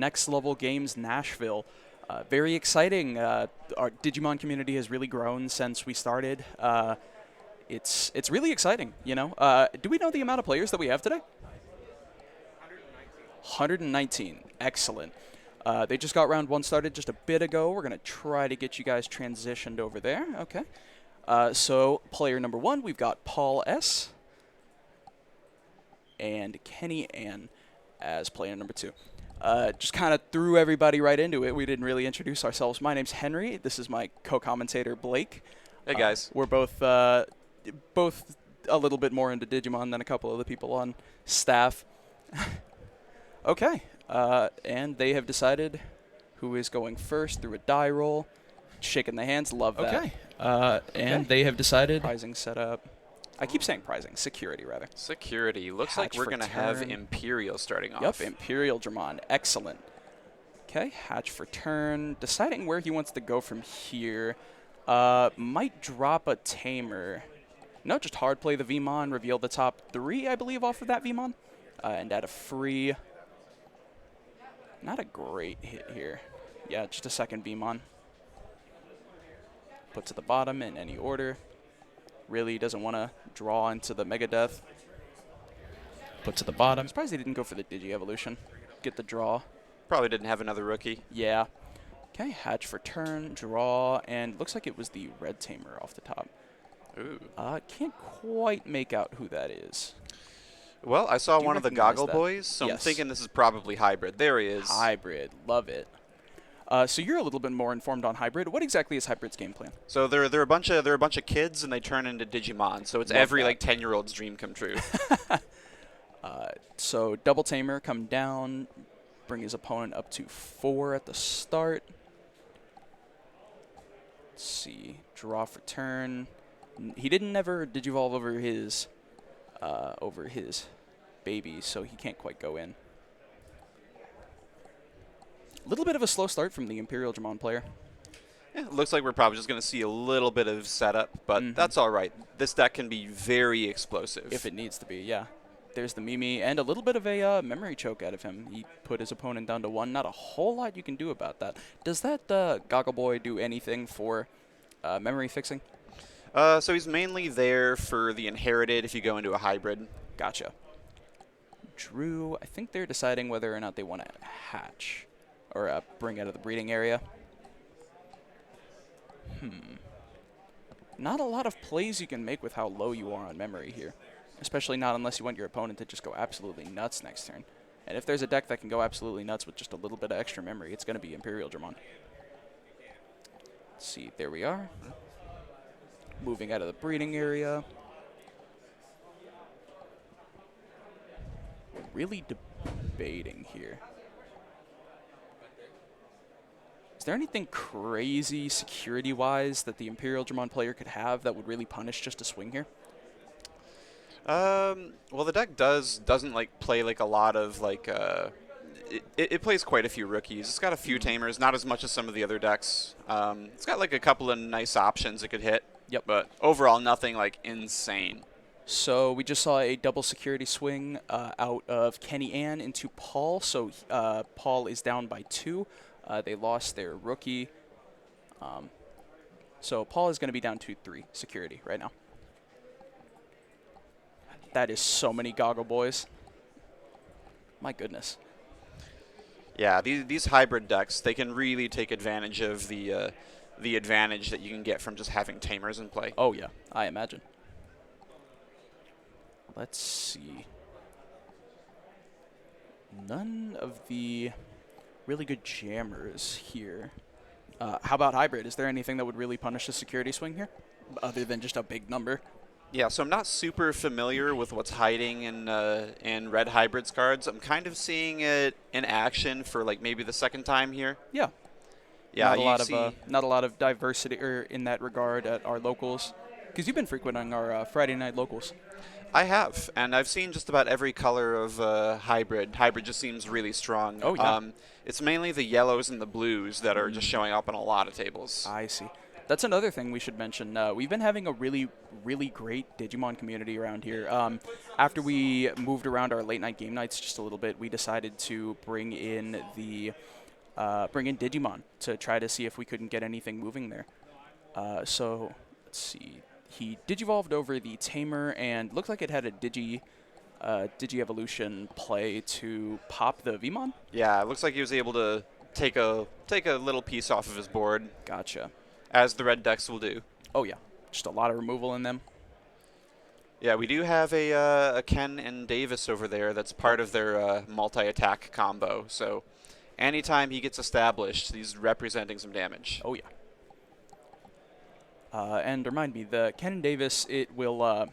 Next Level Games Nashville. Very exciting. Our Digimon community has really grown since we started. It's really exciting, you know. Do we know the amount of players that we have today? 119. Excellent. They just got round 1 started just a bit ago. We're going to try to get you guys transitioned over there. Okay. So player number 1, we've got Paul S. and Kenny Ann as player number 2. Just kind of threw everybody right into it. We didn't really introduce ourselves. My name's Henry. This is my co-commentator, Blake. Hey, guys. We're both a little bit more into Digimon than a couple of the people on staff. Okay. And they have decided who is going first through a die roll. Shaking the hands. Love that. Okay. And they have decided. Prizing setup. I keep saying prizing. Security, rather. Security. Looks like we're going to have Imperial starting off. Yep, Imperial Dramon. Excellent. Okay, hatch for turn. Deciding where he wants to go from here. Might drop a Tamer. No, just hard play the Vmon. Reveal the top 3, I believe, off of that Vmon. And add a free. Not a great hit here. Yeah, just a second Vmon. Put to the bottom in any order. Really doesn't want to draw into the Megadeth. Put to the bottom. Surprised they didn't go for the Digi-Evolution. Get the draw. Probably didn't have another rookie. Yeah. Okay, hatch for turn, draw, and looks like it was the Red Tamer off the top. Ooh. Can't quite make out who that is. Well, I saw one of the Goggle Boys, so yes. I'm thinking this is probably Hybrid. There he is. Hybrid. Love it. So you're a little bit more informed on Hybrid. What exactly is Hybrid's game plan? So they're a bunch of kids and they turn into Digimon. So it's every like 10-year-old's dream come true. So double Tamer, come down, bring his opponent up to 4 at the start. Let's see, draw for turn. He didn't ever Digivolve over his baby, so he can't quite go in. A little bit of a slow start from the Imperial Dramon player. Yeah, it looks like we're probably just going to see a little bit of setup, but that's all right. This deck can be very explosive. If it needs to be, yeah. There's the Mimi, and a little bit of a memory choke out of him. He put his opponent down to 1. Not a whole lot you can do about that. Does that Goggle Boy do anything for memory fixing? So he's mainly there for the inherited if you go into a hybrid. Gotcha. Drew, I think they're deciding whether or not they want to hatch or bring out of the breeding area. Not a lot of plays you can make with how low you are on memory here. Especially not unless you want your opponent to just go absolutely nuts next turn. And if there's a deck that can go absolutely nuts with just a little bit of extra memory, it's going to be Imperial Dramon. Let's see, there we are. Moving out of the breeding area. Really debating here. Is there anything crazy security-wise that the Imperial Dramon player could have that would really punish just a swing here? Well, the deck doesn't like play like a lot of like it plays quite a few rookies. It's got a few tamers, not as much as some of the other decks. It's got like a couple of nice options it could hit. Yep. But overall, nothing like insane. So we just saw a double security swing out of Kenny Ann into Paul. So Paul is down by 2. They lost their rookie. So Paul is going to be down to 3 security right now. That is so many Goggle Boys. My goodness. Yeah, these hybrid decks, they can really take advantage of the advantage that you can get from just having tamers in play. Oh, yeah, I imagine. Let's see. None of the really good jammers here. How about hybrid? Is there anything that would really punish the security swing here, other than just a big number? Yeah, so I'm not super familiar with what's hiding in red hybrids cards. I'm kind of seeing it in action for like maybe the second time here. Yeah. Yeah, not a lot of diversity in that regard at our locals, because you've been frequenting our Friday night locals. I have, and I've seen just about every color of hybrid. Hybrid just seems really strong. Oh, yeah. It's mainly the yellows and the blues that are just showing up on a lot of tables. I see. That's another thing we should mention. We've been having a really great Digimon community around here. After we moved around our late night game nights just a little bit, we decided to bring in Digimon to try to see if we couldn't get anything moving there. So let's see. He Digivolved over the Tamer and looked like it had a Digi-Evolution play to pop the Vmon. Yeah, it looks like he was able to take a little piece off of his board, Gotcha. as the red decks will do. Oh yeah, just a lot of removal in them. Yeah, we do have a Ken and Davis over there that's part of their multi-attack combo. So anytime he gets established, he's representing some damage. Oh yeah. And remind me, the Ken Davis, it will,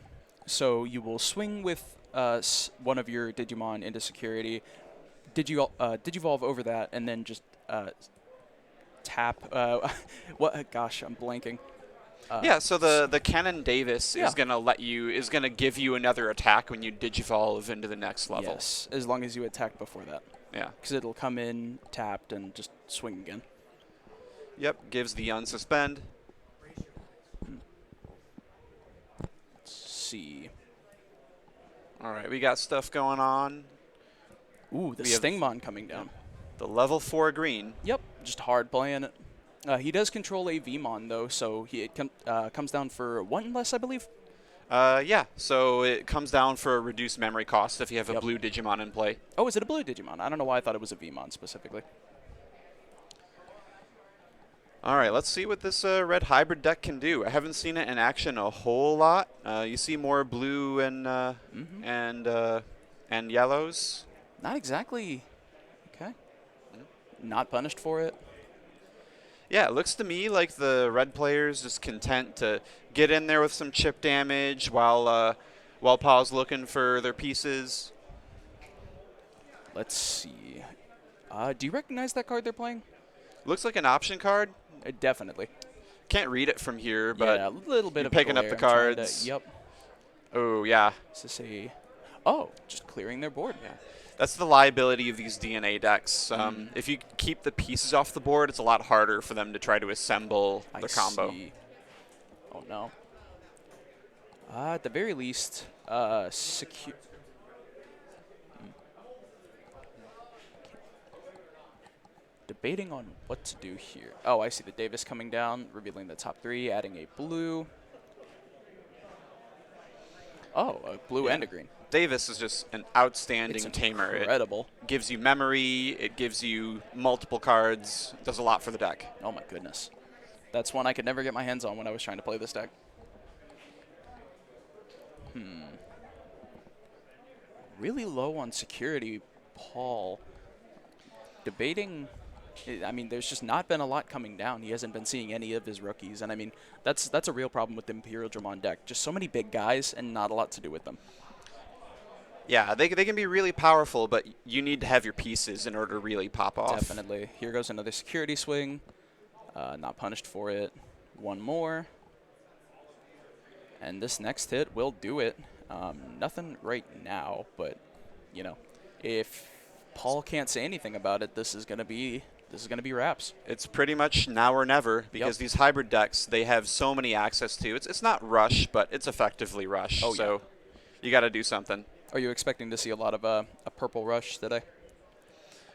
so you will swing with one of your Digimon into security, Digivolve over that, and then just tap. What? Gosh, I'm blanking. Yeah, so the Cannon Davis Yeah. is gonna give you another attack when you Digivolve into the next level. Yes, as long as you attack before that, Yeah. because it'll come in tapped and just swing again. Yep, gives the unsuspend. Let's see. All right, we got stuff going on. Ooh, the We have- Stingmon coming down. The level 4 green. Yep, just hard playing it. He does control a Vmon though, so it comes down for one less, I believe. Yeah, so it comes down for a reduced memory cost if you have a Yep. blue Digimon in play. Oh, is it a blue Digimon? I don't know why I thought it was a Vmon specifically. All right, let's see what this red hybrid deck can do. I haven't seen it in action a whole lot. You see more blue and yellows. Not exactly. Okay. Not punished for it. Yeah, it looks to me like the red player's just content to get in there with some chip damage while Paul's looking for their pieces. Let's see. Do you recognize that card they're playing? Looks like an option card. Definitely. Can't read it from here, but yeah, a little bit you're of picking up glare. the I'm trying to- cards. Yep. Oh, yeah. Is this a... Oh, just clearing their board. Yeah. That's the liability of these DNA decks. If you keep the pieces off the board, it's a lot harder for them to try to assemble the combo. See. Oh, no. At the very least, secure... Debating on what to do here. Oh, I see the Davis coming down, revealing the top three, adding a blue. Oh, a blue Yeah. and a green. Davis is just an outstanding It's tamer. It incredible. gives you memory. It gives you multiple cards. Does a lot for the deck. Oh my goodness. That's one I could never get my hands on when I was trying to play this deck. Really low on security, Paul. Debating... I mean, there's just not been a lot coming down. He hasn't been seeing any of his rookies. And, I mean, that's a real problem with the Imperial Dramon deck. Just so many big guys and not a lot to do with them. Yeah, they can be really powerful, but you need to have your pieces in order to really pop off. Definitely. Here goes another security swing. Not punished for it. One more. And this next hit will do it. Nothing right now, but, you know, if Paul can't say anything about it, this is going to be wraps. It's pretty much now or never because Yep. these hybrid decks, they have so many access to. It's not rush, but it's effectively rush. Oh, so you got to do something. Are you expecting to see a lot of a purple rush today?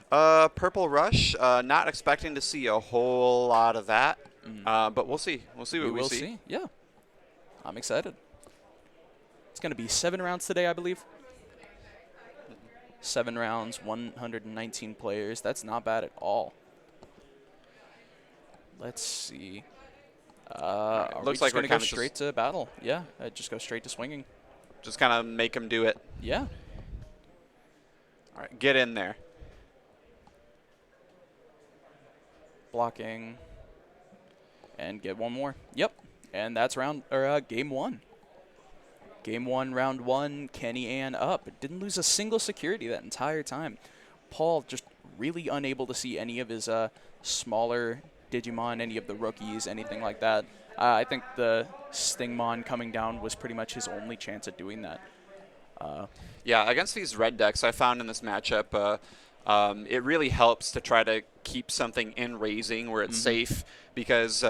Purple rush, not expecting to see a whole lot of that, but we'll see. We'll see what we will see. see. Yeah. I'm excited. It's going to be 7 rounds today, I believe. 7 rounds, 119 players. That's not bad at all. Let's see. Are we looks just like we're going to go kinda straight to battle? Yeah, just go straight to swinging. Just kind of make them do it. Yeah. All right, get in there. Blocking. And get one more. Yep. And that's game 1. Game 1, round 1, Kenny Ann up. Didn't lose a single security that entire time. Paul just really unable to see any of his smaller Digimon, any of the rookies, anything like that. I think the Stingmon coming down was pretty much his only chance at doing that. Yeah, against these red decks, I found in this matchup, it really helps to try to keep something in raising where it's safe because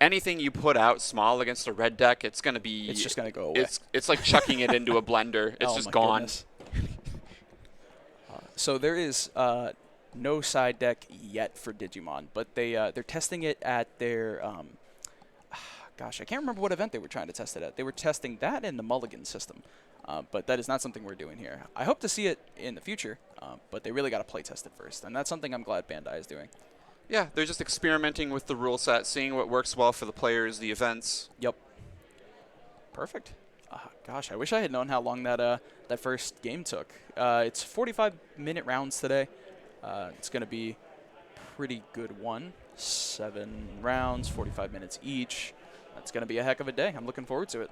anything you put out small against a red deck, it's gonna be. It's just gonna go away. It's like chucking it into a blender. It's Oh just my gone. goodness. So there is no side deck yet for Digimon, but they're testing it at their gosh, I can't remember what event they were trying to test it at. They were testing that in the Mulligan system, but that is not something we're doing here. I hope to see it in the future, but they really got to play test it first, and that's something I'm glad Bandai is doing. Yeah, they're just experimenting with the rule set, seeing what works well for the players, the events. Yep. Perfect. Gosh, I wish I had known how long that that first game took. It's 45-minute rounds today. It's going to be pretty good one. 7 rounds, 45 minutes each. That's going to be a heck of a day. I'm looking forward to it.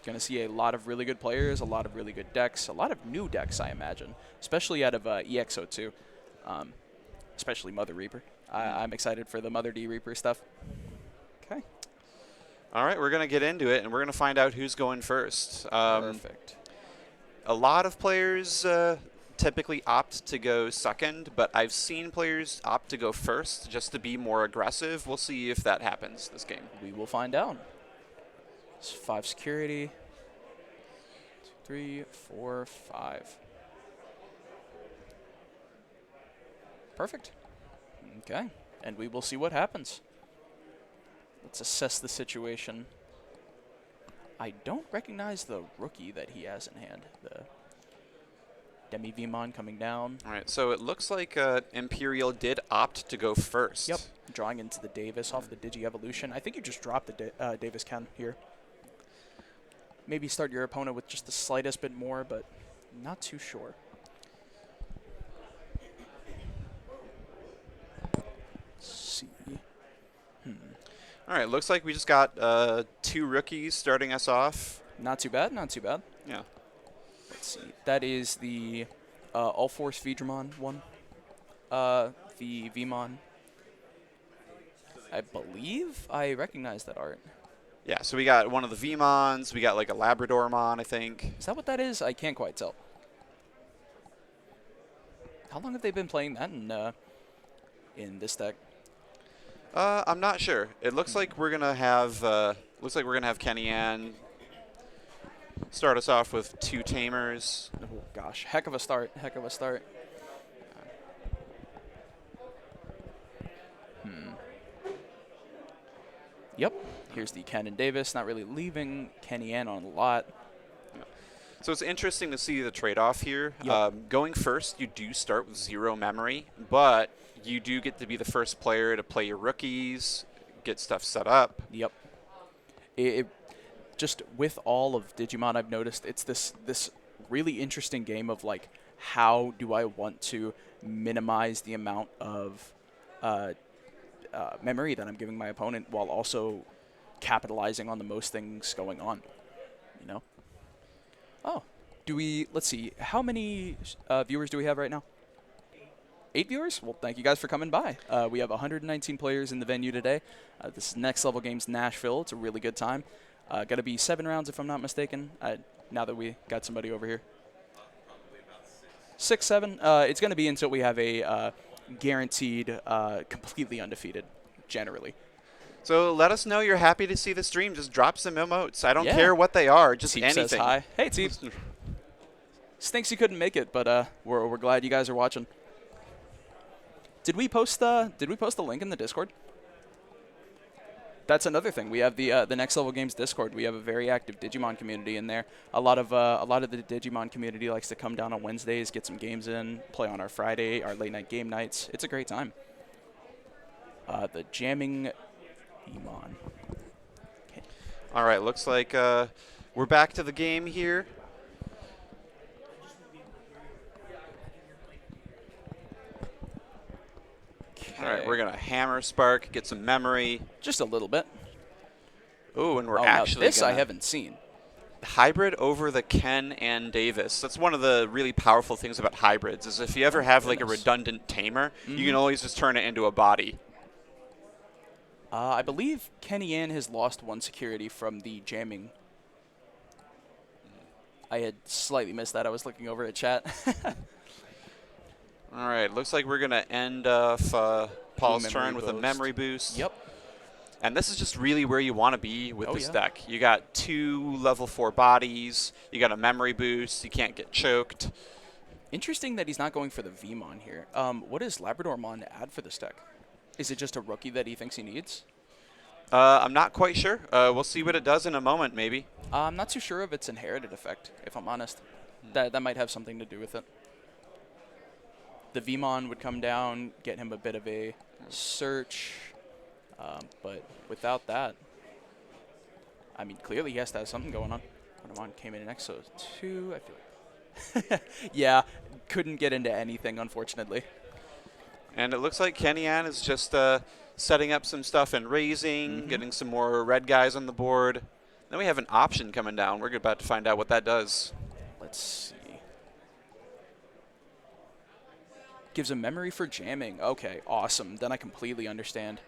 Going to see a lot of really good players, a lot of really good decks, a lot of new decks, I imagine, especially out of EXO2, especially Mother Reaper. I'm excited for the Mother D Reaper stuff. Okay. All right, we're going to get into it, and we're going to find out who's going first. Perfect. A lot of players typically opt to go second, but I've seen players opt to go first just to be more aggressive. We'll see if that happens this game. We will find out. It's 5 security. 2, 3, 4, 5. Perfect. Okay. And we will see what happens. Let's assess the situation. I don't recognize the rookie that he has in hand. The Demi Vimon coming down. All right, so it looks like Imperial did opt to go first. Yep. Drawing into the Davis off the Digi-Evolution. I think you just dropped the Davis Ken here. Maybe start your opponent with just the slightest bit more, but not too sure. Let's see. All right, looks like we just got 2 rookies starting us off. Not too bad, not too bad. Yeah. Let's see. That is the All Force Vidramon one. The Vmon. I believe I recognize that art. Yeah, so we got one of the Vmons. We got like a Labradormon, I think. Is that what that is? I can't quite tell. How long have they been playing that in this deck? I'm not sure. It looks like we're gonna have Kenny Ann start us off with 2 Tamers. Oh gosh, heck of a start. Heck of a start. Yep. Here's the Ken and Davis. Not really leaving Kenny Ann on a lot. So it's interesting to see the trade-off here. Yep. Going first, you do start with 0 memory, but you do get to be the first player to play your rookies, get stuff set up. Yep. It just with all of Digimon, I've noticed it's this really interesting game of like, how do I want to minimize the amount of memory that I'm giving my opponent while also capitalizing on the most things going on, you know? Oh, let's see, how many viewers do we have right now? 8 viewers? Well, thank you guys for coming by. We have 119 players in the venue today. This is Next Level Games Nashville. It's a really good time. Got to be 7 rounds if I'm not mistaken, now that we got somebody over here. 6, 7. It's going to be until we have a guaranteed completely undefeated, generally. So let us know you're happy to see the stream. Just drop some emotes. I don't Yeah. care what they are. Just Teep anything. says hi. Hey, Teep. Stinks you couldn't make it, but we're glad you guys are watching. Did we post the link in the Discord? That's another thing. We have the Next Level Games Discord. We have a very active Digimon community in there. A lot of the Digimon community likes to come down on Wednesdays, get some games in, play on our Friday, our late night game nights. It's a great time. The jamming Digimon. Okay. All right, looks like we're back to the game here. All right, we're going to Hammer Spark, get some memory. Just a little bit. Ooh, and we're now actually this I gonna haven't seen. hybrid over the Ken and Davis. That's one of the really powerful things about hybrids is if you ever have like a redundant tamer, you can always just turn it into a body. I believe Kenny Ann has lost 1 security from the jamming. I had slightly missed that. I was looking over at chat. All right, looks like we're going to end off Paul's turn with a memory boost. Yep. And this is just really where you want to be with Oh, this yeah. deck. You got 2 level 4 bodies. You got a memory boost. You can't get choked. Interesting that he's not going for the Vmon here. What does Labradormon add for this deck? Is it just a rookie that he thinks he needs? I'm not quite sure. We'll see what it does in a moment, maybe. I'm not too sure of its inherited effect, if I'm honest. That might have something to do with it. The Vmon would come down, get him a bit of a search, but without that, I mean, clearly he has to have something going on. Labradormon came in next, so 2, I feel like. Yeah, couldn't get into anything, unfortunately. And it looks like Kenny Ann is just setting up some stuff and raising, getting some more red guys on the board. Then we have an option coming down. We're about to find out what that does. Let's see. Gives a memory for jamming. Okay, awesome. Then I completely understand.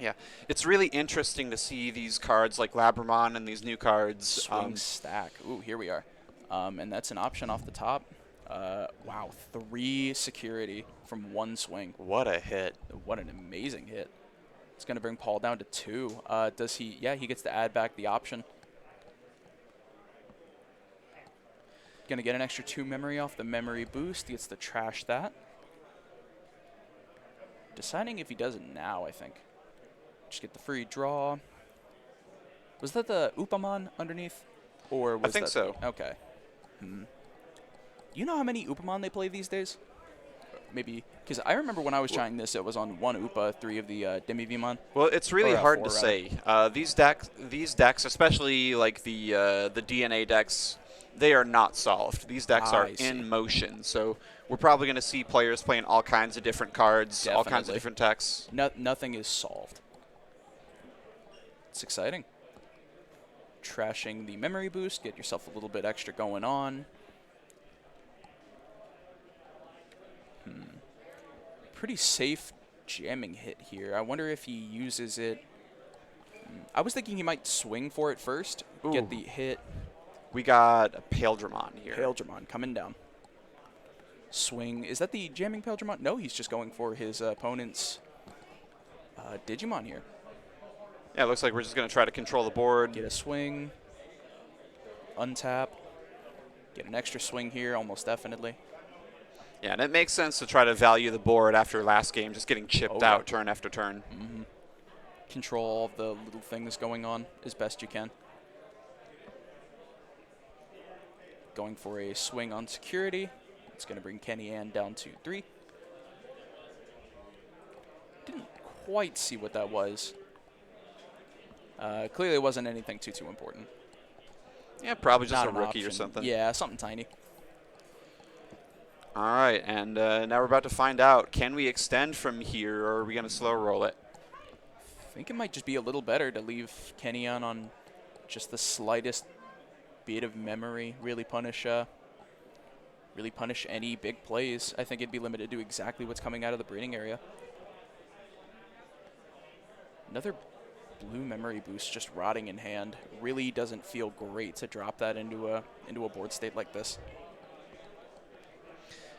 Yeah, it's really interesting to see these cards like Labramon and these new cards. Swing stack. Ooh, here we are. And that's an option off the top. Wow, 3 security from 1 swing. What a hit. What an amazing hit. It's going to bring Paul down to 2. Does he? Yeah, he gets to add back the option. Going to get an extra 2 memory off the memory boost. He gets to trash that. Deciding if he does it now, I think. Just get the free draw. Was that the Upamon underneath? Or was I think that so. Okay. You know how many Upamon they play these days? Maybe, because I remember when I was trying this, it was on 1 Upa, 3 of the Demi-Vmon. Well, it's really Or, hard 4 to rather. say. These decks, especially like the DNA decks, they are not solved. These decks are I see. in motion, so we're probably going to see players playing all kinds of different cards, all kinds of Definitely. different decks. Nothing is solved. It's exciting. Trashing the memory boost, get yourself a little bit extra going on. Pretty safe jamming hit here. I wonder if he uses it. I was thinking he might swing for it first, Ooh. get the hit. We got a Paildramon here. Paildramon coming down. Swing. Is that the jamming Paildramon? No, he's just going for his opponent's Digimon here. Yeah, it looks like we're just going to try to control the board. Get a swing. Untap. Get an extra swing here, almost definitely. Yeah, and it makes sense to try to value the board after last game, just getting chipped yeah. out turn after turn. Control all of the little things going on as best you can. Going for a swing on security. It's going to bring Kenny Ann down to 3. Didn't quite see what that was. Clearly it wasn't anything too important. Yeah, probably just Not a an rookie or option. something. Yeah, something tiny. All right, and now we're about to find out, can we extend from here, or are we going to slow roll it? I think it might just be a little better to leave Kenny Ann on just the slightest bit of memory. Really punish any big plays. I think it'd be limited to exactly what's coming out of the breeding area. Another blue memory boost just rotting in hand. Really doesn't feel great to drop that into a board state like this.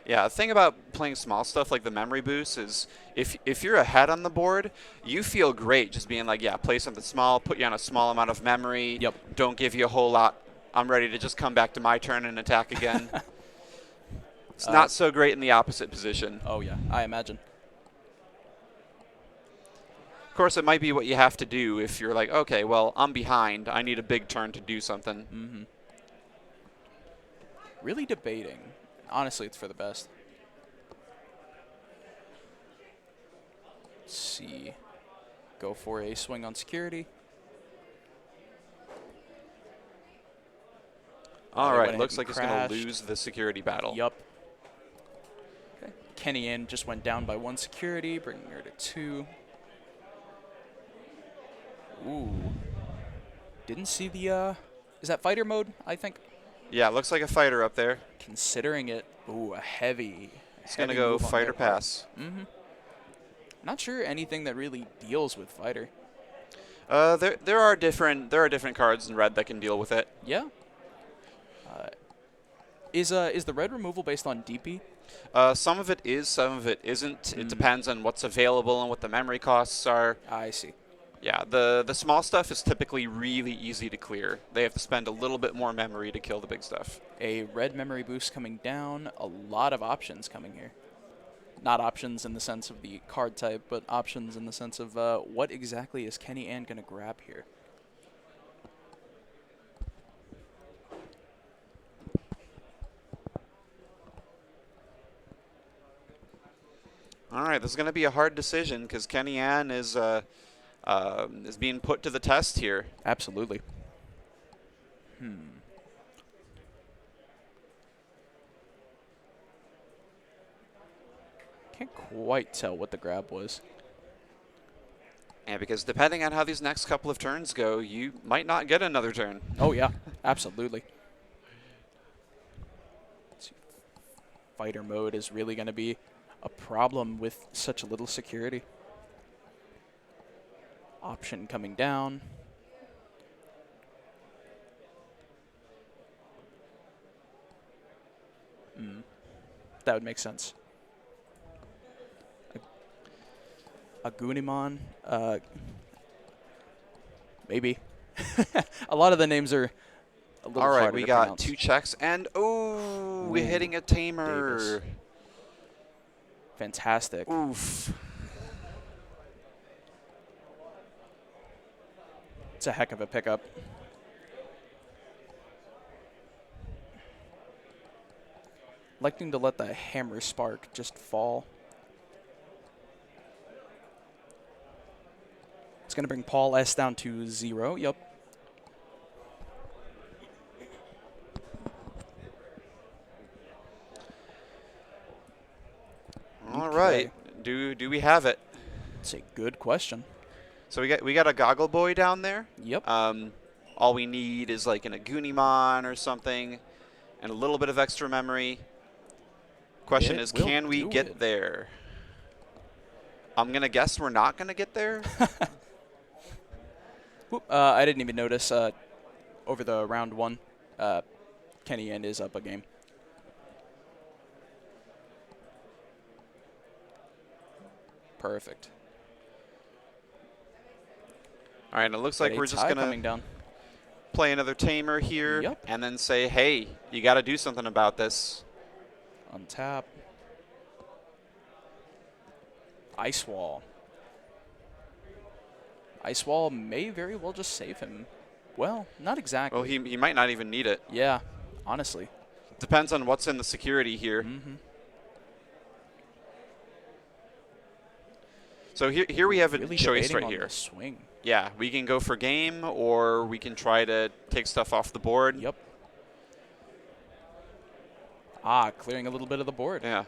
Yeah, the thing about playing small stuff like the memory boost is if you're ahead on the board, you feel great just being like, yeah, play something small, put you on a small amount of memory, Yep. don't give you a whole lot. I'm ready to just come back to my turn and attack again. It's not so great in the opposite position. Oh yeah, I imagine. Of course, it might be what you have to do if you're like, okay, well, I'm behind. I need a big turn to do something. Really debating. Honestly, it's for the best. Let's see. Go for a swing on security. All They right, went looks ahead like and it's going to crashed. lose the security battle. Yup. Okay. Kenny Ann just went down by 1 security, bringing her to 2. Ooh. Didn't see the, is that fighter mode, I think? Yeah, looks like a fighter up there. Considering it, ooh, a heavy. It's going to heavy go move on fighter their part. pass. Not sure anything that really deals with fighter. There are different cards in red that can deal with it. Yeah. Is the red removal based on DP? Some of it is, some of it isn't. It depends on what's available and what the memory costs are. I see. Yeah, the small stuff is typically really easy to clear. They have to spend a little bit more memory to kill the big stuff. A red memory boost coming down. A lot of options coming here. Not options in the sense of the card type, but options in the sense of what exactly is Kenny Ann going to grab here? All right, this is going to be a hard decision because Kenny Ann is being put to the test here. Absolutely. Can't quite tell what the grab was. And because depending on how these next couple of turns go, you might not get another turn. Oh, yeah. Absolutely. Let's see. Fighter mode is really going to be a problem with such little security. Option coming down. That would make sense. A Gunimon, maybe. A lot of the names are a little All right, harder we to got pronounce. 2 checks, and we're hitting a tamer. Davis. Fantastic. Oof. It's a heck of a pickup. Liking to let the hammer spark just fall. It's going to bring Paul S down to 0. Yep. All right. Do we have it? It's a good question. So we got a Goggle Boy down there. Yep. All we need is like an Agunimon or something, and a little bit of extra memory. Question is, can we get there? I'm gonna guess we're not gonna get there. Whoop, I didn't even notice over the round 1, Kenny Ann is up a game. Perfect. All right, and it looks like we're just gonna play another tamer here, Yep. and then say, hey, you got to do something about this. Untap. Ice Wall. Ice Wall may very well just save him. Well, not exactly. Well, he might not even need it. Yeah, honestly. Depends on what's in the security here. So here we have a Really choice debating right on here. the swing. Yeah, we can go for game, or we can try to take stuff off the board. Yep. Ah, clearing a little bit of the board. Yeah.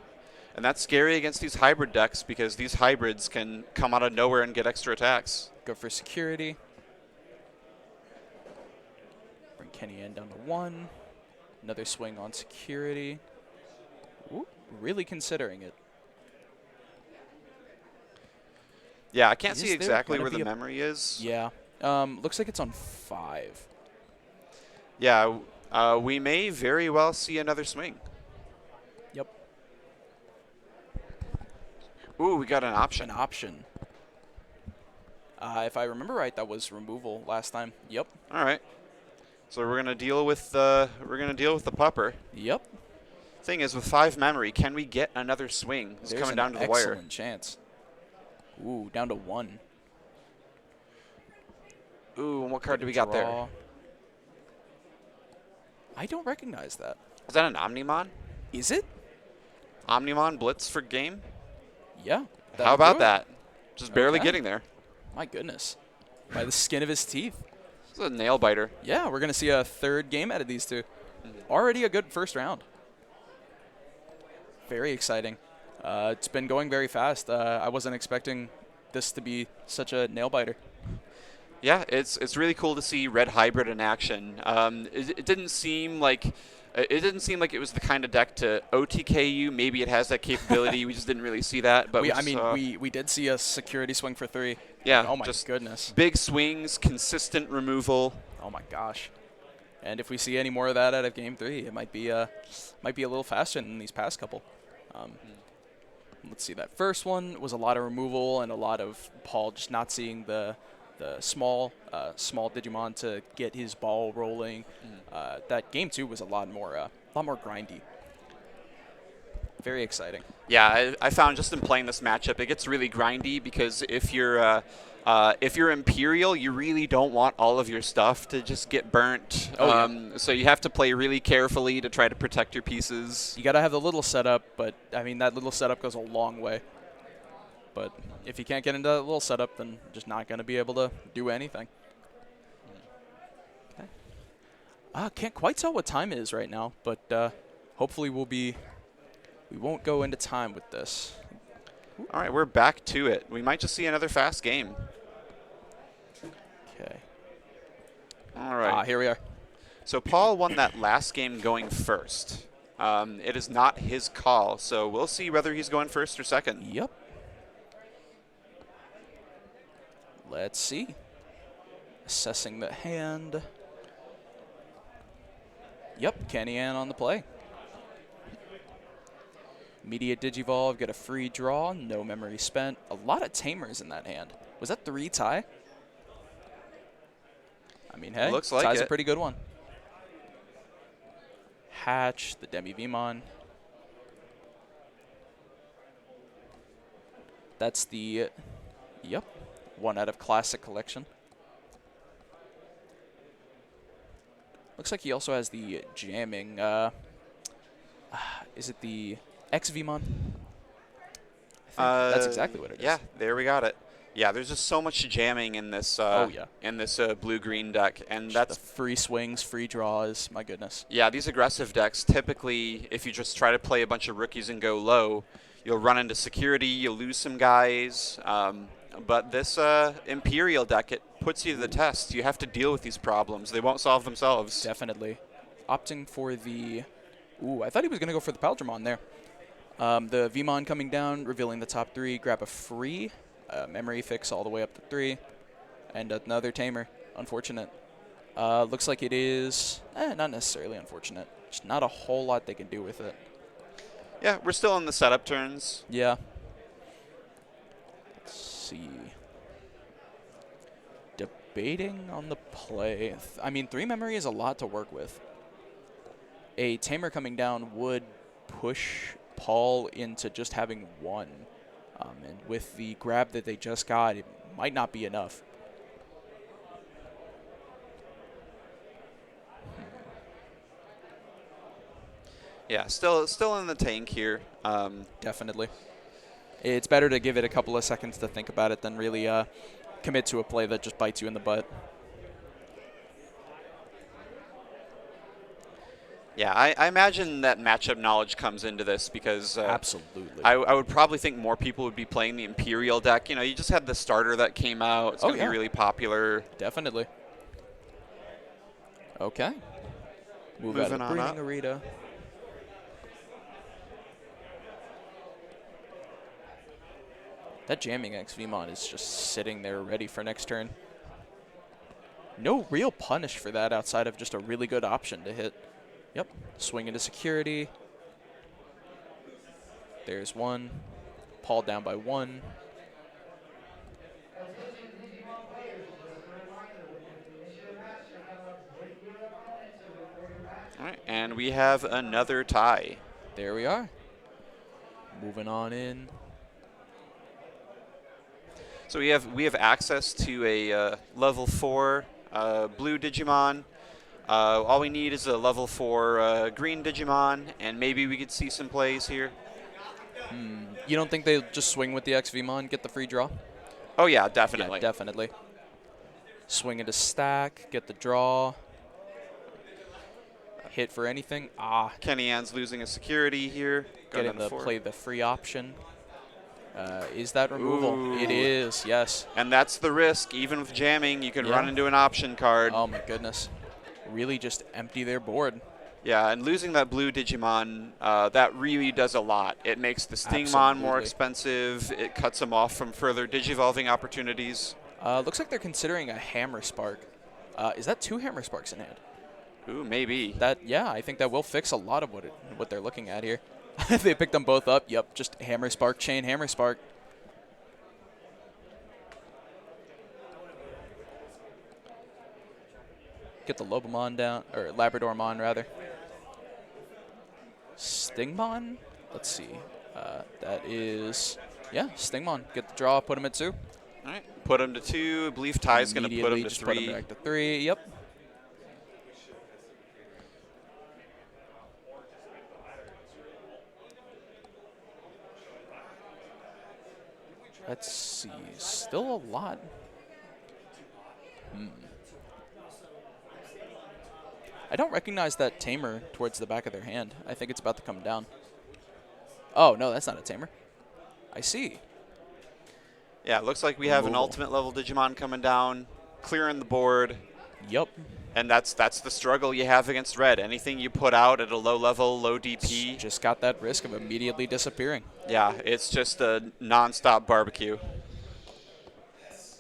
And that's scary against these hybrid decks because these hybrids can come out of nowhere and get extra attacks. Go for security. Bring Kenny Ann down to 1. Another swing on security. Ooh, really considering it. Yeah, I can't Is see there exactly gonna where the be a- memory is. Yeah. Looks like it's on 5. Yeah, we may very well see another swing. Yep. Ooh, we got an option. An option. If I remember right, that was removal last time. Yep. All right. So we're gonna deal with the pupper. Yep. Thing is, with 5 memory, can we get another swing? It's There's coming an down to the wire. excellent chance. Ooh, down to 1. Ooh, and what card do we got there? I don't recognize that. Is that an Omnimon? Is it? Omnimon Blitz for game? Yeah. How that'll about do it. that? Just barely Okay. getting there. My goodness. By the skin of his teeth. This is a nail biter. Yeah, we're going to see a 3rd game out of these two. Already a good first round. Very exciting. It's been going very fast. I wasn't expecting this to be such a nail biter. Yeah, it's really cool to see Red Hybrid in action. It didn't seem like it was the kind of deck to OTK you. Maybe it has that capability. We just didn't really see that. But we did see a security swing for 3. Yeah. Oh my just goodness. Big swings, consistent removal. Oh my gosh. And if we see any more of that out of game 3, it might be a little faster than these past couple. Let's see. That first one was a lot of removal and a lot of Paul just not seeing the the small Digimon to get his ball rolling. That game 2 was a lot more grindy. Very exciting. Yeah, I found just in playing this matchup, it gets really grindy because if you're Imperial, you really don't want all of your stuff to just get burnt. Oh, yeah. So you have to play really carefully to try to protect your pieces. You got to have the little setup, but I mean that little setup goes a long way. But if you can't get into that little setup, then you're just not going to be able to do anything. Okay. Can't quite tell what time it is right now, but hopefully we won't go into time with this. All right, we're back to it. We might just see another fast game. Okay. All right. Here we are. So Paul won that last game going first. It is not his call, so we'll see whether he's going first or second. Yep. Let's see. Assessing the hand. Yep, Kenny Ann on the play. Immediate Digivolve, get a free draw, no memory spent. A lot of tamers in that hand. Was that 3 tie? I mean, hey, looks like tie's it. A pretty good one. Hatch, the Demi Vmon. That's the, yep, 1 out of Classic Collection. Looks like he also has the jamming, is it the X Vmon? That's exactly what it is. Yeah, there we got it. Yeah, there's just so much jamming in this. In this blue-green deck, and that's the free swings, free draws. My goodness. Yeah, these aggressive decks typically, if you just try to play a bunch of rookies and go low, you'll run into security, you'll lose some guys. But this Imperial deck, it puts you to the test. You have to deal with these problems. They won't solve themselves. Definitely. Opting for the... Ooh, I thought he was going to go for the Paldramon there. The Vmon coming down, revealing the top 3, grab a free memory fix all the way up to 3, and another tamer. Unfortunate. Looks like it is... not necessarily unfortunate. Just not a whole lot they can do with it. Yeah, we're still in the setup turns. Yeah. Let's see. Debating on the play. I mean, 3 memory is a lot to work with. A tamer coming down would push Paul into just having 1. And with the grab that they just got, it might not be enough. Yeah, still in the tank here. Definitely. It's better to give it a couple of seconds to think about it than really commit to a play that just bites you in the butt. Yeah, I imagine that matchup knowledge comes into this because Absolutely. I would probably think more people would be playing the Imperial deck. You know, you just had the starter that came out. It's going to be really popular. Definitely. Okay. Move Moving out of on Breeding up. Arena. That jamming X Vmon is just sitting there ready for next turn. No real punish for that outside of just a really good option to hit. Yep, swing into security. There's 1. Paul down by 1. All right, and we have another tie. There we are. Moving on in. So we have access to a level 4 blue Digimon. All we need is a level 4 green Digimon, and maybe we could see some plays here. You don't think they'll just swing with the X Vmon, get the free draw? Oh yeah, definitely. Yeah, definitely. Swing into stack, get the draw. Hit for anything. Kenny Ann's losing a security here. Getting to play the free option. Is that removal? Ooh. It is, yes. And that's the risk. Even with jamming, you can run into an option card. Oh my goodness. Really just empty their board. Yeah, and losing that blue Digimon, that really does a lot. It makes the Stingmon more expensive. It cuts them off from further Digivolving opportunities. Looks like they're considering a Hammer Spark. Is that 2 Hammer Sparks in hand? Ooh, maybe. Yeah, I think that will fix a lot of what they're looking at here. They picked them both up. Yep, just Hammer Spark, Chain Hammer Spark. Get the Lobomon down, or Labradormon rather. Stingmon? Let's see. That is, yeah, Stingmon. Get the draw, put him at 2. All right, put him to 2. I believe Ty's going to put him to Just 3. put him back to 3, yep. Let's see, still a lot. I don't recognize that tamer towards the back of their hand. I think it's about to come down. Oh, no, that's not a tamer. I see. Yeah, it looks like we have an ultimate level Digimon coming down, clearing the board. Yep. And that's the struggle you have against red. Anything you put out at a low level, low DP. Just got that risk of immediately disappearing. Yeah, it's just a non-stop barbecue.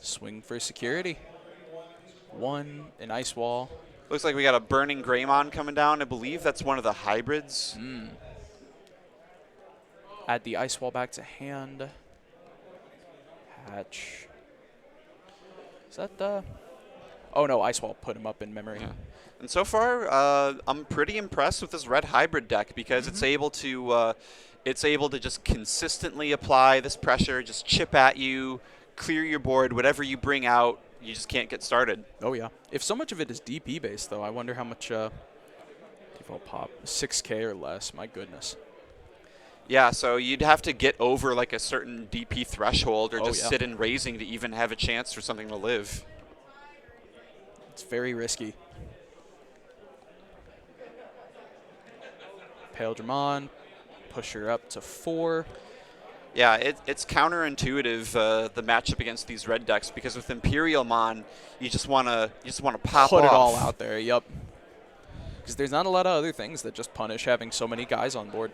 Swing for security. 1, an ice wall. Looks like we got a Burning Greymon coming down. I believe that's one of the hybrids. Add the ice wall back to hand. Hatch. Is that the... Oh, no, ice wall put him up in memory. Yeah. And so far, I'm pretty impressed with this red hybrid deck because it's able to just consistently apply this pressure, just chip at you, clear your board, whatever you bring out, you just can't get started. Oh, yeah. If so much of it is DP based, though, I wonder how much default pop. 6K or less, my goodness. Yeah, so you'd have to get over like a certain DP threshold or just yeah. sit in raising to even have a chance for something to live. It's very risky. Pale Dramon, push her up to 4. Yeah, it's counterintuitive the matchup against these red decks because with Imperial Mon, you just wanna pop Put off. it all out there. Yep. Because there's not a lot of other things that just punish having so many guys on board.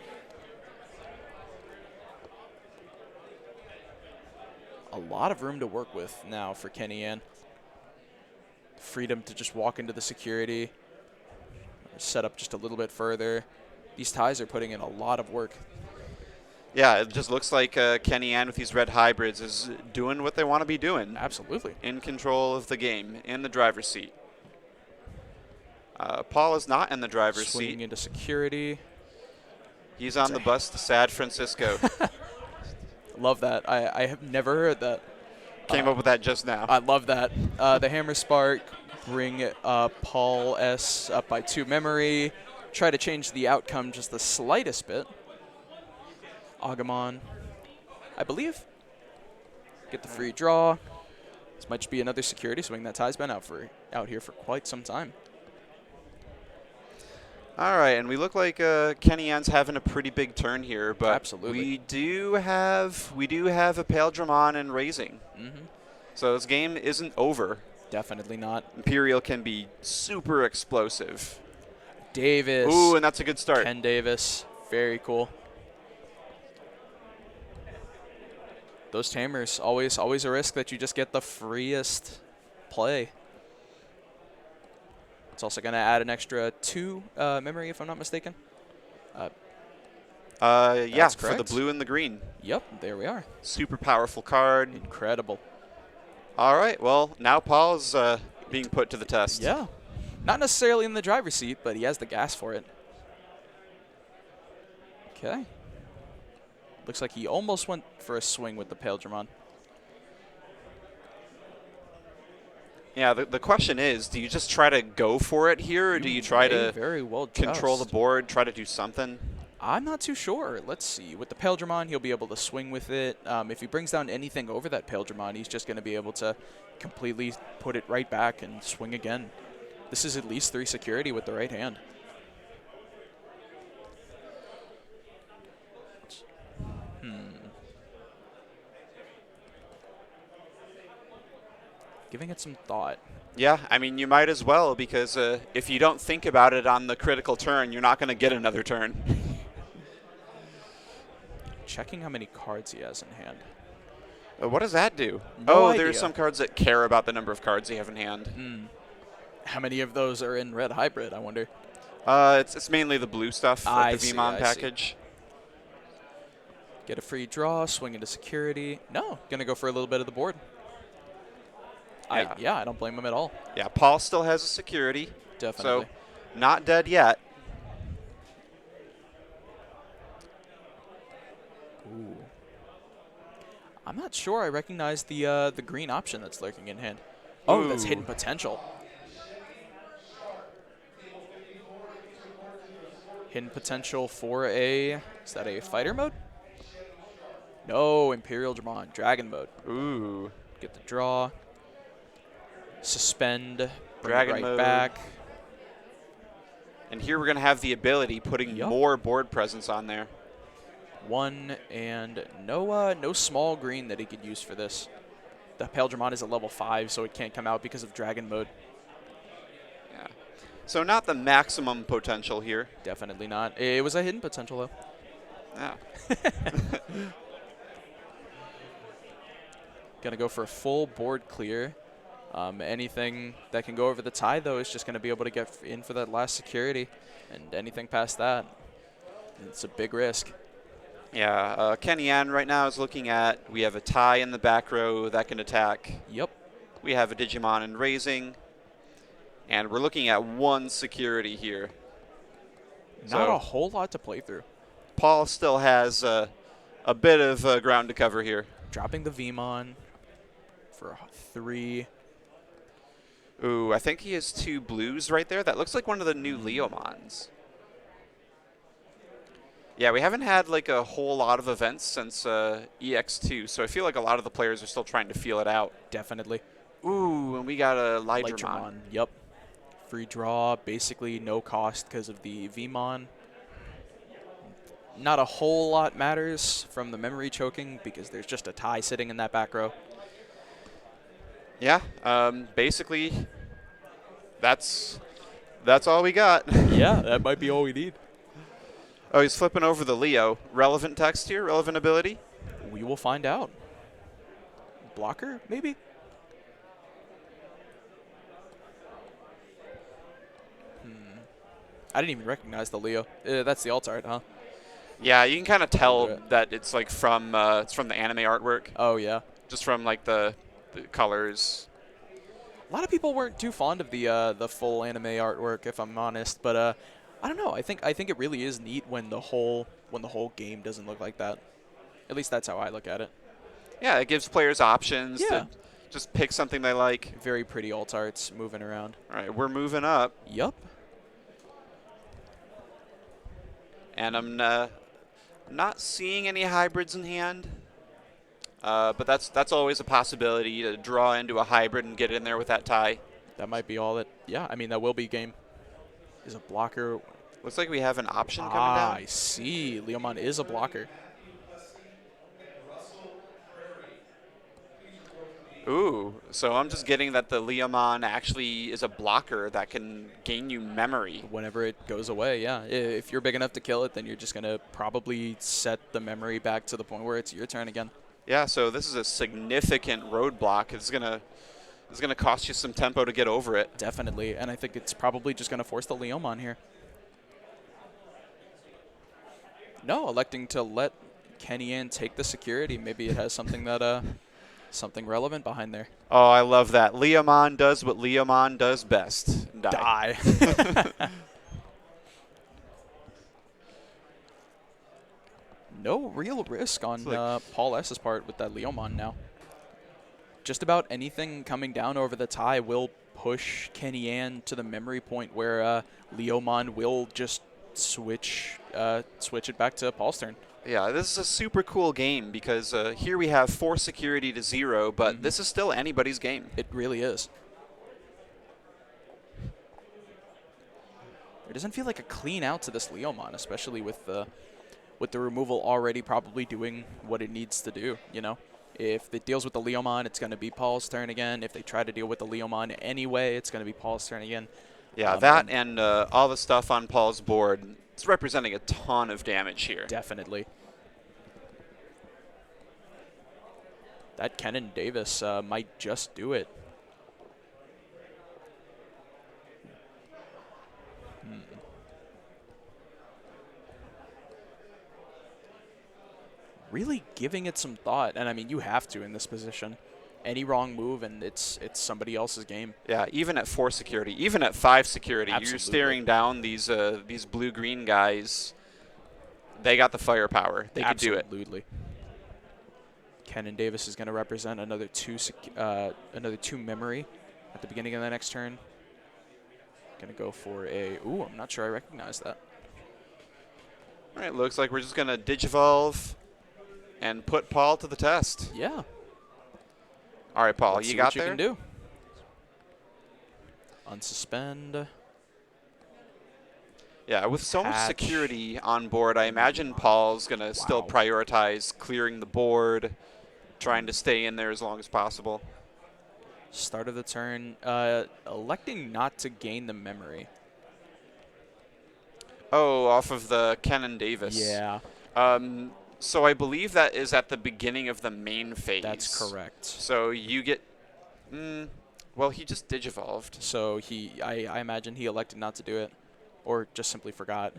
A lot of room to work with now for Kenny Ann. Freedom to just walk into the security, set up just a little bit further. These ties are putting in a lot of work. Yeah, it just looks like Kenny Ann with these red hybrids is doing what they want to be doing. Absolutely. In control of the game, in the driver's seat. Paul is not in the driver's seat. Swinging into security. He's on the bus to San Francisco. Love that. I have never heard that. Came up with that just now. I love that. The Hammer Spark, bring Paul S up by 2 memory. Try to change the outcome just the slightest bit. Agumon, I believe. Get the free draw. This might just be another security swing. That tie's been out here for quite some time. All right, and we look like Kenny Ann's having a pretty big turn here, but absolutely. we do have a Pale Dramon and raising. So this game isn't over. Definitely not. Imperial can be super explosive. Davis. Ooh, and that's a good start. Ken Davis. Very cool. Those tamers, always a risk that you just get the freest play. It's also going to add an extra 2 memory, if I'm not mistaken. Yeah, for the blue and the green. Yep, there we are. Super powerful card. Incredible. All right, well, now Paul's being put to the test. Yeah. Not necessarily in the driver's seat, but he has the gas for it. Okay. Looks like he almost went for a swing with the Pale Dramon. Yeah, the question is, do you just try to go for it here, or do you try to very well control the board, try to do something? I'm not too sure. Let's see. With the Pale Dramon, he'll be able to swing with it. If he brings down anything over that Pale Dramon, he's just going to be able to completely put it right back and swing again. This is at least 3 security with the right hand. Giving it some thought. Yeah, I mean, you might as well, because if you don't think about it on the critical turn, you're not going to get another turn. Checking how many cards he has in hand. What does that do? No idea. There's some cards that care about the number of cards you have in hand. How many of those are in red hybrid, I wonder? It's mainly the blue stuff, like the VMon package. Get a free draw, swing into security. No, going to go for a little bit of the board. Yeah. I don't blame him at all. Yeah, Paul still has a security. Definitely. So, not dead yet. Ooh. I'm not sure I recognize the green option that's lurking in hand. Oh, that's hidden Ooh. potential. Hidden potential for is that a fighter mode? No, Imperial Digimon, Dragon mode. Ooh. Get the draw. Suspend, bring it Dragon right mode. back. And here we're going to have the ability putting Yup. more board presence on there. One, and no small green that he could use for this. The Pale Dramon is at level 5, so it can't come out because of Dragon mode. Yeah. So not the maximum potential here. Definitely not. It was a hidden potential, though. Yeah. Gonna go for a full board clear. Anything that can go over the tie, though, is just going to be able to get in for that last security. And anything past that, it's a big risk. Yeah, Kenny Ann right now is looking at, we have a tie in the back row that can attack. Yep. We have a Digimon in raising. And we're looking at one security here. Not So a whole lot to play through. Paul still has a bit of ground to cover here. Dropping the Vmon for 3. Ooh, I think he has 2 blues right there. That looks like one of the new Leomons. Yeah, we haven't had like a whole lot of events since EX2, so I feel like a lot of the players are still trying to feel it out. Definitely. Ooh, and we got a Lydramon. Lydramon. Yep. Free draw, basically no cost because of the Vmon. Not a whole lot matters from the memory choking because there's just a tie sitting in that back row. Yeah, basically, that's all we got. Yeah, that might be all we need. Oh, he's flipping over the Leo. Relevant text here, relevant ability? We will find out. Blocker, maybe? I didn't even recognize the Leo. That's the alt art, huh? Yeah, you can kind of tell it. that it's like from the anime artwork, Oh, yeah. just from like the colors. A lot of people weren't too fond of the full anime artwork, if I'm honest, but I don't know. I think it really is neat when the whole game doesn't look like that. At least that's how I look at it. Yeah, it gives players options Yeah. to just pick something they like. Very pretty alt arts moving around. All right, we're moving up, Yup. and I'm not seeing any hybrids in hand. But that's always a possibility to draw into a hybrid and get in there with that tie. That might be all that. Yeah, I mean that will be game. Is a blocker. Looks like we have an option coming down. I see. Leomon is a blocker. Ooh, so I'm just getting that the Leomon actually is a blocker that can gain you memory. Whenever it goes away, yeah. If you're big enough to kill it, then you're just going to probably set the memory back to the point where it's your turn again. Yeah, so this is a significant roadblock. It's gonna cost you some tempo to get over it. Definitely, and I think it's probably just going to force the Leomon here. No, electing to let Kenny Ann take the security. Maybe it has something that something relevant behind there. Oh, I love that. Leomon does what Leomon does best. Die. No real risk on Paul S.'s part with that Leomon now. Just about anything coming down over the tie will push Kenny Ann to the memory point where Leomon will just switch it back to Paul's turn. Yeah, this is a super cool game because here we have 4 security to 0, but this is still anybody's game. It really is. There doesn't feel like a clean out to this Leomon, especially with the removal already probably doing what it needs to do, you know? If it deals with the Leomon, it's going to be Paul's turn again. If they try to deal with the Leomon anyway, it's going to be Paul's turn again. Yeah, that and all the stuff on Paul's board, it's representing a ton of damage here. Definitely. That Kenan Davis might just do it. Really giving it some thought, and I mean, you have to in this position. Any wrong move and it's somebody else's game. Yeah, even at 4 security, even at 5 security, you're Absolutely. staring down these blue-green guys. They got the firepower. They could do it. Absolutely. Kenan Davis is going to represent another two memory at the beginning of the next turn. Going to go for a. Ooh, I'm not sure I recognize that. All right, looks like we're just going to Digivolve and put Paul to the test. Yeah. All right, Paul, Let's you see got what you there? can do. Unsuspend. Yeah, with so much Hatch. security on board, I imagine Paul's going to still prioritize clearing the board, trying to stay in there as long as possible. Start of the turn, electing not to gain the memory. Oh, off of the Kenan Davis. Yeah. So I believe that is at the beginning of the main phase. That's correct. So you get, well, he just digivolved. So I imagine he elected not to do it, or just simply forgot.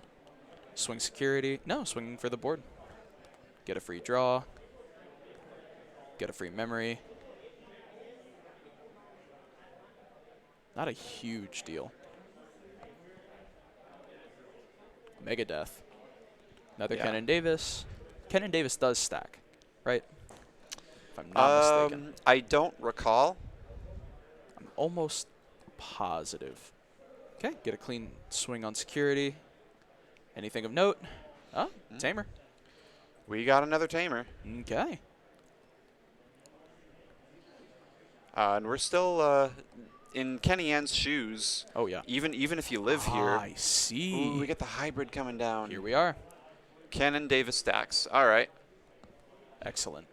Swing security. No, swinging for the board. Get a free draw. Get a free memory. Not a huge deal. Mega Death. Another Kenan Davis. Kenan Davis does stack, right? If I'm not mistaken. I don't recall. I'm almost positive. Okay, get a clean swing on security. Anything of note? Oh, Tamer. We got another Tamer. Okay. And we're still in Kenny Ann's shoes. Oh, yeah. Even if you live here. I see. Ooh, we get the hybrid coming down. Here we are. Kenan Davis stacks. All right. Excellent.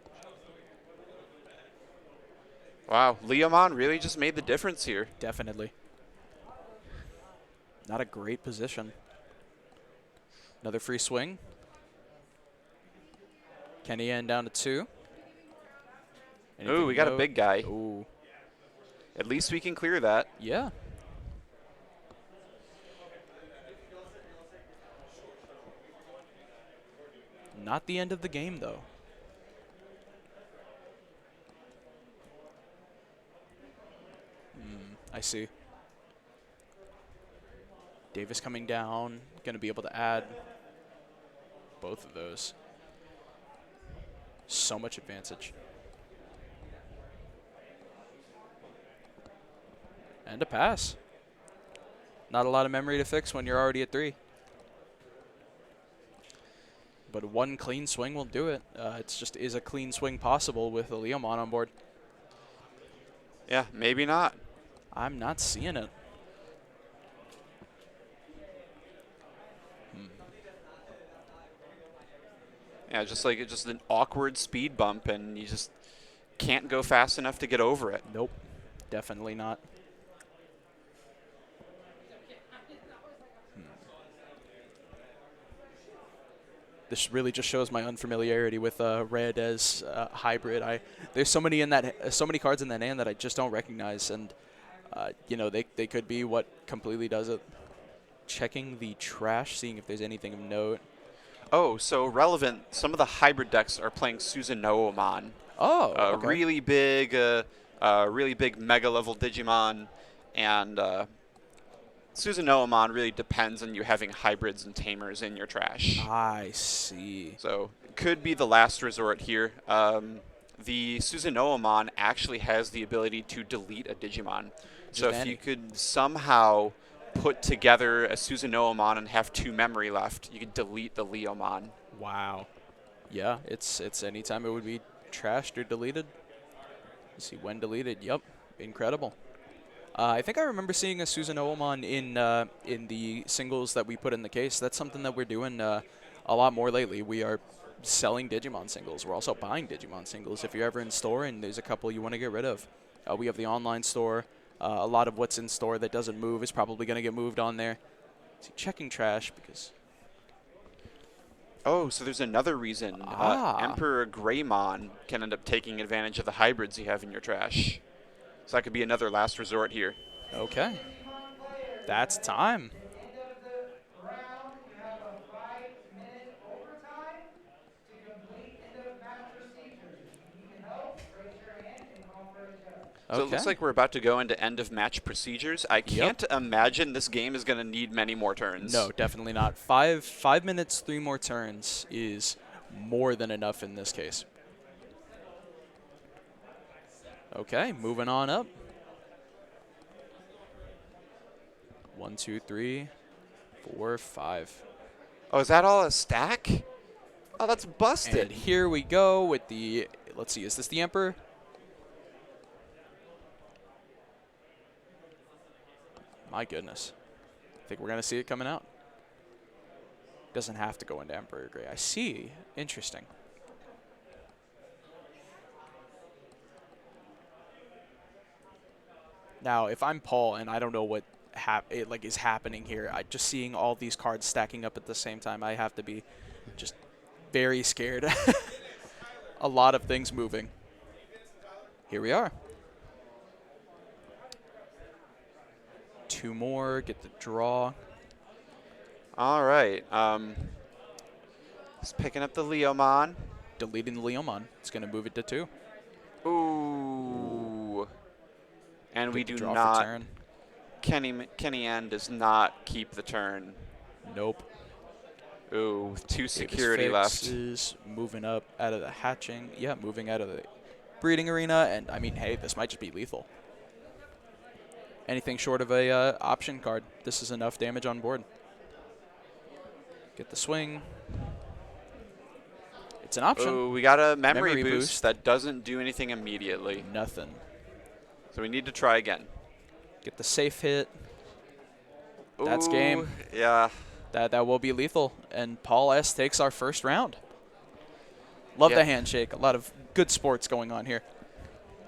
Wow, Leomon really just made the difference here. Definitely. Not a great position. Another free swing. Kenny Ann down to 2. Ooh, we got a big guy. Ooh. At least we can clear that. Yeah. Not the end of the game, though. I see. Davis coming down. Going to be able to add both of those. So much advantage. And a pass. Not a lot of memory to fix when you're already at 3. But one clean swing will do it. It's just, is a clean swing possible with a Leomon on board? Yeah, maybe not. I'm not seeing it. Yeah, just an awkward speed bump, and you just can't go fast enough to get over it. Nope, definitely not. This really just shows my unfamiliarity with red as hybrid. There's so many cards in that hand that I just don't recognize, and you know, they could be what completely does it. Checking the trash, seeing if there's anything of note. Oh, so relevant. Some of the hybrid decks are playing Susanoo-amon. Oh, okay. Really big mega level Digimon, and Susanoo-amon really depends on you having hybrids and tamers in your trash. I see. So it could be the last resort here. The Susanoo-amon actually has the ability to delete a Digimon. So if you could somehow put together a Susanoo-amon and have 2 memory left, you could delete the Leomon. Wow. Yeah, it's anytime it would be trashed or deleted. Let's see when deleted. Yep, incredible. I think I remember seeing a Susanoo-amon in the singles that we put in the case. That's something that we're doing a lot more lately. We are selling Digimon singles. We're also buying Digimon singles. If you're ever in store and there's a couple you want to get rid of, we have the online store. A lot of what's in store that doesn't move is probably going to get moved on there. See, checking trash because... Oh, so there's another reason. Emperor Greymon can end up taking advantage of the hybrids you have in your trash. So that could be another last resort here. Okay. That's time. So it looks like we're about to go into end of match procedures. I can't imagine this game is going to need many more turns. No, definitely not. 5 minutes, 3 more turns is more than enough in this case. Okay, moving on up. 1, 2, 3, 4, 5. Oh, is that all a stack? Oh, that's busted. And here we go with the, let's see, is this the Emperor? My goodness. I think we're going to see it coming out. Doesn't have to go into Emperor Gray. I see. Interesting. Now, if I'm Paul and I don't know what is happening here, just seeing all these cards stacking up at the same time, I have to be just very scared. A lot of things moving. Here we are. 2 more, get the draw. All right. Just picking up the Leomon. Deleting the Leomon. It's going to move it to 2. Ooh. And we do draw not. For turn. Kenny Ann does not keep the turn. Nope. Ooh, 2 security left. Is moving up out of the hatching. Yeah, moving out of the breeding arena. And, I mean, hey, this might just be lethal. Anything short of a option card, this is enough damage on board. Get the swing. It's an option. Oh, we got a memory boost that doesn't do anything immediately. Nothing. So we need to try again. Get the safe hit. That's Ooh, game. Yeah. That will be lethal. And Paul S. takes our first round. Love the handshake. A lot of good sports going on here.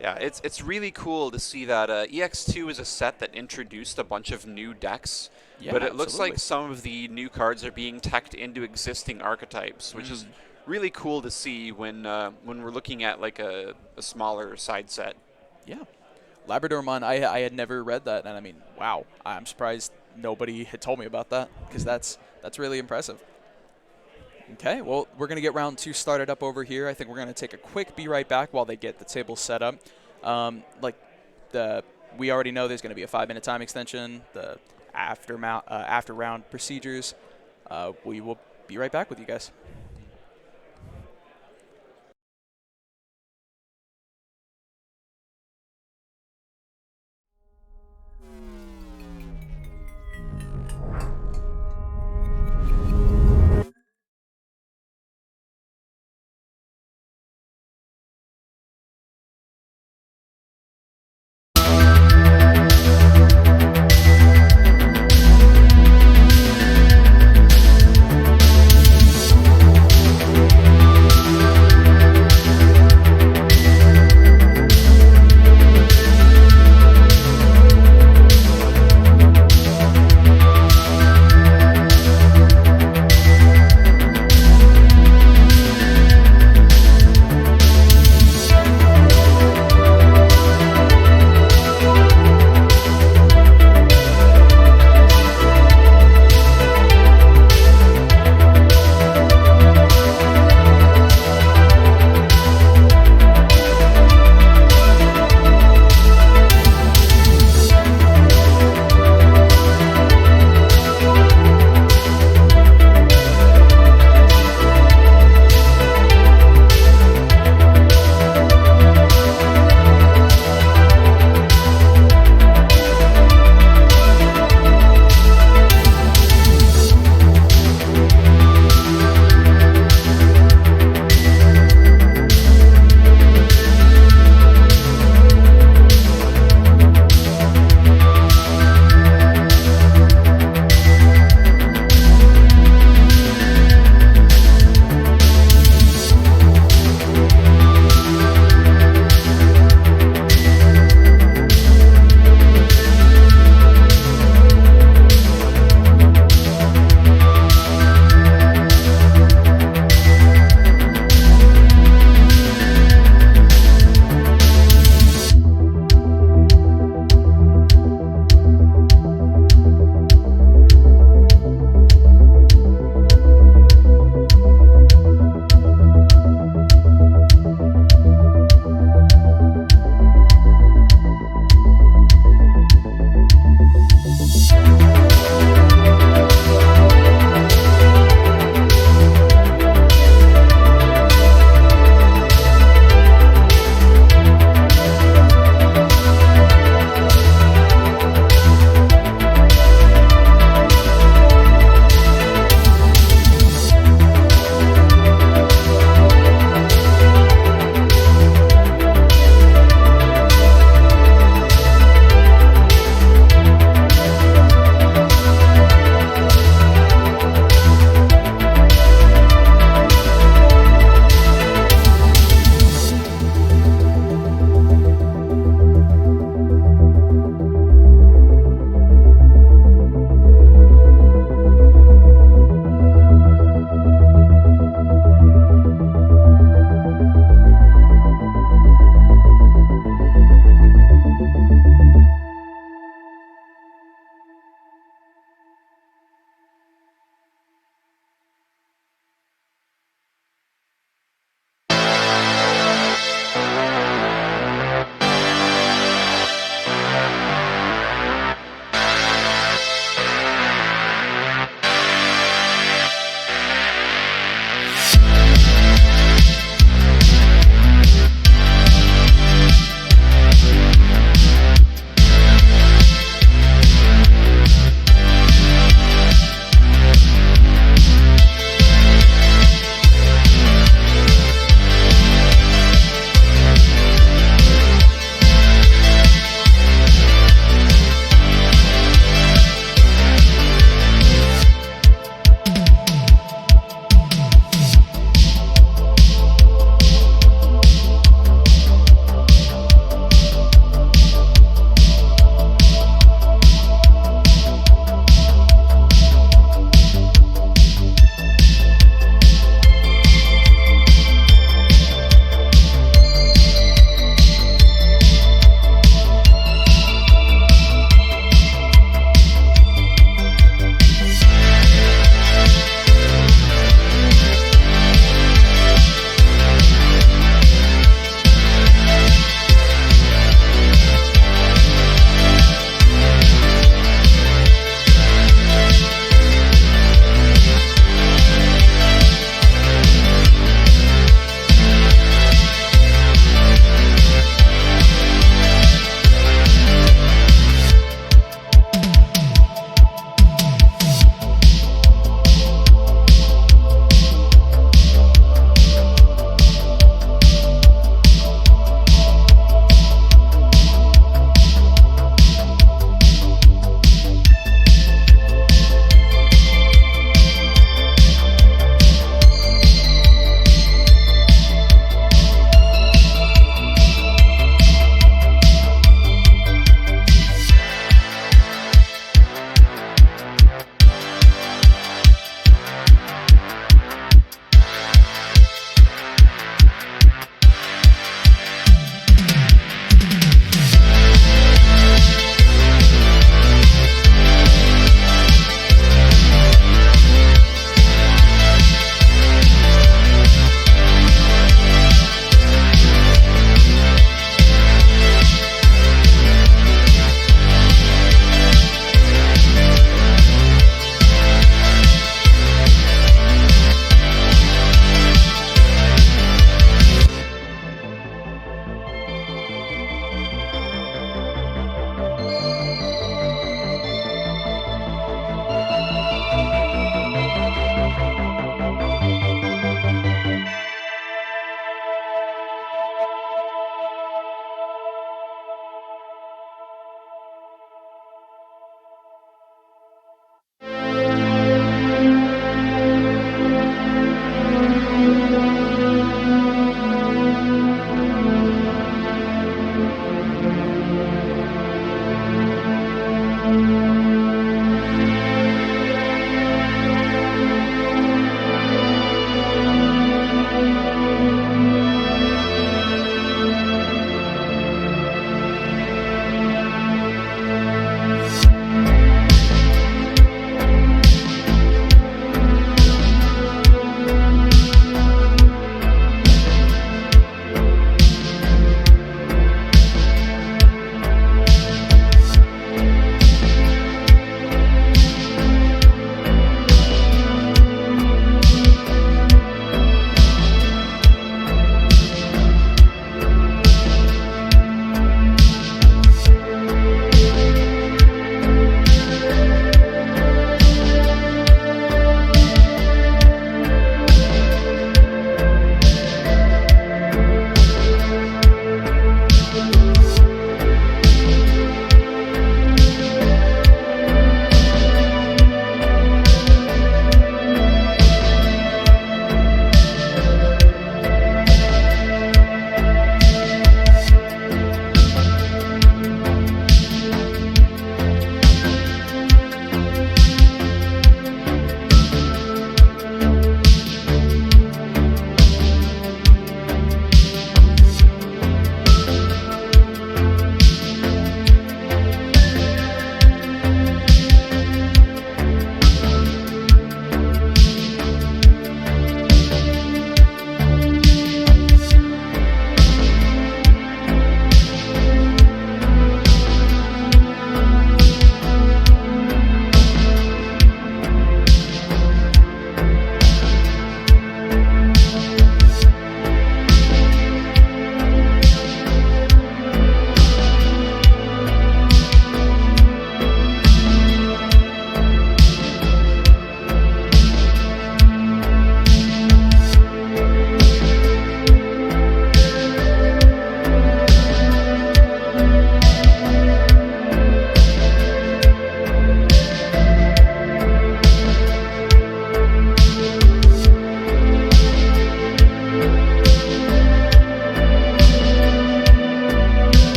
Yeah, it's really cool to see that EX2 is a set that introduced a bunch of new decks, but it looks like some of the new cards are being teched into existing archetypes, which is really cool to see when we're looking at like a smaller side set. Yeah. Labradormon, I had never read that, and I mean, wow, I'm surprised nobody had told me about that, because that's really impressive. Okay, well, we're going to get round 2 started up over here. I think we're going to take a quick be right back while they get the table set up. We already know there's going to be a 5-minute time extension, the after round procedures. We will be right back with you guys.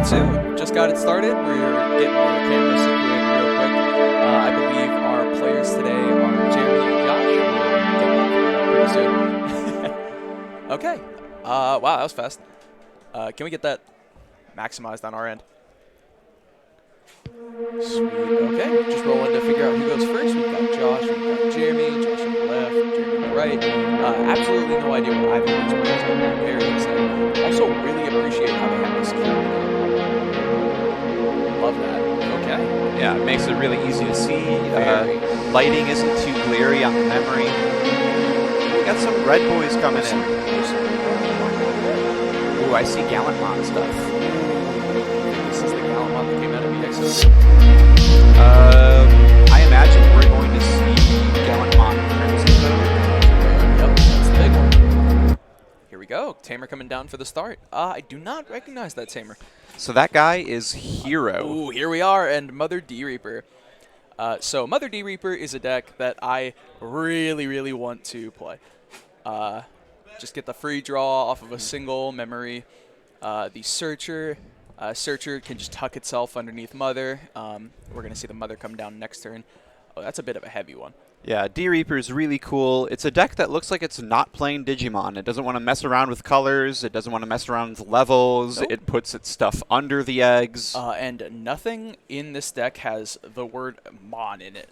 round 2. Just got it started. We're getting the camera situated real quick. I believe our players today are Jeremy and Josh. We'll get that figured out pretty soon. Okay. Wow, that was fast. Can we get that maximized on our end? Sweet. Okay. Just rolling to figure out who goes first. We've got Josh. We've got Jeremy. Josh on the left. Jeremy on the right. Absolutely no idea what either of these players are. Very excited. Also, really appreciate how they have this key. Love that. Okay. Yeah, it makes it really easy to see. Lighting isn't too glary on the memory. We got some red boys coming in. Ooh, I see Gallantmon stuff. This is the Gallimon that came out of EXO. I imagine we're going to see Gallantmon Crimson Code. Yep, that's the big one. Here we go. Tamer coming down for the start. I do not recognize that Tamer. So that guy is Hero. Ooh, here we are, and Mother D-Reaper. So Mother D-Reaper is a deck that I really, really want to play. Just get the free draw off of a single memory. The Searcher. Searcher can just tuck itself underneath Mother. We're going to see the Mother come down next turn. Oh, that's a bit of a heavy one. Yeah, D-Reaper is really cool. It's a deck that looks like it's not playing Digimon. It doesn't want to mess around with colors. It doesn't want to mess around with levels. Nope. It puts its stuff under the eggs. And nothing in this deck has the word Mon in it.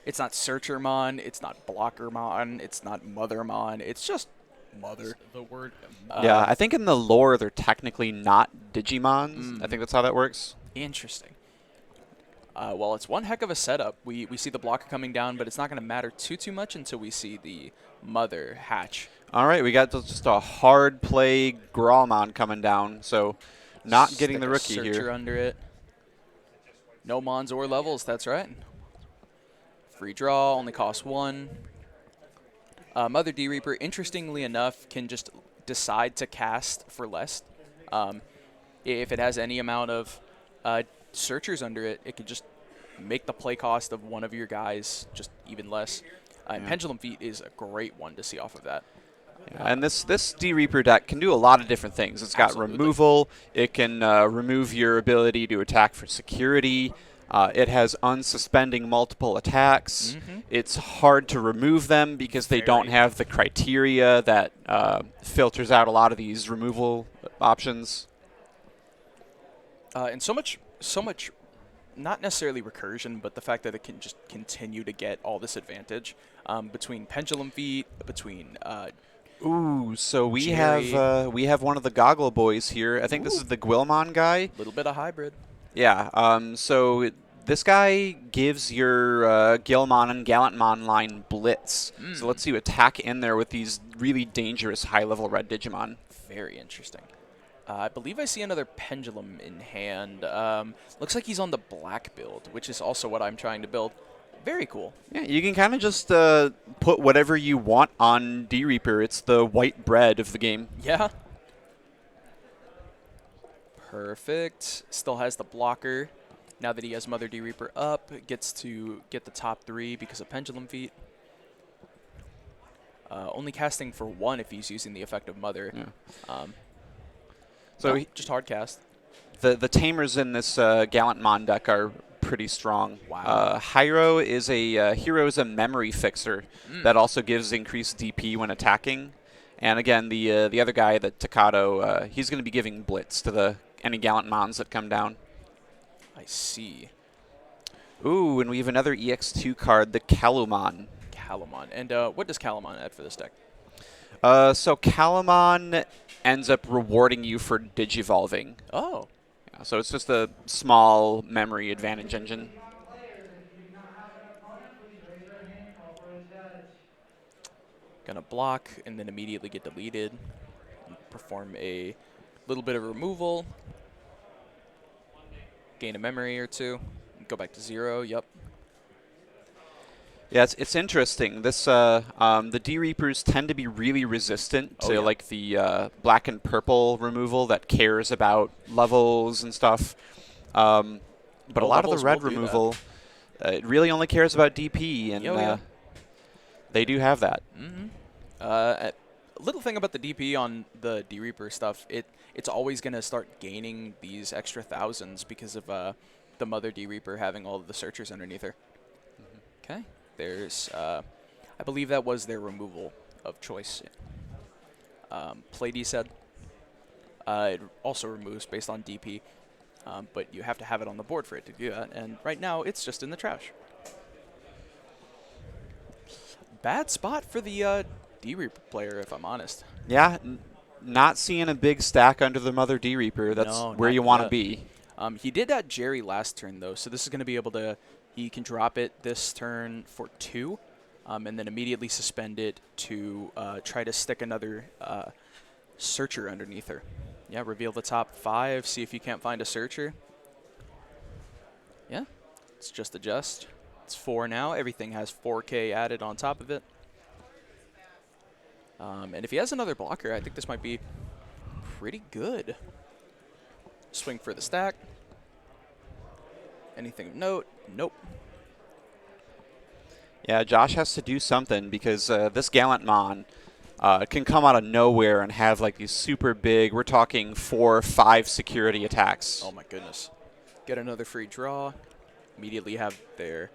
It's not Searcher Mon. It's not Blocker Mon. It's not Mother Mon. It's just Mother. The word yeah, I think in the lore they're technically not Digimons. I think that's how that works. Interesting. Well, it's one heck of a setup. We see the blocker coming down, but it's not going to matter too much until we see the Mother hatch. All right, we got just a hard play Growlmon coming down, so not getting the rookie Searcher here. Under it. No Mons or levels, that's right. Free draw, only costs 1. Mother D-Reaper, interestingly enough, can just decide to cast for less. If it has any amount of Searchers under it, it can just make the play cost of one of your guys just even less. And Pendulum Feet is a great one to see off of that. Yeah, and this D-Reaper deck can do a lot of different things. It's got Absolutely. removal. It can remove your ability to attack for security. It has unsuspending multiple attacks. It's hard to remove them because they don't have the criteria that filters out a lot of these removal options. And so much, not necessarily recursion, but the fact that it can just continue to get all this advantage between Pendulum Feet, between Ooh, so we Jerry. have one of the Goggle Boys here. I think this is the Gwilmon guy. A little bit of hybrid. Yeah. So this guy gives your Gilmon and Gallantmon line blitz. So lets you attack in there with these really dangerous high-level red Digimon. Very interesting. I believe I see another Pendulum in hand. Looks like he's on the black build, which is also what I'm trying to build. Very cool. Yeah, you can kind of just put whatever you want on D-Reaper. It's the white bread of the game. Yeah. Perfect. Still has the blocker. Now that he has Mother D-Reaper up, gets to get the top 3 because of Pendulum Feet. Only casting for 1 if he's using the effect of Mother. Yeah. So just hard cast. The tamers in this Gallantmon deck are pretty strong. Wow. Hero is a memory fixer that also gives increased DP when attacking. And again, the other guy, the Takato, he's going to be giving blitz to any Gallantmons that come down. I see. Ooh, and we have another EX2 card, the Kalumon. Kalumon. And what does Kalumon add for this deck? So Kalumon ends up rewarding you for digivolving. Oh. Yeah, so it's just a small memory advantage engine. Gonna block and then immediately get deleted. Perform a little bit of removal. Gain a memory or 2. Go back to 0. Yep. Yeah, it's interesting. This the D-Reapers tend to be really resistant to like the black and purple removal that cares about levels and stuff. But a lot of the red removal, it really only cares about DP, and they do have that. A little thing about the DP on the D-Reaper stuff, it's always going to start gaining these extra thousands because of the Mother D-Reaper having all of the searchers underneath her. Okay, there's, I believe that was their removal of choice. Play D said. It also removes based on DP, but you have to have it on the board for it to do that, and right now it's just in the trash. Bad spot for the D-Reaper player, if I'm honest. Yeah, not seeing a big stack under the Mother D-Reaper. That's where you want to be. He did at Jerry last turn, though, so this is going to be able to... He can drop it this turn for 2, and then immediately suspend it to try to stick another searcher underneath her. Yeah, reveal the top 5, see if you can't find a searcher. Yeah, let's just adjust. It's 4 now. Everything has 4K added on top of it. And if he has another blocker, I think this might be pretty good. Swing for the stack. Anything of note? Nope. Yeah, Josh has to do something because this Gallant Mon can come out of nowhere and have like these super big, we're talking 4 or 5 security attacks. Oh my goodness. Get another free draw. Immediately have their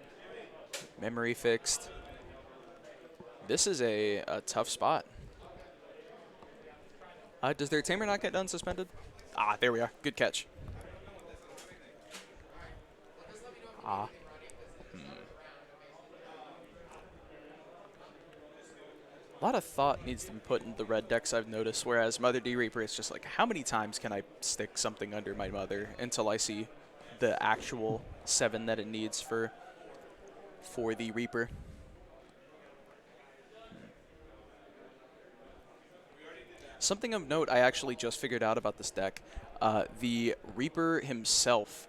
memory fixed. This is a tough spot. Does their tamer not get done suspended? Ah, there we are. Good catch. A lot of thought needs to be put into the red decks, I've noticed, whereas Mother D-Reaper is just like, how many times can I stick something under my Mother until I see the actual 7 that it needs for the Reaper. Something of note I actually just figured out about this deck, the Reaper himself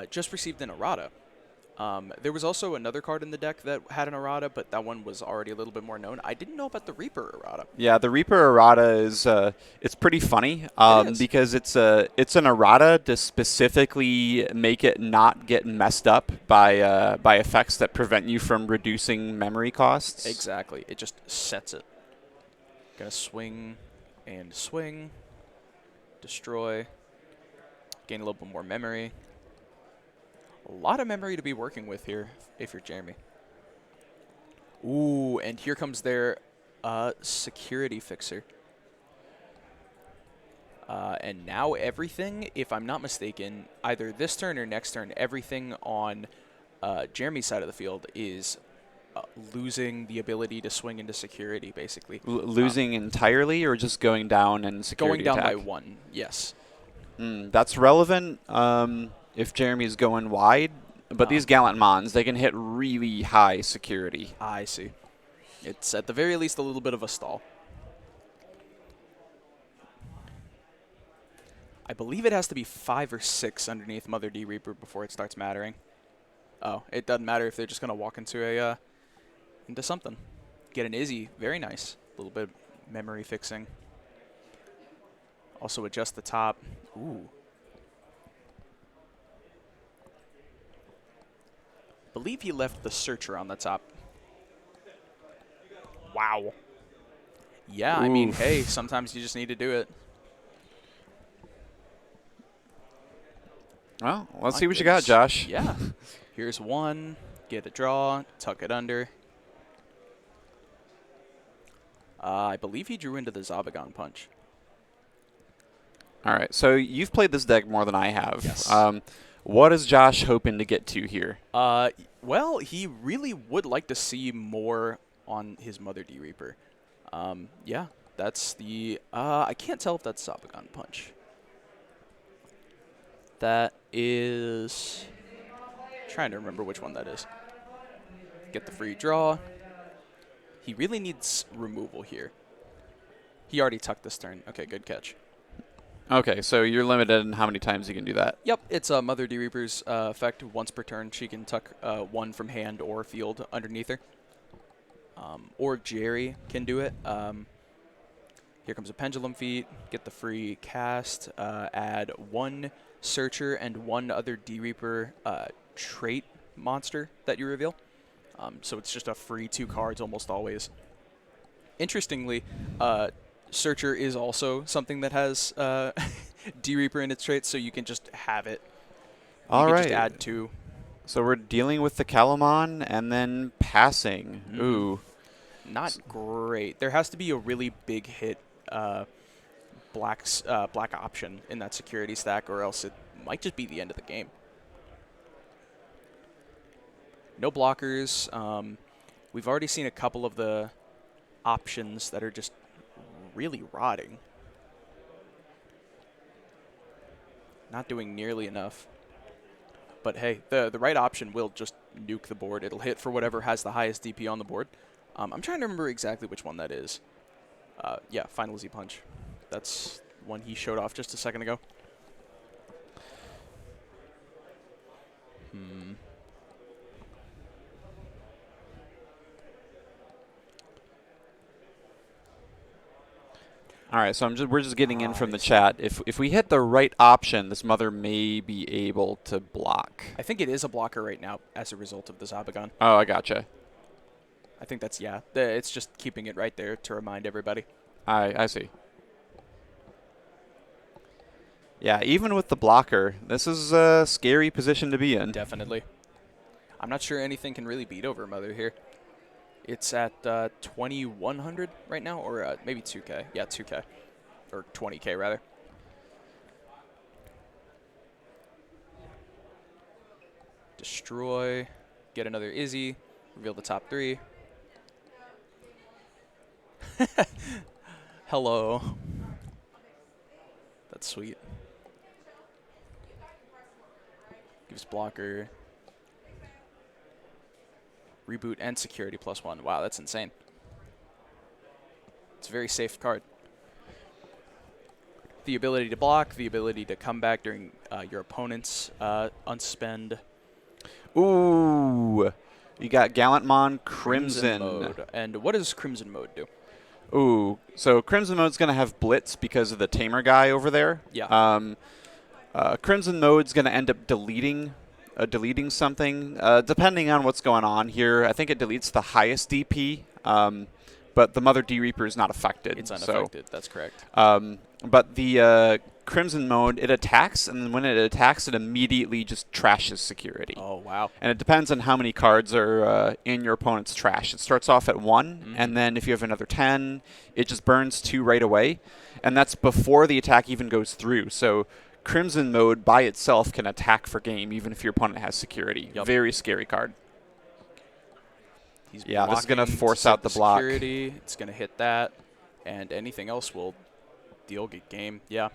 just received an errata. There was also another card in the deck that had an errata, but that one was already a little bit more known. I didn't know about the Reaper errata. Yeah, the Reaper errata is it's pretty funny because it's an errata to specifically make it not get messed up by effects that prevent you from reducing memory costs. Exactly. It just sets it. Gonna swing and swing, destroy, gain a little bit more memory. A lot of memory to be working with here if you're Jeremy. Ooh, and here comes their security fixer. And now everything, if I'm not mistaken, either this turn or next turn, everything on Jeremy's side of the field is losing the ability to swing into security, basically. Losing entirely or just going down in security Going down attack? by 1, yes. That's relevant if Jeremy's going wide, but these Gallant Mons, they can hit really high security. I see. It's at the very least a little bit of a stall. I believe it has to be 5 or 6 underneath Mother D-Reaper before it starts mattering. Oh, it doesn't matter if they're just going to walk into into something. Get an Izzy. Very nice. A little bit of memory fixing. Also adjust the top. Ooh. Believe he left the Searcher on the top. Wow. Yeah, I mean, hey, sometimes you just need to do it. Well, let's see what you got, Josh. Yeah. Here's 1. Get a draw. Tuck it under. I believe he drew into the Zabagon Punch. All right, so you've played this deck more than I have. Yes. What is Josh hoping to get to here? Well, he really would like to see more on his Mother D-Reaper. Yeah, that's the... I can't tell if that's Zabagon Punch. That is... trying to remember which one that is. Get the free draw. He really needs removal here. He already tucked this turn. Okay, good catch. Okay, so you're limited in how many times you can do that. Yep, it's Mother D-Reaper's effect. Once per turn, she can tuck 1 from hand or field underneath her. Or Jerry can do it. Here comes a Pendulum Feet. Get the free cast. Add 1 Searcher and 1 other D-Reaper trait monster that you reveal. So it's just a free 2 cards almost always. Interestingly, Searcher is also something that has D-Reaper in its traits, so you can just have it. You All can just right. add 2. So we're dealing with the Calamon and then passing. Ooh. Not great. There has to be a really big hit black option in that security stack, or else it might just be the end of the game. No blockers. We've already seen a couple of the options that are just really rotting. Not doing nearly enough. But hey, the right option will just nuke the board. It'll hit for whatever has the highest DP on the board. I'm trying to remember exactly which one that is. Yeah, Final Z Punch. That's one he showed off just a second ago. All right, so we're just getting in from the chat. If we hit the right option, this mother may be able to block. I think it is a blocker right now as a result of the Zabagon. Oh, I gotcha. I think that's, yeah. It's just keeping it right there to remind everybody. I see. Yeah, even with the blocker, this is a scary position to be in. Definitely. I'm not sure anything can really beat Overmother here. It's at 2,100 right now, or maybe 2K. Yeah, 2K. Or 20K, rather. Destroy. Get another Izzy. Reveal the top 3. Hello. That's sweet. Gives blocker. Reboot and security +1. Wow, that's insane. It's a very safe card. The ability to block, the ability to come back during your opponent's unspend. Ooh. You got Gallantmon Crimson. Mode. And what does Crimson Mode do? Ooh. So Crimson Mode's going to have Blitz because of the Tamer guy over there. Yeah. Crimson Mode's going to end up deleting something, depending on what's going on here. I think it deletes the highest DP, but the Mother D-Reaper is not affected. It's unaffected, that's correct. But the Crimson Mode, it attacks, and when it attacks, it immediately just trashes security. Oh, wow. And it depends on how many cards are in your opponent's trash. It starts off at 1, and then if you have another 10, it just burns 2 right away. And that's before the attack even goes through. So Crimson Mode by itself can attack for game, even if your opponent has security. Yep. Very scary card. He's yeah, this is going to force out the block. Security. It's going to hit that, and anything else will deal game. Yeah.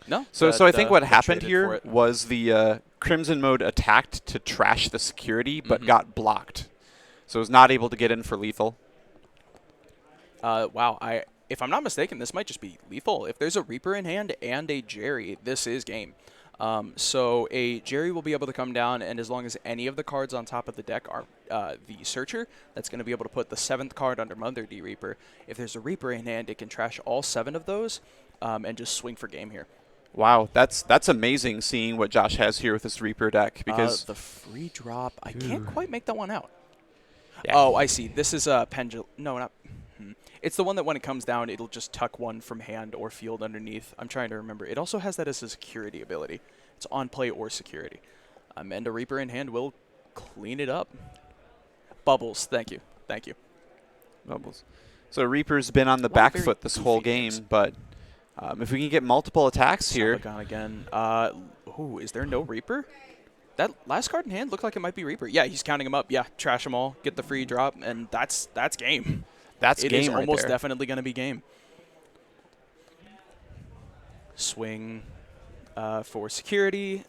No. So I think what happened here was the Crimson Mode attacked to trash the security, but got blocked. So it was not able to get in for lethal. Wow. If I'm not mistaken, this might just be lethal. If there's a Reaper in hand and a Jerry, this is game. So a Jerry will be able to come down, and as long as any of the cards on top of the deck are the Searcher, that's going to be able to put the 7th card under Mother D-Reaper. If there's a Reaper in hand, it can trash all 7 of those and just swing for game here. Wow, that's amazing seeing what Josh has here with this Reaper deck. Because the free drop, I can't quite make that one out. Yeah. Oh, I see. This is a pendulum. No, not. It's the one that when it comes down, it'll just tuck one from hand or field underneath. I'm trying to remember. It also has that as a security ability. It's on play or security. And a Reaper in hand will clean it up. Bubbles. Thank you. Thank you. Bubbles. So Reaper's been on the back foot this whole game, but if we can get multiple attacks here. Gone again. Ooh, is there no Reaper? That last card in hand looked like it might be Reaper. Yeah, he's counting them up. Yeah, trash them all, get the free drop, and that's game. That's it game is right almost there. definitely going to be game. Swing for security.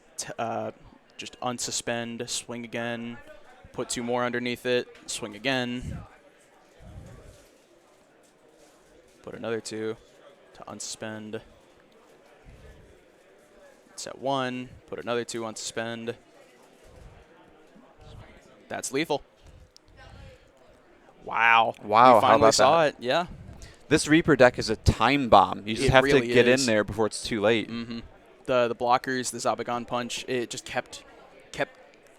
Just unsuspend. Swing again. Put 2 more underneath it. Swing again. Put another 2 to unsuspend. It's at 1. Put another 2 unsuspend. That's lethal. Wow. Wow, we finally how about saw that? it. Yeah. This Reaper deck is a time bomb. You just have really to get is. in there before it's too late. The blockers, the Zabagon punch, it just kept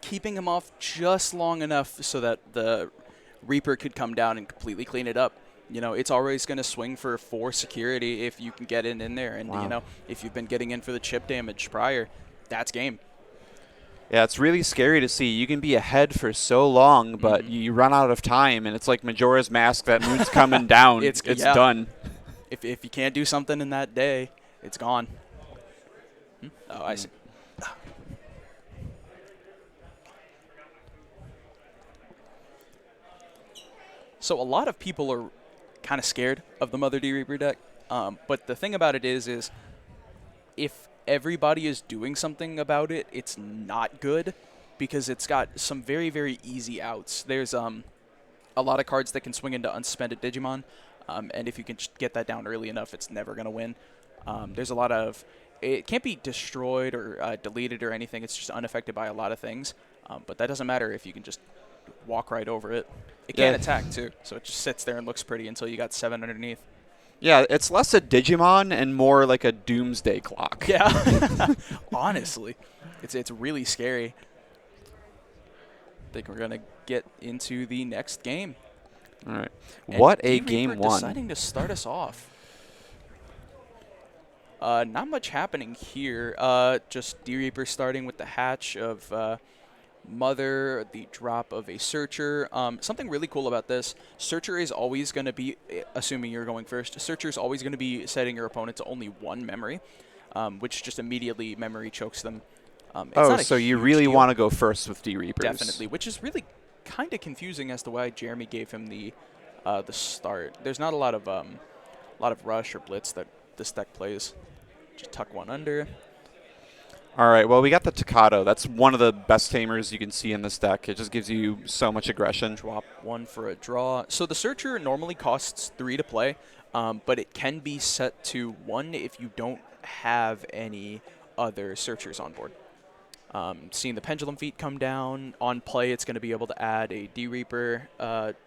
keeping him off just long enough so that the Reaper could come down and completely clean it up. You know, it's always going to swing for 4 security if you can get in there. And, you Wow. know, if you've been getting in for the chip damage prior, that's game. Yeah, it's really scary to see. You can be ahead for so long, but you run out of time, and it's like Majora's Mask. That moon's coming down. It's yeah. done. If you can't do something in that day, it's gone. Oh, I see. So a lot of people are kind of scared of the Mother D Reaper deck. But the thing about it is if everybody is doing something about it, it's not good because it's got some very, very easy outs. There's a lot of cards that can swing into unsuspended Digimon, and if you can just get that down early enough, it's never going to win. There's a lot of... It can't be destroyed or deleted or anything. It's just unaffected by a lot of things. But that doesn't matter if you can just walk right over it. It can't attack, too, so it just sits there and looks pretty until you got 7 underneath. Yeah, it's less a Digimon and more like a doomsday clock. Yeah, honestly, it's really scary. I think we're gonna get into the next game. All right, And what a D-Reaper game one! Deciding to start us off. Not much happening here. Just D-Reaper starting with the hatch of Mother, the drop of a Searcher. Something really cool about this, Searcher is always going to be, assuming you're going first, Searcher is always going to be setting your opponent to only 1 memory, which just immediately memory chokes them. Oh, so you really want to go first with D-Reapers. Definitely, which is really kind of confusing as to why Jeremy gave him the start. There's not a lot of rush or blitz that this deck plays. Just tuck 1 under. All right, well, we got the Tocado. That's one of the best tamers you can see in this deck. It just gives you so much aggression. Drop 1 for a draw. So the Searcher normally costs 3 to play, but it can be set to 1 if you don't have any other Searchers on board. Seeing the Pendulum Feet come down, on play it's going to be able to add a D-Reaper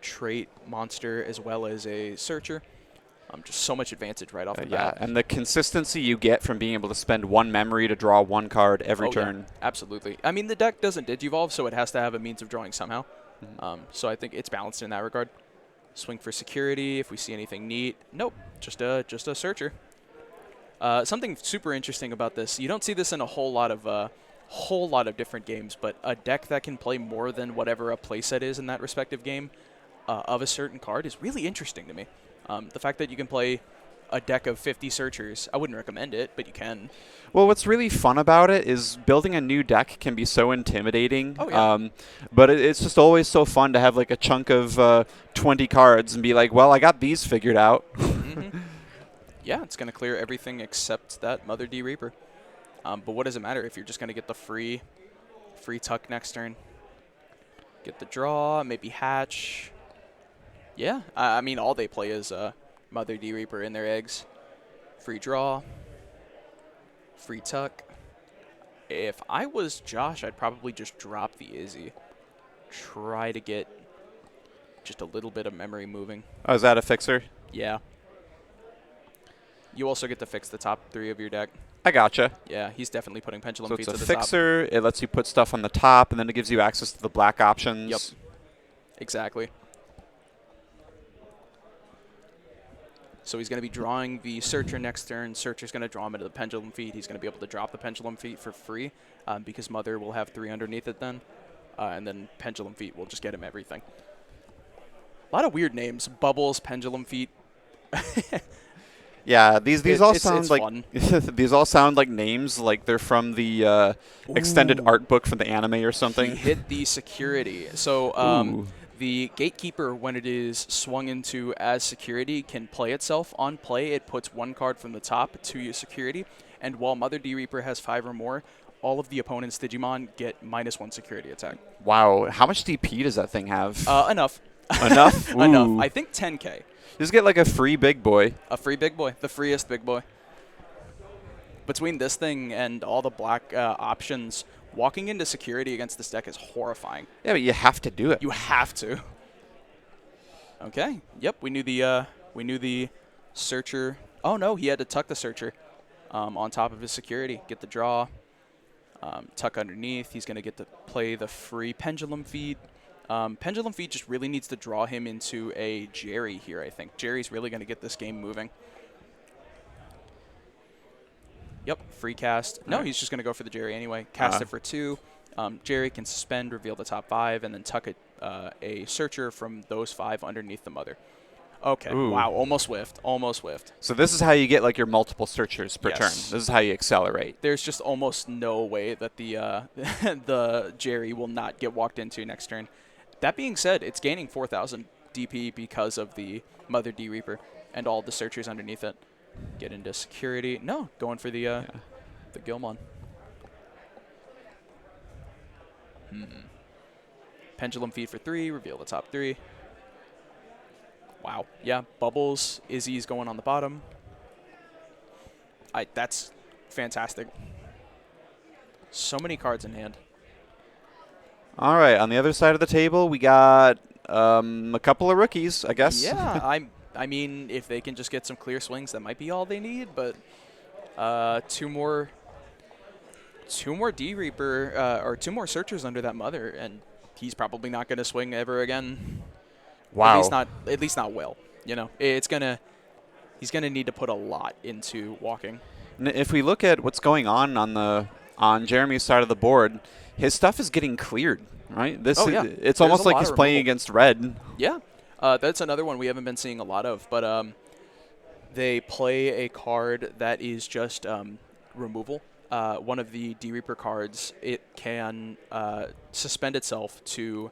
trait monster as well as a Searcher. Just so much advantage right off the bat. Yeah, and the consistency you get from being able to spend 1 memory to draw 1 card every turn. Yeah, absolutely. I mean, the deck doesn't Digivolve, so it has to have a means of drawing somehow. So I think it's balanced in that regard. Swing for security if we see anything neat. Nope, just a Searcher. Something super interesting about this, you don't see this in a whole lot of different games, but a deck that can play more than whatever a playset is in that respective game of a certain card is really interesting to me. The fact that you can play a deck of 50 Searchers, I wouldn't recommend it, but you can. Well, what's really fun about it is building a new deck can be so intimidating. Oh, yeah. But it's just always so fun to have like a chunk of 20 cards and be like, well, I got these figured out. Yeah, it's going to clear everything except that Mother D Reaper. But what does it matter if you're just going to get the free tuck next turn? Get the draw, maybe hatch. Yeah, I mean, all they play is Mother D Reaper in their eggs. Free draw. Free tuck. If I was Josh, I'd probably just drop the Izzy. Try to get just a little bit of memory moving. Oh, is that a fixer? Yeah. You also get to fix the top 3 of your deck. I gotcha. Yeah, he's definitely putting Pendulum So Feet it's to a the top. fixer. It lets you put stuff on the top, and then it gives you access to the black options. Yep. Exactly. So he's going to be drawing the Searcher next turn. Searcher's going to draw him into the Pendulum Feet. He's going to be able to drop the Pendulum Feet for free because Mother will have 3 underneath it then. And then Pendulum Feet will just get him everything. A lot of weird names. Bubbles, Pendulum Feet. Yeah, these all sound like fun. these all sound like names like they're from the extended art book from the anime or something. He hit the security. So the Gatekeeper, when it is swung into as security, can play itself. On play, it puts 1 card from the top to your security. And while Mother D Reaper has 5 or more, all of the opponent's Digimon get -1 security attack. Wow, how much DP does that thing have? Enough. Enough? Enough. I think 10K. Just get like a free big boy. A free big boy. The freest big boy. Between this thing and all the black options, walking into security against this deck is horrifying. Yeah, but you have to do it. You have to. Okay. Yep. We knew the Searcher. Oh no, he had to tuck the Searcher on top of his security. Get the draw. Tuck underneath. He's gonna get to play the free Pendulum Feed. Pendulum Feed just really needs to draw him into a Jerry here, I think. Jerry's really going to get this game moving. Yep, free cast. No, he's just going to go for the Jerry anyway. Cast it for 2. Jerry can suspend, reveal the top 5, and then tuck a Searcher from those 5 underneath the Mother. Okay, wow, almost whiffed, almost whiffed. So this is how you get like your multiple Searchers per turn. This is how you accelerate. There's just almost no way that the the Jerry will not get walked into next turn. That being said, it's gaining 4,000 DP because of the Mother D Reaper and all the Searchers underneath it. Get into security. No, going for the Gilmon. Pendulum Feed for 3, reveal the top 3. Wow. Yeah, Bubbles, Izzy's going on the bottom. That's fantastic. So many cards in hand. All right, on the other side of the table, we got a couple of rookies, I guess. Yeah, I mean, if they can just get some clear swings, that might be all they need. But two more D Reaper or 2 more Searchers under that Mother, and he's probably not going to swing ever again. Wow. At least not well. You know, he's gonna need to put a lot into walking. If we look at what's going on Jeremy's side of the board, his stuff is getting cleared, right? It's almost like he's playing against red. Yeah, that's another one we haven't been seeing a lot of. But they play a card that is just removal. One of the D Reaper cards, it can suspend itself to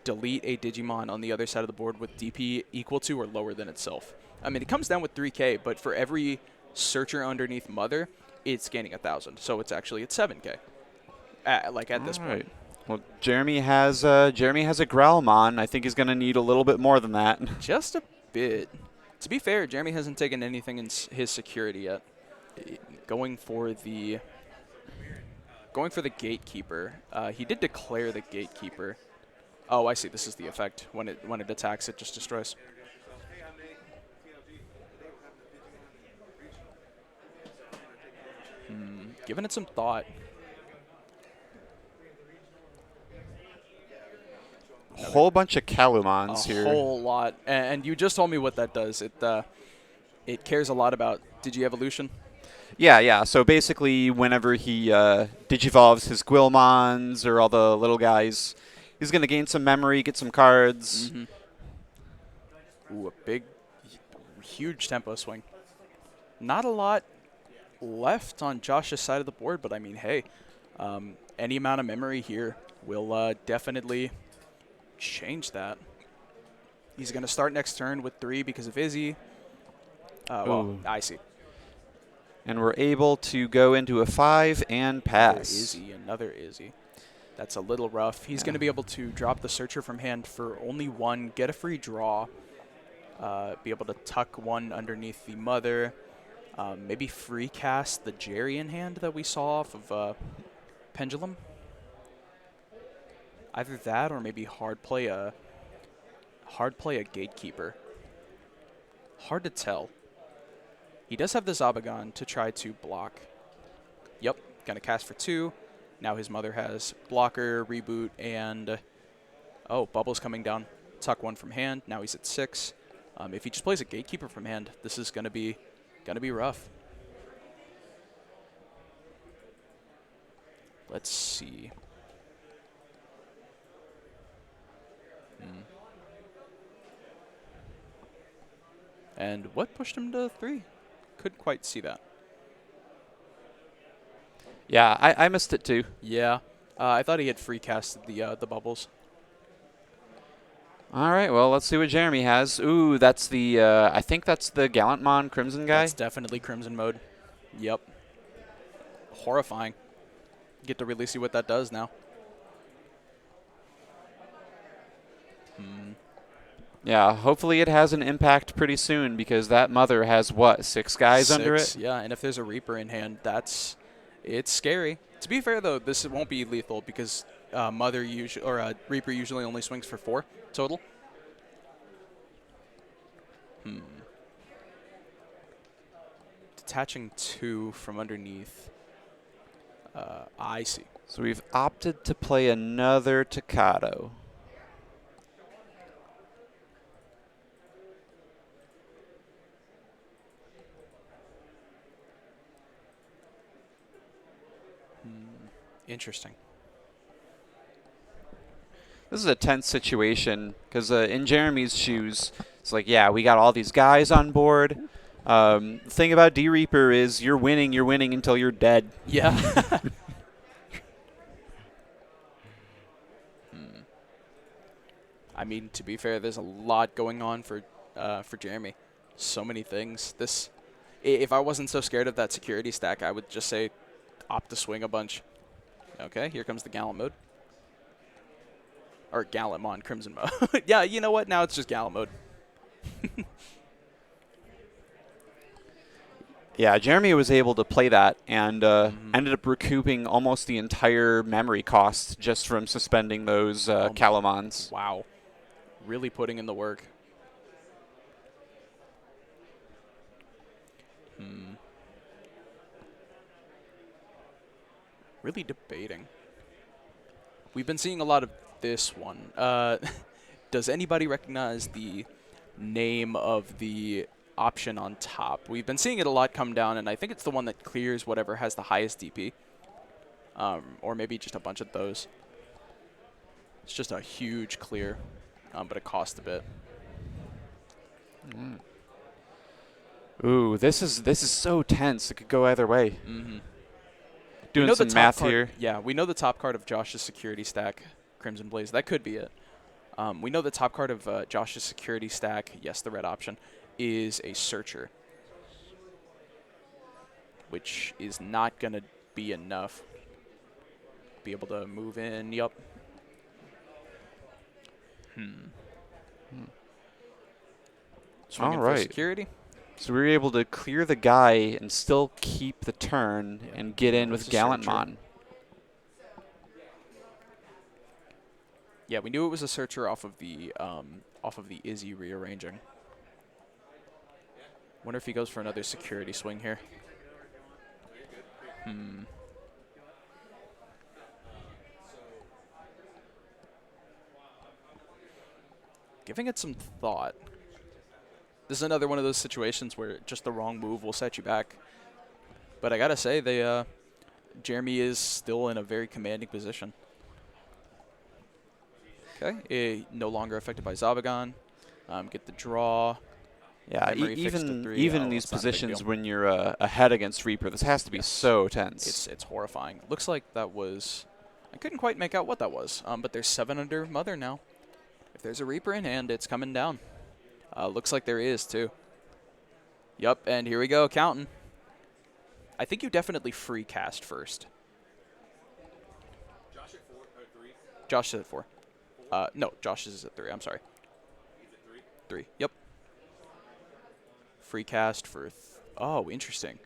delete a Digimon on the other side of the board with DP equal to or lower than itself. I mean, it comes down with 3K, but for every Searcher underneath Mother, it's gaining 1,000. So it's actually at 7K. At this point. Well, Jeremy has a Growlmon. I think he's going to need a little bit more than that. Just a bit. To be fair, Jeremy hasn't taken anything in his security yet. Going for the Gatekeeper. He did declare the Gatekeeper. Oh, I see. This is the effect. When it attacks, it just destroys. Giving it some thought. Whole bunch of Calumons here. A whole lot. And you just told me what that does. It cares a lot about Digi-Evolution. Yeah. So basically, whenever he Digivolves his Gwilmons or all the little guys, he's going to gain some memory, get some cards. Ooh, a big, huge tempo swing. Not a lot left on Josh's side of the board, but I mean, hey, any amount of memory here will definitely change that. He's going to start next turn with 3 because of Izzy. Well, I see. And we're able to go into a 5 and pass. Another Izzy. That's a little rough. He's going to be able to drop the Searcher from hand for only 1, get a free draw, be able to tuck 1 underneath the Mother, maybe free cast the Jerry in hand that we saw off of Pendulum. Either that or maybe hard play a Gatekeeper. Hard to tell. He does have the Zabagon to try to block. Yep, gonna cast for 2. Now his Mother has blocker, reboot, and Bubble's coming down. Tuck 1 from hand. Now he's at 6. If he just plays a Gatekeeper from hand, this is gonna be rough. Let's see. And what pushed him to 3? Couldn't quite see that. Yeah, I missed it too. Yeah, I thought he had free casted the bubbles. All right, well, let's see what Jeremy has. Ooh, that's the I think that's the Gallantmon Crimson guy. That's definitely Crimson mode. Yep. Horrifying. Get to really see what that does now. Yeah, hopefully it has an impact pretty soon because that Mother has, what, 6 guys under it? Yeah, and if there's a Reaper in hand, it's scary. To be fair, though, this won't be lethal because Mother Reaper usually only swings for 4 total. Detaching 2 from underneath. I see. So we've opted to play another Tocado. Interesting. This is a tense situation because in Jeremy's shoes, it's like, yeah, we got all these guys on board. The thing about D-Reaper is you're winning until you're dead. Yeah. I mean, to be fair, there's a lot going on for Jeremy. So many things. If I wasn't so scared of that security stack, I would just say opt to swing a bunch. Okay, here comes the Gallant mode. Or Gallant Crimson mode. Yeah, you know what? Now it's just Gallant mode. Yeah, Jeremy was able to play that and ended up recouping almost the entire memory cost just from suspending those Calamons. Wow. Really putting in the work. Really debating. We've been seeing a lot of this one. Does anybody recognize the name of the option on top? We've been seeing it a lot come down, and I think it's the one that clears whatever has the highest DP. Or maybe just a bunch of those. It's just a huge clear, but it costs a bit. Ooh, this is so tense. It could go either way. Doing some math here. Yeah, we know the top card of Josh's security stack, Crimson Blaze. That could be it. We know the top card of Josh's security stack, yes, the red option, is a Searcher, which is not going to be enough. Be able to move in, yup. Swinging All right. for security. So we were able to clear the guy and still keep the turn and get in with Gallantmon. Yeah, we knew it was a Searcher off of the Izzy rearranging. Wonder if he goes for another security swing here. Giving it some thought. This is another one of those situations where just the wrong move will set you back. But I gotta say, Jeremy is still in a very commanding position. Okay, no longer affected by Zabagon. Get the draw. Yeah, even in these positions when you're ahead against Reaper, this has to be so tense. It's horrifying. Looks like that was... I couldn't quite make out what that was, but there's 7 under Mother now. If there's a Reaper in hand, it's coming down. Looks like there is, too. Yup, and here we go, counting. I think you definitely free cast first. Josh at 4 or 3? Josh is at 4. No, Josh is at 3. I'm sorry. He's at 3? 3, yep. Free cast for... oh, interesting.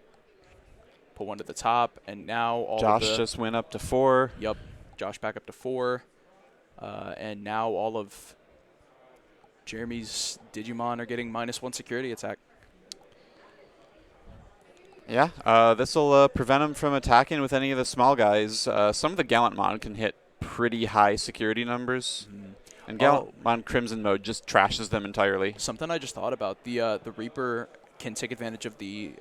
Put one to the top, and now all Josh of the... just went up to 4. Yep. Josh back up to 4. And now all of Jeremy's Digimon are getting -1 security attack. Yeah, this will prevent him from attacking with any of the small guys. Some of the Gallantmon can hit pretty high security numbers. And Gallantmon Crimson mode just trashes them entirely. Something I just thought about. The Reaper can take advantage of the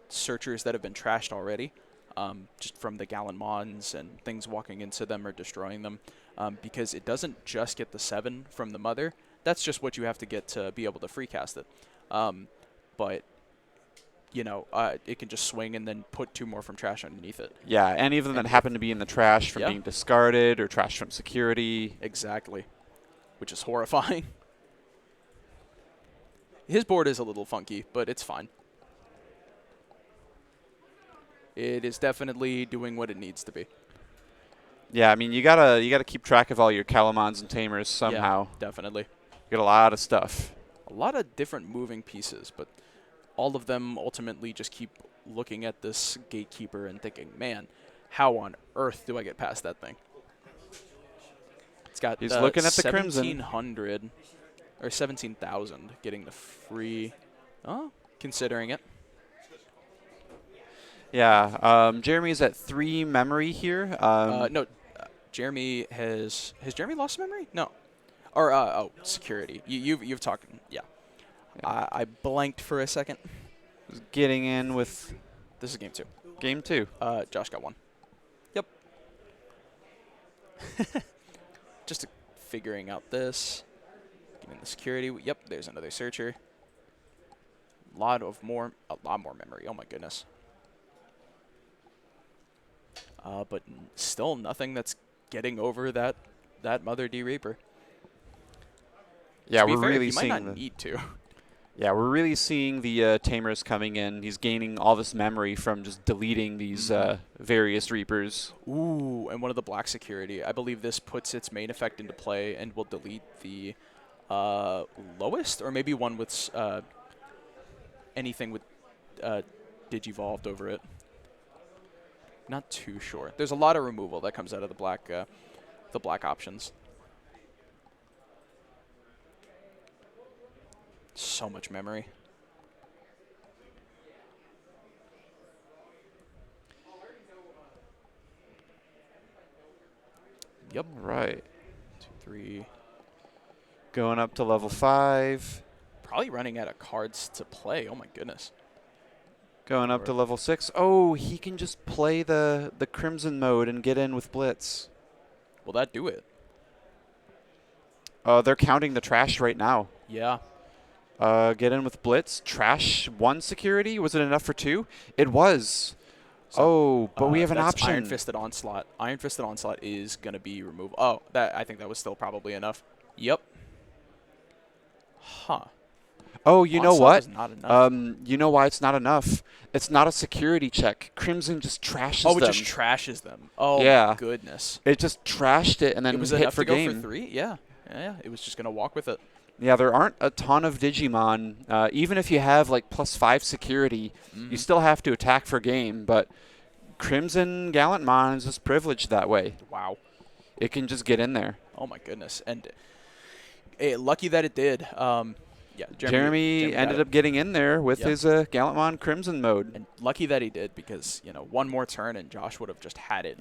Searchers that have been trashed already. Just from the Gallantmons and things walking into them or destroying them. Because it doesn't just get the 7 from the Mother. That's just what you have to get to be able to free cast it. But, you know, it can just swing and then put 2 more from trash underneath it. Yeah, any of them that happen to be in the trash from being discarded or trash from security. Exactly. Which is horrifying. His board is a little funky, but it's fine. It is definitely doing what it needs to be. Yeah, I mean, you gotta keep track of all your Calamons and Tamers somehow. Yeah, definitely. You got a lot of stuff. A lot of different moving pieces, but all of them ultimately just keep looking at this Gatekeeper and thinking, man, how on earth do I get past that thing? It's got He's looking at the Crimson. 1,700 or 17,000 getting the free. Oh, considering it. Yeah, Jeremy's at 3 memory here. No, Jeremy has Jeremy lost memory? No, or security. You've talked. Yeah, I blanked for a second. Getting in with. This is game 2. Game 2. Josh got 1. Yep. Just figuring out this. Giving the security. Yep, there's another searcher. A lot more memory. Oh my goodness. But still nothing that's getting over that Mother D Reaper. Yeah, to be we're fair, really he seeing might not need to. Yeah, we're really seeing the Tamers coming in. He's gaining all this memory from just deleting these various Reapers. Ooh, and one of the black security. I believe this puts its main effect into play and will delete the lowest, or maybe one with anything with Digivolved over it. Not too sure. There's a lot of removal that comes out of the black options. So much memory. Yep. Right. 2, 3. Going up to level 5. Probably running out of cards to play. Oh my goodness. Going up to level 6. Oh, he can just play the Crimson mode and get in with Blitz. Will that do it? They're counting the trash right now. Yeah. Get in with Blitz. Trash 1 security. Was it enough for 2? It was. So, but we have an option. Iron Fisted Onslaught. Iron Fisted Onslaught is going to be removed. Oh, I think that was still probably enough. Yep. Huh. Oh, you know what? Not enough. You know why it's not enough? It's not a security check. Crimson just trashes them. Oh, it just trashes them. Oh, yeah. My goodness. It just trashed it and then it was hit enough for to game. Go for 3? Yeah. Yeah, it was just going to walk with it. Yeah, there aren't a ton of Digimon. Even if you have like +5 security, you still have to attack for game. But Crimson Gallantmon is just privileged that way. Wow. It can just get in there. Oh my goodness. And lucky that it did. Yeah, Jeremy ended up getting in there with his Gallantmon Crimson mode. And lucky that he did, because one more turn and Josh would have just had it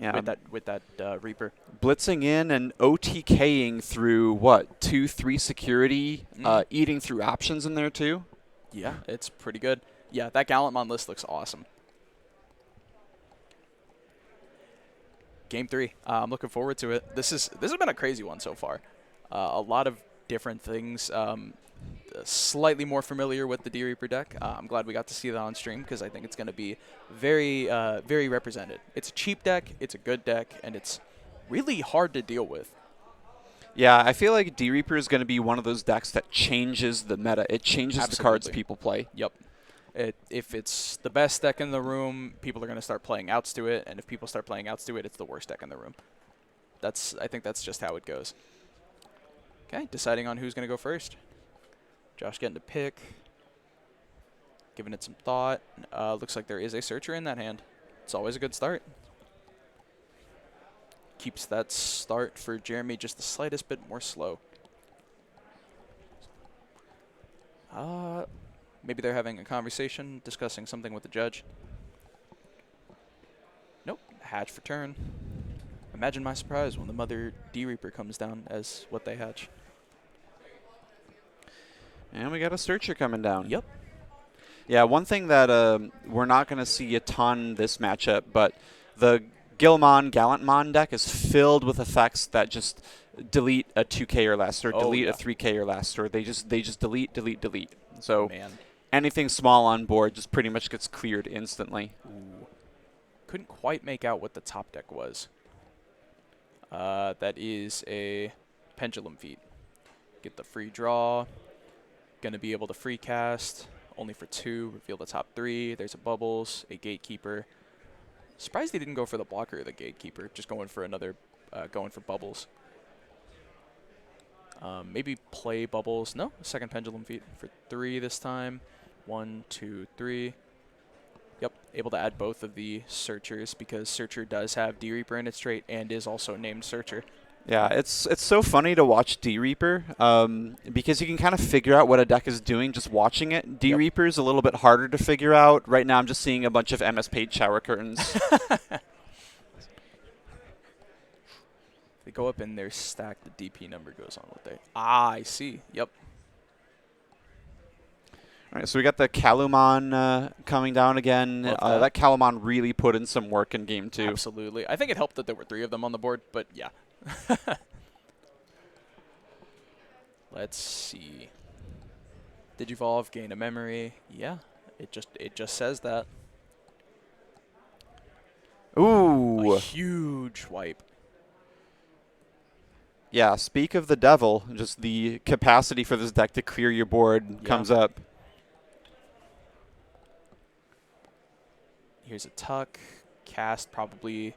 with that Reaper. Blitzing in and OTKing through what, 2-3 security, eating through options in there too. Yeah, it's pretty good. Yeah, that Gallantmon list looks awesome. Game 3. I'm looking forward to it. This has been a crazy one so far. A lot of different things. Slightly more familiar with the D Reaper deck. I'm glad we got to see that on stream, because I think it's going to be very, very represented. It's a cheap deck, it's a good deck, and it's really hard to deal with. Yeah, I feel like D Reaper is going to be one of those decks that changes the meta. It changes the cards people play. Yep. If it's the best deck in the room, people are going to start playing outs to it, and if people start playing outs to it, it's the worst deck in the room. I think that's just how it goes. Okay, deciding on who's going to go first. Josh getting to pick. Giving it some thought. Looks like there is a searcher in that hand. It's always a good start. Keeps that start for Jeremy just the slightest bit more slow. Maybe they're having a conversation, discussing something with the judge. Nope. Hatch for turn. Imagine my surprise when the Mother D Reaper comes down as what they hatch. And we got a searcher coming down. Yep. Yeah, one thing that we're not going to see a ton this matchup, but the Gallantmon deck is filled with effects that just delete a 2K or less, or delete a 3K or less, or they just delete. So anything small on board just pretty much gets cleared instantly. Ooh. Couldn't quite make out what the top deck was. That is a Pendulum Feet. Get the free draw. Going to be able to free cast, only for 2, reveal the top 3. There's a Bubbles, a Gatekeeper. Surprised he didn't go for the blocker or the Gatekeeper, just going for going for Bubbles. Maybe play Bubbles. No, second Pendulum Feet for 3 this time. 1, 2, 3. Yep, able to add both of the Searchers, because Searcher does have D Reaper in its trait and is also named Searcher. Yeah, it's so funny to watch D Reaper because you can kind of figure out what a deck is doing just watching it. D Reaper is a little bit harder to figure out. Right now I'm just seeing a bunch of MS Page shower curtains. They go up in their stack, the DP number goes on with it. I see. Yep. All right, so we got the Kalumon coming down again. That Kalumon really put in some work in game 2. Absolutely. I think it helped that there were 3 of them on the board, but yeah. Let's see. Digivolve, gain a memory. Yeah, it just says that. A Ooh. huge wipe. Yeah, speak of the devil. Just the capacity for this deck to clear your board comes up. Here's a tuck. Cast probably.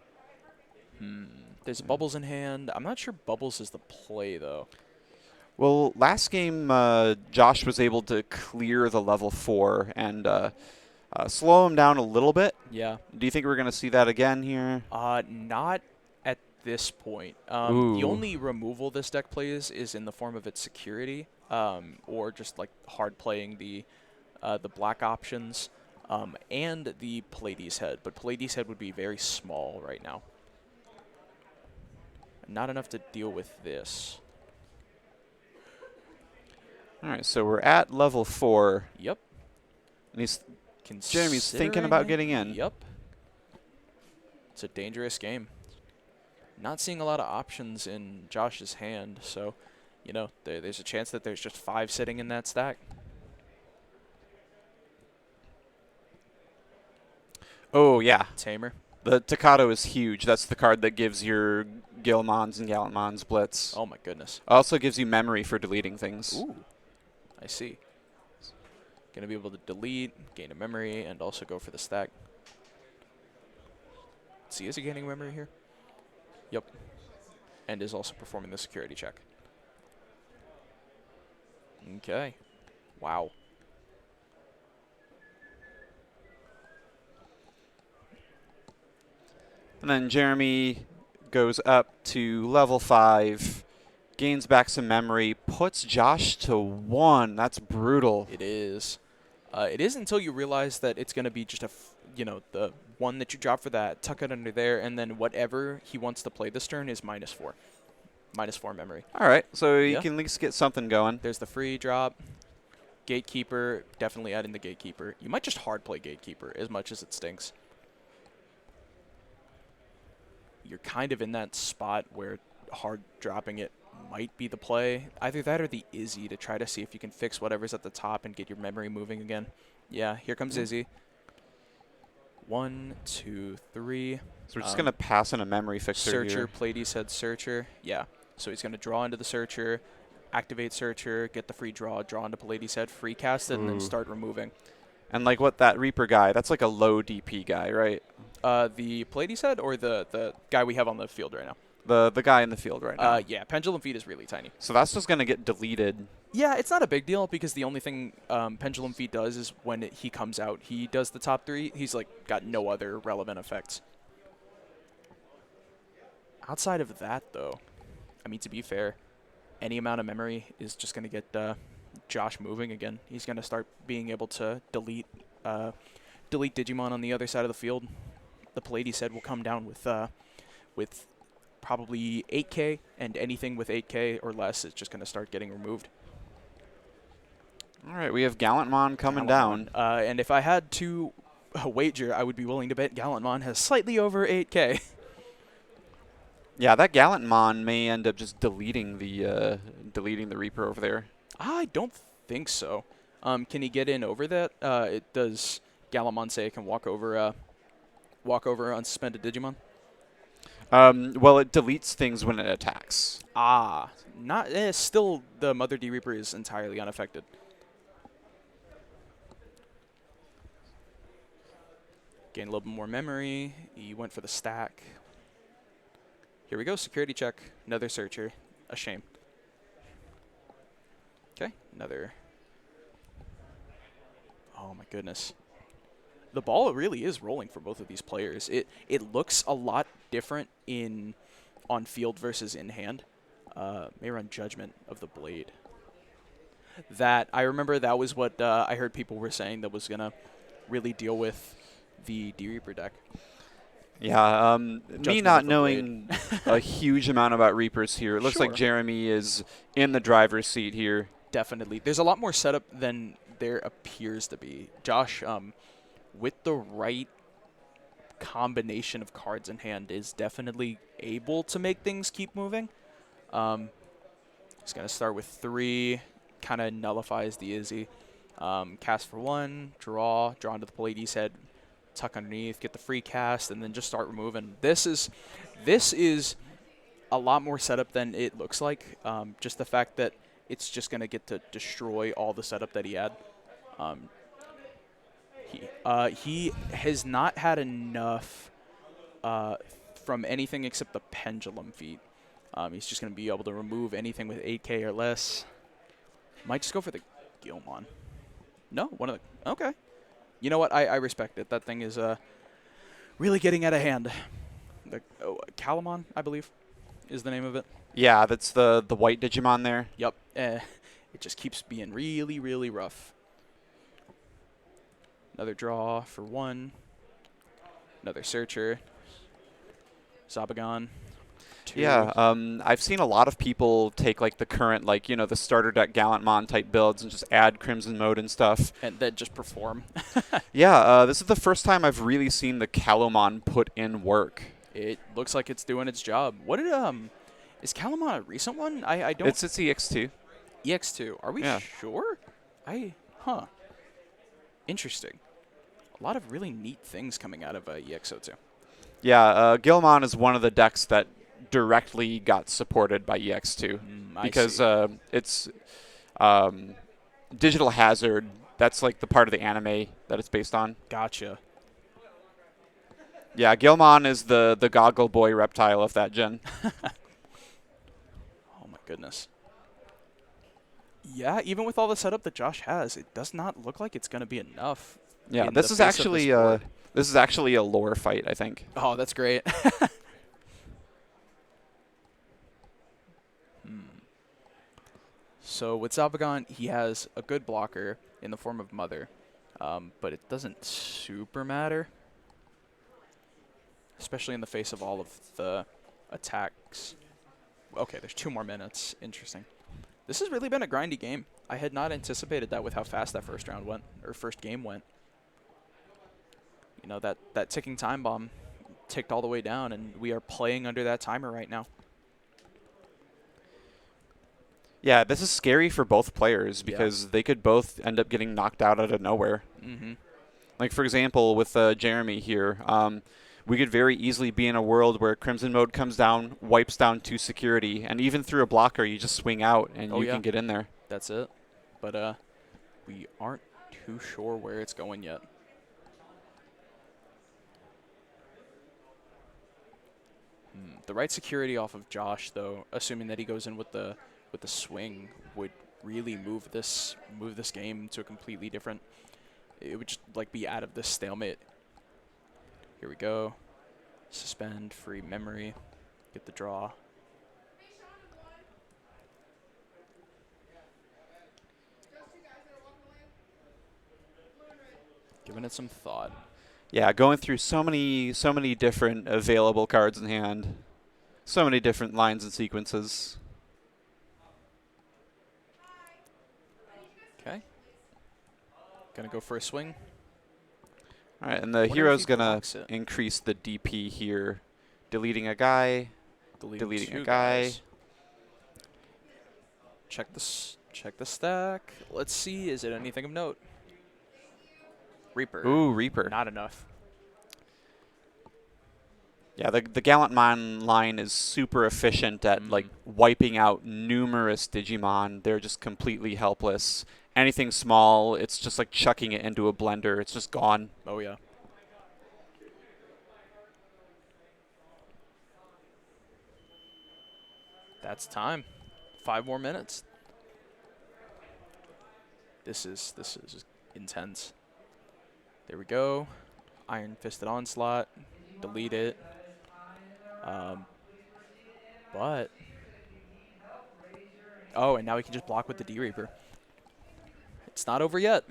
There's bubbles in hand. I'm not sure bubbles is the play, though. Well, last game, Josh was able to clear the level 4 and slow him down a little bit. Yeah. Do you think we're going to see that again here? Not at this point. The only removal this deck plays is in the form of its security, or just like hard playing the black options, and the Pallades head. But Pallades head would be very small right now. Not enough to deal with this. All right, so we're at level 4. Yep. And Jeremy's thinking about getting in. Yep. It's a dangerous game. Not seeing a lot of options in Josh's hand, so, you know, there's a chance that there's just 5 sitting in that stack. Oh, yeah. Tamer. The Takato is huge. That's the card that gives your Gilmons and Gallantmons blitz. Oh, my goodness. Also gives you memory for deleting things. Ooh. I see. Going to be able to delete, gain a memory, and also go for the stack. Let's see, is he gaining memory here? Yep. And is also performing the security check. Okay. Wow. And then Jeremy goes up to level 5, gains back some memory, puts Josh to 1. That's brutal. It is. It is until you realize that it's going to be just the one that you drop for that, tuck it under there, and then whatever he wants to play this turn is -4. -4 memory. All right, so you can at least get something going. There's the free drop. Gatekeeper, definitely adding the Gatekeeper. You might just hard play Gatekeeper as much as it stinks. You're kind of in that spot where hard dropping it might be the play. Either that or the Izzy to try to see if you can fix whatever's at the top and get your memory moving again. Yeah, here comes Izzy. 1, 2, 3. So we're just going to pass in a memory fixer Searcher, here. Pallades head Searcher. Yeah, so he's going to draw into the Searcher, activate Searcher, get the free draw into Pallades head, free cast it, and then start removing. And like what that Reaper guy, that's like a low DP guy, right? The Pallades head or the guy we have on the field right now? The guy in the field right now. Yeah, Pendulum Feed is really tiny. So that's just going to get deleted. Yeah, it's not a big deal because the only thing Pendulum Feed does is when he comes out, he does the top 3. He's like got no other relevant effects. Outside of that, though, I mean, to be fair, any amount of memory is just going to get Josh moving again. He's going to start being able to delete Digimon on the other side of the field. The Pallades head will come down with probably 8K, and anything with 8K or less is just going to start getting removed. All right, we have Gallantmon coming down. And if I had to wager, I would be willing to bet Gallantmon has slightly over 8K. Yeah, that Gallantmon may end up just deleting the Reaper over there. I don't think so. Can he get in over that? Does Gallantmon say it can walk over unsuspended Digimon? Well, it deletes things when it attacks. Still the Mother D Reaper is entirely unaffected. Gain a little bit more memory. He went for the stack. Here we go, security check. Another Searcher. A shame. Okay, another. Oh my goodness. The ball really is rolling for both of these players. It looks a lot different on field versus in hand. May run Judgment of the Blade. I remember that was what I heard people were saying that was gonna really deal with the D Reaper deck. Yeah, me not knowing a huge amount about Reapers here, it looks like Jeremy is in the driver's seat here. Definitely. There's a lot more setup than there appears to be. Josh, with the right combination of cards in hand is definitely able to make things keep moving. He's going to start with 3, kind of nullifies the Izzy. Cast for 1, draw into the Pallades head, tuck underneath, get the free cast, and then just start removing. This is a lot more setup than it looks like. Just the fact that it's just going to get to destroy all the setup that he had. He has not had enough from anything except the pendulum feat. He's just going to be able to remove anything with 8k or less. Might just go for the Gilmon. No, one of the... Okay. You know what? I respect it. That thing is really getting out of hand. The Calamon, I believe, is the name of it. Yeah, that's the white Digimon there. Yep. It just keeps being really, really rough. Another draw for 1. Another Searcher. Zabagon. 2. Yeah, I've seen a lot of people take like the current, like, you know, the starter deck Gallantmon type builds and just add Crimson Mode and stuff. And then just perform. Yeah, this is the first time I've really seen the Calomon put in work. It looks like it's doing its job. What did is Calamon a recent one? I don't. It's EX2. EX2. Are we sure? Interesting. A lot of really neat things coming out of EXO2. Yeah, Gilmon is one of the decks that directly got supported by EX2 because it's Digital Hazard. That's like the part of the anime that it's based on. Gotcha. Yeah, Gilmon is the goggle boy reptile of that gen. Oh my goodness. Yeah, even with all the setup that Josh has, it does not look like it's going to be enough. Yeah, this is actually a lore fight, I think. Oh, that's great. So with Zabagon, he has a good blocker in the form of Mother, but it doesn't super matter, especially in the face of all of the attacks. Okay, there's 2 more minutes. Interesting. This has really been a grindy game. I had not anticipated that with how fast that first round went, or first game went. You know, that ticking time bomb ticked all the way down, and we are playing under that timer right now. Yeah, this is scary for both players because they could both end up getting knocked out of nowhere. Like, for example, with Jeremy here, we could very easily be in a world where Crimson Mode comes down, wipes down 2 security, and even through a blocker, you just swing out and you can get in there. That's it. But we aren't too sure where it's going yet. The right security off of Josh, though, assuming that he goes in with the swing, would really move this game to a completely different. It would just like be out of this stalemate. Here we go. Suspend, free memory, get the draw. Giving it some thought. Yeah, going through so many different available cards in hand, so many different lines and sequences. Okay. Gonna go for a swing. All right, and the hero's gonna increase the DP here, deleting a guy, deleting a guy. Guys. Check the stack. Let's see, is it anything of note? Reaper. Ooh, Reaper. Not enough. Yeah, the Gallantmon line is super efficient at like wiping out numerous Digimon. They're just completely helpless. Anything small, it's just like chucking it into a blender. It's just gone. Oh yeah. That's time. 5 more minutes. This is intense. There we go. Iron Fisted Onslaught. Delete it. But oh, and now we can just block with the D-Reaper. It's not over yet.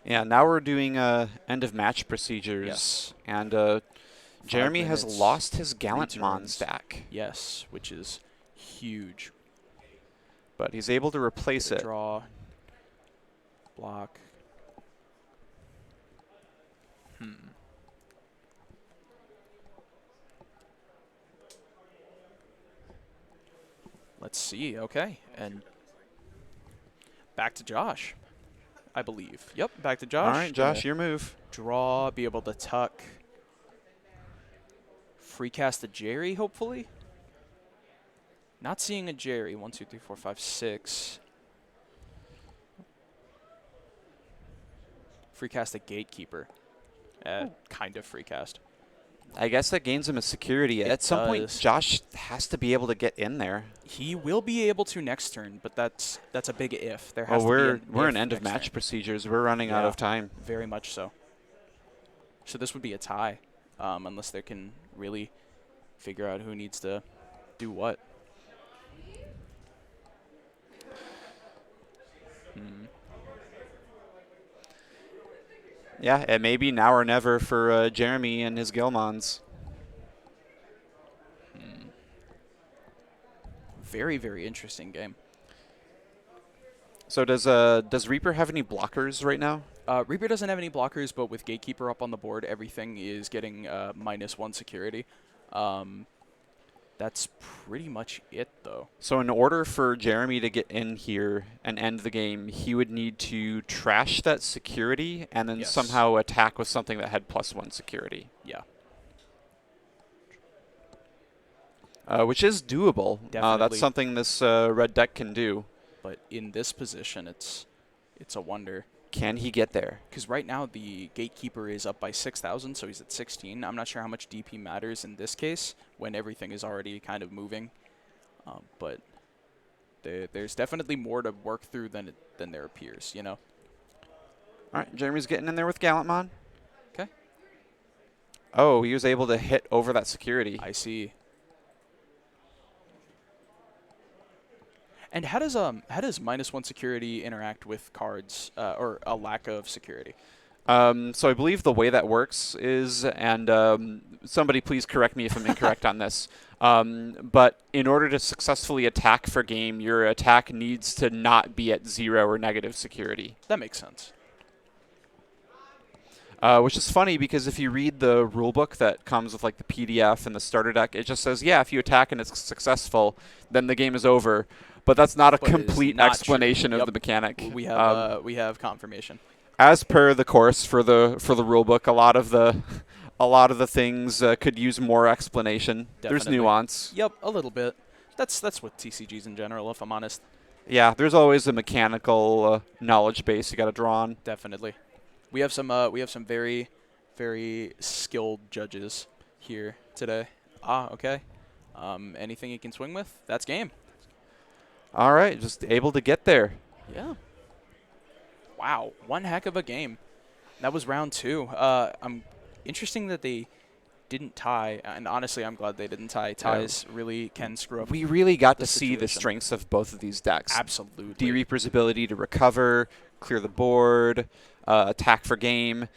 Yeah, now we're doing end of match procedures. Yes. And Jeremy has lost his Gallantmon returns. stack. Yes, which is huge. But he's able to replace it. Draw. Block. Let's see. Okay, and back to Josh, I believe. Yep, back to Josh. All right, Josh, your move. Draw, be able to tuck. Free cast a Jerry, hopefully. Not seeing a Jerry. 1, 2, 3, 4, 5, 6. Free cast a Gatekeeper. Kind of free cast. I guess that gains him a security. At some point, Josh has to be able to get in there. He will be able to next turn, but that's a big if. There has to be we're in end of match procedures. We're running out of time. Very much so. So this would be a tie, unless they can really figure out who needs to do what. Yeah, it may be now or never for Jeremy and his Gilmons. Very, very interesting game. So does Reaper have any blockers right now? Reaper doesn't have any blockers, but with Gatekeeper up on the board, everything is getting -1 security. That's pretty much it, though. So in order for Jeremy to get in here and end the game, he would need to trash that security and then somehow attack with something that had +1 security. Yeah. Which is doable. That's something this red deck can do. But in this position, it's a wonder. Can he get there? Because right now the Gatekeeper is up by 6,000, so he's at 16. I'm not sure how much DP matters in this case when everything is already kind of moving. But there's definitely more to work through than there appears, you know? All right, Jeremy's getting in there with Gallantmon. Okay. Oh, he was able to hit over that security. I see. And how does -1 security interact with cards or a lack of security? So I believe the way that works is, and somebody please correct me if I'm incorrect on this, but in order to successfully attack for game, your attack needs to not be at 0 or negative security. That makes sense. Which is funny because if you read the rulebook that comes with like the PDF and the starter deck, it just says, yeah, if you attack and it's successful, then the game is over. But that's not a complete explanation of the mechanic. We have confirmation. As per the course for the rulebook, a lot of the things could use more explanation. Definitely. There's nuance. Yep, a little bit. That's with TCGs in general, if I'm honest. Yeah, there's always a mechanical knowledge base you got to draw on. Definitely. We have some very, very skilled judges here today. Okay. Anything you can swing with? That's game. All right, just able to get there. Yeah. Wow, one heck of a game. That was round 2. Interesting that they didn't tie, and honestly, I'm glad they didn't tie. Ties really can screw up. We really got to see the strengths of both of these decks. Absolutely. D-Reaper's ability to recover, clear the board, attack for game.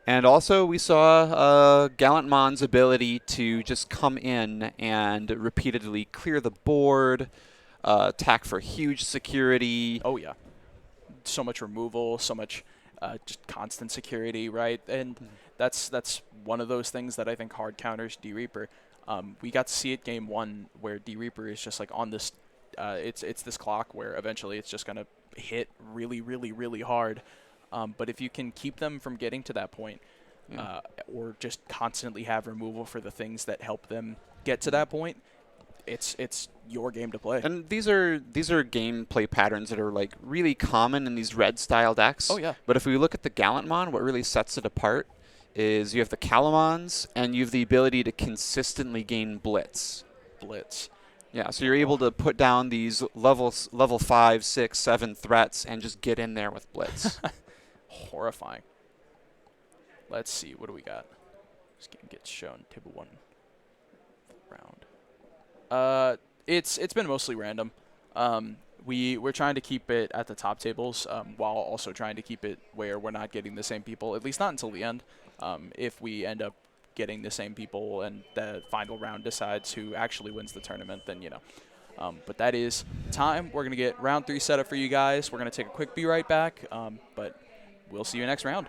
And also we saw Gallantmon's ability to just come in and repeatedly clear the board, attack for huge security. Oh, yeah. So much removal, so much just constant security, right? And that's one of those things that I think hard counters D-Reaper. We got to see it game 1 where D-Reaper is just like on this, it's this clock where eventually it's just going to hit really, really, really hard. But if you can keep them from getting to that point, or just constantly have removal for the things that help them get to that point, it's your game to play. And these are gameplay patterns that are like really common in these red style decks. Oh yeah. But if we look at the Gallantmon, what really sets it apart is you have the Calamons and you have the ability to consistently gain Blitz. Yeah, so you're able to put down these level 5, 6, 7 threats and just get in there with Blitz. Horrifying. Let's see, what do we got? This game gets shown table 1 round. It's been mostly random. We're trying to keep it at the top tables while also trying to keep it where we're not getting the same people, at least not until the end. If we end up getting the same people and the final round decides who actually wins the tournament, then, you know. But that is time. We're going to get round 3 set up for you guys. We're going to take a quick be right back, but we'll see you next round.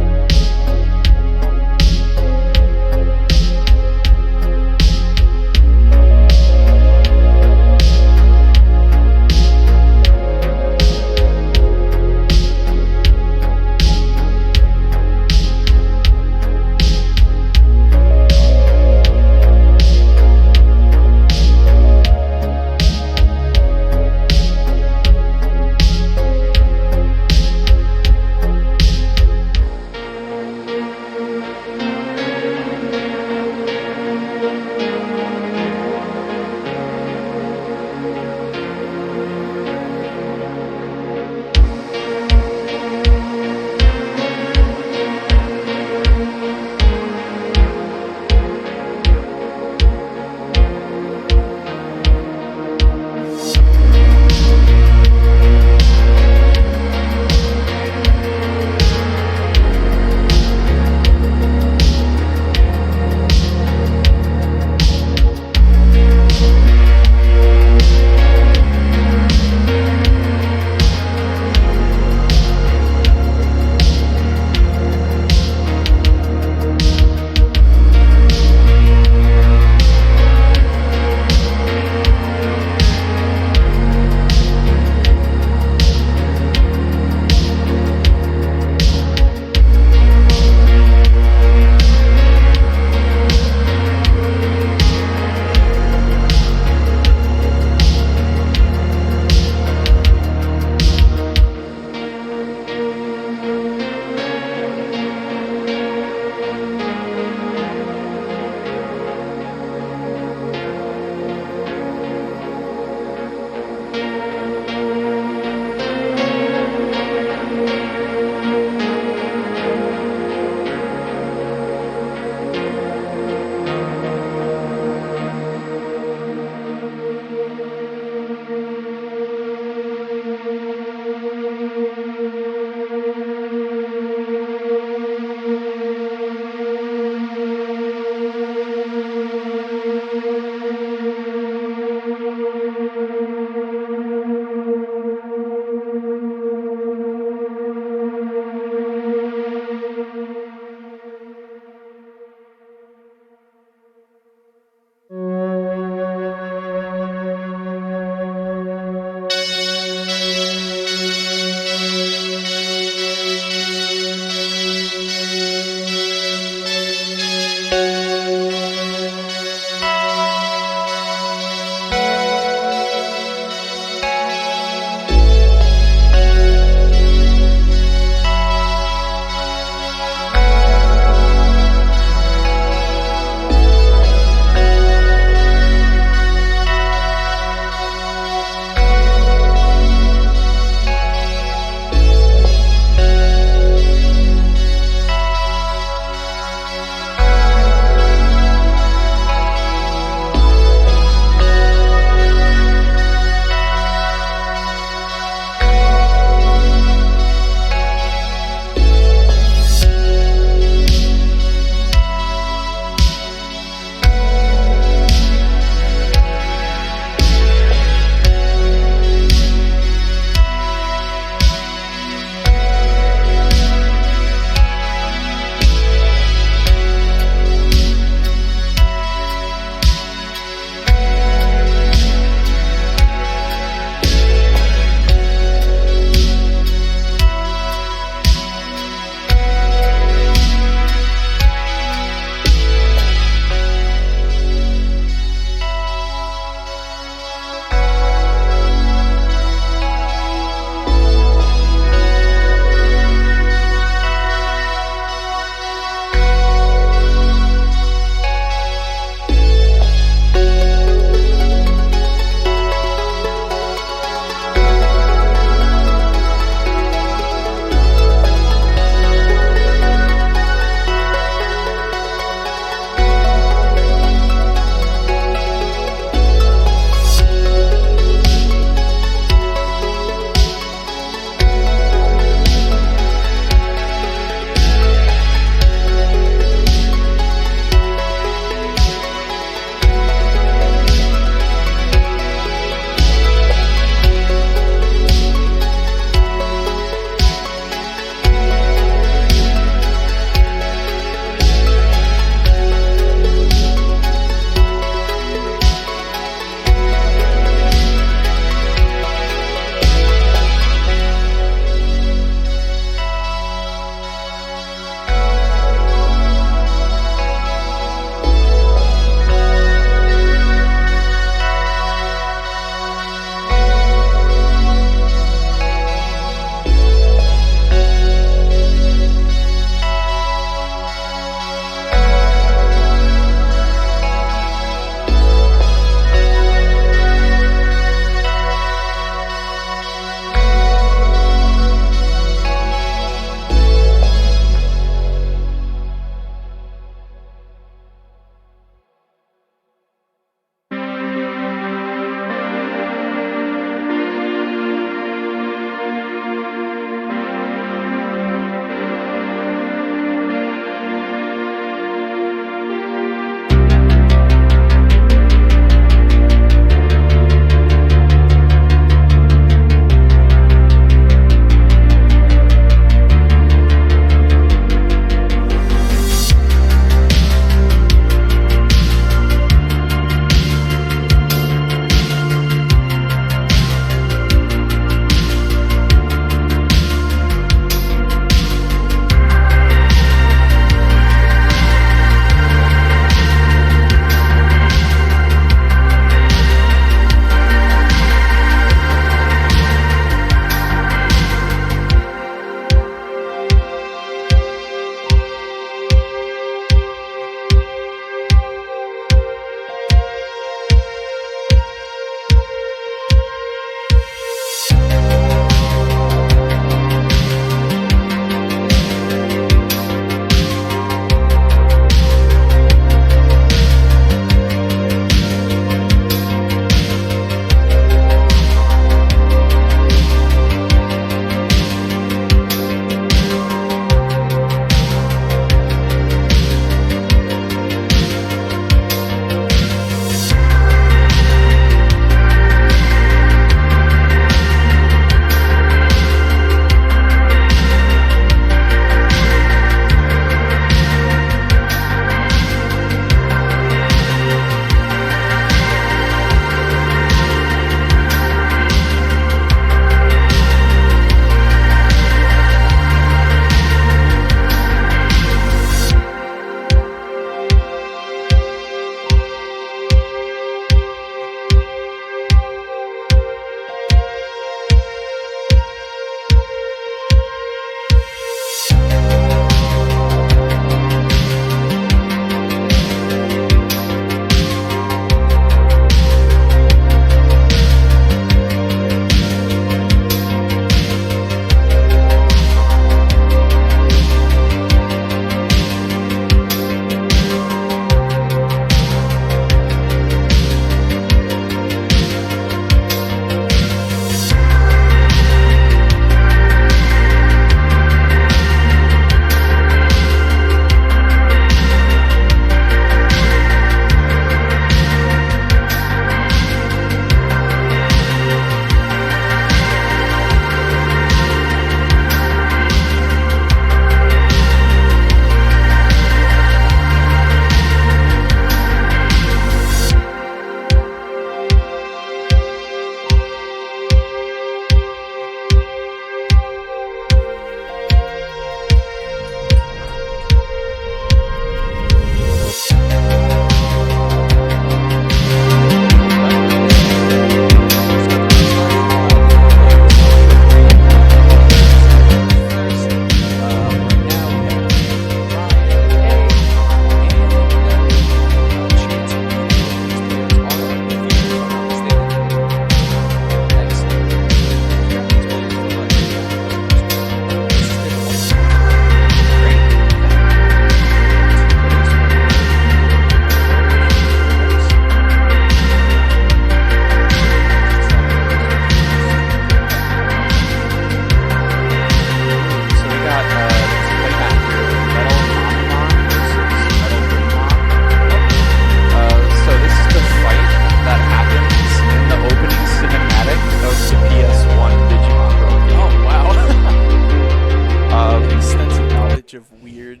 bunch of weird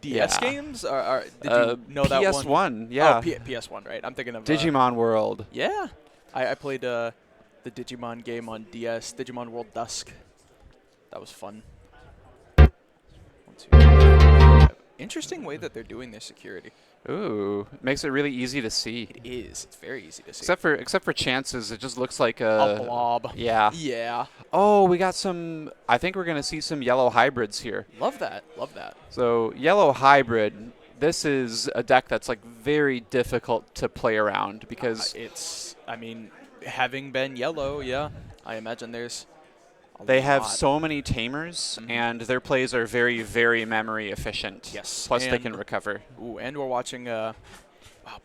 DS games? Did you know that one? PS1, yeah. Oh, PS1, right. I'm thinking of Digimon World. Yeah. I played the Digimon game on DS, Digimon World Dusk. That was fun. 1, 2, 3, 4, 5. Interesting way that they're doing their security. Ooh, makes it really easy to see. It is. It's very easy to see. Except for chances, it just looks like a blob. Yeah. Yeah. Oh, we got some. I think we're gonna see some yellow hybrids here. Love that. Love that. So yellow hybrid. This is a deck that's like very difficult to play around because I mean, having been yellow, yeah, I imagine there's. They have so many tamers, and their plays are very, very memory efficient. Yes. Plus, they can recover. Ooh, and we're watching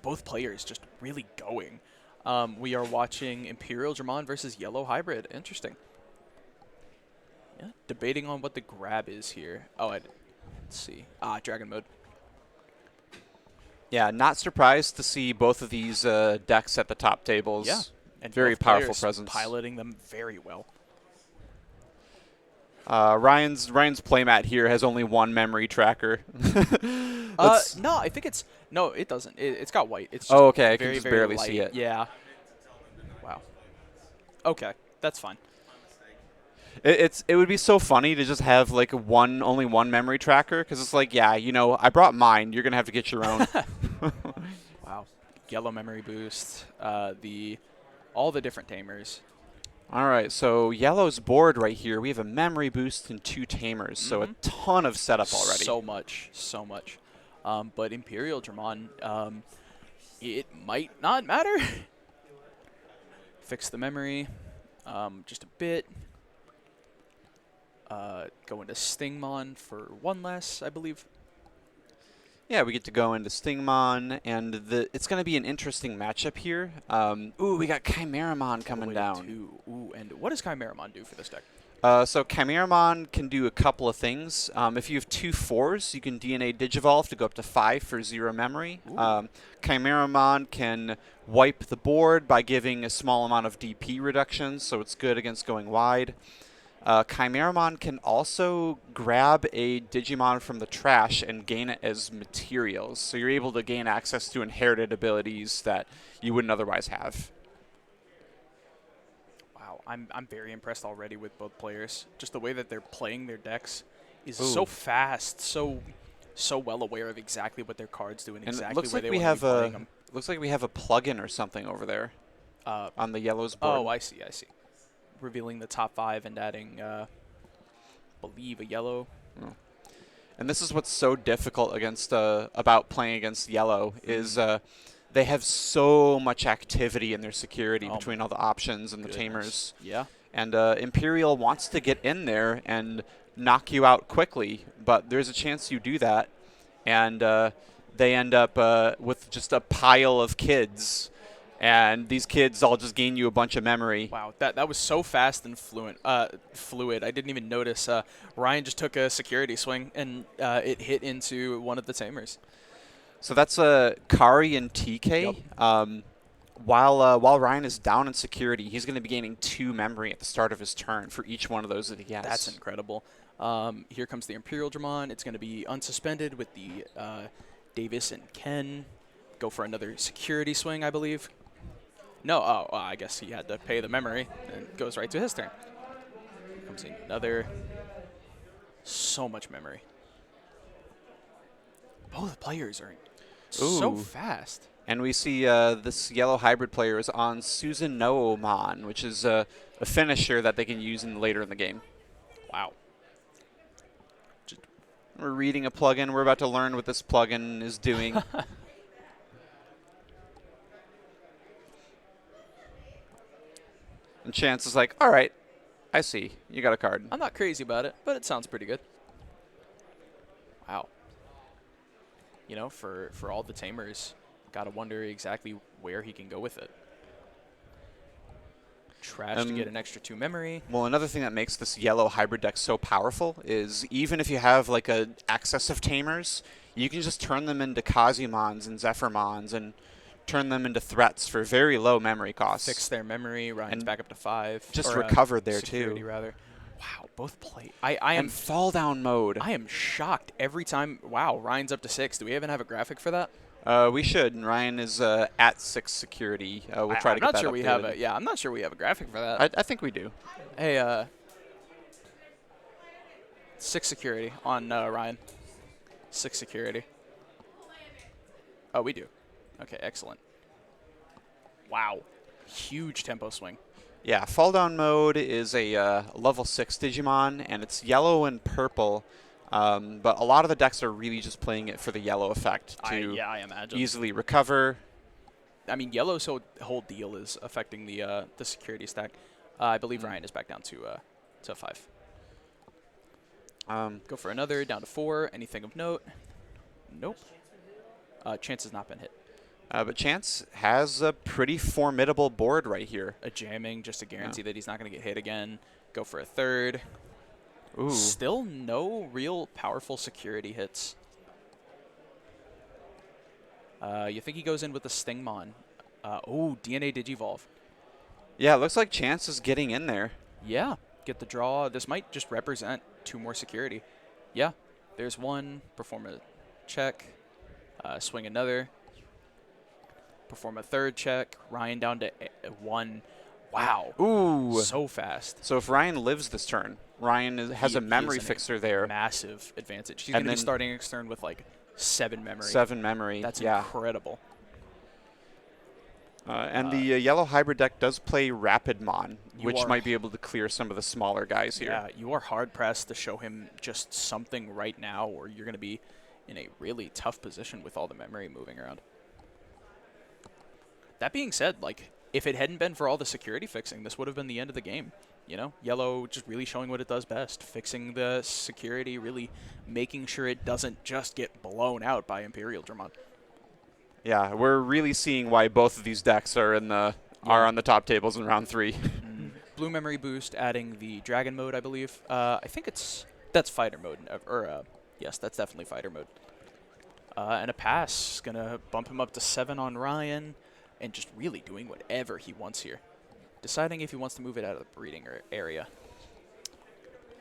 both players just really going. We are watching Imperial Dramon versus Yellow Hybrid. Interesting. Yeah, debating on what the grab is here. Oh, let's see. Dragon mode. Yeah, not surprised to see both of these decks at the top tables. Yeah, and very powerful presence. Piloting them very well. Ryan's playmat here has only one memory tracker. No, I think it's it doesn't. It's got white. It's just okay. I very, can just very barely light. see it. Yeah. Wow. Okay, that's fine. It would be so funny to just have like only one memory tracker because it's like, yeah, you know, I brought mine. You're gonna have to get your own. Wow. Yellow memory boost. All the different tamers. All right, so yellow's board right here. We have a memory boost and 2 tamers, so a ton of setup already. So much. But Imperial Dramon, it might not matter. Fix the memory just a bit. Go into Stingmon for 1 less, I believe. Yeah, we get to go into Stingmon, and it's going to be an interesting matchup here. Ooh, we got Chimeramon coming down. Ooh, and what does Chimeramon do for this deck? So Chimeramon can do a couple of things. If you have 2 4s, you can DNA Digivolve to go up to 5 for 0 memory. Chimeramon can wipe the board by giving a small amount of DP reduction, so it's good against going wide. Chimeramon can also grab a Digimon from the trash and gain it as materials, so you're able to gain access to inherited abilities that you wouldn't otherwise have. Wow, I'm very impressed already with both players. Just the way that they're playing their decks is so fast, so well aware of exactly what their cards do and exactly where they want to be playing them. Looks like we have a plugin or something over there on the yellow's board. Oh, I see. Revealing the top 5 and adding, believe, a yellow. And this is what's so difficult about playing against yellow is they have so much activity in their security between all the options and the tamers. Yeah. And Imperial wants to get in there and knock you out quickly, but there's a chance you do that, and they end up with just a pile of kids. And these kids all just gain you a bunch of memory. Wow, that was so fast and fluid. I didn't even notice. Ryan just took a security swing, and it hit into one of the tamers. So that's Kari and TK. Yep. While Ryan is down in security, he's going to be gaining 2 memory at the start of his turn for each one of those that he gets. That's incredible. Here comes the Imperial Dramon. It's going to be unsuspended with the Davis and Ken. Go for another security swing, I believe. No, I guess he had to pay the memory, and it goes right to his turn. Here comes another. So much memory. Both players are so fast. And we see this yellow hybrid player is on Susanoo-mon, which is a finisher that they can use later in the game. Wow. We're reading a plugin. We're about to learn what this plugin is doing. And Chance is like, all right, I see. You got a card. I'm not crazy about it, but it sounds pretty good. Wow. You know, for all the tamers, got to wonder exactly where he can go with it. Trash to get an extra 2 memory. Well, another thing that makes this yellow hybrid deck so powerful is even if you have like a excess of tamers, you can just turn them into Kazumons and Zephyrmons and turn them into threats for very low memory costs. Fix their memory. Ryan's back up to 5. Just recovered there security, too. Rather. Wow, both play. I am And fall down mode. I am shocked every time. Wow, Ryan's up to 6. Do we even have a graphic for that? We should. Ryan is at 6 security. We'll try to I'm get not that sure updated. we have a. Yeah, I'm not sure we have a graphic for that. I think we do. Hey, 6 security on Ryan. 6 security. Oh, we do. Okay, excellent. Wow, huge tempo swing. Yeah, fall down mode is a level 6 Digimon, and it's yellow and purple. But a lot of the decks are really just playing it for the yellow effect to I imagine. easily recover. I mean, yellow's whole deal is affecting the security stack. I believe Ryan is back down to 5. Go for another, down to 4. Anything of note? Nope. Chance has not been hit. But Chance has a pretty formidable board right here. A jamming just to guarantee that he's not going to get hit again. Go for a third. Ooh. Still no real powerful security hits. You think he goes in with the Stingmon. Oh, DNA Digivolve. Yeah, it looks like Chance is getting in there. Yeah, get the draw. This might just represent 2 more security. Yeah, there's 1. Perform a check. Swing another. Perform a third check. Ryan down to 1. Wow. Ooh. So fast. So if Ryan lives this turn, Ryan has a memory fixer there. Massive advantage. He's going to be starting next turn with like 7 memory. 7 memory. That's yeah. incredible. And the yellow hybrid deck does play Rapidmon, which might be able to clear some of the smaller guys here. Yeah, you are hard-pressed to show him just something right now, or you're going to be in a really tough position with all the memory moving around. That being said, like, if it hadn't been for all the security fixing, this would have been the end of the game. You know, yellow just really showing what it does best, fixing the security, really making sure it doesn't just get blown out by Imperial Dramon. Yeah, we're really seeing why both of these decks are are on the top tables in round 3. Blue memory boost, adding the dragon mode, I believe. I think that's fighter mode, yes, that's definitely fighter mode. And a pass, gonna bump him up to 7 on Ryan, and just really doing whatever he wants here. Deciding if he wants to move it out of the breeding area.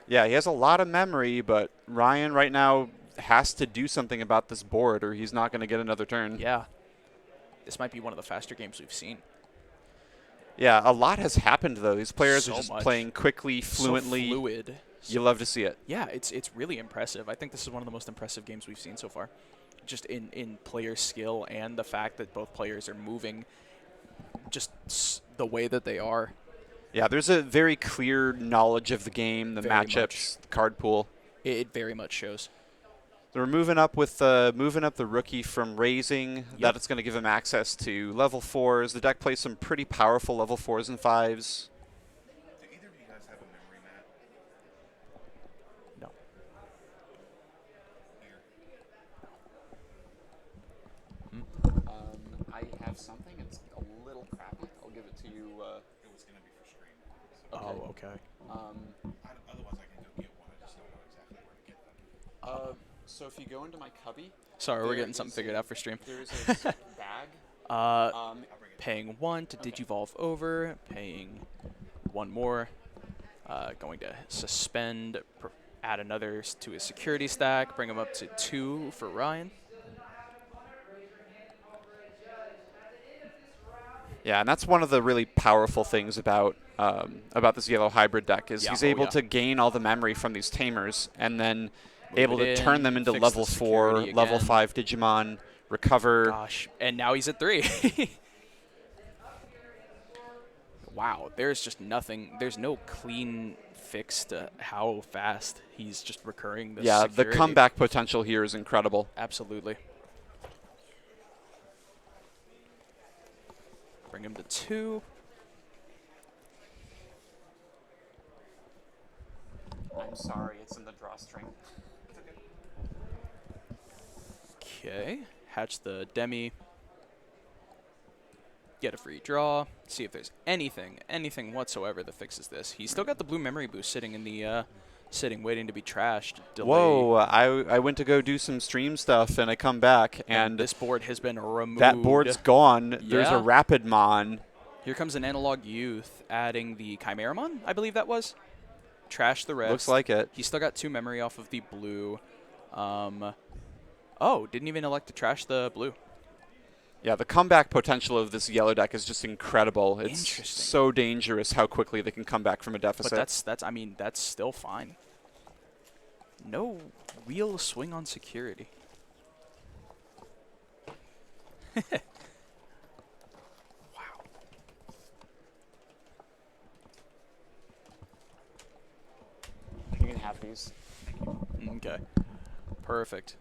Yeah, he has a lot of memory, but Ryan right now has to do something about this board or he's not going to get another turn. Yeah. This might be one of the faster games we've seen. Yeah, a lot has happened, though. These players are just much. Playing quickly, fluently. So fluid. You love to see it. Yeah, it's really impressive. I think this is one of the most impressive games we've seen so far. Just in player skill and the fact that both players are moving just the way that they are. Yeah, there's a very clear knowledge of the game, the matchups, the card pool. It very much shows. So we're moving up with the rookie from Raising. Yep. That it's going to give him access to level 4s. The deck plays some pretty powerful level 4s and 5s. Do either of you guys have a memory mat? No. I have something. It's a little crappy. I'll give it to you. It was going to be for stream. So Oh, okay. otherwise, I can go get one. I just don't know exactly where to get them. So if you go into my cubby. Sorry, we're getting something figured out for stream. There's a bag. Paying 1 to Digivolve over, paying 1 more, going to suspend, add another to his security stack, bring him up to 2 for Ryan. Yeah, and that's one of the really powerful things about this yellow hybrid deck is he's able to gain all the memory from these tamers and then able to turn them into level 4, level 5 Digimon, recover. Gosh, and now he's at 3. Wow, there's just nothing. There's no clean fix to how fast he's just recurring this security. The comeback potential here is incredible. Absolutely. Bring him to 2. I'm sorry, it's in the drawstring. Okay, hatch the Demi. Get a free draw. See if there's anything whatsoever that fixes this. He's still got the blue memory boost sitting in the, waiting to be trashed. Delay. Whoa! I went to go do some stream stuff and I come back and this board has been removed. That board's gone. Yeah. There's a Rapidmon. Here comes an Analog Youth, adding the Chimeramon, I believe that was. trash the rest. Looks like it. He still got 2 memory off of the blue. Oh, didn't even elect to trash the blue. Yeah, the comeback potential of this yellow deck is just incredible. It's Interesting. so dangerous how quickly they can come back from a deficit. But I mean, that's still fine. No real swing on security. Wow. You can have these. Okay. Perfect.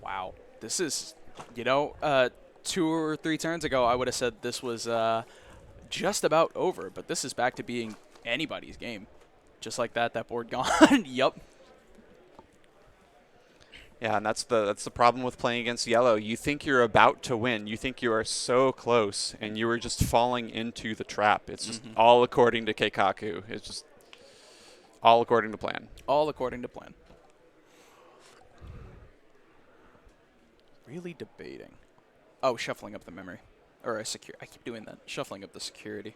Wow. This is, 2 or 3 turns ago, I would have said this was just about over, but this is back to being anybody's game. Just like that board gone. Yup. Yeah, and that's the problem with playing against yellow. You think you're about to win. You think you are so close, and you are just falling into the trap. It's just all according to Keikaku. It's just all according to plan. All according to plan. Really debating. Oh, shuffling up the memory. Or a secure. I keep doing that. Shuffling up the security.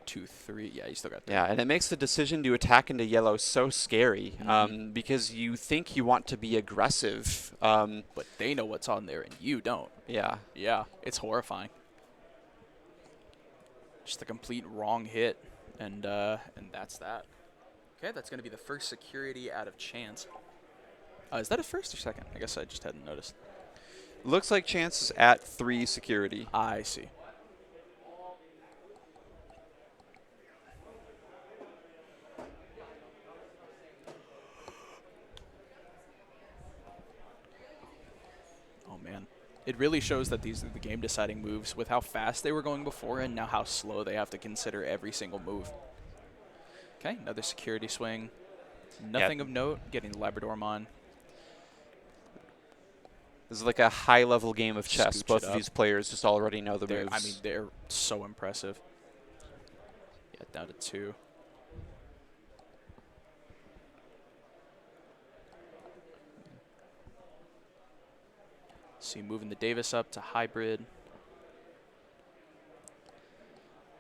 2, 3. Yeah, you still got that. Yeah, and it makes the decision to attack into yellow so scary because you think you want to be aggressive. But they know what's on there and you don't. Yeah. Yeah, it's horrifying. Just a complete wrong hit, and that's that. Okay, that's going to be the first security out of Chance. Is that his first or second? I guess I just hadn't noticed. Looks like Chance is at 3 security. I see. Oh, man. It really shows that these are the game-deciding moves with how fast they were going before and now how slow they have to consider every single move. Okay, another security swing. Nothing of note. Getting the Labradormon. This is like a high-level game of chess. Scooch Both it of up. these players just already know the moves. I mean, they're so impressive. Yeah, down to 2. See, moving the Davis up to hybrid.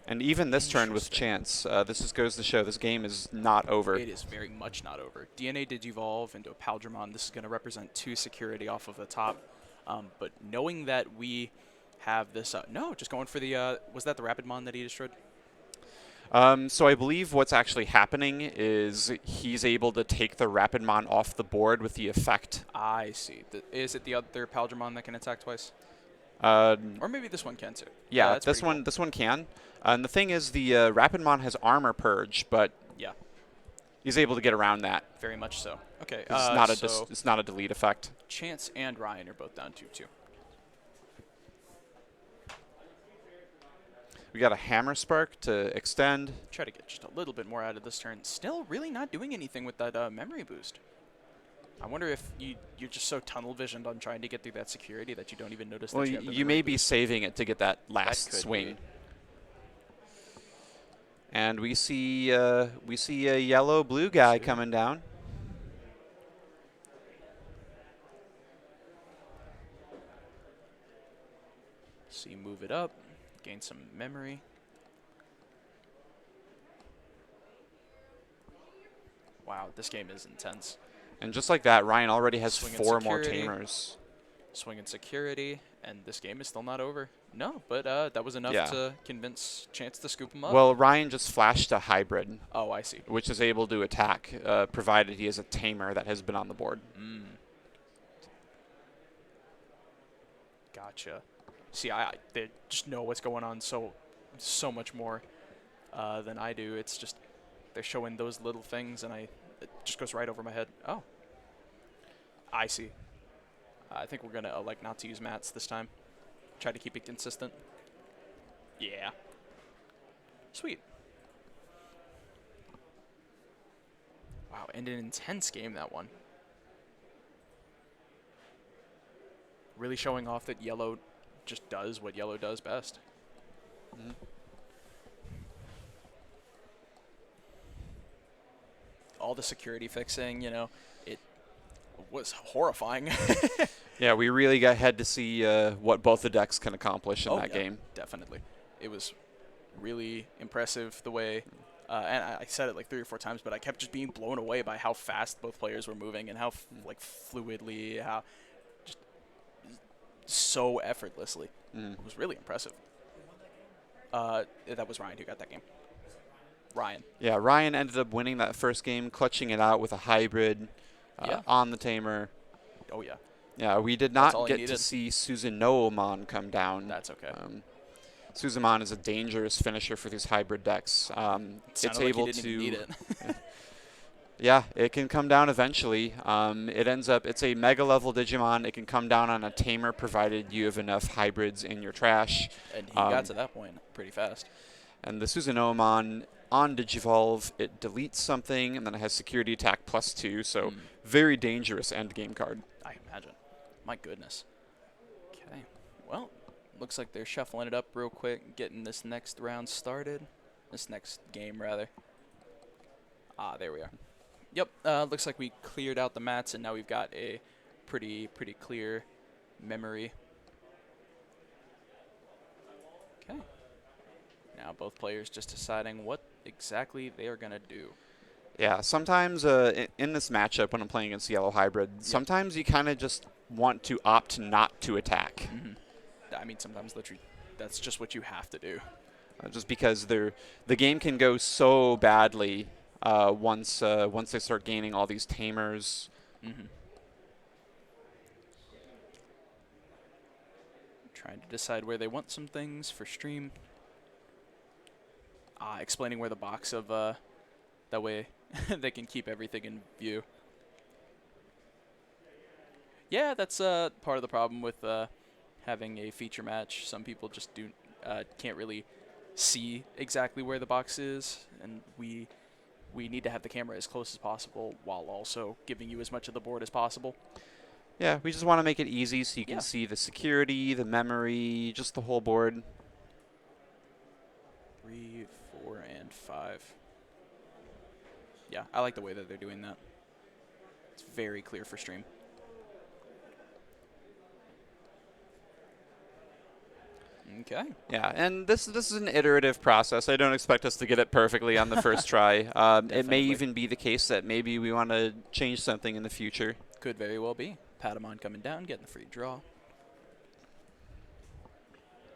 And even this turn with Interesting. Chance, this just goes to show this game is not over. It is very much not over. DNA did evolve into a Paldramon. This is going to represent 2 security off of the top. But knowing that we have this... no, just going for the... was that the Rapidmon that he destroyed? So I believe what's actually happening is he's able to take the Rapidmon off the board with the effect. I see. Is it the other Paldramon that can attack twice? Or Or maybe this one can too. yeah, that's this pretty one this one can. And the thing is, the Rapidmon has armor purge, but cool. Yeah, he's able to get around that. very much so. Okay, 'Cause it's not a delete effect. Chance and Ryan are both down 2-2. We got a Hammer Spark to extend. Try to get just a little bit more out of this turn. Still really not doing anything with that memory boost. I wonder if you're just so tunnel visioned on trying to get through that security that you don't even notice Well, that you have the you memory may be boost. saving it to get that last could swing. be. And we see a yellow-blue guy coming down. See, move it up, gain some memory. Wow, this game is intense. And just like that, Ryan already has Swing and 4 more security. tamers. Swing and security, and this game is still not over. No, but that was enough Yeah. to convince Chance to scoop him up. Well, Ryan just flashed a hybrid, Oh, I see. which is able to attack, provided he has a tamer that has been on the board. Gotcha. See, they just know what's going on so much more than I do. It's just they're showing those little things, and it just goes right over my head. Oh, I see. I think we're gonna elect not to use mats this time. Try to keep it consistent. Yeah. Sweet. Wow, and an intense game, that one. Really showing off that yellow just does what yellow does best. All the security fixing, it was horrifying. Yeah, we really had to see what both the decks can accomplish in that yeah, game. Definitely. It was really impressive the way, and I said it like 3 or 4 times, but I kept just being blown away by how fast both players were moving and how like fluidly, how just so effortlessly. It was really impressive. That was Ryan who got that game. Ryan. Yeah, Ryan ended up winning that first game, clutching it out with a hybrid on the tamer. Oh, yeah. Yeah, we did That's all not he get to needed. see Suzunomon come down. That's okay. Suzumon is a dangerous finisher for these hybrid decks. It's like able he didn't even need it. Yeah, it can come down eventually. It's a mega level Digimon. It can come down on a tamer provided you have enough hybrids in your trash. And he got to that point pretty fast. And the Suzunomon on Digivolve, it deletes something, and then it has security attack +2, so very dangerous end game card. I imagine. My goodness. Okay. Well, looks like they're shuffling it up real quick, getting this next round started. This next game, rather. There we are. Yep, looks like we cleared out the mats, and now we've got a pretty clear memory. Okay. Now both players just deciding what exactly they are going to do. Yeah, sometimes in this matchup when I'm playing against Yellow Hybrid, sometimes you kind of just want to opt not to attack. I mean, sometimes literally that's just what you have to do. Just because the game can go so badly once they start gaining all these tamers. Trying to decide where they want some things for stream. Explaining where the box of that way they can keep everything in view. Yeah, that's part of the problem with having a feature match. Some people just can't really see exactly where the box is, and we need to have the camera as close as possible while also giving you as much of the board as possible. Yeah, we just want to make it easy so you can see the security, the memory, just the whole board. 3, 4, and 5. Yeah, I like the way that they're doing that. It's very clear for stream. Okay. Yeah, and this is an iterative process. I don't expect us to get it perfectly on the first try. It may even be the case that maybe we want to change something in the future. Could very well be. Patamon coming down, getting the free draw.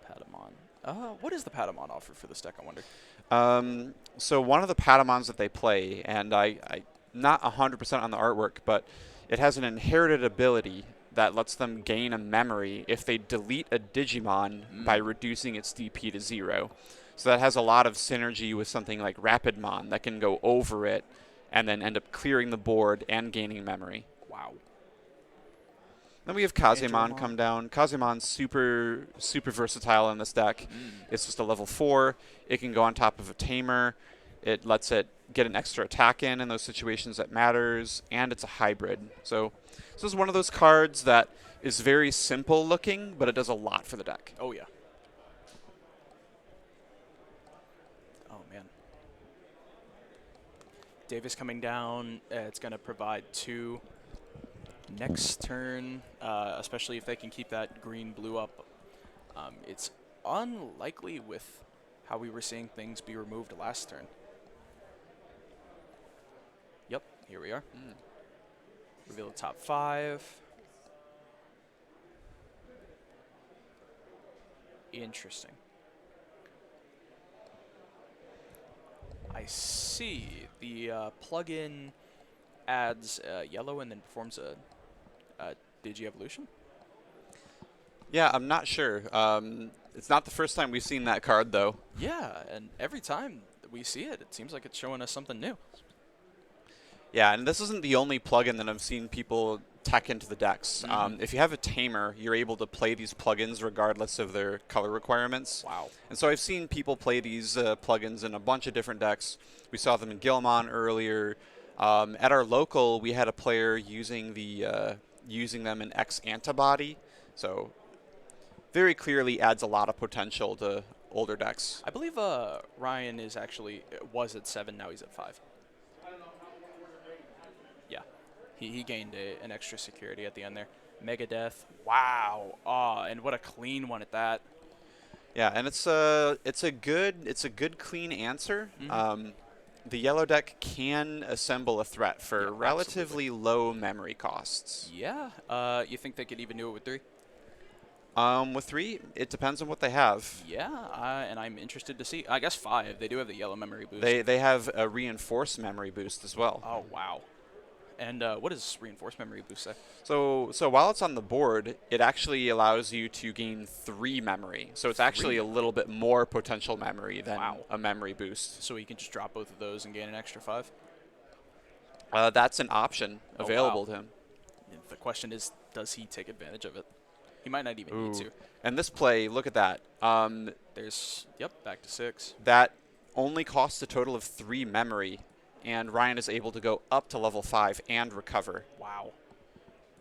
Patamon. What does the Patamon offer for this deck, I wonder? So one of the Patamons that they play, and I not 100% on the artwork, but it has an inherited ability that lets them gain a memory if they delete a Digimon by reducing its DP to 0. So that has a lot of synergy with something like Rapidmon that can go over it and then end up clearing the board and gaining memory. Wow. Then we have Kazemon come down. Kazemon's super versatile in this deck. It's just a level 4. It can go on top of a tamer. It lets it get an extra attack in those situations that matters, and it's a hybrid. So this is one of those cards that is very simple looking, but it does a lot for the deck. Oh, yeah. Oh, man. Davis coming down. It's going to provide 2. Next turn, especially if they can keep that green-blue up, it's unlikely with how we were seeing things be removed last turn. Yep, here we are. Reveal the top 5. Interesting. I see. The plugin adds yellow and then performs a Digi-Evolution? Yeah, I'm not sure. It's not the first time we've seen that card, though. Yeah, and every time we see it, it seems like it's showing us something new. Yeah, and this isn't the only plugin that I've seen people tech into the decks. If you have a tamer, you're able to play these plugins regardless of their color requirements. Wow. And so I've seen people play these plugins in a bunch of different decks. We saw them in Gilmon earlier. At our local, we had a player using them in X Antibody. So very clearly adds a lot of potential to older decks. I believe Ryan was at 7, now he's at 5. Yeah, he gained an extra security at the end there. Megadeth, wow, and what a clean one at that. Yeah, and it's a good clean answer. The yellow deck can assemble a threat Yeah, for absolutely. relatively low memory costs. Yeah. You think they could even do it with 3? With 3, it depends on what they have. Yeah, and I'm interested to see. I guess 5. They do have the yellow memory boost. They have a reinforced memory boost as well. Oh, wow. And what does reinforced memory boost say? So while it's on the board, it actually allows you to gain 3 memory. So it's 3 actually a memory. little bit more potential memory than Wow. a memory boost. So you can just drop both of those and gain an extra 5? That's an option Oh, wow. available to him. The question is, does he take advantage of it? He might not even need Ooh. to. And this play, look at that. There's, yep, back to 6. That only costs a total of 3 memory, and Ryan is able to go up to level 5 and recover. Wow.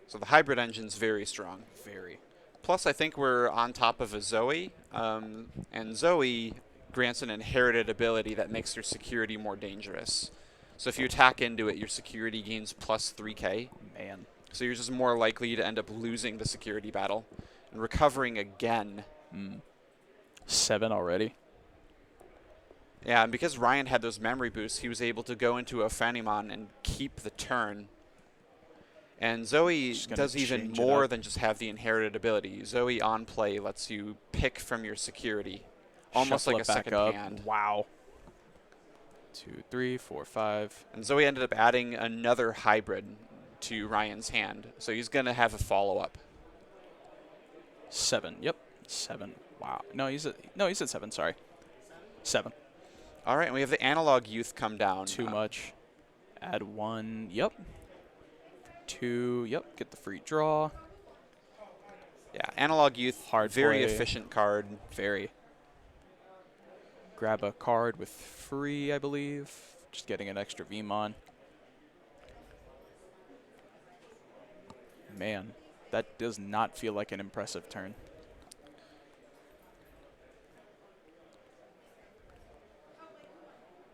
So the hybrid engine's very strong. Very. Plus, I think we're on top of a Zoe, and Zoe grants an inherited ability that makes her security more dangerous. So if you attack into it, your security gains plus 3k. Man. So you're just more likely to end up losing the security battle and recovering again. 7 already. Yeah, and because Ryan had those memory boosts, he was able to go into a Phanimon and keep the turn. And Zoe does even more than just have the inherited ability. Zoe on play lets you pick from your security, almost Shuffle like it a back second up. hand. Wow. 2, 3, 4, 5. And Zoe ended up adding another hybrid to Ryan's hand, so he's going to have a follow-up. 7. Yep. 7. Wow. No, he said 7. Sorry. 7. All right, and we have the analog youth come down. Too much. Add 1. Yep. 2. Yep. Get the free draw. Yeah, analog youth, Hard very play. efficient card. Very. Grab a card with free, I believe. Just getting an extra Vmon. Man, that does not feel like an impressive turn.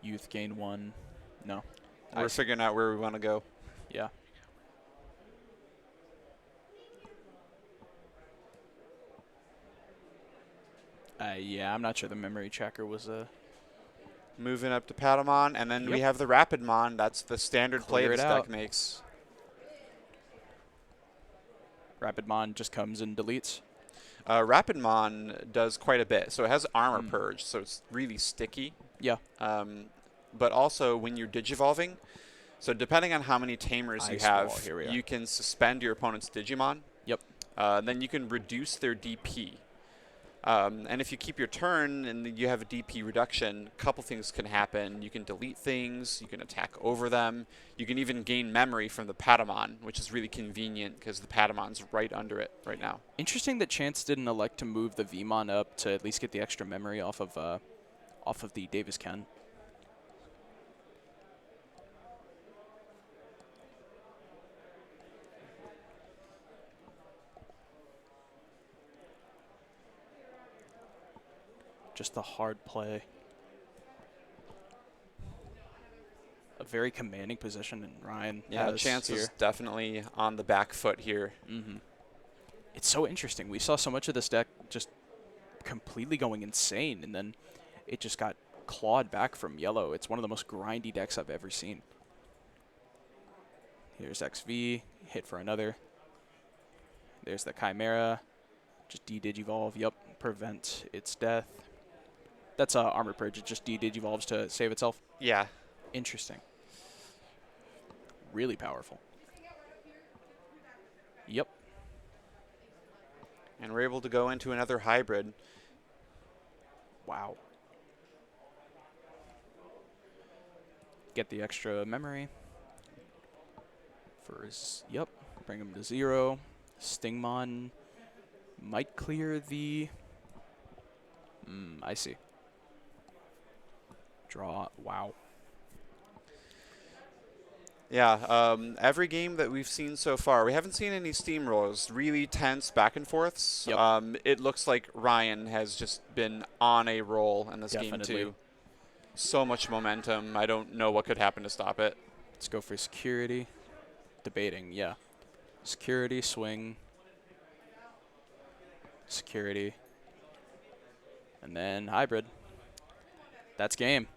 Youth gain 1. No. We're figuring out where we want to go. Yeah. Yeah, I'm not sure the memory tracker was a... Moving up to Patamon, and then we have the Rapidmon. That's the standard play this deck makes. Rapidmon just comes and deletes. Rapidmon does quite a bit. So it has Armor Purge, so it's really sticky. Yeah. But also when you're Digivolving, so depending on how many Tamers you have, you can suspend your opponent's Digimon. Yep. Then you can reduce their DP. And if you keep your turn and you have a DP reduction, a couple things can happen. You can delete things, you can attack over them, you can even gain memory from the Patamon, which is really convenient because the Patamon's right under it right now. Interesting that Chance didn't elect to move the Vmon up to at least get the extra memory off of the Davis Ken. Just the hard play. A very commanding position, and Ryan has Chance here. is definitely on the back foot here. It's so interesting. We saw so much of this deck just completely going insane, and then it just got clawed back from yellow. It's one of the most grindy decks I've ever seen. Here's XV, hit for another. There's the Chimera. Just de-digivolve, yep, prevent its death. That's Armor Purge, it just de-digivolves to save itself. Yeah. Interesting. Really powerful. Yep. And we're able to go into another hybrid. Wow. Get the extra memory. For his, yep, bring him to 0. Stingmon might clear the... I see. Draw, wow. Yeah, every game that we've seen so far, we haven't seen any steamrolls, really tense back and forths. Yep. It looks like Ryan has just been on a roll in this game too. So much momentum. I don't know what could happen to stop it. Let's go for security. Debating, yeah. Security, swing. Security. And then hybrid. That's game.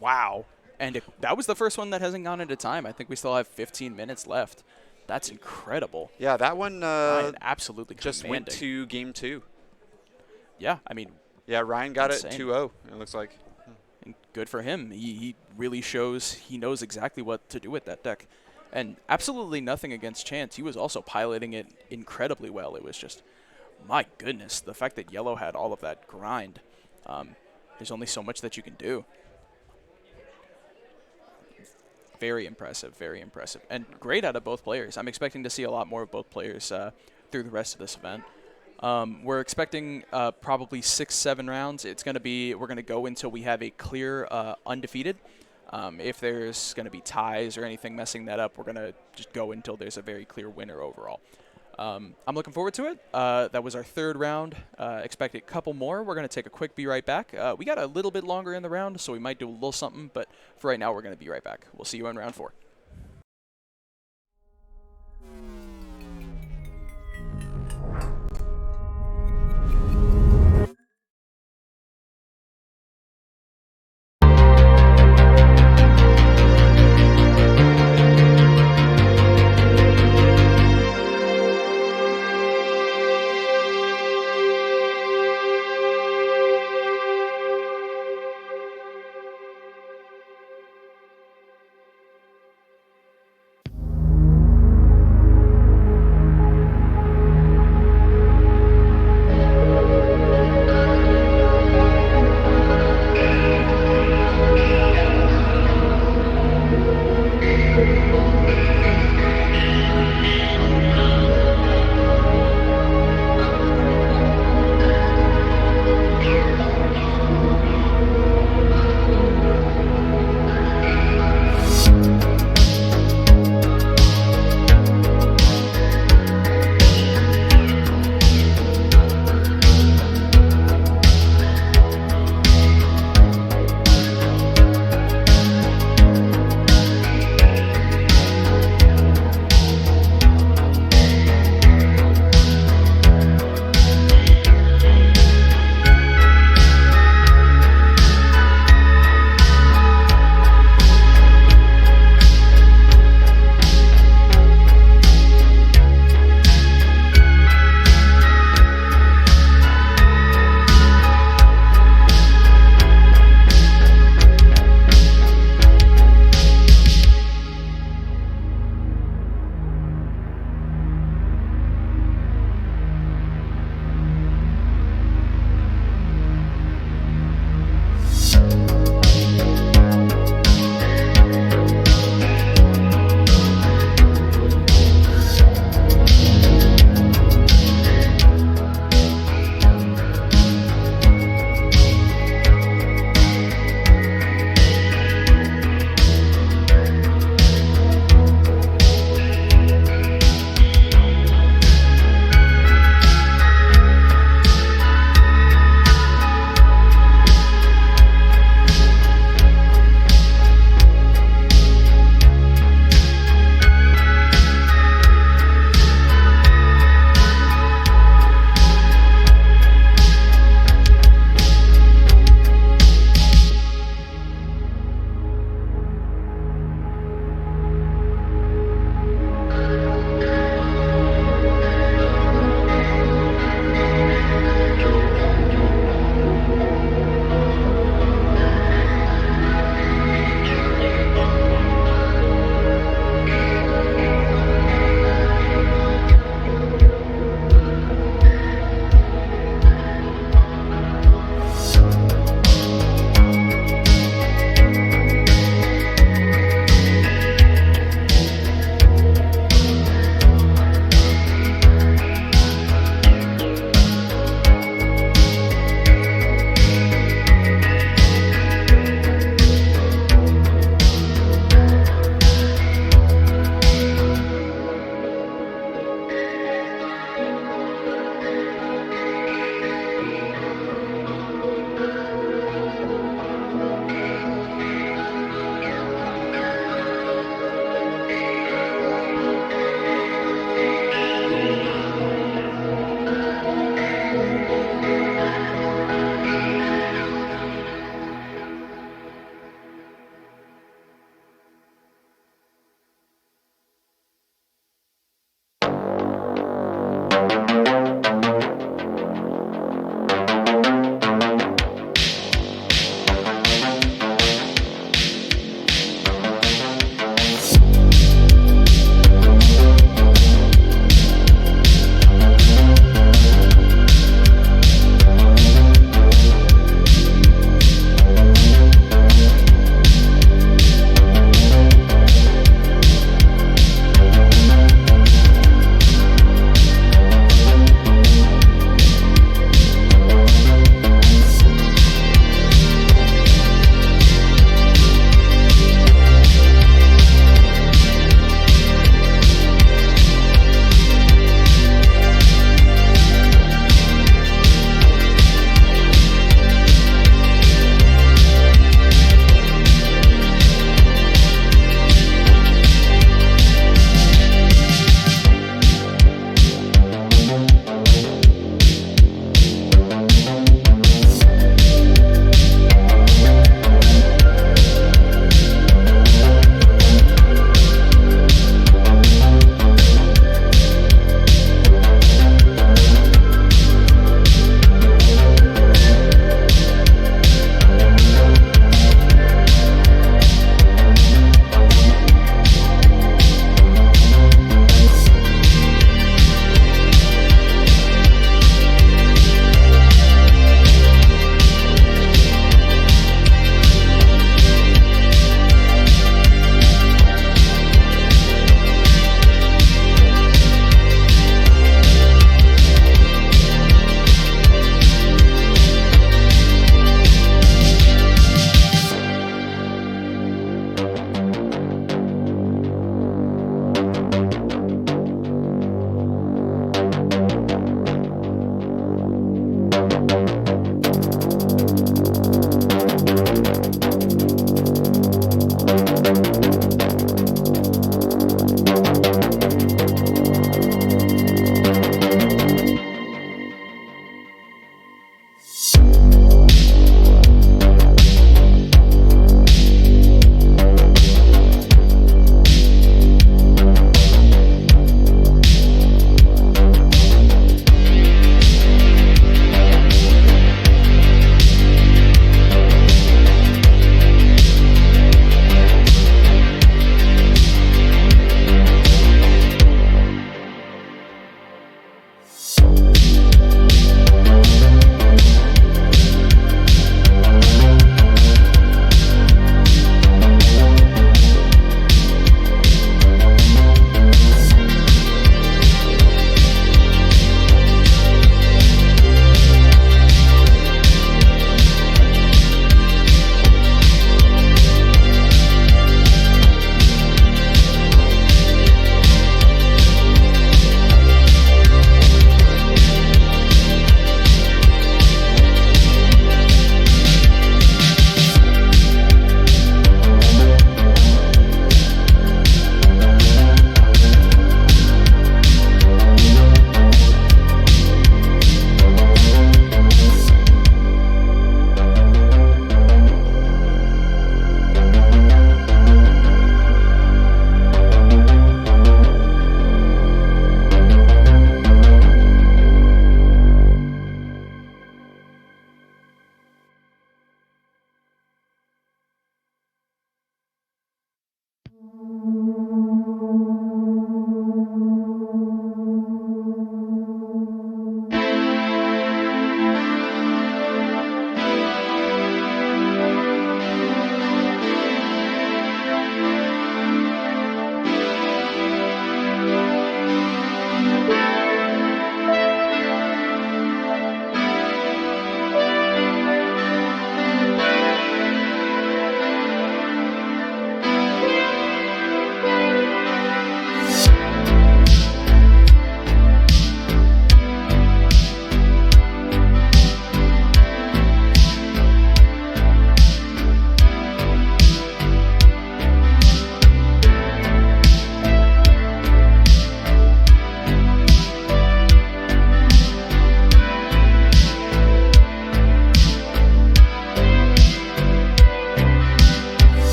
Wow. And that was the first one that hasn't gone into time. I think we still have 15 minutes left. That's incredible. Yeah, that one Ryan absolutely just commanding. went to game 2. Yeah, I mean. Yeah, Ryan got insane. it 2-0, it looks like. And good for him. He really shows he knows exactly what to do with that deck. And absolutely nothing against Chance. He was also piloting it incredibly well. It was just, my goodness, the fact that Yellow had all of that grind. There's only so much that you can do. Very impressive, very impressive. And great out of both players. I'm expecting to see a lot more of both players through the rest of this event. We're expecting probably 6-7 rounds. It's going to be, we're going to go until we have a clear undefeated. If there's going to be ties or anything messing that up, we're going to just go until there's a very clear winner overall. I'm looking forward to it. That was our 3rd round. Expect a couple more. We're going to take a quick be right back. We got a little bit longer in the round, so we might do a little something, but for right now, we're going to be right back. We'll see you in round 4.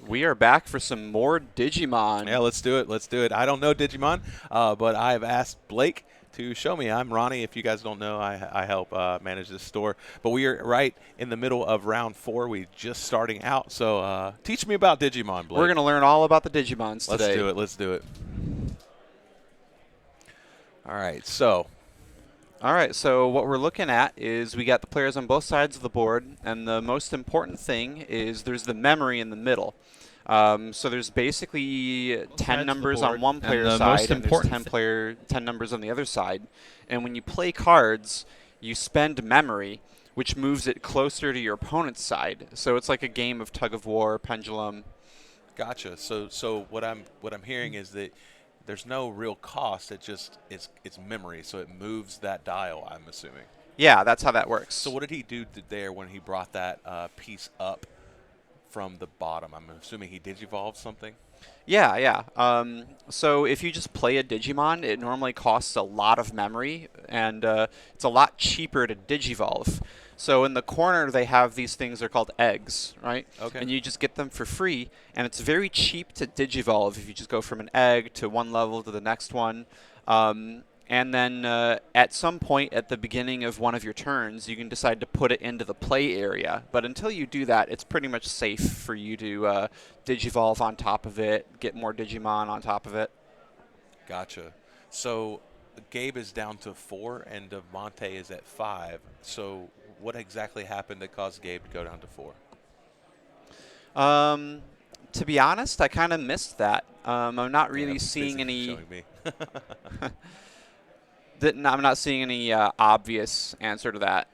We are back for some more Digimon. Yeah, let's do it. Let's do it. I don't know Digimon, but I've asked Blake to show me. I'm Ronnie. If you guys don't know, I help manage this store. But we are right in the middle of round 4. We're just starting out. So teach me about Digimon, Blake. We're going to learn all about the Digimons today. Let's do it. Let's do it. All right. So what we're looking at is we got the players on both sides of the board, and the most important thing is there's the memory in the middle. So there's basically 10 numbers on one player's side, and there's 10 numbers on the other side. And when you play cards, you spend memory, which moves it closer to your opponent's side. So it's like a game of tug of war, pendulum. Gotcha. So what I'm hearing is that there's no real cost. It's memory. So it moves that dial, I'm assuming. Yeah, that's how that works. So what did he do there when he brought that piece up from the bottom? I'm assuming he digivolved something? Yeah. So if you just play a Digimon, it normally costs a lot of memory, and it's a lot cheaper to digivolve. So in the corner, they have these things. They're called eggs, right? Okay. And you just get them for free, and it's very cheap to digivolve if you just go from an egg to one level to the next one. And then at some point at the beginning of one of your turns, you can decide to put it into the play area. But until you do that, it's pretty much safe for you to digivolve on top of it, get more Digimon on top of it. Gotcha. So Gabe is down to 4 and DeMonte is at 5. So what exactly happened that caused Gabe to go down to 4? To be honest, I kind of missed that. I'm not really seeing any. Showing me. I'm not seeing any obvious answer to that.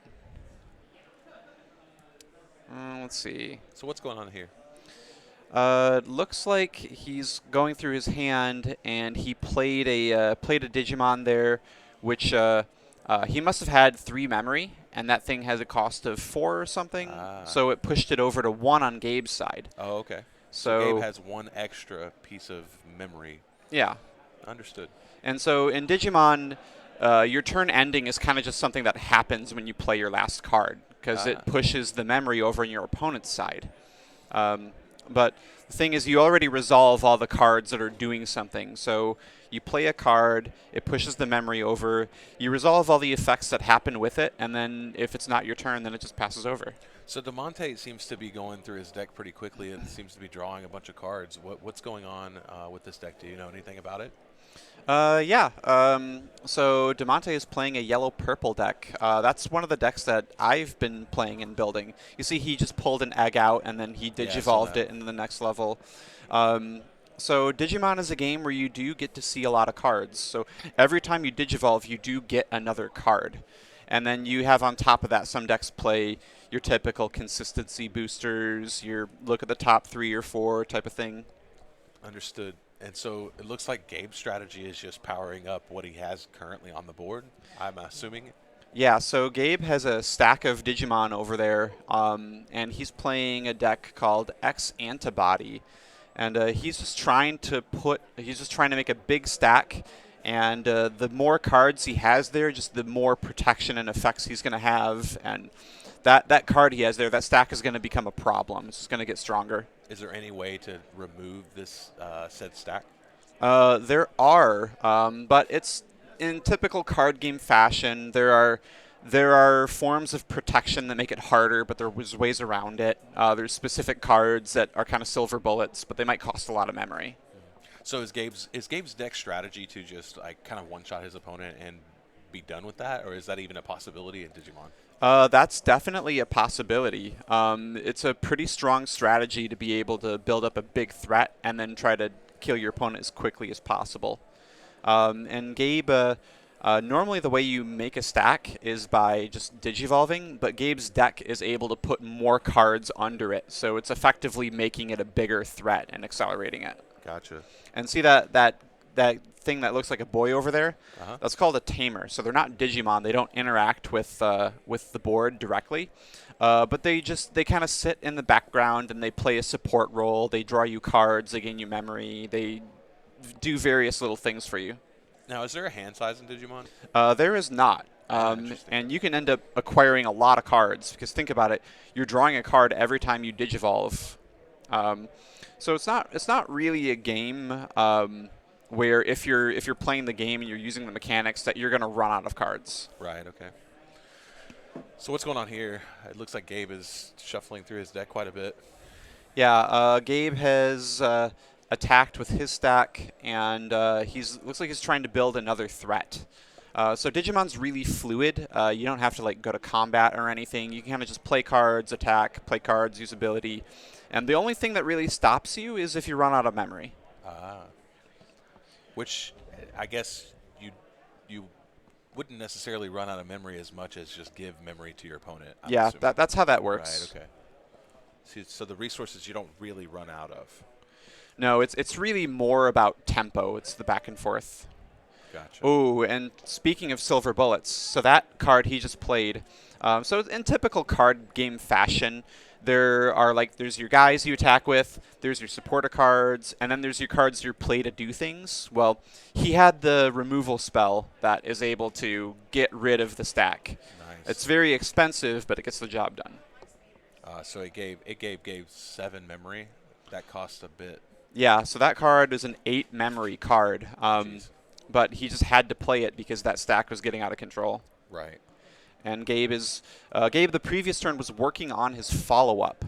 Let's see. So what's going on here? Looks like he's going through his hand, and he played a Digimon there, which he must have had 3 memory, and that thing has a cost of 4 or something. So it pushed it over to 1 on Gabe's side. Oh, okay. So Gabe has 1 extra piece of memory. Yeah. Understood. And so in Digimon, your turn ending is kind of just something that happens when you play your last card, because it pushes the memory over on your opponent's side. But the thing is, you already resolve all the cards that are doing something. So you play a card, it pushes the memory over, you resolve all the effects that happen with it, and then if it's not your turn, then it just passes over. So DeMonte seems to be going through his deck pretty quickly and seems to be drawing a bunch of cards. What's going on with this deck? Do you know anything about it? Yeah. So DeMonte is playing a yellow-purple deck. That's one of the decks that I've been playing and building. You see, he just pulled an egg out, and then he digivolved it into the next level. So Digimon is a game where you do get to see a lot of cards. So every time you digivolve, you do get another card. And then you have on top of that, some decks play your typical consistency boosters, your look at the top 3 or 4 type of thing. Understood. And so it looks like Gabe's strategy is just powering up what he has currently on the board, I'm assuming. Yeah, so Gabe has a stack of Digimon over there, and he's playing a deck called X Antibody. And he's just trying to make a big stack, and the more cards he has there, just the more protection and effects he's going to have. And that card he has there, that stack is going to become a problem. It's just going to get stronger. Is there any way to remove this said stack? There are, but it's in typical card game fashion. There are forms of protection that make it harder, but there's ways around it. There's specific cards that are kind of silver bullets, but they might cost a lot of memory. So is Gabe's deck strategy to just like kind of one-shot his opponent and be done with that, or is that even a possibility in Digimon? That's definitely a possibility. It's a pretty strong strategy to be able to build up a big threat and then try to kill your opponent as quickly as possible. And Gabe, normally the way you make a stack is by just digivolving, but Gabe's deck is able to put more cards under it, so it's effectively making it a bigger threat and accelerating it. Gotcha. And see that thing that looks like a boy over there? That's called a tamer. So they're not Digimon. They don't interact with the board directly, but they kind of sit in the background and they play a support role. They draw you cards. They gain you memory. They do various little things for you. Now, is there a hand size in Digimon? There is not. And you can end up acquiring a lot of cards because think about it. You're drawing a card every time you digivolve. So it's not really a game where if you're playing the game and you're using the mechanics that you're going to run out of cards. Right. Okay. So what's going on here? It looks like Gabe is shuffling through his deck quite a bit. Yeah, Gabe has attacked with his stack, and looks like he's trying to build another threat. So Digimon's really fluid. You don't have to like go to combat or anything. You can kind of just play cards, attack, play cards, use ability, and the only thing that really stops you is if you run out of memory. Which I guess you wouldn't necessarily run out of memory as much as just give memory to your opponent. I'm Yeah, assuming. that's how that works. Right. Okay. So the resources you don't really run out of. No, it's really more about tempo. It's the back and forth. Gotcha. Oh, and speaking of silver bullets, so that card he just played. So in typical card game fashion, there's your guys you attack with, there's your supporter cards, and then there's your cards you play to do things. Well, he had the removal spell that is able to get rid of the stack. Nice. It's very expensive, but it gets the job done. So it gave 7 memory. That cost a bit. Yeah, so that card is an 8 memory card. Jeez. But he just had to play it because that stack was getting out of control. Right. And Gabe the previous turn was working on his follow-up.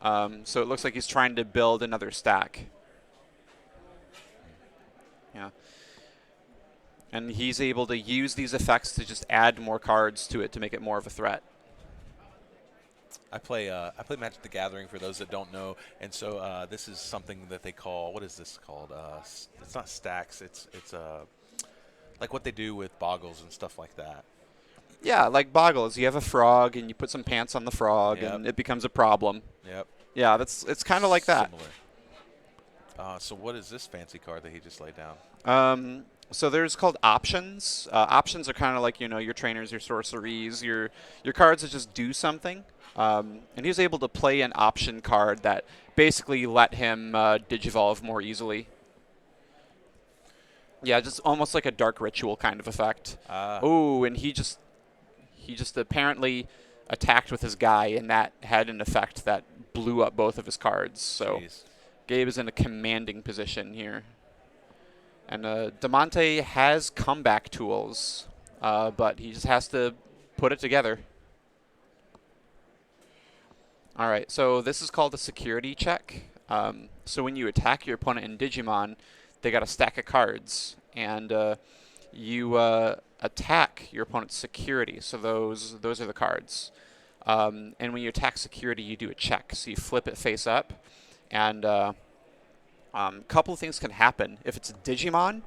So it looks like he's trying to build another stack. Yeah. And he's able to use these effects to just add more cards to it to make it more of a threat. I play Magic the Gathering for those that don't know, and so this is something that they call, what is this called? It's not stacks. It's like what they do with boggles and stuff like that. Yeah, like boggles. You have a frog and you put some pants on the frog Yep. and it becomes a problem. Yep. Yeah, it's kind of like that. Similar. So what is this fancy card that he just laid down? So there's called options. Options are kind of like your trainers, your sorceries, your cards that just do something. And he was able to play an option card that basically let him digivolve more easily. Yeah, just almost like a dark ritual kind of effect. Oh, and he just apparently attacked with his guy, and that had an effect that blew up both of his cards. So Jeez. Gabe is in a commanding position here. And DeMonte has comeback tools, but he just has to put it together. All right, so this is called a security check. So when you attack your opponent in Digimon, they got a stack of cards, and you attack your opponent's security. So those are the cards. And when you attack security, you do a check. So you flip it face up, and a couple of things can happen. If it's a Digimon,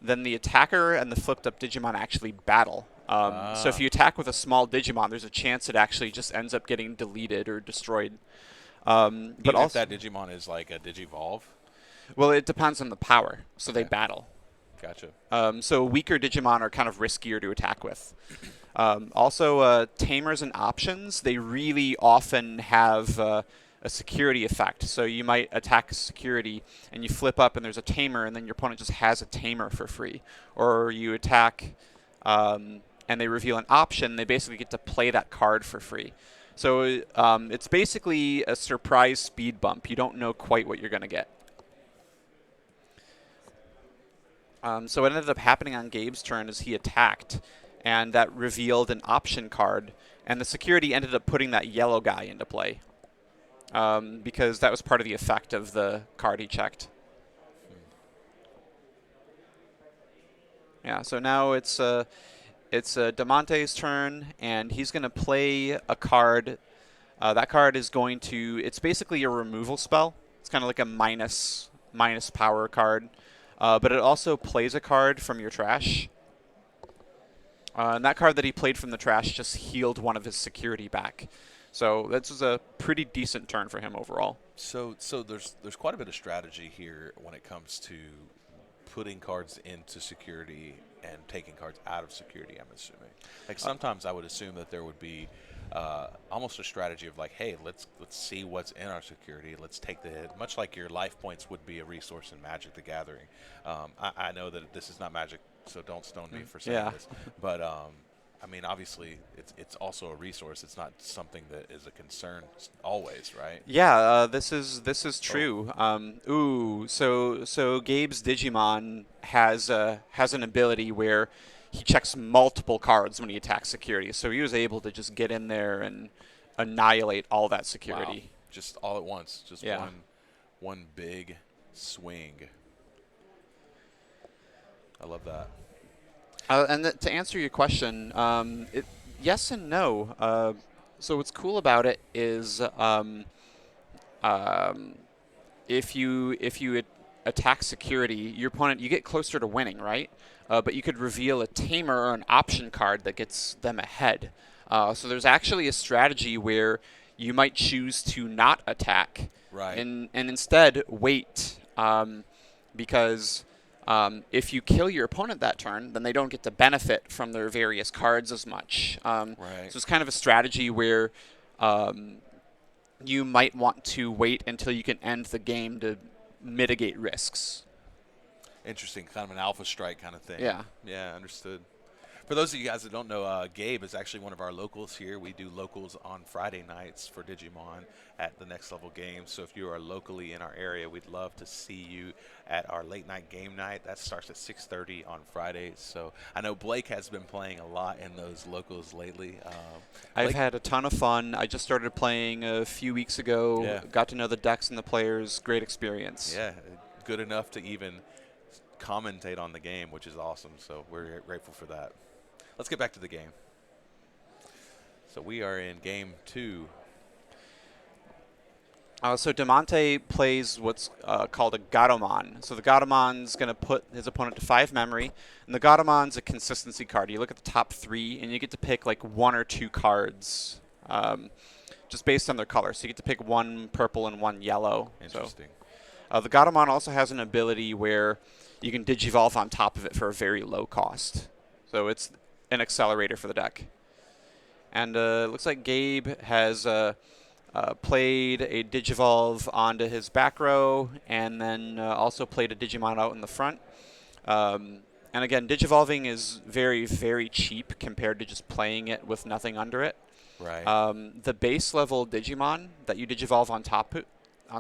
then the attacker and the flipped up Digimon actually battle. So if you attack with a small Digimon, there's a chance it actually just ends up getting deleted or destroyed. But Even also, if that Digimon is like a Digivolve? well, it depends on the power. So they Okay. battle. Gotcha. So weaker Digimon are kind of riskier to attack with. Also, tamers and options, they really often have a security effect. So you might attack security and you flip up and there's a tamer, and then your opponent just has a tamer for free. Or you attack and they reveal an option, they basically get to play that card for free. So it's basically a surprise speed bump. You don't know quite what you're going to get. So what ended up happening on Gabe's turn is he attacked, and that revealed an option card, and the security ended up putting that yellow guy into play because that was part of the effect of the card he checked. Yeah, so now it's DeMonte's turn, and he's going to play a card. That card is going to, it's basically a removal spell. It's kind of like a minus power card. But it also plays a card from your trash. And that card that he played from the trash just healed one of his security back. So this was a pretty decent turn for him overall. So there's quite a bit of strategy here when it comes to putting cards into security and taking cards out of security, I'm assuming. Like sometimes I would assume that there would be almost a strategy of like, hey, let's see what's in our security. Let's take the hit. Much like your life points would be a resource in Magic the Gathering. I know that this is not Magic, so don't stone me for saying this. But I mean, obviously, it's also a resource. It's not something that is a concern always, right? Yeah, this is true. So Gabe's Digimon has an ability where he checks multiple cards when he attacks security. So he was able to just get in there and annihilate all that Wow. security. Just all at once. Just Yeah. one big swing. I love that. To answer your question, yes and no. So what's cool about it is um, if you attack security, your opponent, you get closer to winning, right? But you could reveal a tamer or an option card that gets them ahead. So there's actually a strategy where you might choose to not attack, Right. and instead wait, because if you kill your opponent that turn, then they don't get to benefit from their various cards as much. Right. So it's kind of a strategy where you might want to wait until you can end the game to mitigate risks. Interesting, kind of an alpha strike kind of thing. Yeah. Yeah, understood. For those of you guys that don't know, Gabe is actually one of our locals here. We do locals on Friday nights for Digimon at the Next Level Games. So if you are locally in our area, we'd love to see you at our late night game night. That starts at 6:30 on Fridays. So I know Blake has been playing a lot in those locals lately. I've had a ton of fun. I just started playing a few weeks ago. Yeah. Got to know the decks and the players. Great experience. Yeah, good enough to even commentate on the game, which is awesome. So we're grateful for that. Let's get back to the game. So we are in game 2. So Demonte plays what's called a Gatomon. So the Gatomon's going to put his opponent to 5 memory, and the Gatomon's a consistency card. You look at the top 3, and you get to pick like 1 or 2 cards, just based on their color. So you get to pick 1 purple and 1 yellow. Interesting. So, the Gatomon also has an ability where you can Digivolve on top of it for a very low cost. So it's an accelerator for the deck. And it looks like Gabe has played a Digivolve onto his back row, and then also played a Digimon out in the front. And again, Digivolving is very, very cheap compared to just playing it with nothing under it. Right. The base level Digimon that you Digivolve on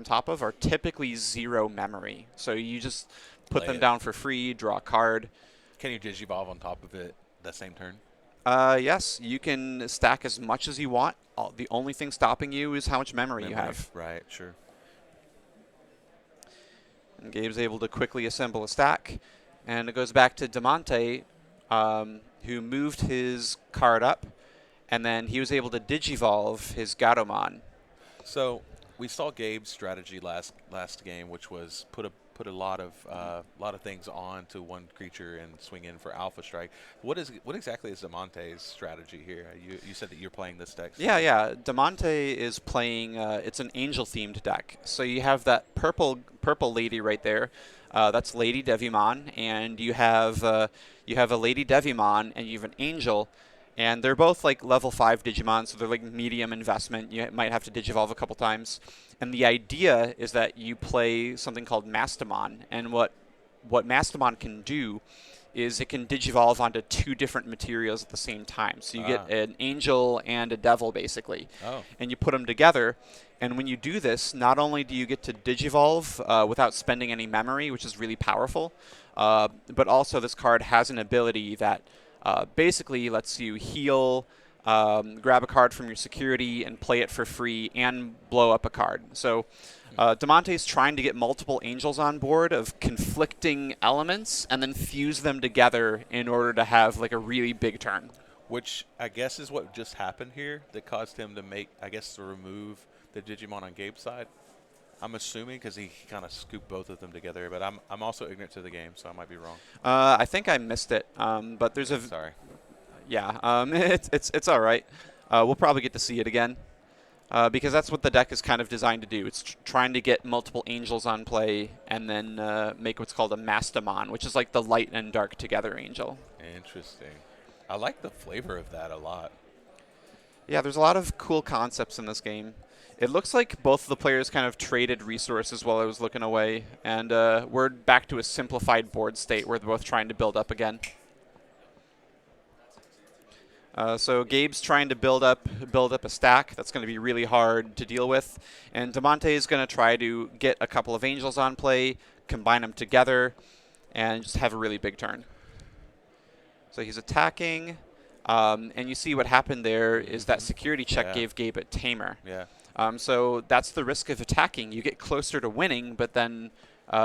top of are typically 0 memory. So you just put them down for free, draw a card. Can you Digivolve on top of it that same turn? Yes, you can stack as much as you want. The only thing stopping you is how much memory you have. Right, sure. And Gabe's able to quickly assemble a stack. And it goes back to Demonte, who moved his card up, and then he was able to Digivolve his Gatomon. So we saw Gabe's strategy last game, which was put a lot of things on to one creature and swing in for Alpha Strike. What exactly is Demonte's strategy here? You said that you're playing this deck. Yeah. Demonte is playing. It's an angel-themed deck. So you have that purple lady right there. That's Lady Devimon, and you have a Lady Devimon, and you have an angel. And they're both like level 5 Digimon, so they're like medium investment. You might have to Digivolve a couple times. And the idea is that you play something called Mastamon. And what Mastamon can do is it can Digivolve onto 2 different materials at the same time. So you get an angel and a devil, basically. Oh. And you put them together. And when you do this, not only do you get to Digivolve without spending any memory, which is really powerful, but also this card has an ability that basically lets you heal, grab a card from your security, and play it for free, and blow up a card. So Demonte's trying to get multiple angels on board of conflicting elements and then fuse them together in order to have like a really big turn. Which I guess is what just happened here that caused him to remove the Digimon on Gabe's side. I'm assuming because he kind of scooped both of them together, but I'm also ignorant to the game, so I might be wrong. I think I missed it, but there's a... Sorry. Yeah, it's all right. We'll probably get to see it again because that's what the deck is kind of designed to do. It's trying to get multiple angels on play and then make what's called a Mastamon, which is like the light and dark together angel. Interesting. I like the flavor of that a lot. Yeah, there's a lot of cool concepts in this game. It looks like both of the players kind of traded resources while I was looking away, and we're back to a simplified board state where they're both trying to build up again. So Gabe's trying to build up a stack that's going to be really hard to deal with, and Demonte is going to try to get a couple of angels on play, combine them together, and just have a really big turn. So he's attacking, and you see what happened there is that security check gave Gabe a tamer. Yeah. So that's the risk of attacking. You get closer to winning, but then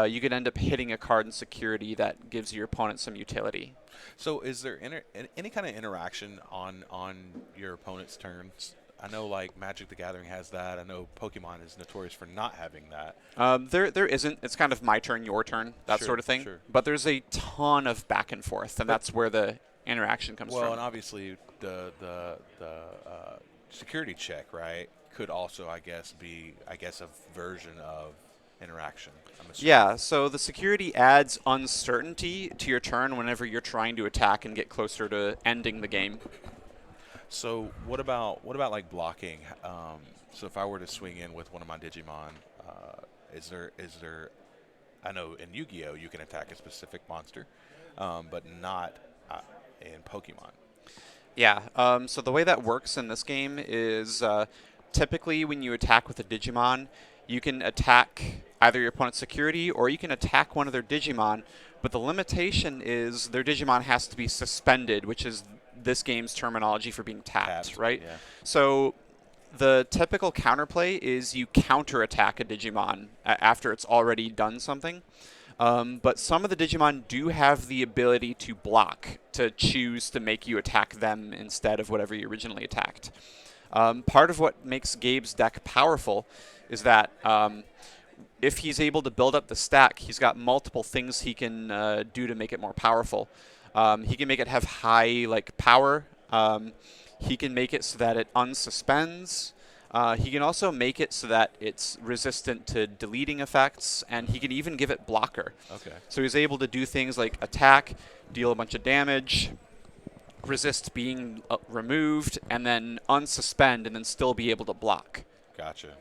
you could end up hitting a card in security that gives your opponent some utility. So is there any kind of interaction on your opponent's turns? I know like Magic the Gathering has that. I know Pokemon is notorious for not having that. There isn't. It's kind of my turn, your turn, that sort of thing. Sure. But there's a ton of back and forth, and that's where the interaction comes from. Well, and obviously the security check, right, could also, I guess, be a version of interaction. Yeah, so the security adds uncertainty to your turn whenever you're trying to attack and get closer to ending the game. So what about like blocking? So if I were to swing in with one of my Digimon, is there? I know in Yu-Gi-Oh you can attack a specific monster, but not in Pokemon. Yeah. So the way that works in this game is typically when you attack with a Digimon, you can attack either your opponent's security or you can attack one of their Digimon, but the limitation is their Digimon has to be suspended, which is this game's terminology for being tapped, right? Yeah. So the typical counterplay is you counterattack a Digimon after it's already done something. But some of the Digimon do have the ability to block, to choose to make you attack them instead of whatever you originally attacked. Part of what makes Gabe's deck powerful is that if he's able to build up the stack, he's got multiple things he can do to make it more powerful. He can make it have high power. He can make it so that it unsuspends. He can also make it so that it's resistant to deleting effects, and he can even give it blocker. Okay. So he's able to do things like attack, deal a bunch of damage, resist being removed, and then unsuspend, and then still be able to block. Gotcha.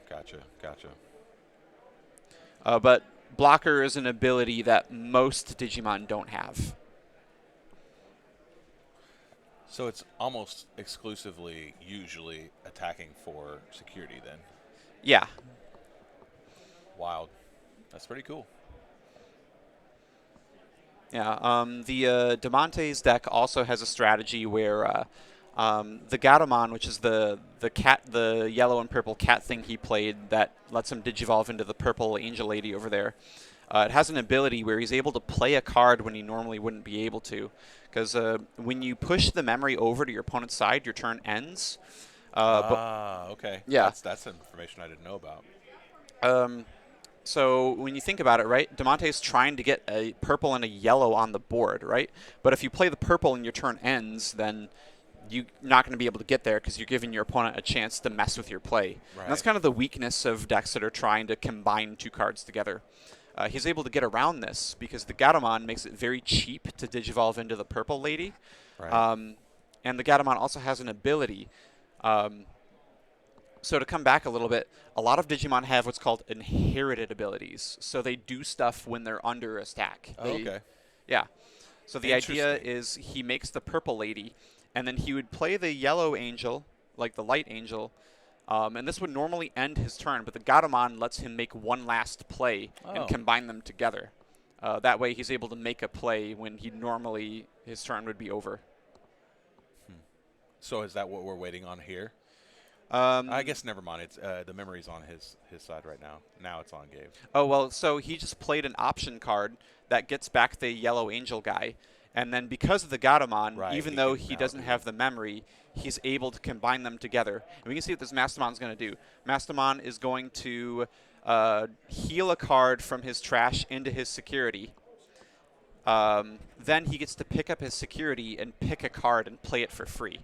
But blocker is an ability that most Digimon don't have. So it's almost exclusively usually attacking for security then. Yeah. Wild. That's pretty cool. Yeah. The Demonte's deck also has a strategy where the Gatomon, which is the yellow and purple cat thing he played that lets him digivolve into the purple angel lady over there. It has an ability where he's able to play a card when he normally wouldn't be able to. Because when you push the memory over to your opponent's side, your turn ends. Okay. Yeah. That's information I didn't know about. So when you think about it, right, Demonte's trying to get a purple and a yellow on the board, right? But if you play the purple and your turn ends, then you're not going to be able to get there because you're giving your opponent a chance to mess with your play. Right. And that's kind of the weakness of decks that are trying to combine two cards together. He's able to get around this because the Gatomon makes it very cheap to digivolve into the purple lady. Right. And the Gatomon also has an ability. So to come back a little bit, a lot of Digimon have what's called inherited abilities. So they do stuff when they're under a stack. Okay. Yeah. So the idea is he makes the purple lady, and then he would play the yellow angel, like the light angel, and this would normally end his turn, but the Gatomon lets him make one last play and combine them together. That way he's able to make a play when his turn would be over. So is that what we're waiting on here? I guess never mind. It's the memory's on his side right now. Now it's on Gabe. Oh, well, so he just played an option card that gets back the yellow angel guy. And then because of the Gatomon, even though he doesn't have the memory, he's able to combine them together. And we can see what this Mastamon is going to do. Mastamon is going to heal a card from his trash into his security. Then he gets to pick up his security and pick a card and play it for free.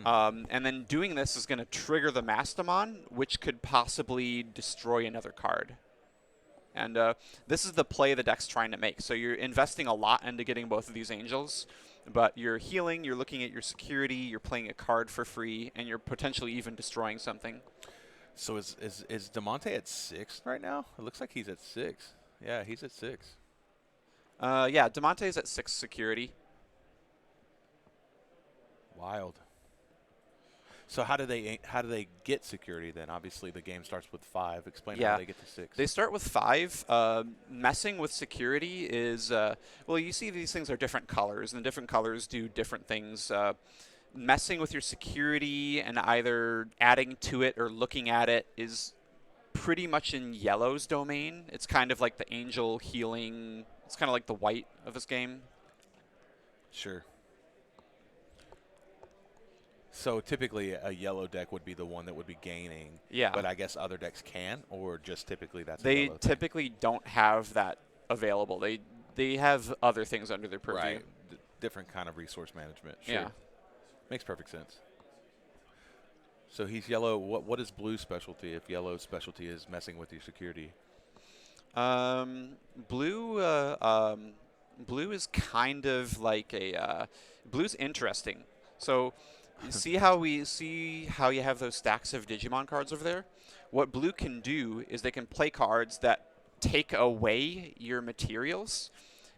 And then doing this is going to trigger the Mastamon, which could possibly destroy another card. And this is the play the deck's trying to make. So you're investing a lot into getting both of these angels, but you're healing, you're looking at your security, you're playing a card for free, and you're potentially even destroying something. So is Demonte at 6 right now? It looks like he's at 6. Yeah, he's at 6. Yeah, Demonte's at 6 security. Wild. So how do they get security then? Obviously, the game starts with 5. Explain how Yeah. they get to 6. They start with 5. Messing with security is, well, you see these things are different colors, and the different colors do different things. Messing with your security and either adding to it or looking at it is pretty much in yellow's domain. It's kind of like the angel healing. It's kind of like the white of this game. Sure. So typically a yellow deck would be the one that would be gaining. Yeah. But I guess other decks can, or just typically that's a They yellow thing? typically don't have that available. They have other things under their purview. Right. Different kind of resource management. Sure. Yeah. Makes perfect sense. So he's yellow. What is blue's specialty if yellow's specialty is messing with your security? Blue is kind of like a blue's interesting. So you see how you have those stacks of Digimon cards over there? What blue can do is they can play cards that take away your materials,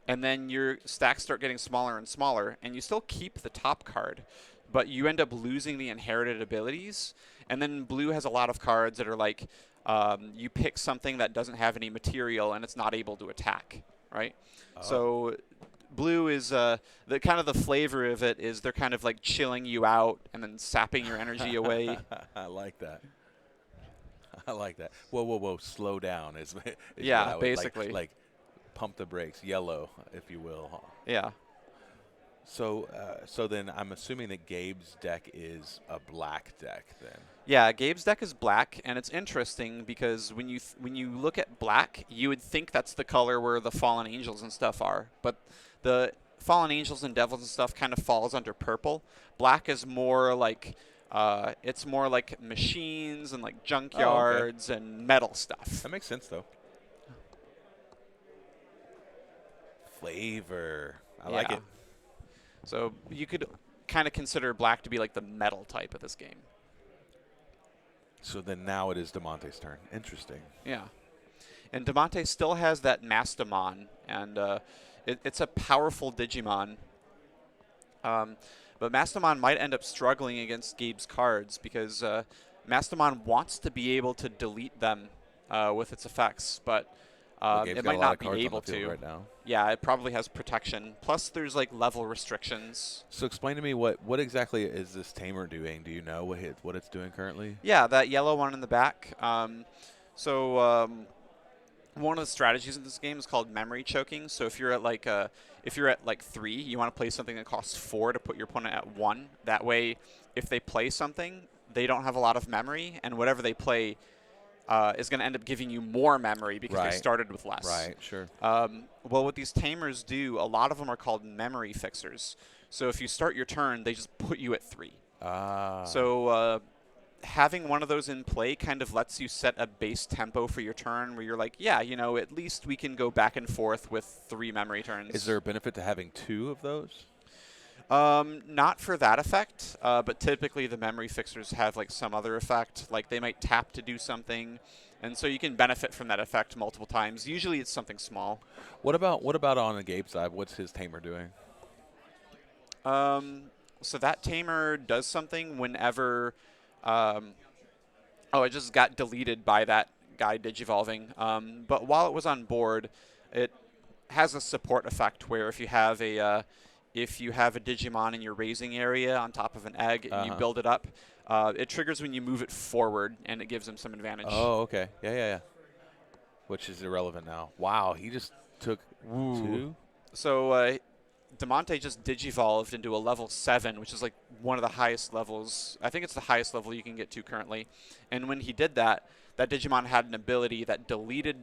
and then your stacks start getting smaller and smaller, and you still keep the top card, but you end up losing the inherited abilities. And then blue has a lot of cards that are like you pick something that doesn't have any material and it's not able to attack, right? Oh. So blue is the kind of the flavor of it is they're kind of like chilling you out and then sapping your energy away. I like that. I like that. Whoa. Slow down is Yeah, what I would basically. like pump the brakes, yellow, if you will. Yeah. So then I'm assuming that Gabe's deck is a black deck then. Yeah, Gabe's deck is black, and it's interesting because when you look at black, you would think that's the color where the fallen angels and stuff are, but the fallen angels and devils and stuff kind of falls under purple. Black is more like it's more like machines and like junkyards and metal stuff. That makes sense though. Flavor. I like it. So you could kind of consider black to be like the metal type of this game. So then now it is DeMonte's turn. Interesting. Yeah. And DeMonte still has that Mastamon, and it's a powerful Digimon. But Mastamon might end up struggling against Gabe's cards because Mastamon wants to be able to delete them with its effects, but it might not be able to. Right now. Yeah, it probably has protection. Plus, there's like level restrictions. So explain to me what exactly is this tamer doing? Do you know what it's doing currently? Yeah, that yellow one in the back. One of the strategies in this game is called memory choking. So if you're at like 3, you want to play something that costs 4 to put your opponent at 1. That way, if they play something, they don't have a lot of memory, and whatever they play is going to end up giving you more memory because they started with less. Right, sure. Well, what these tamers do, a lot of them are called memory fixers. So if you start your turn, they just put you at 3. So having one of those in play kind of lets you set a base tempo for your turn where you're like, yeah, at least we can go back and forth with 3 memory turns. Is there a benefit to having 2 of those? Not for that effect, but typically the memory fixers have like some other effect, like they might tap to do something, and so you can benefit from that effect multiple times. Usually it's something small. What about on the Gabe side? What's his tamer doing? So that tamer does something whenever, it just got deleted by that guy digivolving. But while it was on board, it has a support effect where if you have a Digimon in your raising area on top of an egg and you build it up, it triggers when you move it forward, and it gives him some advantage. Oh, okay. Yeah. Which is irrelevant now. Wow, he just took 2? So DeMonte just digivolved into a level 7, which is like one of the highest levels. I think it's the highest level you can get to currently. And when he did that, that Digimon had an ability that deleted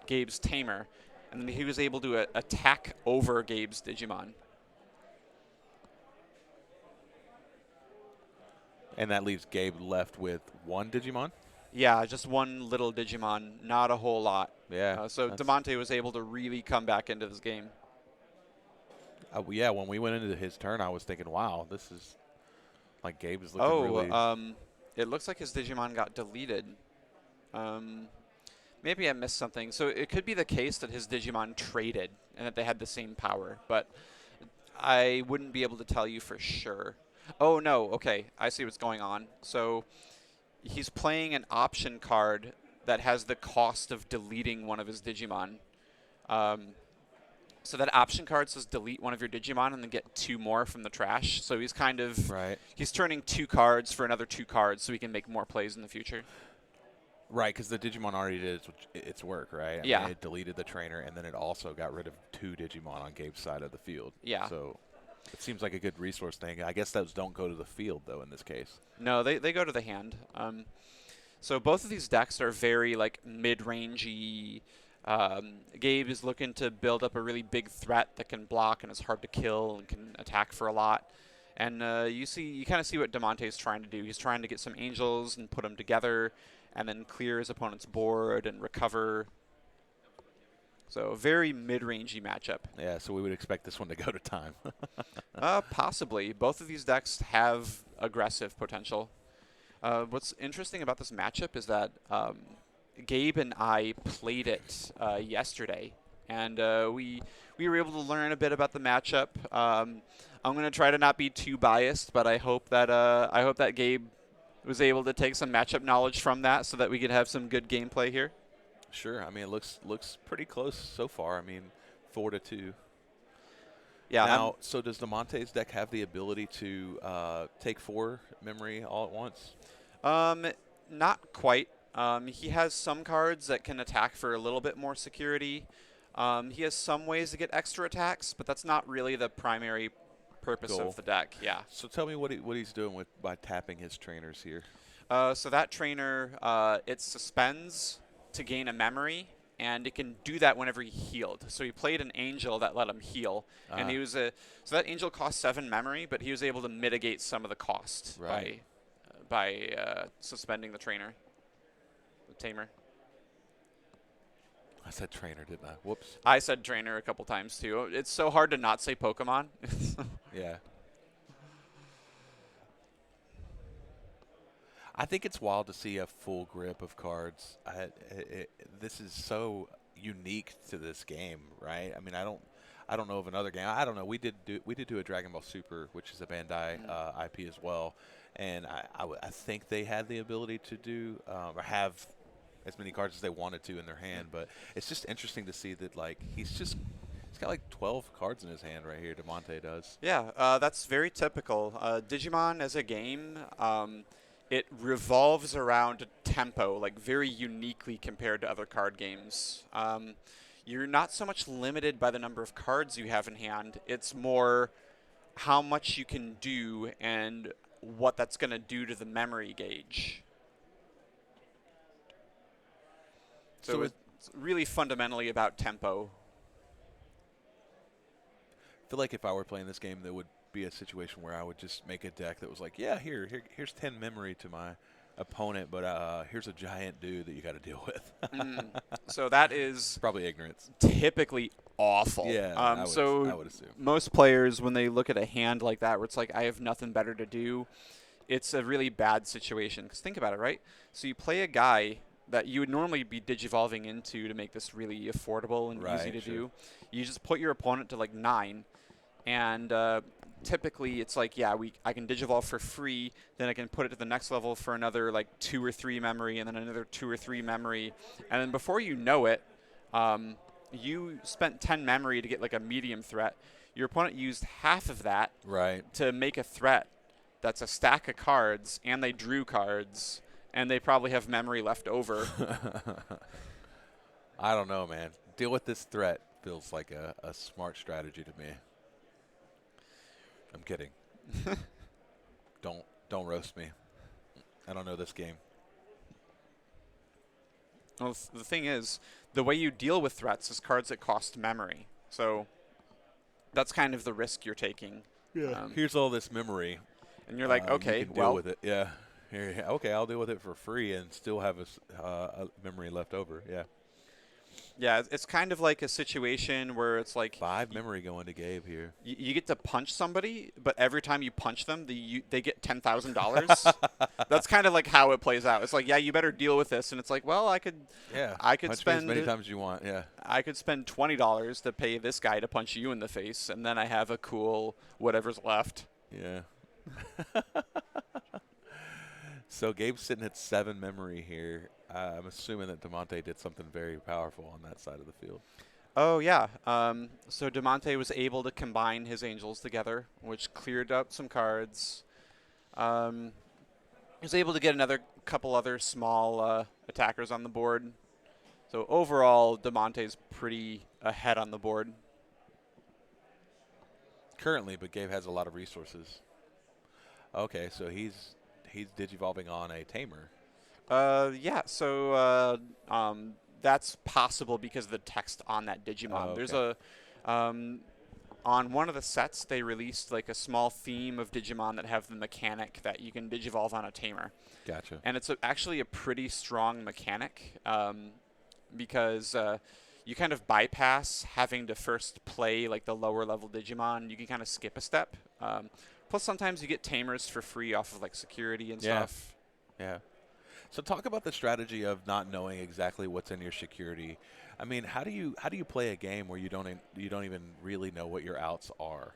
Gabe's tamer, and then he was able to attack over Gabe's Digimon. And that leaves Gabe left with 1 Digimon? Yeah, just 1 little Digimon, not a whole lot. Yeah. So DeMonte was able to really come back into this game. Yeah, when we went into his turn, I was thinking, wow, this is like Gabe is looking really... It looks like his Digimon got deleted. Maybe I missed something. So it could be the case that his Digimon traded and that they had the same power, but I wouldn't be able to tell you for sure. Oh, no. Okay. I see what's going on. So he's playing an option card that has the cost of deleting one of his Digimon. Um, so that option card says delete one of your Digimon and then get 2 more from the trash. So he's kind of Right. he's turning 2 cards for another 2 cards so he can make more plays in the future. Right, because the Digimon already did its work, right? I Yeah. mean, it deleted the trainer, and then it also got rid of 2 Digimon on Gabe's side of the field. Yeah. So it seems like a good resource thing. I guess those don't go to the field, though, in this case. No, they go to the hand. So both of these decks are very like mid-rangey. Gabe is looking to build up a really big threat that can block and is hard to kill and can attack for a lot. And you kind of see what Demonte is trying to do. He's trying to get some angels and put them together, and then clear his opponent's board and recover. So a very mid-rangey matchup. Yeah, so we would expect this one to go to time. Possibly. Both of these decks have aggressive potential. What's interesting about this matchup is that Gabe and I played it yesterday, and we were able to learn a bit about the matchup. I'm going to try to not be too biased, but I hope that Gabe was able to take some matchup knowledge from that, so that we could have some good gameplay here. Sure. I mean, it looks pretty close so far. I mean, 4-2. Yeah. Now, so does Demonte's deck have the ability to take 4 memory all at once? Not quite. He has some cards that can attack for a little bit more security. He has some ways to get extra attacks, but that's not really the primary purpose Goal. of the deck. Yeah. So tell me what he's doing by tapping his trainers here. So that trainer, it suspends to gain a memory, and it can do that whenever he healed. So he played an angel that let him heal, and he was so that angel cost 7 memory, but he was able to mitigate some of the cost by suspending the trainer, the tamer. I said trainer, didn't I? Whoops. I said trainer a couple times too. It's so hard to not say Pokemon. Yeah. I think it's wild to see a full grip of cards. This is so unique to this game, right? I mean, I don't know of another game. I don't know. We did do a Dragon Ball Super, which is a Bandai IP as well, and I think they had the ability to do or have as many cards as they wanted to in their hand. But it's just interesting to see that he's got like 12 cards in his hand right here. Demonte does. Yeah, that's very typical. Digimon as a game. It revolves around tempo, like very uniquely compared to other card games. You're not so much limited by the number of cards you have in hand. It's more how much you can do and what that's going to do to the memory gauge. So it's really fundamentally about tempo. I feel like if I were playing this game, there would be a situation where I would just make a deck that was like, yeah, here's 10 memory to my opponent, but here's a giant dude that you got to deal with. So that is probably ignorance. Typically awful. Yeah, I would assume. Most players, when they look at a hand like that, where it's like, I have nothing better to do, it's a really bad situation. Because think about it, right? So you play a guy that you would normally be digivolving into to make this really affordable and easy to do. You just put your opponent to like 9, and typically it's like, yeah, I can digivolve for free, then I can put it to the next level for another like 2 or 3 memory, and then another 2 or 3 memory, and then before you know it, you spent 10 memory to get like a medium threat. Your opponent used half of that to make a threat that's a stack of cards, and they drew cards, and they probably have memory left over. I don't know, man. Deal with this threat feels like a smart strategy to me. I'm kidding. Don't roast me. I don't know this game. Well, the thing is, the way you deal with threats is cards that cost memory. So that's kind of the risk you're taking. Yeah. Here's all this memory. And you're like, okay, you can deal with it. Yeah. Here, okay, I'll deal with it for free and still have a memory left over. Yeah. Yeah, it's kind of like a situation where it's like 5 memory going to Gabe here. You get to punch somebody, but every time you punch them, they get $10,000. That's kind of like how it plays out. It's like, yeah, you better deal with this, and it's like, well, I could spend me as many times as you want. Yeah, I could spend $20 to pay this guy to punch you in the face, and then I have a cool whatever's left. Yeah. So Gabe's sitting at 7 memory here. I'm assuming that DeMonte did something very powerful on that side of the field. Oh, yeah. So DeMonte was able to combine his angels together, which cleared up some cards. He was able to get another couple other small attackers on the board. So overall, DeMonte's pretty ahead on the board. Currently, but Gabe has a lot of resources. Okay, so he's digivolving on a tamer. Yeah, so that's possible because of the text on that Digimon. Oh, okay. There's a on one of the sets they released like a small theme of Digimon that have the mechanic that you can digivolve on a tamer. Gotcha. And it's actually a pretty strong mechanic because you kind of bypass having to first play like the lower level Digimon. You can kind of skip a step. Plus, sometimes you get tamers for free off of like security and stuff. Yeah. So talk about the strategy of not knowing exactly what's in your security. I mean, how do you play a game where you don't even really know what your outs are?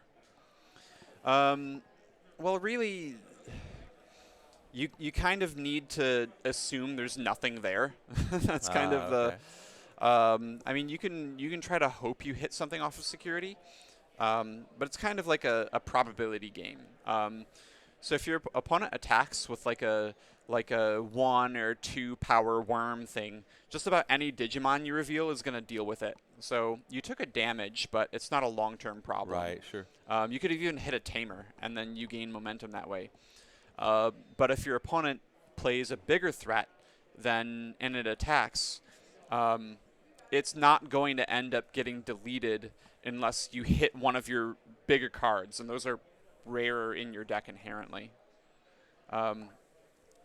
Well, really, you kind of need to assume there's nothing there. That's kind of the. Okay. I mean, you can try to hope you hit something off of security, but it's kind of like a probability game. So if your opponent attacks with like a 1 or 2 power worm thing, just about any Digimon you reveal is going to deal with it. So you took a damage, but it's not a long-term problem. Right, sure. You could even hit a tamer, and then you gain momentum that way. But if your opponent plays a bigger threat and it attacks, it's not going to end up getting deleted unless you hit one of your bigger cards, and those are rarer in your deck inherently.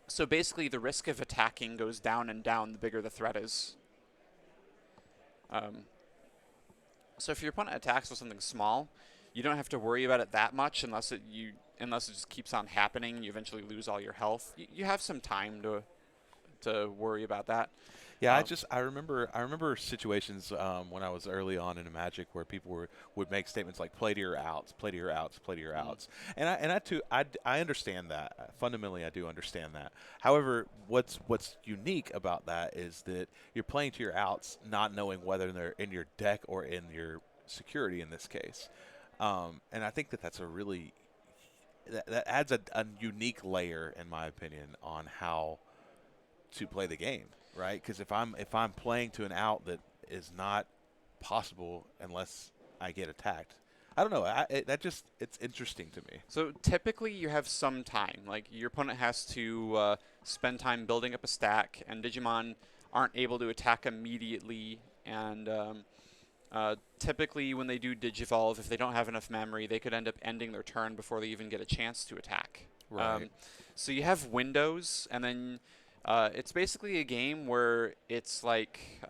So basically, the risk of attacking goes down and down the bigger the threat is. So if your opponent attacks with something small, you don't have to worry about it that much unless it just keeps on happening. You eventually lose all your health. You have some time to worry about that. Yeah, I remember situations when I was early on in Magic where people would make statements like play to your outs, play to your outs, play to your outs, and I understand that. Fundamentally, I do understand that. However, what's unique about that is that you're playing to your outs, not knowing whether they're in your deck or in your security in this case, and I think that's a really that adds a unique layer, in my opinion, on how to play the game, right? Because if I'm playing to an out that is not possible unless I get attacked, I don't know. It's interesting to me. So typically you have some time. Like your opponent has to spend time building up a stack, and Digimon aren't able to attack immediately. And typically when they do Digivolve, if they don't have enough memory, they could end up ending their turn before they even get a chance to attack. Right. So you have windows, and then it's basically a game where it's like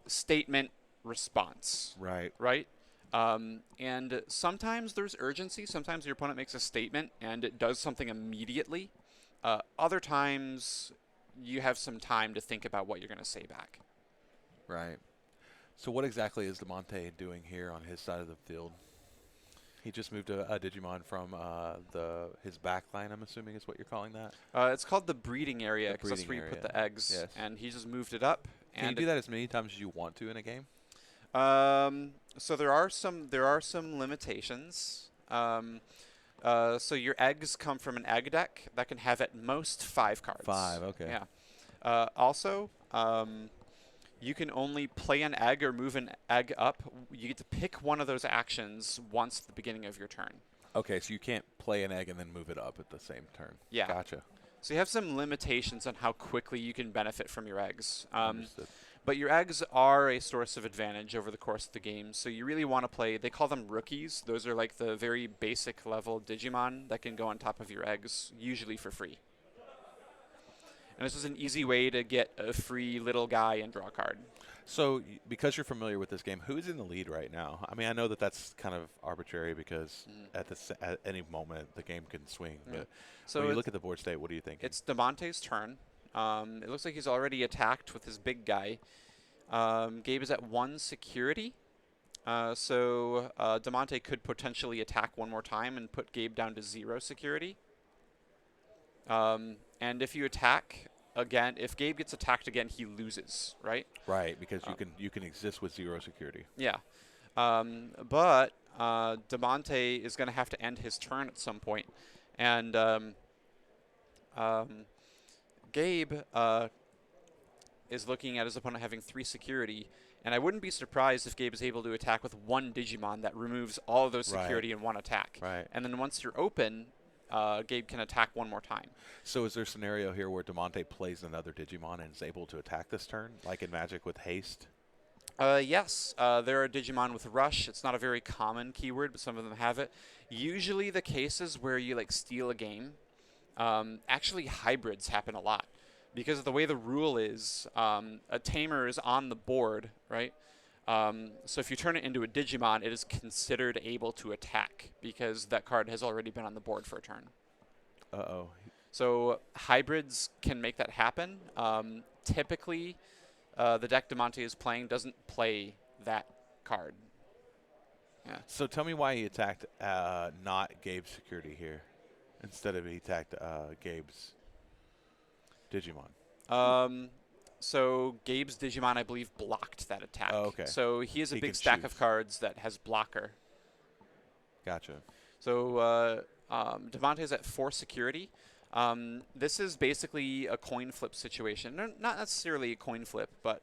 statement response. Right. Right? And sometimes there's urgency. Sometimes your opponent makes a statement and it does something immediately. Other times you have some time to think about what you're going to say back. Right. So what exactly is DeMonte doing here on his side of the field? He just moved a Digimon from his back line, I'm assuming is what you're calling that? It's called the breeding area because that's where you put the eggs. Yes. And he just moved it up. Can you do that as many times as you want to in a game? So there are some limitations. So your eggs come from an egg deck that can have at most 5 cards. 5, okay. Yeah. Also, you can only play an egg or move an egg up. You get to pick one of those actions once at the beginning of your turn. Okay, so you can't play an egg and then move it up at the same turn. Yeah. Gotcha. So you have some limitations on how quickly you can benefit from your eggs. Understood. But your eggs are a source of advantage over the course of the game. So you really want to play, they call them rookies. Those are like the very basic level Digimon that can go on top of your eggs, usually for free. And this is an easy way to get a free little guy and draw a card. So, because you're familiar with this game, who's in the lead right now? I mean, I know that's kind of arbitrary because at any moment the game can swing. Yeah. But So when you look at the board state, what do you think? It's DeMonte's turn. It looks like he's already attacked with his big guy. Gabe is at 1 security. So Damonte could potentially attack one more time and put Gabe down to 0 security. And if you attack again, if Gabe gets attacked again, he loses, right? Right, because you can exist with 0 security. Yeah. But Damonte is going to have to end his turn at some point. And Gabe is looking at his opponent having 3 security. And I wouldn't be surprised if Gabe is able to attack with 1 Digimon that removes all of those security in 1 attack. Right. And then once you're open, Gabe can attack 1 more time. So is there a scenario here where Damonte plays another Digimon and is able to attack this turn, like in Magic with haste? Yes, there are Digimon with Rush. It's not a very common keyword, but some of them have it. Usually the cases where you like steal a game, actually hybrids happen a lot. Because of the way the rule is, a Tamer is on the board, right? So if you turn it into a Digimon, it is considered able to attack because that card has already been on the board for a turn. Uh-oh. So hybrids can make that happen. Typically, the deck Damonte is playing doesn't play that card. Yeah. So tell me why he attacked not Gabe's security here instead of he attacked Gabe's Digimon. So Gabe's Digimon, I believe, blocked that attack. Oh, okay. So he has a He big can stack choose. of cards that has blocker. Gotcha. So Damonte is at 4 security. This is basically a coin flip situation. Not necessarily a coin flip, but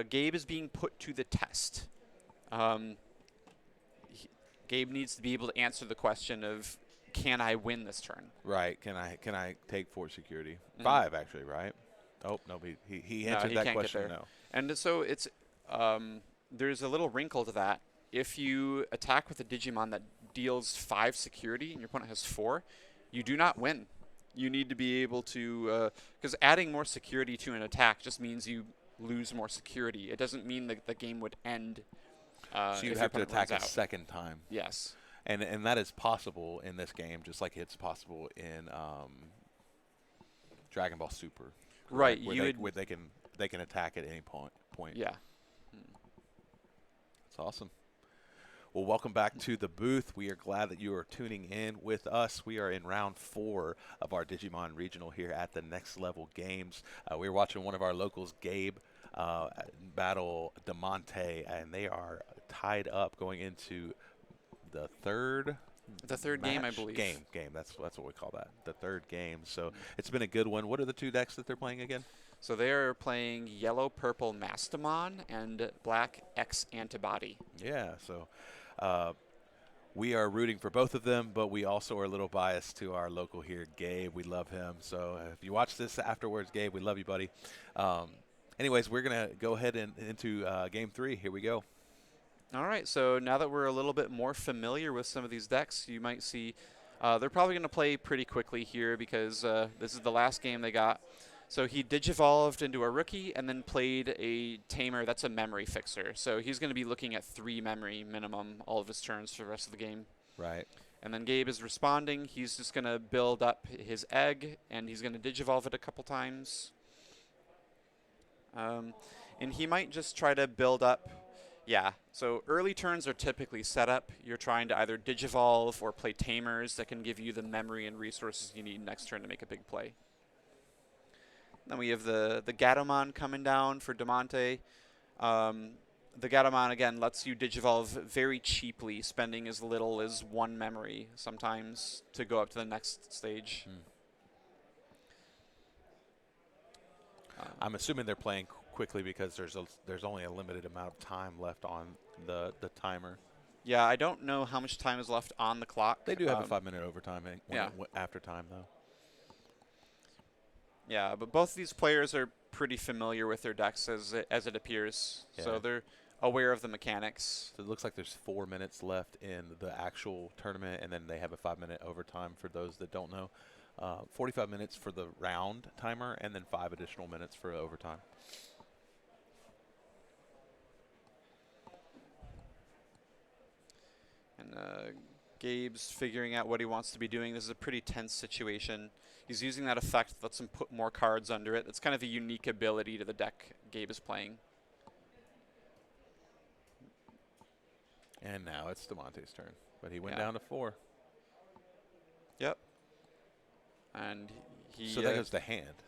Gabe is being put to the test. Gabe needs to be able to answer the question of, can I win this turn? Right. Can I take 4 security? 5 actually, right? Oh no, he answered he that can't question. get there. No. And so it's there's a little wrinkle to that. If you attack with a Digimon that deals 5 security and your opponent has 4, you do not win. You need to be able to, because adding more security to an attack just means you lose more security. It doesn't mean that the game would end. So you if have to your opponent attack a runs out. second time. Yes. And that is possible in this game, just like it's possible in Dragon Ball Super. Right. Where they can attack at any point. Yeah. That's awesome. Well, welcome back to the booth. We are glad that you are tuning in with us. We are in round 4 of our Digimon Regional here at the Next Level Games. We're watching one of our locals, Gabe, battle Damonte, and they are tied up going into the third game, I believe. Game. That's what we call that. The third game. So it's been a good one. What are the 2 decks that they're playing again? So they are playing Yellow Purple Mastamon and Black X Antibody. Yeah. So we are rooting for both of them, but we also are a little biased to our local here, Gabe. We love him. So if you watch this afterwards, Gabe, we love you, buddy. Anyways, we're gonna go ahead and into game 3. Here we go. All right, so now that we're a little bit more familiar with some of these decks, you might see they're probably going to play pretty quickly here because this is the last game they got. So he Digivolved into a rookie and then played a Tamer. That's a memory fixer. So he's going to be looking at 3 memory minimum all of his turns for the rest of the game. Right. And then Gabe is responding. He's just going to build up his egg, and he's going to Digivolve it a couple times. And he might just try to build up. Yeah, so early turns are typically set up. You're trying to either Digivolve or play Tamers that can give you the memory and resources you need next turn to make a big play. Then we have the Gatomon coming down for Damonte. The Gatomon, again, lets you Digivolve very cheaply, spending as little as 1 memory sometimes to go up to the next stage. I'm assuming they're playing quickly because there's only a limited amount of time left on the timer. Yeah, I don't know how much time is left on the clock. They do have a 5-minute overtime yeah. After time, though. Yeah, but both of these players are pretty familiar with their decks as it appears. Yeah. So they're aware of the mechanics. So it looks like there's 4 minutes left in the actual tournament, and then they have a 5-minute overtime for those that don't know. 45 minutes for the round timer, and then 5 additional minutes for overtime. And Gabe's figuring out what he wants to be doing. This is a pretty tense situation. He's using that effect that lets him put more cards under it. That's kind of a unique ability to the deck Gabe is playing. And now it's DeMonte's turn, but he went Yeah. down to 4. Yep. And he. So that goes to hand.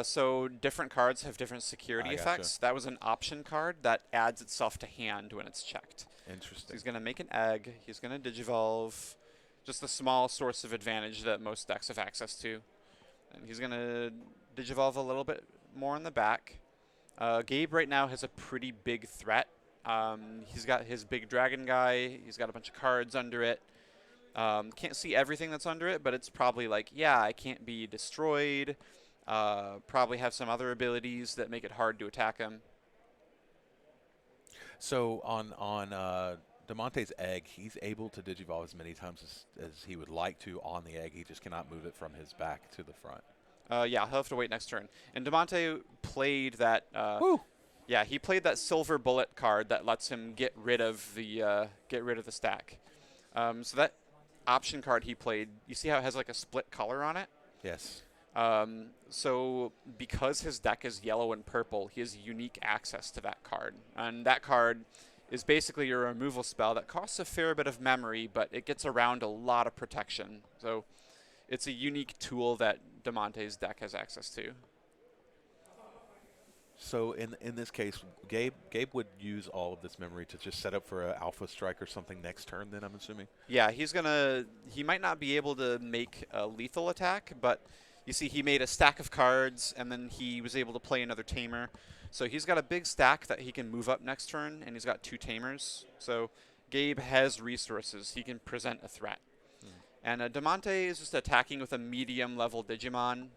So different cards have different security I gotcha. effects. That was an option card that adds itself to hand when it's checked. So Interesting. he's going to make an egg. He's going to Digivolve. Just a small source of advantage that most decks have access to. And he's going to Digivolve a little bit more in the back. Gabe right now has a pretty big threat. He's got his big dragon guy. He's got a bunch of cards under it. Can't see everything that's under it, but it's probably like, yeah, I can't be destroyed. Probably have some other abilities that make it hard to attack him. So on DeMonte's egg, he's able to Digivolve as many times as he would like to on the egg. He just cannot move it from his back to the front. Yeah, he'll have to wait next turn. And DeMonte played that. Yeah, he played that silver bullet card that lets him get rid of the stack. So that option card he played, you see how it has like a split color on it? Yes. So because his deck is yellow and purple, he has unique access to that card. And that card is basically your removal spell that costs a fair bit of memory, but it gets around a lot of protection. So it's a unique tool that DeMonte's deck has access to. So in this case, Gabe would use all of this memory to just set up for an alpha strike or something next turn. Then I'm assuming. Yeah, he might not be able to make a lethal attack, but you see he made a stack of cards and then he was able to play another tamer. So he's got a big stack that he can move up next turn, and he's got 2 tamers. So Gabe has resources. He can present a threat. And DeMonte is just attacking with a medium level Digimon.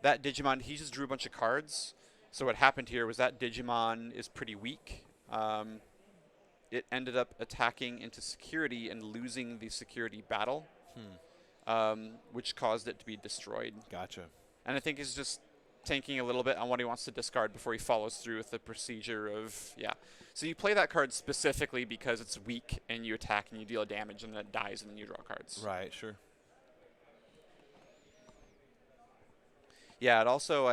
That Digimon, he just drew a bunch of cards. So what happened here was that Digimon is pretty weak. It ended up attacking into security and losing the security battle, which caused it to be destroyed. Gotcha. And I think he's just tanking a little bit on what he wants to discard before he follows through with the procedure of, yeah. So you play that card specifically because it's weak and you attack and you deal damage and then it dies and then you draw cards. Right, sure. Yeah, it also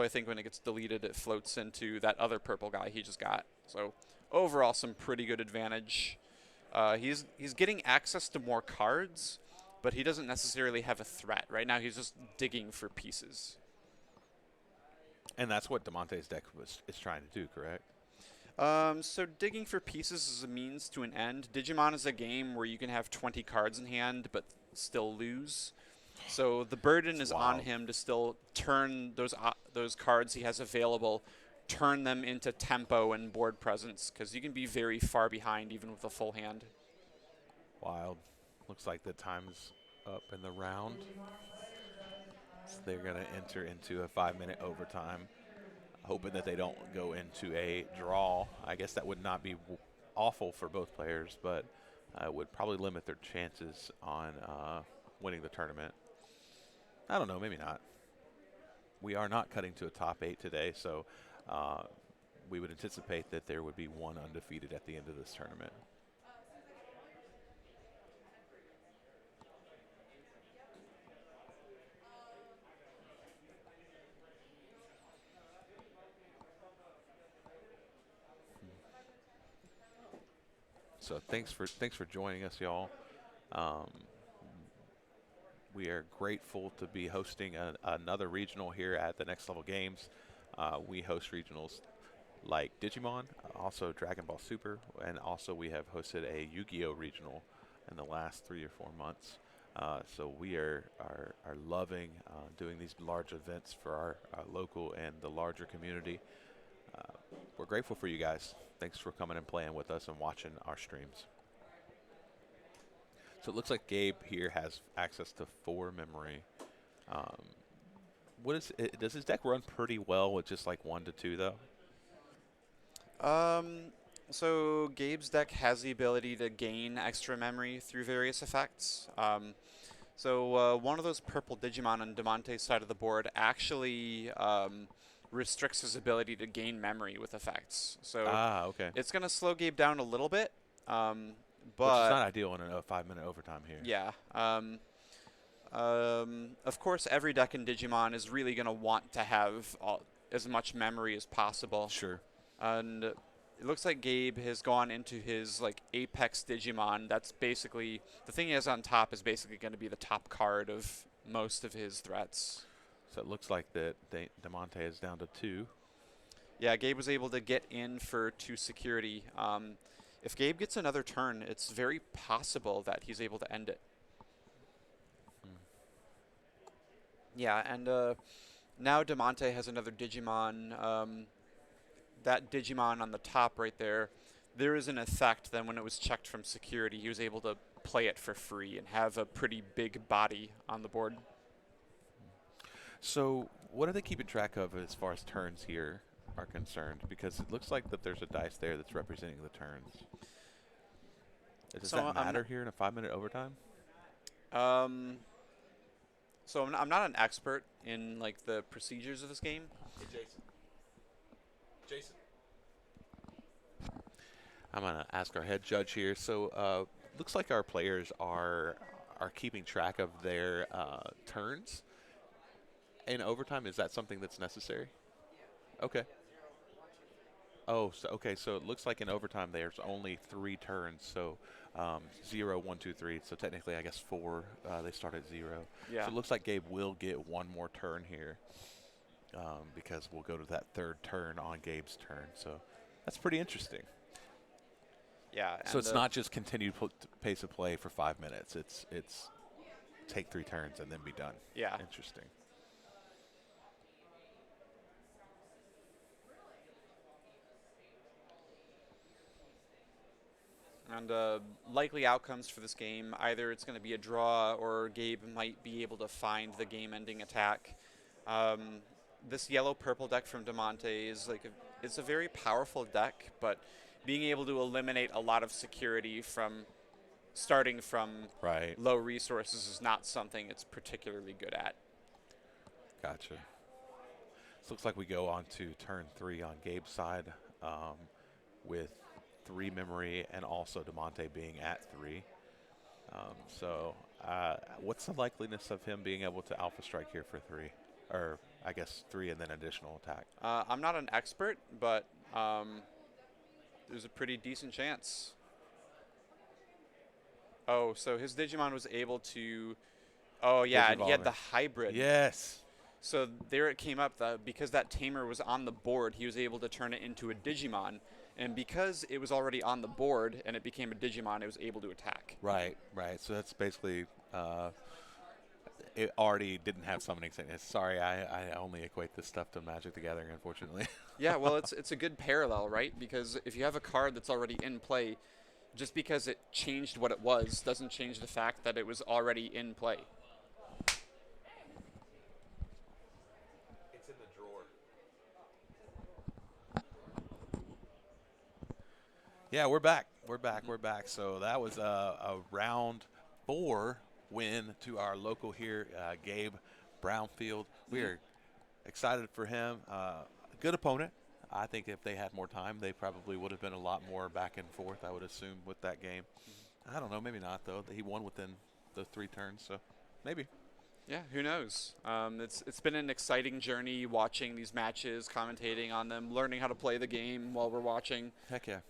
I think when it gets deleted, it floats into that other purple guy he just got. So overall, some pretty good advantage. He's getting access to more cards, but he doesn't necessarily have a threat. Right now, he's just digging for pieces. And that's what DeMonte's deck is trying to do, correct? So digging for pieces is a means to an end. Digimon is a game where you can have 20 cards in hand but still lose. So the burden is on him to still turn those cards he has available, turn them into tempo and board presence, because you can be very far behind even with a full hand. Wild. Looks like the time's up in the round. So they're going to enter into a 5-minute overtime, hoping that they don't go into a draw. I guess that would not be awful for both players, but would probably limit their chances on winning the tournament. I don't know, maybe not. We are not cutting to a top 8 today, so we would anticipate that there would be one undefeated at the end of this tournament. So thanks for joining us, y'all. We are grateful to be hosting another regional here at the Next Level Games. We host regionals like Digimon, also Dragon Ball Super, and also we have hosted a Yu-Gi-Oh! Regional in the last 3 or 4 months. So we are loving doing these large events for our local and the larger community. We're grateful for you guys. Thanks for coming and playing with us and watching our streams. So it looks like Gabe here has access to 4 memory. Does his deck run pretty well with just like 1 to 2 though? So Gabe's deck has the ability to gain extra memory through various effects. So one of those purple Digimon on DeMonte's side of the board actually restricts his ability to gain memory with effects. So okay. It's going to slow Gabe down a little bit. But which is not ideal in a 5-minute overtime here. Yeah. Of course, every deck in Digimon is really going to want to have as much memory as possible. Sure. And It looks like Gabe has gone into his like Apex Digimon. That's basically the thing he has on top is basically going to be the top card of most of his threats. So it looks like that Demonte is down to 2. Yeah, Gabe was able to get in for 2 security. If Gabe gets another turn, it's very possible that he's able to end it. Yeah, and now Demonte has another Digimon. That Digimon on the top right there, there is an effect then when it was checked from security, he was able to play it for free and have a pretty big body on the board. So what are they keeping track of as far as turns here are concerned? Because it looks like that there's a dice there that's representing the turns. Does that matter here in a 5-minute overtime? So I'm not an expert in like the procedures of this game. Hey, Jason. I'm gonna ask our head judge here. So looks like our players are keeping track of their turns in overtime. Is that something that's necessary? Okay. Oh, so okay. So it looks like in overtime there's only 3 turns. So 0, 1, 2, 3. So technically, I guess 4. They start at 0. Yeah. So it looks like Gabe will get one more turn here because we'll go to that 3rd turn on Gabe's turn. So that's pretty interesting. Yeah. So it's not just continued pace of play for 5 minutes. It's take 3 turns and then be done. Yeah. Interesting. And likely outcomes for this game, either it's going to be a draw or Gabe might be able to find the game-ending attack. This yellow-purple deck from Demonte is it's a very powerful deck, but being able to eliminate a lot of security from starting from low resources is not something it's particularly good at. Gotcha. This looks like we go on to turn 3 on Gabe's side with 3 memory and also Demonte being at 3. So what's the likeliness of him being able to alpha strike here for 3? Or I guess 3 and then additional attack. I'm not an expert, but there's a pretty decent chance. Oh, so his Digimon was able to... Oh, yeah, and he had the hybrid. Yes. So there it came up that because that tamer was on the board, he was able to turn it into a Digimon. And because it was already on the board and it became a Digimon, it was able to attack. Right. So that's basically... it already didn't have summoning sickness. Sorry, I only equate this stuff to Magic the Gathering, unfortunately. Yeah, well, it's a good parallel, right? Because if you have a card that's already in play, just because it changed what it was doesn't change the fact that it was already in play. It's in the drawer. Yeah, we're back. We're back. So that was a round 4 win to our local here, Gabe Brownfield. We are excited for him. Good opponent. I think if they had more time, they probably would have been a lot more back and forth, I would assume, with that game. I don't know. Maybe not, though. He won within the 3 turns, so maybe. Yeah, who knows? It's been an exciting journey watching these matches, commentating on them, learning how to play the game while we're watching. Heck yeah.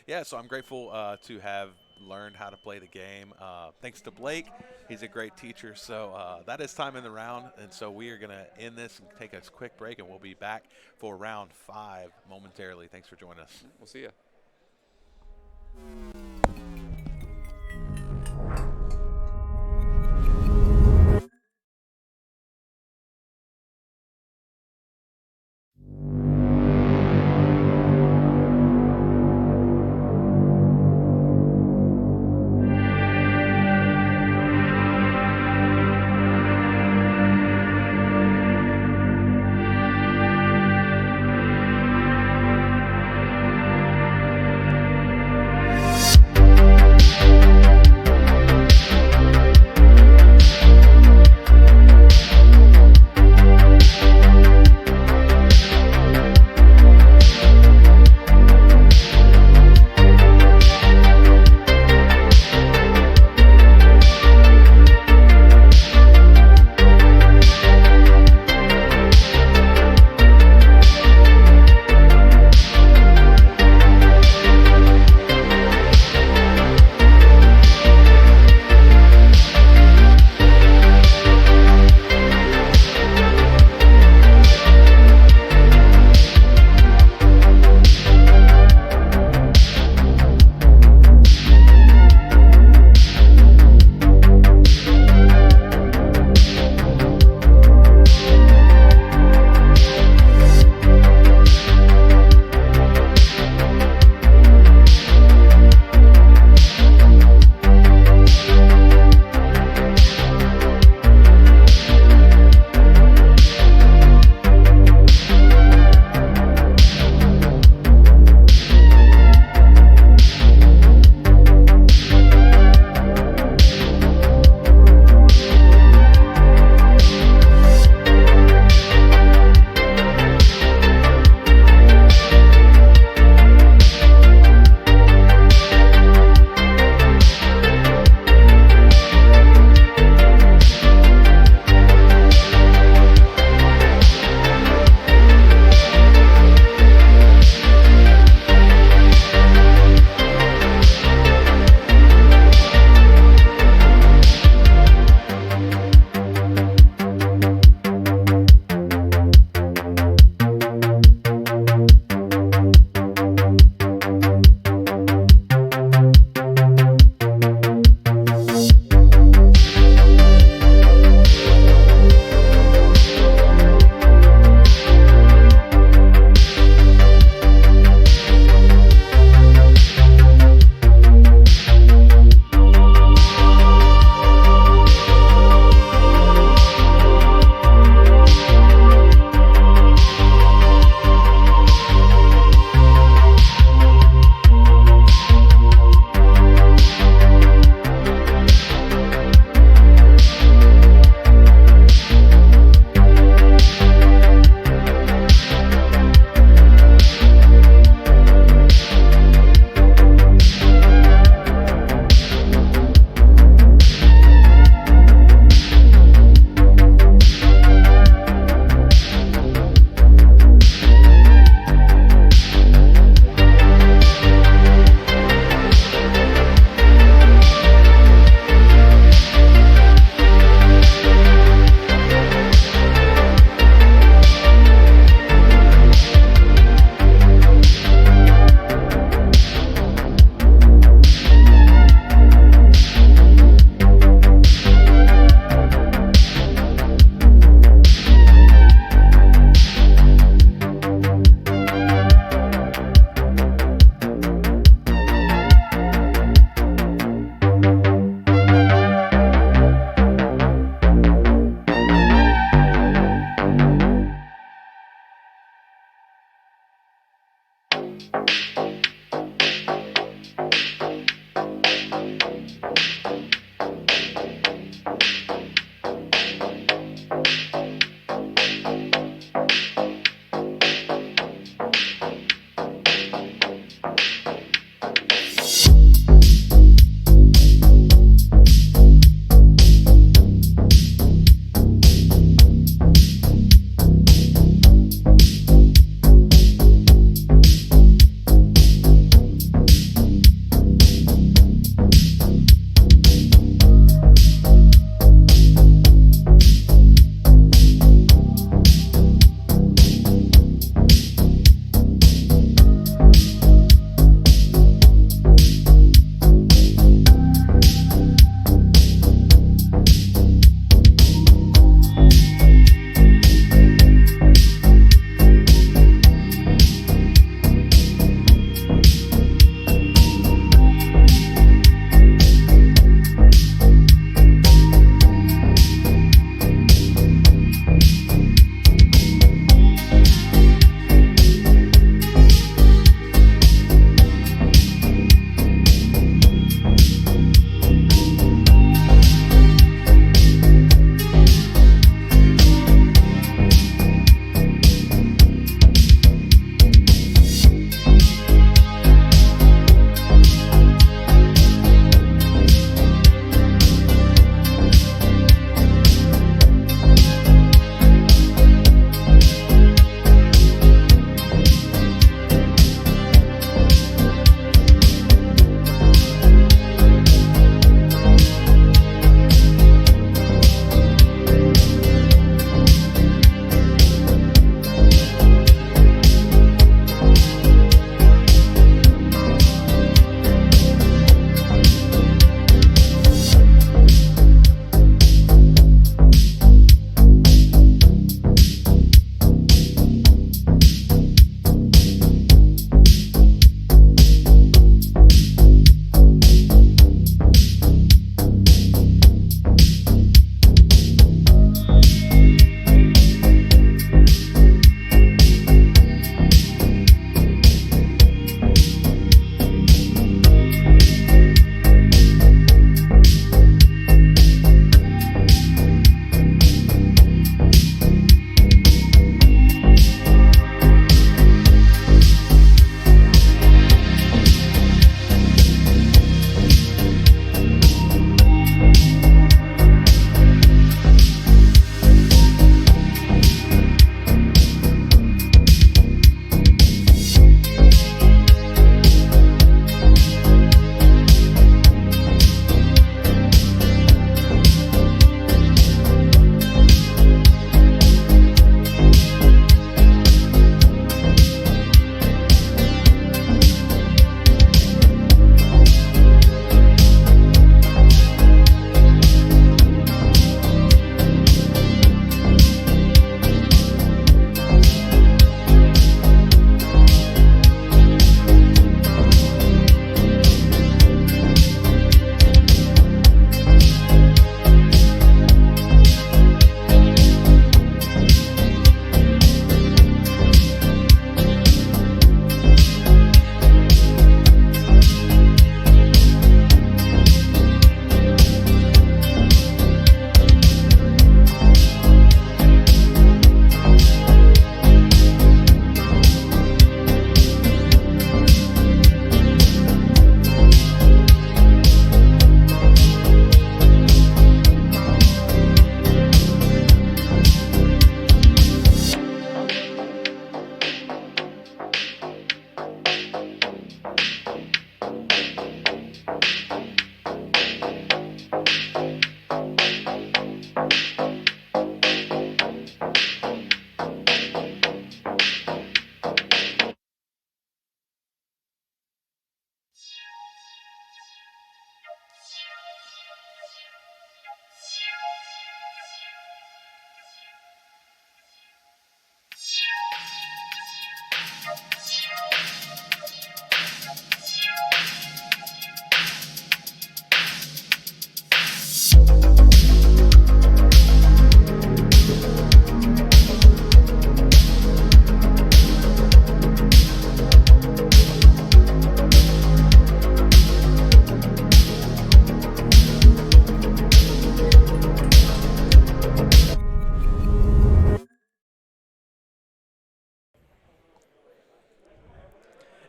Yeah, so I'm grateful to have learned how to play the game. Thanks to Blake. He's a great teacher. So that is time in the round. And so we are going to end this and take a quick break, and we'll be back for round 5 momentarily. Thanks for joining us. We'll see you.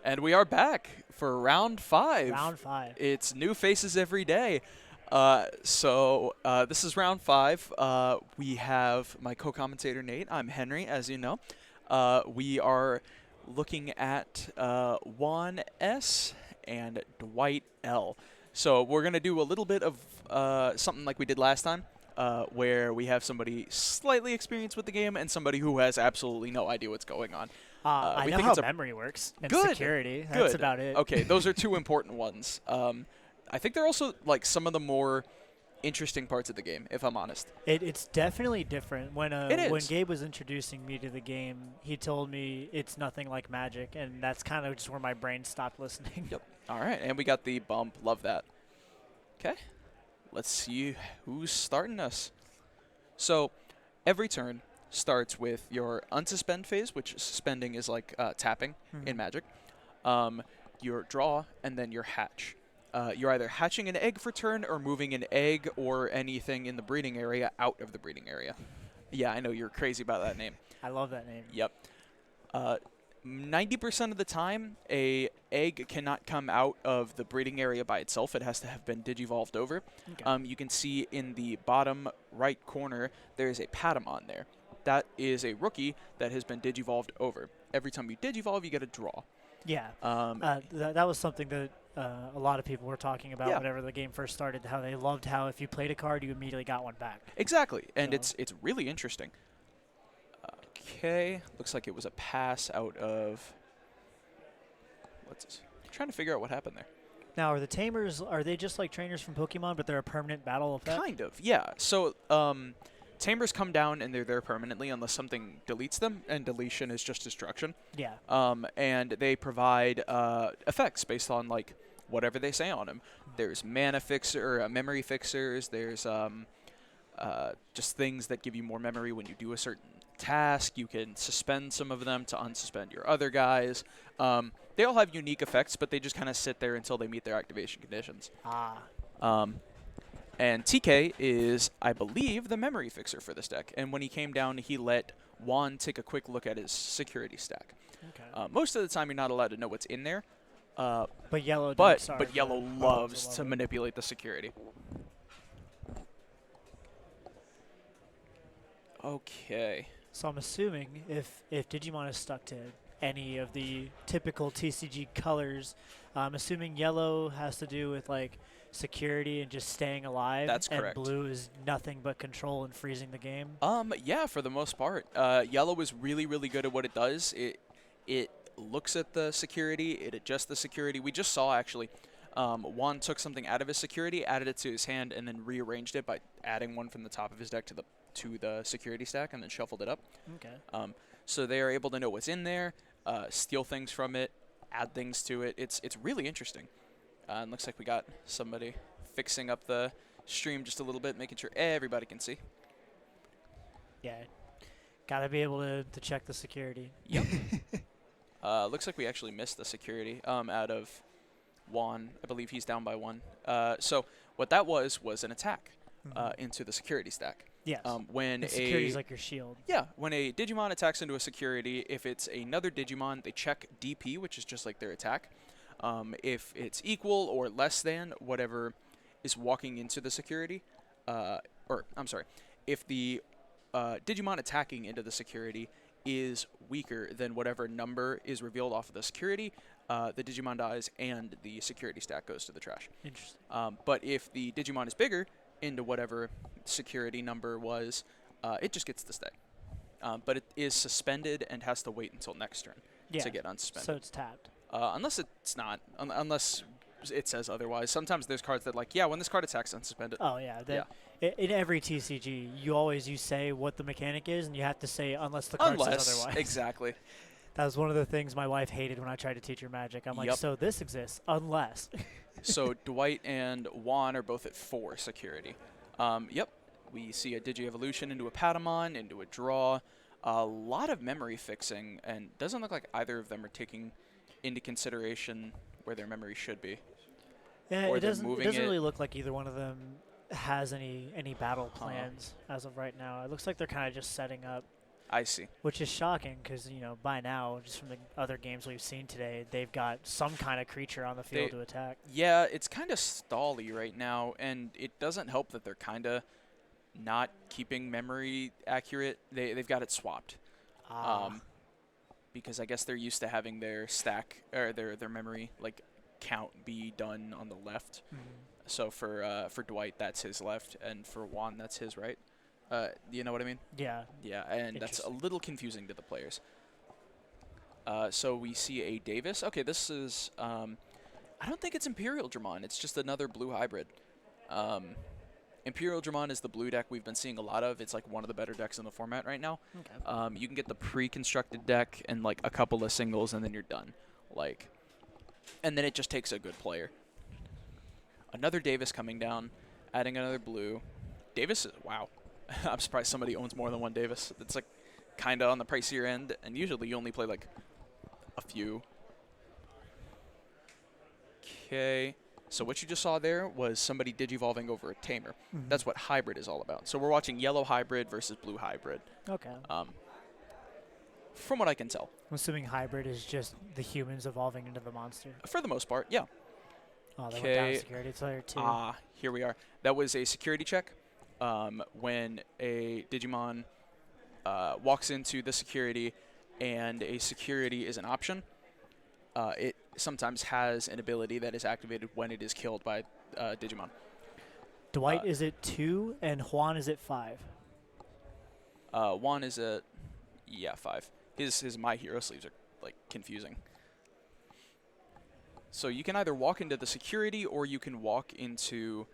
And we are back for round 5. Round 5. It's new faces every day. This is round 5. We have my co-commentator Nate. I'm Henry, as you know. We are looking at Juan S. and Dwight L. So we're going to do a little bit of something like we did last time, where we have somebody slightly experienced with the game and somebody who has absolutely no idea what's going on. I know how memory works and security. That's about it. Okay, those are 2 important ones. I think they're also like some of the more interesting parts of the game, if I'm honest. It's definitely different. When is. Gabe was introducing me to the game, he told me it's nothing like Magic, and that's kind of just where my brain stopped listening. Yep. All right, and we got the bump. Love that. Okay, let's see who's starting us. So every turn starts with your unsuspend phase, which suspending is like tapping in Magic, your draw, and then your hatch. You're either hatching an egg for turn or moving an egg or anything in the breeding area out of the breeding area. Yeah, I know you're crazy about that name. I love that name. Yep. 90% of the time, a egg cannot come out of the breeding area by itself. It has to have been digivolved over. Okay. You can see in the bottom right corner, there is a Patamon there. That is a rookie that has been digivolved over. Every time you digivolve, you get a draw. Yeah. That was something that a lot of people were talking about whenever the game first started, how they loved how if you played a card, you immediately got one back. Exactly, and it's really interesting. Okay, looks like it was a pass out of... What's this? I'm trying to figure out what happened there. Now, are the Tamers, are they just like trainers from Pokemon, but they're a permanent battle effect? Kind of, yeah. So, Tamers come down and they're there permanently unless something deletes them, and deletion is just destruction. Yeah. And they provide effects based on like whatever they say on them. There's mana fixer, memory fixers. There's just things that give you more memory when you do a certain task. You can suspend some of them to unsuspend your other guys. They all have unique effects, but they just kind of sit there until they meet their activation conditions. And TK is, I believe, the memory fixer for this deck. And when he came down, he let Juan take a quick look at his security stack. Okay. Most of the time, you're not allowed to know what's in there. But Yellow But Yellow loves to manipulate the security. Okay. So I'm assuming if Digimon is stuck to any of the typical TCG colors, I'm assuming Yellow has to do with like security and just staying alive. That's correct. And Blue is nothing but control and freezing the game. Yeah, for the most part. Yellow is really, really good at what it does. It looks at the security, it adjusts the security. We just saw actually, Juan took something out of his security, added it to his hand, and then rearranged it by adding one from the top of his deck to the security stack, and then shuffled it up. Okay. So they are able to know what's in there, steal things from it, add things to it. It's really interesting. And looks like we got somebody fixing up the stream just a little bit, making sure everybody can see. Yeah. Gotta be able to check the security. Yep. Looks like we actually missed the security out of Juan. I believe he's down by 1. So what that was an attack into the security stack. Yes. When security is like your shield. Yeah. When a Digimon attacks into a security, if it's another Digimon, they check DP, which is just like their attack. If it's equal or less than whatever is walking into the security, if the Digimon attacking into the security is weaker than whatever number is revealed off of the security, the Digimon dies and the security stack goes to the trash. Interesting. But if the Digimon is bigger into whatever security number was, it just gets to stay. But it is suspended and has to wait until next turn to get unsuspended. So it's tapped. Unless it's not, unless it says otherwise. Sometimes there's cards that like, yeah, when this card attacks, unsuspend it. Oh, yeah. In every TCG, you say what the mechanic is, and you have to say unless the card says otherwise. Exactly. That was one of the things my wife hated when I tried to teach her Magic. I'm like, so this exists unless. So Dwight and Juan are both at 4 security. Yep. We see a Digi-Evolution into a Patamon, into a draw. A lot of memory fixing, and doesn't look like either of them are taking into consideration where their memory should be. Yeah, it doesn't really look like either one of them has any battle plans as of right now. It looks like they're kind of just setting up. I see. Which is shocking because, by now, just from the other games we've seen today, they've got some kind of creature on the field to attack. Yeah, it's kind of stally right now, and it doesn't help that they're kind of not keeping memory accurate. They've got it swapped. Because I guess they're used to having their stack or their memory like count be done on the left. So for Dwight, that's his left, and for Juan, that's his right. You know what I mean? Yeah. Yeah, and that's a little confusing to the players. So we see a Davis. Okay, this is I don't think it's Imperial Dramon. It's just another blue hybrid. Imperial Dramon is the blue deck we've been seeing a lot of. It's like one of the better decks in the format right now. Okay. You can get the pre-constructed deck and like a couple of singles, and then you're done. And then it just takes a good player. Another Davis coming down, adding another blue. Davis, wow. I'm surprised somebody owns more than one Davis. It's like kind of on the pricier end, and usually you only play like a few. Okay. So what you just saw there was somebody digivolving over a tamer. That's what hybrid is all about. So we're watching yellow hybrid versus blue hybrid. Okay. From what I can tell. I'm assuming hybrid is just the humans evolving into the monster. For the most part, yeah. Oh, they went down security player 2. Here we are. That was a security check. When a Digimon walks into the security and a security is an option, it sometimes has an ability that is activated when it is killed by Digimon. Dwight is at 2 and Juan is at 5. Juan is at 5. His My Hero sleeves are like confusing. So you can either walk into the security or you can walk into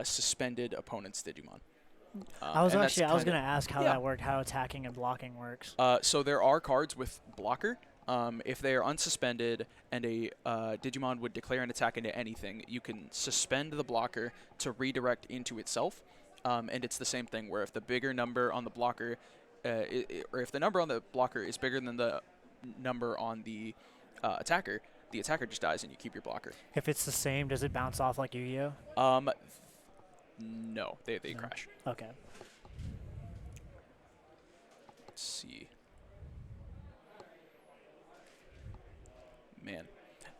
suspended opponent's Digimon. I was going to ask how that worked, how attacking and blocking works. So there are cards with blocker. If they are unsuspended and a Digimon would declare an attack into anything, you can suspend the blocker to redirect into itself. And it's the same thing where if the bigger number on the blocker, or if the number on the blocker is bigger than the number on the attacker just dies and you keep your blocker. If it's the same, does it bounce off like Yu-Gi-Oh? No, they crash. Okay. Let's see. Man,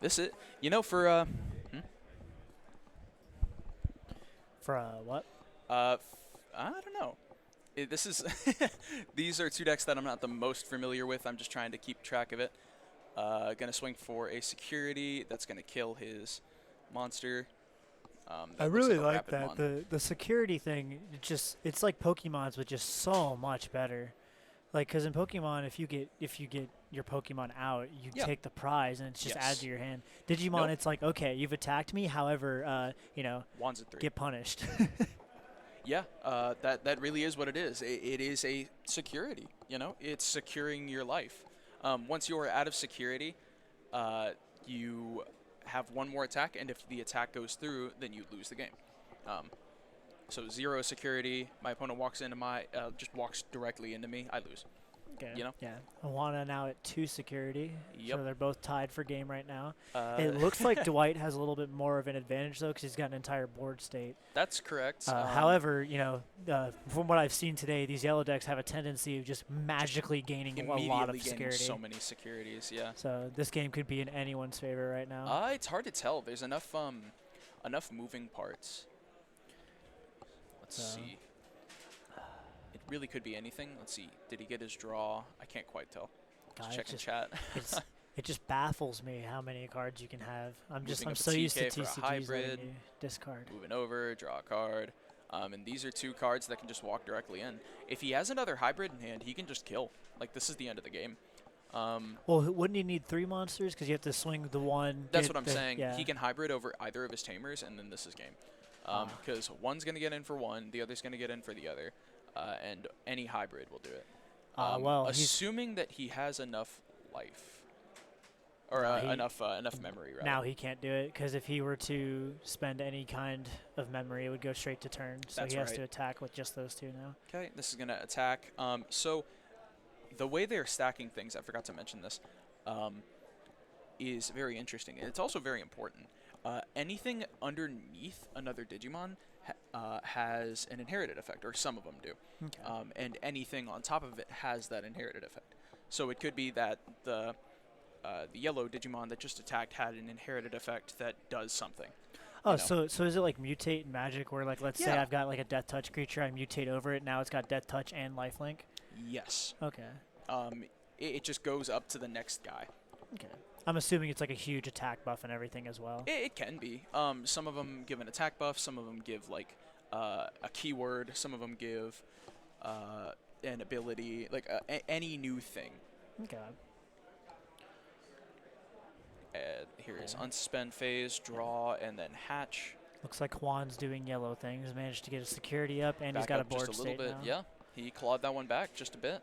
this is for For what? I don't know. This is these are two decks that I'm not the most familiar with. I'm just trying to keep track of it. Gonna swing for a security that's gonna kill his monster. I really like that. The security thing, it's like Pokemon's, but just so much better. Like, because in Pokemon, if you get your Pokemon out, you take the prize, and it's just added to your hand. Digimon, it's like, okay, you've attacked me, however, Wands at 3. get punished. Yeah, that really is what it is. It is a security. It's securing your life. Once you are out of security, you have one more attack, and if the attack goes through, then you lose the game. So 0 security, my opponent walks into just walks directly into me, I lose. Okay. Yeah. Awana now at 2 security. Yep. So they're both tied for game right now. It looks like Dwight has a little bit more of an advantage, though, because he's got an entire board state. That's correct. However, from what I've seen today, these yellow decks have a tendency of just magically gaining a lot of security. So many securities, yeah. So this game could be in anyone's favor right now. It's hard to tell. There's enough moving parts. Let's see. It really could be anything. Let's see. Did he get his draw? I can't quite tell. Just checking chat. It just baffles me how many cards you can have. I'm so TK used to for a TCGs hybrid. letting you discard. Moving over, draw a card. And these are 2 cards that can just walk directly in. If he has another hybrid in hand, he can just kill. Like, this is the end of the game. Well, wouldn't he need 3 monsters? Because you have to swing the one. That's what I'm saying. Yeah. He can hybrid over either of his tamers, and then this is game. Because one's going to get in for one, the other's going to get in for the other. And any hybrid will do it. Assuming that he has enough life. Or enough memory, rather. Now he can't do it, because if he were to spend any kind of memory, it would go straight to turn. So he has to attack with just those 2 now. Okay, this is going to attack. So the way they're stacking things, I forgot to mention this, is very interesting. And it's also very important. Anything underneath another Digimon has an inherited effect, or some of them do. Okay. And anything on top of it has that inherited effect. So it could be that the yellow Digimon that just attacked had an inherited effect that does something. Oh, so is it like mutate in Magic, where like let's say Yeah. I've got like a Death Touch creature, I mutate over it, now it's got Death Touch and Lifelink? Yes. Okay. It just goes up to the next guy. Okay. I'm assuming it's like a huge attack buff and everything as well. It can be. Some of them give an attack buff. Some of them give like a keyword. Some of them give an ability, like any new thing. Okay. Here is unsuspend phase, draw, and then hatch. Looks like Juan's doing yellow things. Managed to get his security up, and he's Back got a up board just a little state bit. now. Yeah, he clawed that one back just a bit.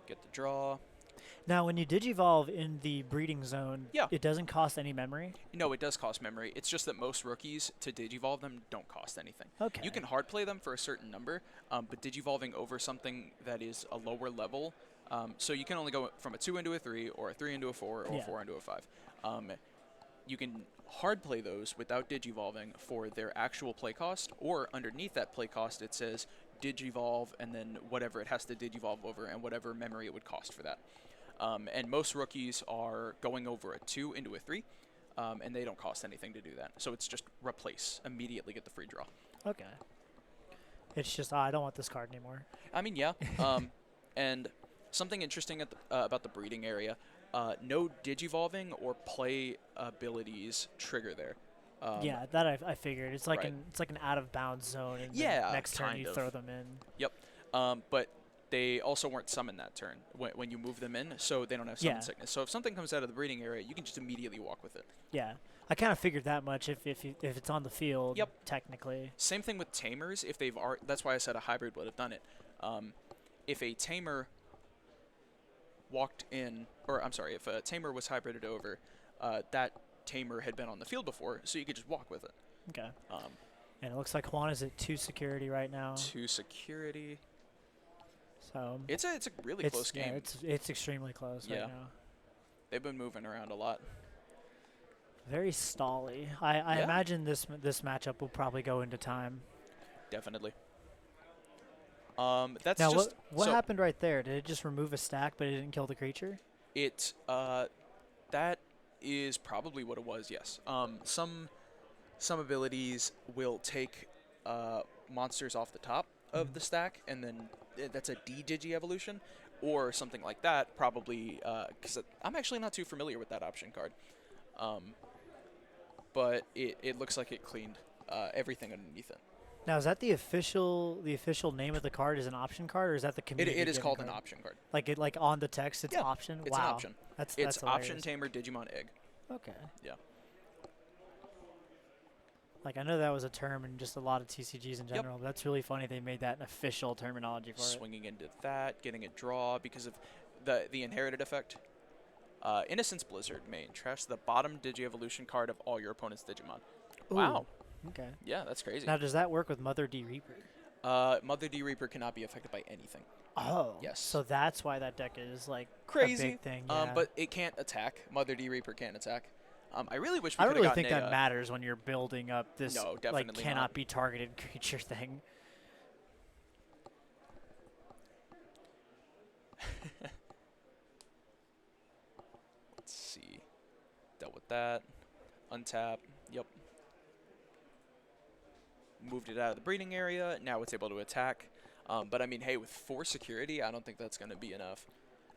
Get the draw. Now, when you digivolve in the breeding zone, Yeah. it doesn't cost any memory? No, it does cost memory. It's just that most rookies, to digivolve them, don't cost anything. Okay. You can hard play them for a certain number, but digivolving over something that is a lower level, so you can only go from a 2 into a 3, or a 3 into a 4, or a 4 into a 5. You can hard play those without digivolving for their actual play cost, or underneath that play cost it says digivolve and then whatever it has to digivolve over and whatever memory it would cost for that. And most rookies are going over a 2 into a 3, and they don't cost anything to do that. So it's just replace, immediately get the free draw. Okay. It's just, I don't want this card anymore. I mean, yeah. And something interesting about the breeding area, no digivolving or play abilities trigger there. Yeah, that I figured. It's like right. it's like an out of bounds zone, and Yeah, then next turn kind you of. throw them in. Yep. But they also weren't summoned that turn when you move them in, so they don't have summon Yeah. sickness. So if something comes out of the breeding area, you can just immediately walk with it. Yeah, I kind of figured that much if it's on the field. Yep. Technically. Same thing with tamers. If they've that's why I said a hybrid would have done it. If a tamer walked in, or I'm sorry, if a tamer was hybrided over, that tamer had been on the field before, so you could just walk with it. Okay. And it looks like Juan is at 2 security right now. 2 security. So It's a really close game. Yeah, it's extremely close Yeah. right now. They've been moving around a lot. Very stally. I Yeah. imagine this matchup will probably go into time. Definitely. That's Now, just what so happened right there? Did it just remove a stack, but it didn't kill the creature? it. That is probably what it was. Yes. Some abilities will take monsters off the top of the stack, and then that's a D-Digi evolution, or something like that. Probably because I'm actually not too familiar with that option card. But it looks like it cleaned everything underneath it. Now, is that the official name of the card is an option card, or is that the community? It is given called card? an option card. Like on the text, it's Yeah, option. It's wow. an option. That's It's option hilarious. tamer Digimon egg. Okay. Yeah. Like, I know that was a term in just a lot of TCGs in general, but that's really funny they made that an official terminology for it. Swinging into that, getting a draw because of the inherited effect. Innocence Blizzard main. Trash the bottom Digi-Evolution card of all your opponent's Digimon. Ooh. Wow. Okay. Yeah, that's crazy. Now, does that work with Mother D Reaper? Mother D Reaper cannot be affected by anything. Oh. Yes. So that's why that deck is, like, Crazy. a big thing. Yeah. But it can't attack. Mother D Reaper can't attack. I really wish we I could really have think gotten that matters when you're building up this, No, like, definitely cannot not. be targeted creature thing. Let's see. Dealt with that. Untap. Yep. Moved it out of the breeding area. Now it's able to attack. But I mean, hey, with 4 security, I don't think that's going to be enough.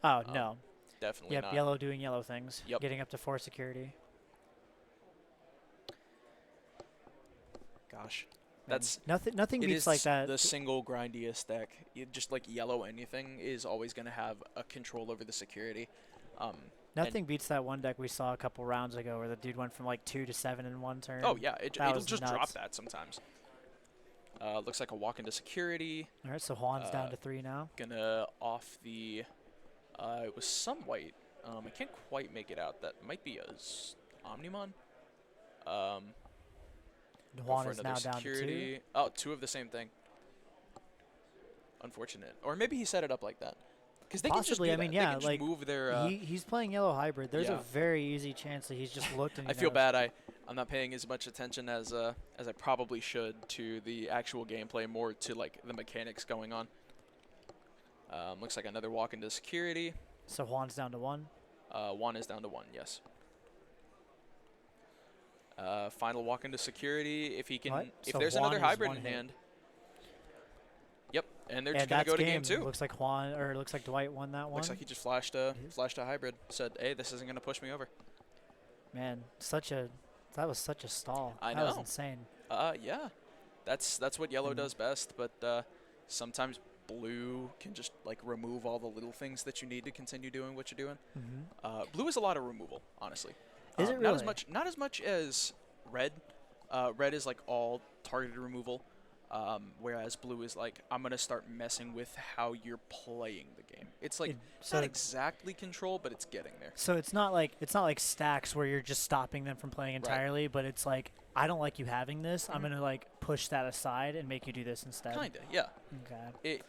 Oh, no. Definitely Yep, not. yellow doing yellow things. Yep. Getting up to 4 security. Gosh. And That's nothing it beats is like that. the single grindiest deck. Just like yellow anything is always going to have a control over the security. Nothing beats that one deck we saw a couple rounds ago where the dude went from like 2 to 7 in one turn. Oh, yeah. That It'll was just nuts. drop that sometimes. Looks like a walk into security. All right, so Juan's down to 3 now. Gonna off the... it was some white. I can't quite make it out. That might be a Omnimon. Go Juan for is another now down to 2. security. Oh, 2 of the same thing. Unfortunate. Or maybe he set it up like that. Because they Possibly, can just do I mean, that. yeah, They can just like, move their... he's playing yellow hybrid. There's yeah. a very easy chance that he's just looked and he I feel knows. bad. I'm not paying as much attention as I probably should to the actual gameplay, more to like the mechanics going on. Looks like another walk into security. So Juan's down to 1. Juan is down to 1, yes. Final walk into security. If he can, What? if So there's Juan another is hybrid one in hit. hand. Yep, and they're And just gonna that's go to game 2. Looks like looks like Dwight won that one. Looks like he just flashed a hybrid. Said, "Hey, this isn't gonna push me over." Man, that was such a stall. I That was know. insane. Yeah, that's what yellow does best. But sometimes blue can just like remove all the little things that you need to continue doing what you're doing. Blue is a lot of removal, honestly. Is it Not as really? not as much as red. Red is like all targeted removal. Whereas blue is like, I'm going to start messing with how you're playing the game. It's like not exactly control, but it's getting there. So it's not like stacks where you're just stopping them from playing entirely, but it's like, I don't like you having this. I'm going to like push that aside and make you do this instead. Kinda, yeah. Okay.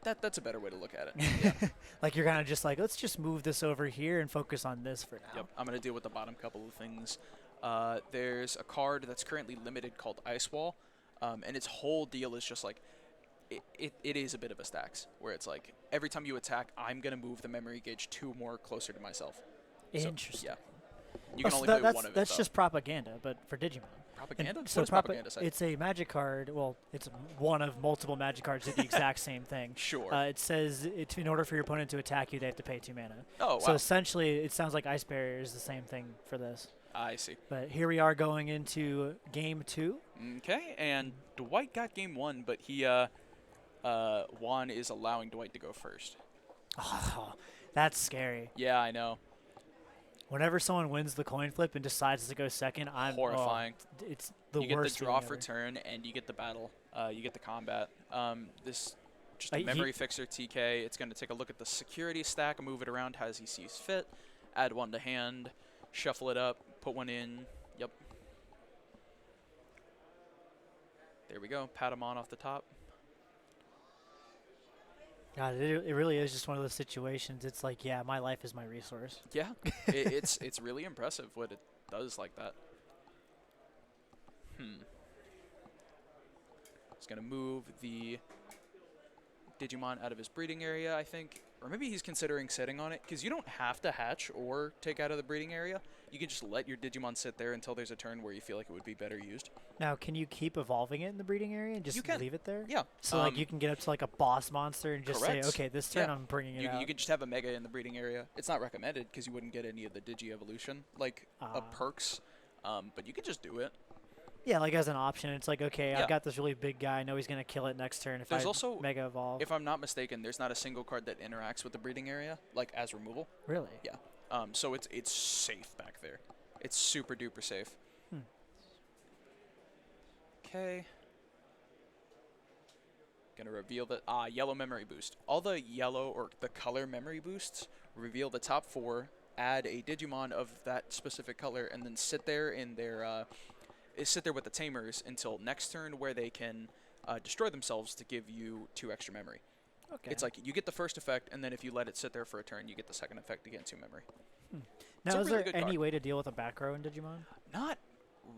That's a better way to look at it. Yeah. Like you're kind of just like, let's just move this over here and focus on this for now. Yep. I'm going to deal with the bottom couple of things. There's a card that's currently limited called Ice Wall. And its whole deal is just like, it is a bit of a stacks, where it's like, every time you attack, I'm going to move the memory gauge 2 more closer to myself. Interesting. So, yeah. You can only play one of it, That's though. just propaganda, but for Digimon. Propaganda? And so what does propaganda say? it's a magic card. Well, it's one of multiple magic cards that do the exact same thing. Sure. It says in order for your opponent to attack you, they have to pay 2 mana. Oh, wow. So essentially, it sounds like Ice Barrier is the same thing for this. I see. But here we are going into game 2. Okay, and Dwight got game 1, but he, Juan is allowing Dwight to go first. Oh, that's scary. Yeah, I know. Whenever someone wins the coin flip and decides to go second, I'm Horrifying. It's the You get worst. the draw feeling for ever. turn, and you get the battle. You get the combat. This just a He- memory fixer TK. It's going to take a look at the security stack, move it around as he sees fit, add 1 to hand, shuffle it up, put 1 in. Yep. There we go. Pat him on off the top. God, it really is just one of those situations. It's like, yeah, my life is my resource. Yeah, it's really impressive what it does like that. He's going to move the Digimon out of his breeding area, I think. Or maybe he's considering sitting on it, because you don't have to hatch or take out of the breeding area. You can just let your Digimon sit there until there's a turn where you feel like it would be better used. Now, can you keep evolving it in the breeding area and just You can. leave it there? Yeah. So like you can get up to like a boss monster and just Correct. say, okay, this turn Yeah. I'm bringing it You out. can just have a Mega in the breeding area. It's not recommended because you wouldn't get any of the Digi-Evolution, like perks. But you could just do it. Yeah, like as an option, it's like, okay, Yeah. I've got this really big guy. I know he's going to kill it next turn if There's I also, Mega Evolve. if I'm not mistaken, there's not a single card that interacts with the breeding area, like as removal. Really? Yeah. So it's safe back there. It's super duper safe. Okay. Gonna reveal the yellow memory boost. All the yellow or the color memory boosts reveal the top 4. Add a Digimon of that specific color, and then sit there in their sit there with the tamers until next turn, where they can destroy themselves to give you 2 extra memory. Okay. It's like you get the first effect, and then if you let it sit there for a turn, you get the second effect to get 2 memory. Now, a is really there good any card. way to deal with a back row in Digimon? Not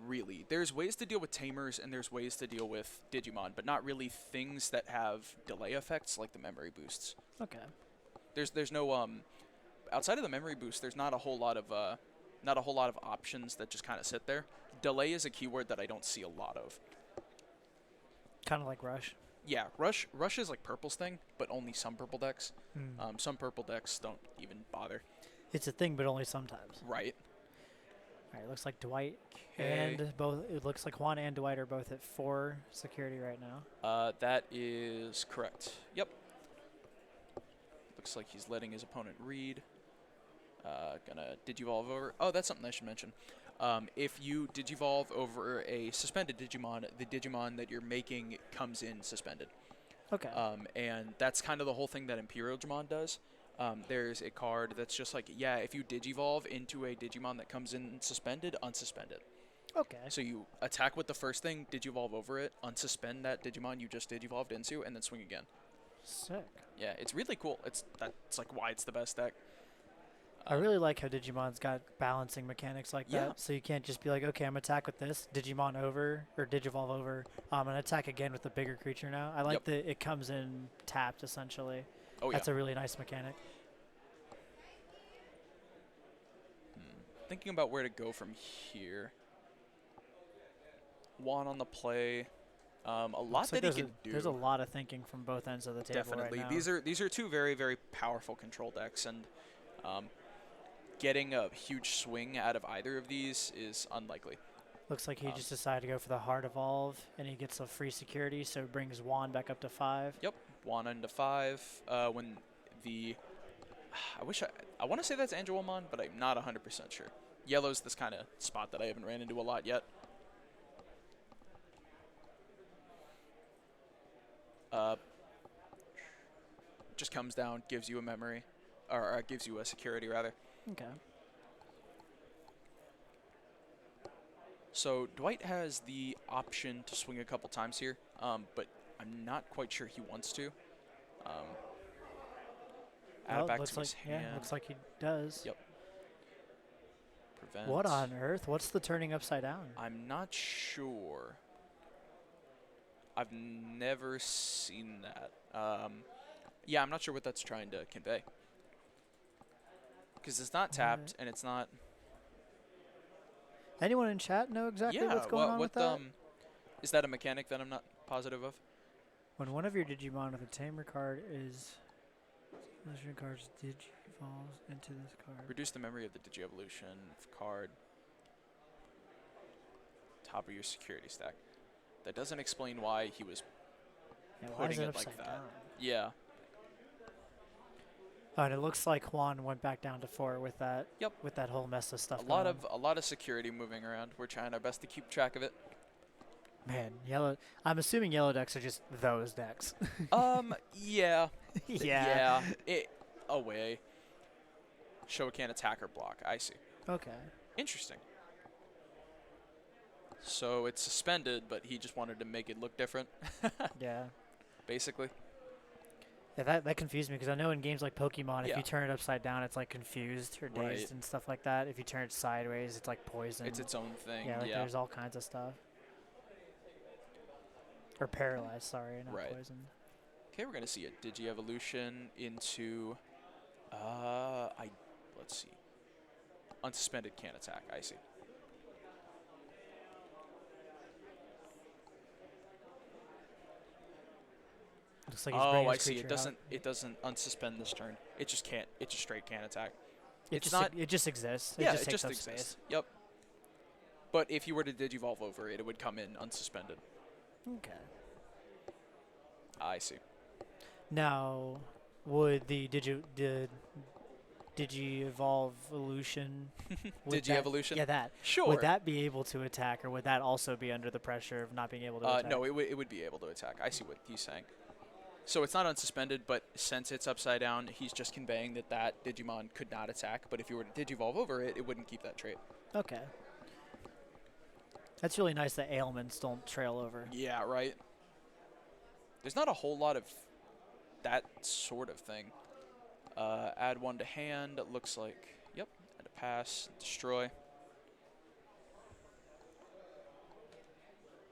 really. There's ways to deal with tamers, and there's ways to deal with Digimon, but not really things that have delay effects like the memory boosts. Okay. There's no outside of the memory boost. There's not a whole lot of options that just kind of sit there. Delay is a keyword that I don't see a lot of. Kind of like Rush. Yeah, Rush is like Purple's thing, but only some purple decks. Some purple decks don't even bother. It's a thing, but only sometimes. Right. All right, looks like Dwight Okay. and both. It looks like Juan and Dwight are both at 4 security right now. That is correct. Yep. Looks like he's letting his opponent read. Gonna Digivolve over. Oh, that's something I should mention. If you Digivolve over a suspended Digimon, the Digimon that you're making comes in suspended. Okay. And that's kind of the whole thing that Imperialmon does. There's a card that's just like, yeah, if you Digivolve into a Digimon that comes in suspended, unsuspend it. Okay. So you attack with the first thing, Digivolve over it, unsuspend that Digimon you just Digivolved into, and then swing again. Sick. Yeah, it's really cool. That's like why it's the best deck. I really like how Digimon's got balancing mechanics like Yeah. that. So you can't just be like, okay, I'm going to attack with this, Digimon over, or Digivolve over. I'm going to attack again with the bigger creature now. I like that it comes in tapped, essentially. Oh, That's yeah. a really nice mechanic. Thinking about where to go from here. Juan on the play. A lot that he can do. There's a lot of thinking from both ends of the table Definitely. right now. These are two very, very powerful control decks, and getting a huge swing out of either of these is unlikely. Looks like he just decided to go for the hard evolve, and he gets a free security, so it brings Juan back up to 5. Yep, Juan into 5. When the I want to say that's Angelomon, but I'm not 100% sure. Yellow's this kind of spot that I haven't ran into a lot yet. Just comes down, gives you a memory, or gives you a security rather. Okay. So Dwight has the option to swing a couple times here, but I'm not quite sure he wants to. Add it back to his hand. Yeah, looks like he does. Yep. Prevent. What on earth? What's the turning upside down? I'm not sure. I've never seen that. Yeah, I'm not sure what that's trying to convey. Because it's not tapped, and it's not... Anyone in chat know exactly what's going on with that? Is that a mechanic that I'm not positive of? When one of your Digimon with a Tamer card is... Legendary cards Digivolves into this card. Reduce the memory of the Digievolution card. Top of your security stack. That doesn't explain why he was putting it like that. Down? Yeah. Oh, and it looks like Juan went back down to 4 with that. Yep. With that whole mess of stuff. A lot of security moving around. We're trying our best to keep track of it. Man, yellow. I'm assuming yellow decks are just those decks. Yeah. Yeah. Away. Show can't attack or block. I see. Okay. Interesting. So it's suspended, but he just wanted to make it look different. Yeah. Basically. Yeah, that confused me because I know in games like Pokemon, if Yeah. you turn it upside down, it's like confused or dazed Right. and stuff like that. If you turn it sideways, it's like poison. It's its own thing. Yeah, like there's all kinds of stuff. Or paralyzed, sorry, not Right. poisoned. Okay, we're gonna see a Digievolution into let's see. Unsuspended can't attack, I see. Looks like he's Oh, bringing I his see. creature out. It doesn't unsuspend this turn. It just can't. It just straight can't attack. It It's just not. it just exists. Yeah, it just it takes just up exists. space. Yep. But if you were to Digivolve over it, it would come in unsuspended. Okay. I see. Now, would the Digi-Evolution... Digievolution? Yeah, that. Sure. Would that be able to attack, or would that also be under the pressure of not being able to attack? No, it would be able to attack. I see what he's saying. So it's not unsuspended, but since it's upside down, he's just conveying that Digimon could not attack. But if you were to Digivolve over it, it wouldn't keep that trait. Okay. That's really nice that ailments don't trail over. Yeah, right? There's not a whole lot of that sort of thing. Add 1 to hand, it looks like. Yep, add a pass, destroy.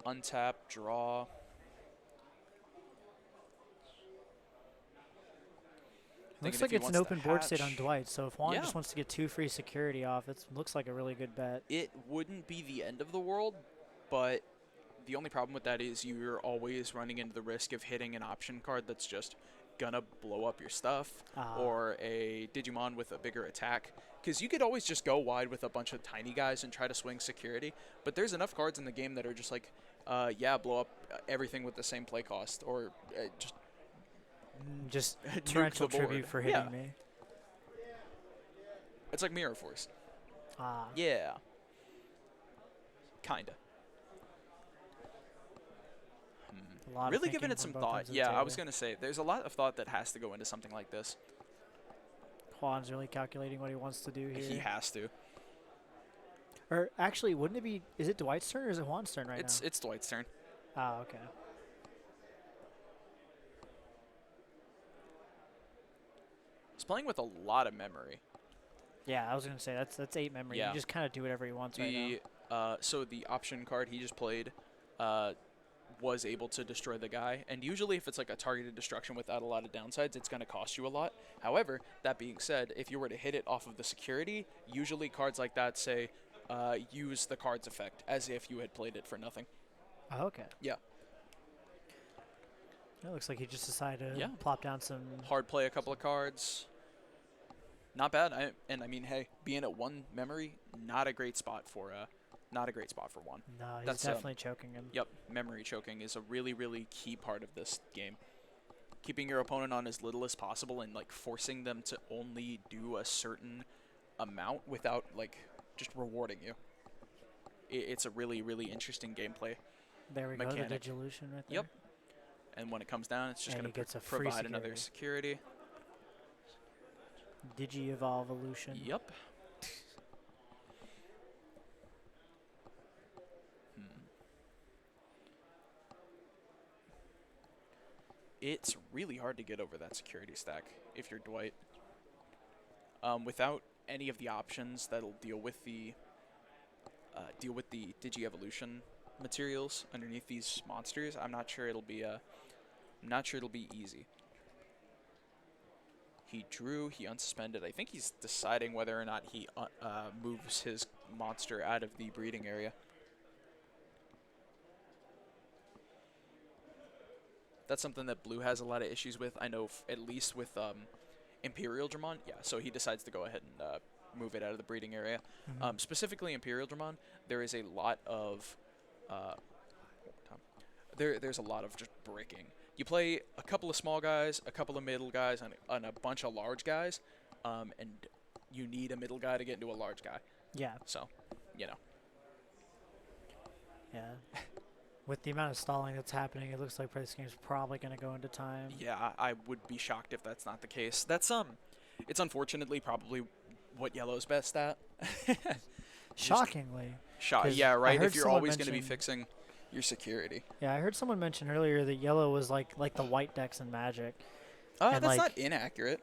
Untap, draw. Looks like it's an open board state on hatch. Dwight, so if Juan Yeah. just wants to get 2 free security off, it looks like a really good bet. It wouldn't be the end of the world, but the only problem with that is you're always running into the risk of hitting an option card that's just gonna blow up your stuff, or a Digimon with a bigger attack. Because you could always just go wide with a bunch of tiny guys and try to swing security, but there's enough cards in the game that are just like, yeah, blow up everything with the same play cost, or Just nuke torrential the board. tribute for hitting Yeah. me. It's like Mirror Force. Ah. Yeah. Kinda. A lot of Really thinking giving it from some both thought. ends of the Yeah, I was table. going to say, there's a lot of thought that has to go into something like this. Juan's really calculating what he wants to do here. He has to. Or actually, wouldn't it be? Is it Dwight's turn or is it Juan's turn right now? It's Dwight's turn. Oh, okay. He's playing with a lot of memory. Yeah, I was gonna say that's 8 memory. Yeah. You just kind of do whatever he wants right now. So the option card he just played was able to destroy the guy, and usually if it's like a targeted destruction without a lot of downsides, it's going to cost you a lot. However, that being said, if you were to hit it off of the security, usually cards like that say use the card's effect as if you had played it for nothing. Oh, okay. Yeah. It looks like he just decided to Yeah. plop down some. Hard play a couple of cards. Not bad. I mean, hey, being at 1 memory, not a great spot for 1. No, he's That's, definitely choking him. Yep, memory choking is a really, really key part of this game. Keeping your opponent on as little as possible and like forcing them to only do a certain amount without like just rewarding you. It's a really, really interesting gameplay. There we mechanic. go, the Digilution right there. Yep. And when it comes down, it's just And going he gets to a free provide another security. Digi-Evolve Evolution. Yep. It's really hard to get over that security stack if you're Dwight. Without any of the options that'll deal with the Digi-Evolution materials underneath these monsters, I'm not sure it'll be easy. He drew, he unsuspended. I think he's deciding whether or not he moves his monster out of the breeding area. That's something that Blue has a lot of issues with. I know at least with Imperial Dramon. Yeah, so he decides to go ahead and move it out of the breeding area. Specifically Imperial Dramon, there is a lot of there's a lot of just breaking. You play a couple of small guys, a couple of middle guys, and a bunch of large guys, and you need a middle guy to get into a large guy. Yeah. So, you know. Yeah. With the amount of stalling that's happening, it looks like this game's probably going to go into time. Yeah, I would be shocked if that's not the case. That's it's unfortunately probably what Yellow's best at. Shockingly. Yeah, right. If you're always going to be fixing your security. Yeah, I heard someone mention earlier that Yellow was like the white decks in Magic. That's not inaccurate.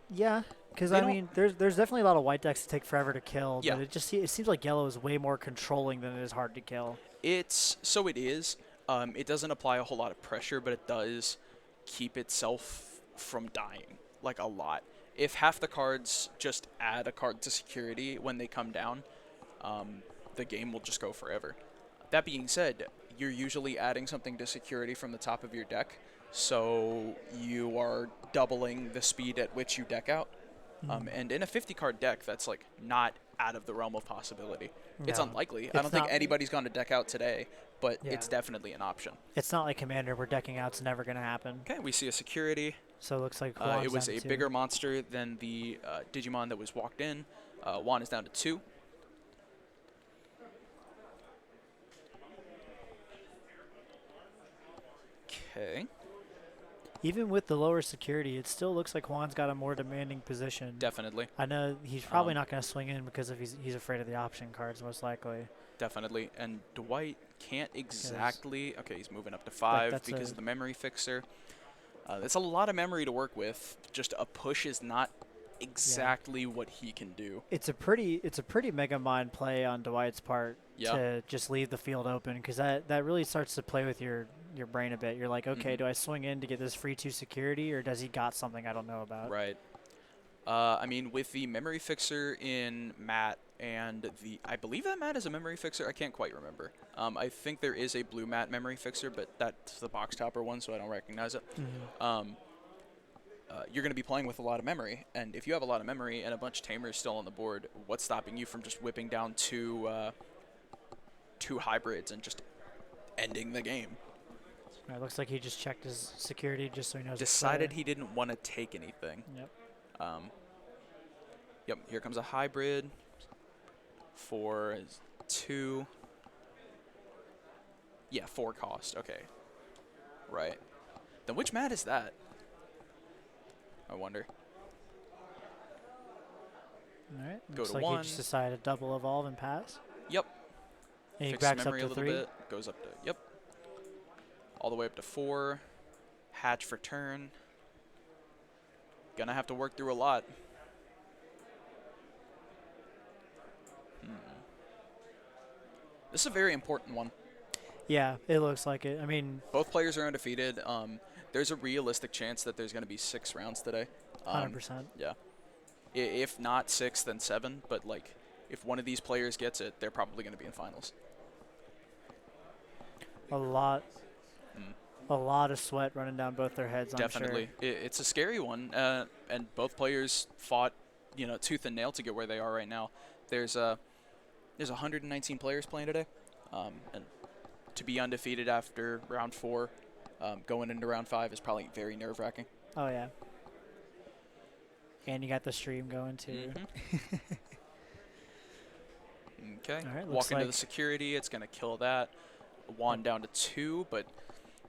Yeah, because I mean, there's definitely a lot of white decks that take forever to kill. Yeah. But it seems like Yellow is way more controlling than it is hard to kill. It is. It doesn't apply a whole lot of pressure, but it does keep itself from dying, like a lot. If half the cards just add a card to security when they come down, the game will just go forever. That being said, you're usually adding something to security from the top of your deck, so you are doubling the speed at which you deck out. And in a 50-card deck, that's like not out of the realm of possibility. No, it's unlikely. I don't think anybody's going to deck out today, but it's definitely an option. It's not like Commander where decking out's never going to happen. Okay, we see a security. So it looks like it was a bigger monster than the Digimon that was walked in. Juan is down to 2. Okay. Even with the lower security, it still looks like Juan's got a more demanding position. Definitely. I know he's probably not going to swing in because he's afraid of the option cards, most likely. Definitely. And Dwight can't exactly... Okay, he's moving up to 5 because of the memory fixer. That's a lot of memory to work with. Just a push is not exactly what he can do. It's a pretty Mega Mind play on Dwight's part to just leave the field open, because that really starts to play with your brain a bit. You're like, okay, do I swing in to get this free 2 security, or does he got something I don't know about? Right. I mean, with the memory fixer in Matt and I believe that Matt is a memory fixer. I can't quite remember. I think there is a blue Matt memory fixer, but that's the box topper one, so I don't recognize it. You're going to be playing with a lot of memory, and if you have a lot of memory and a bunch of tamers still on the board, what's stopping you from just whipping down two hybrids and just ending the game? It looks like he just checked his security just so he knows. Decided he didn't want to take anything. Yep. Yep, here comes a hybrid for 2. Yeah, 4 cost. Okay. Right. Then which mat is that? I wonder. All right. Go Looks to like 1. he just decided to double evolve and pass. Yep. And he Fix backs up memory to a little 3. bit. Goes up to, yep. All the way up to 4. Hatch for turn. Gonna have to work through a lot. This is a very important one. Yeah, it looks like it. I mean, both players are undefeated. There's a realistic chance that there's going to be 6 rounds today. 100%. Yeah. If not 6, then 7. But, like, if one of these players gets it, they're probably going to be in finals. A lot of sweat running down both their heads, Definitely. I'm sure. It's a scary one, and both players fought, tooth and nail to get where they are right now. There's 119 players playing today, and to be undefeated after round 4, going into round 5 is probably very nerve-wracking. Oh, yeah. And you got the stream going, too. Okay. All right, walk into the security. It's going to kill that. Juan down to 2, but,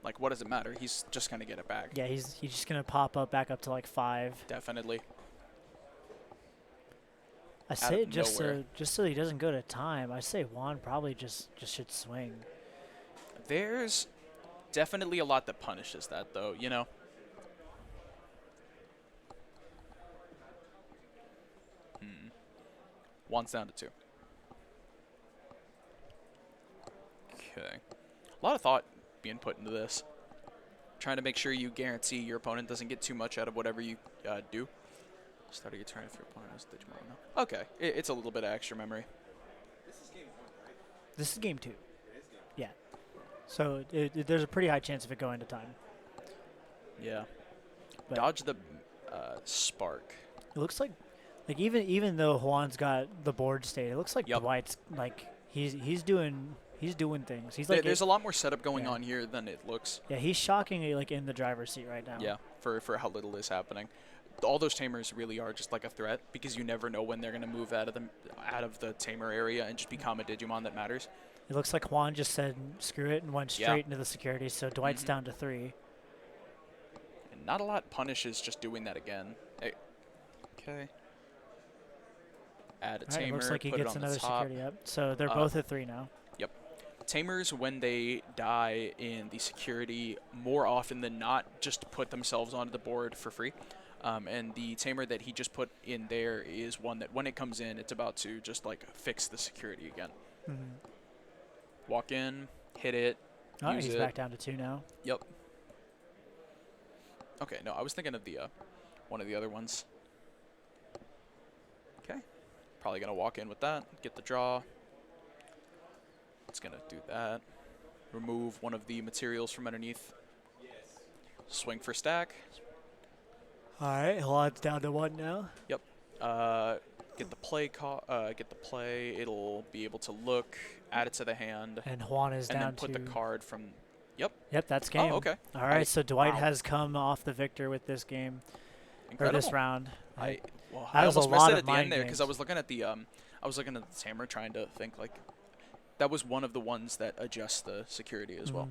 like, what does it matter? He's just going to get it back. Yeah, he's just going to pop up back up to, like, 5. Definitely. I say it just so he doesn't go to time. I say Juan probably just should swing. There's definitely a lot that punishes that, though, Juan's down to 2. Okay. A lot of thought being put into this. Trying to make sure you guarantee your opponent doesn't get too much out of whatever you do. Start your turn if your opponent has Digimon. No. Okay. It's a little bit of extra memory. This is game 1, right? This is game 2. It is game 1. Yeah. So there's a pretty high chance of it going to time. Yeah. But Dodge the spark. it looks like even though Juan's got the board state, it looks like Yep. Dwight's like he's doing things. He's like There's a lot more setup going on here than it looks. Yeah, he's shockingly like in the driver's seat right now. Yeah, for how little is happening. All those tamers really are just like a threat because you never know when they're going to move out of the tamer area and just become a Digimon that matters. It looks like Juan just said screw it and went straight into the security, so Dwight's down to 3. And not a lot punishes just doing that again. Hey. Okay. Add a All right, tamer, looks like he put it gets on the another top. security up. So they're both at 3 now. Yep. Tamers, when they die in the security, more often than not, just put themselves onto the board for free. And the tamer that he just put in there is one that when it comes in, it's about to just like fix the security again. Walk in, hit it, Oh, use he's it. back down to 2 now. Yep. Okay, no, I was thinking of the one of the other ones. Okay. Probably gonna walk in with that, get the draw. It's gonna do that. Remove one of the materials from underneath. Swing for stack. All right, Juan's down to 1 now. Yep. Get the play. It'll be able to look, add it to the hand, And Juan is and down then put to the card from. Yep. Yep, that's game. Oh, okay. All right, so Dwight wow. has come off the victor with this game Incredible. or this round. I That was a almost lot missed it of at the end mind there because games. I was looking at the tamer trying to think like that was one of the ones that adjusts the security as well.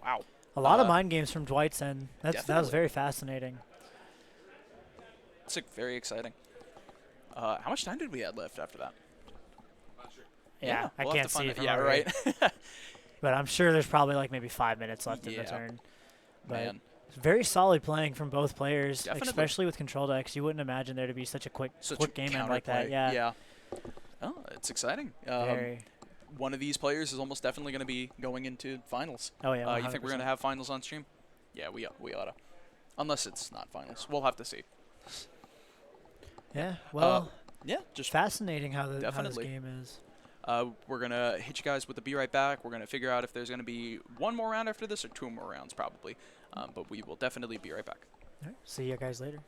Wow. A lot of mind games from Dwight's end. That was definitely. very fascinating. It's very exciting. How much time did we have left after that? Not sure. Yeah, we'll I have can't to find see it. from Yeah, my right. But I'm sure there's probably like maybe 5 minutes left in the Yeah. turn. But Man, it's very solid playing from both players, Definitely. especially with control decks. You wouldn't imagine there to be such a quick game end like that. counterplay. Yeah. Oh, it's exciting. Very. One of these players is almost definitely going to be going into finals. Oh yeah. You think we're going to have finals on stream? Yeah, we oughta. Unless it's not finals, we'll have to see. Yeah. Well, Yeah, just fascinating how this definitely. game is. we're gonna hit you guys with the be right back. We're gonna figure out if there's gonna be one more round after this or 2 more rounds probably. But we will definitely be right back. All right. See you guys later.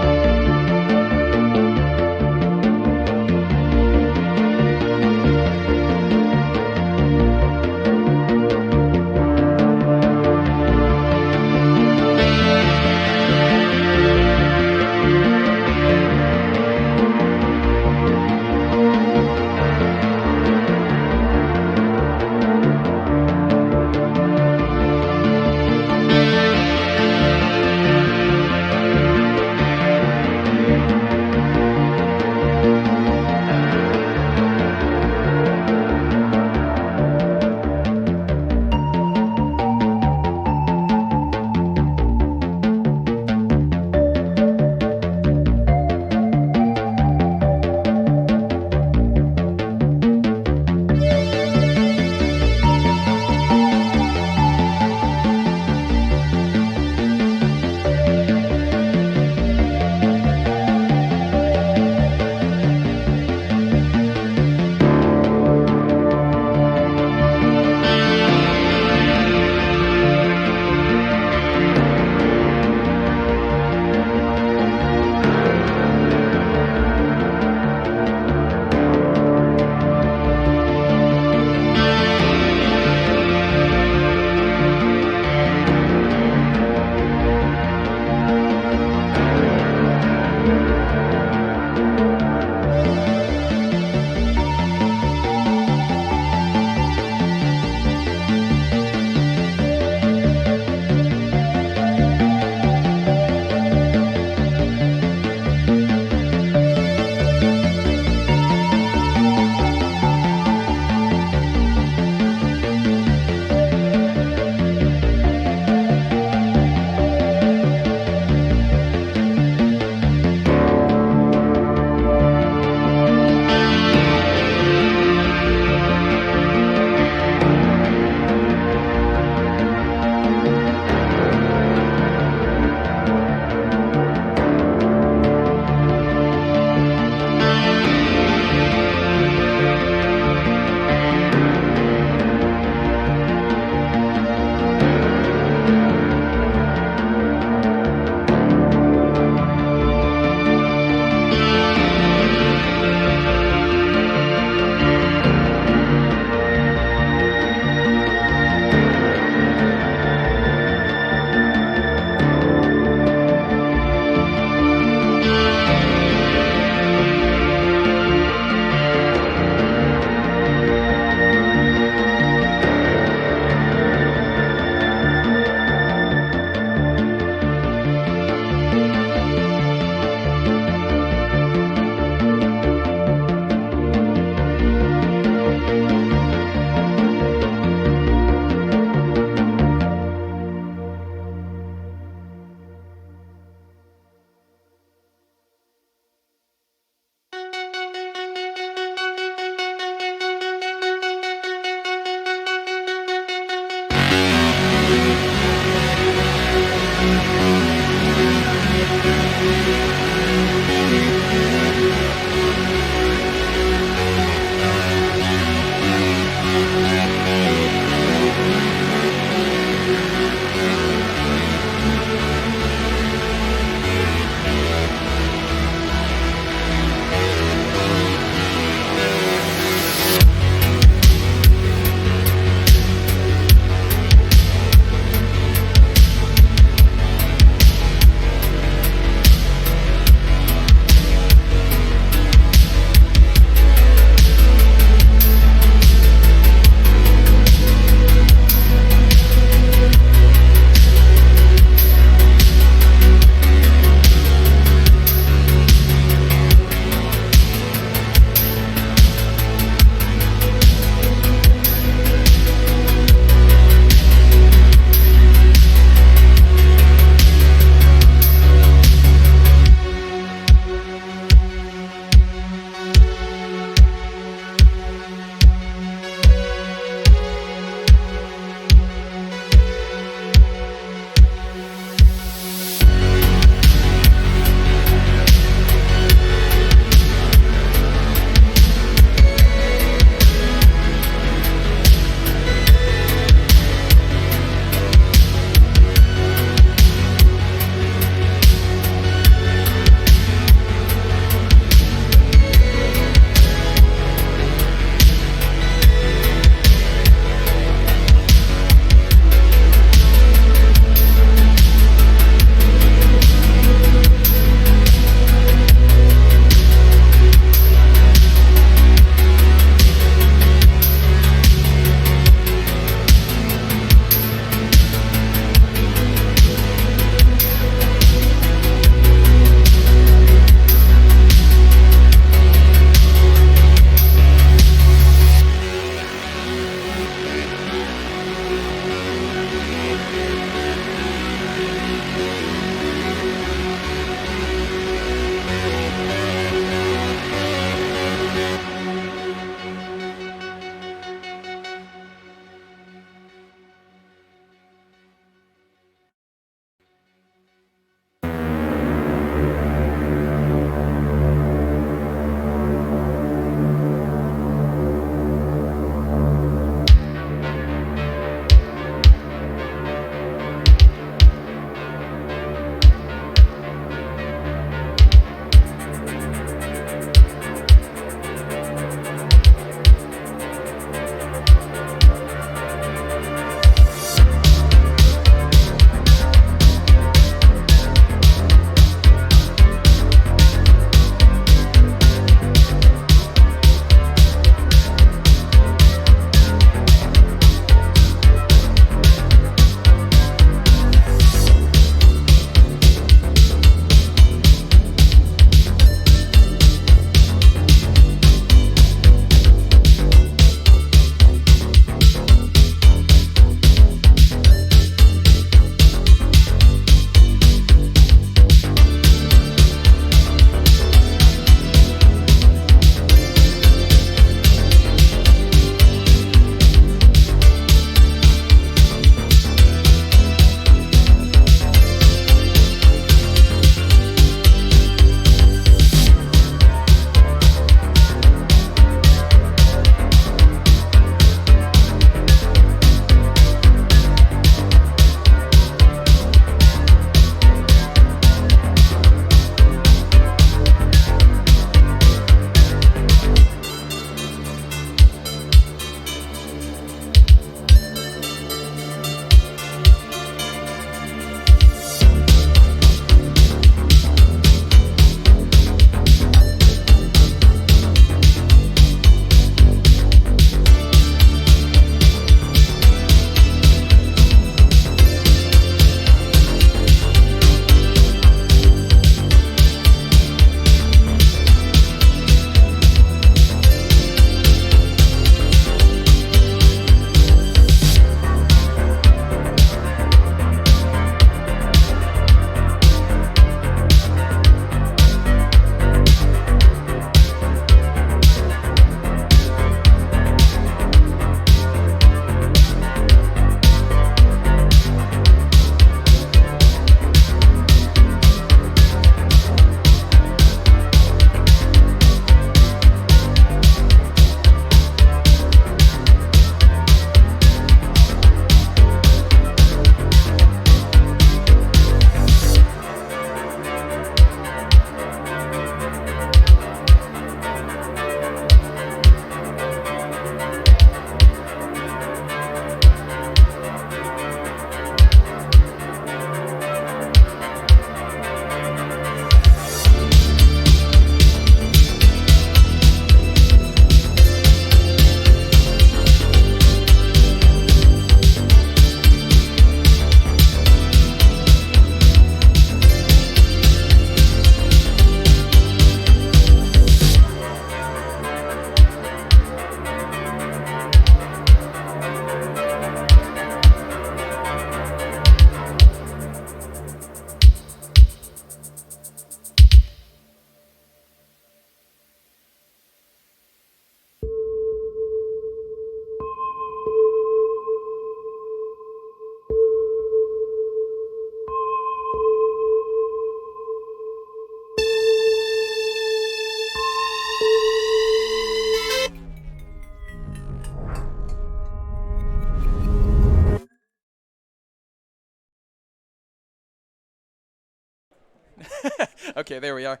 Okay, there we are.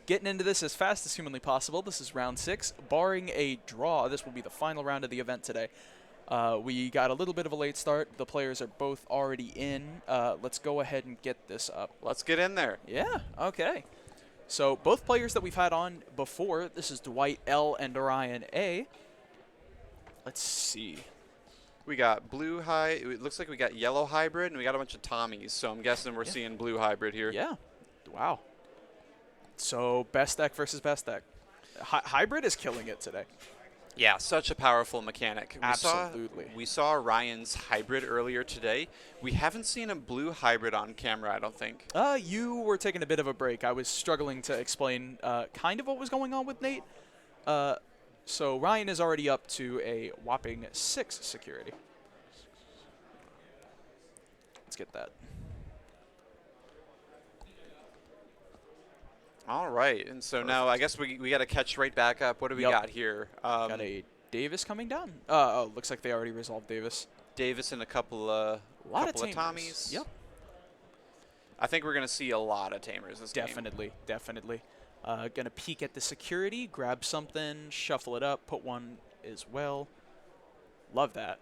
Getting into this as fast as humanly possible. This is round 6. Barring a draw, this will be the final round of the event today. We got a little bit of a late start. The players are both already in. Let's go ahead and get this up. Let's get in there. Yeah, okay. So both players that we've had on before, this is Dwight L and Orion A. Let's see. We got blue it looks like we got yellow hybrid, and we got a bunch of Tommies, so I'm guessing we're seeing blue hybrid here. Yeah. Wow. So best deck versus best deck. Hybrid is killing it today. Yeah, such a powerful mechanic. Absolutely. We saw Ryan's hybrid earlier today. We haven't seen a blue hybrid on camera, I don't think. You were taking a bit of a break. I was struggling to explain kind of what was going on with Nate. So Ryan is already up to a whopping 6 security. Let's get that. All right, and so now I guess we got to catch right back up. What do we got here? Got a Davis coming down. Oh, looks like they already resolved Davis. Davis and a couple of Tamers. Tommies. Yep. I think we're going to see a lot of Tamers this game. Definitely. Gonna peek at the security, grab something, shuffle it up, put one as well. Love that.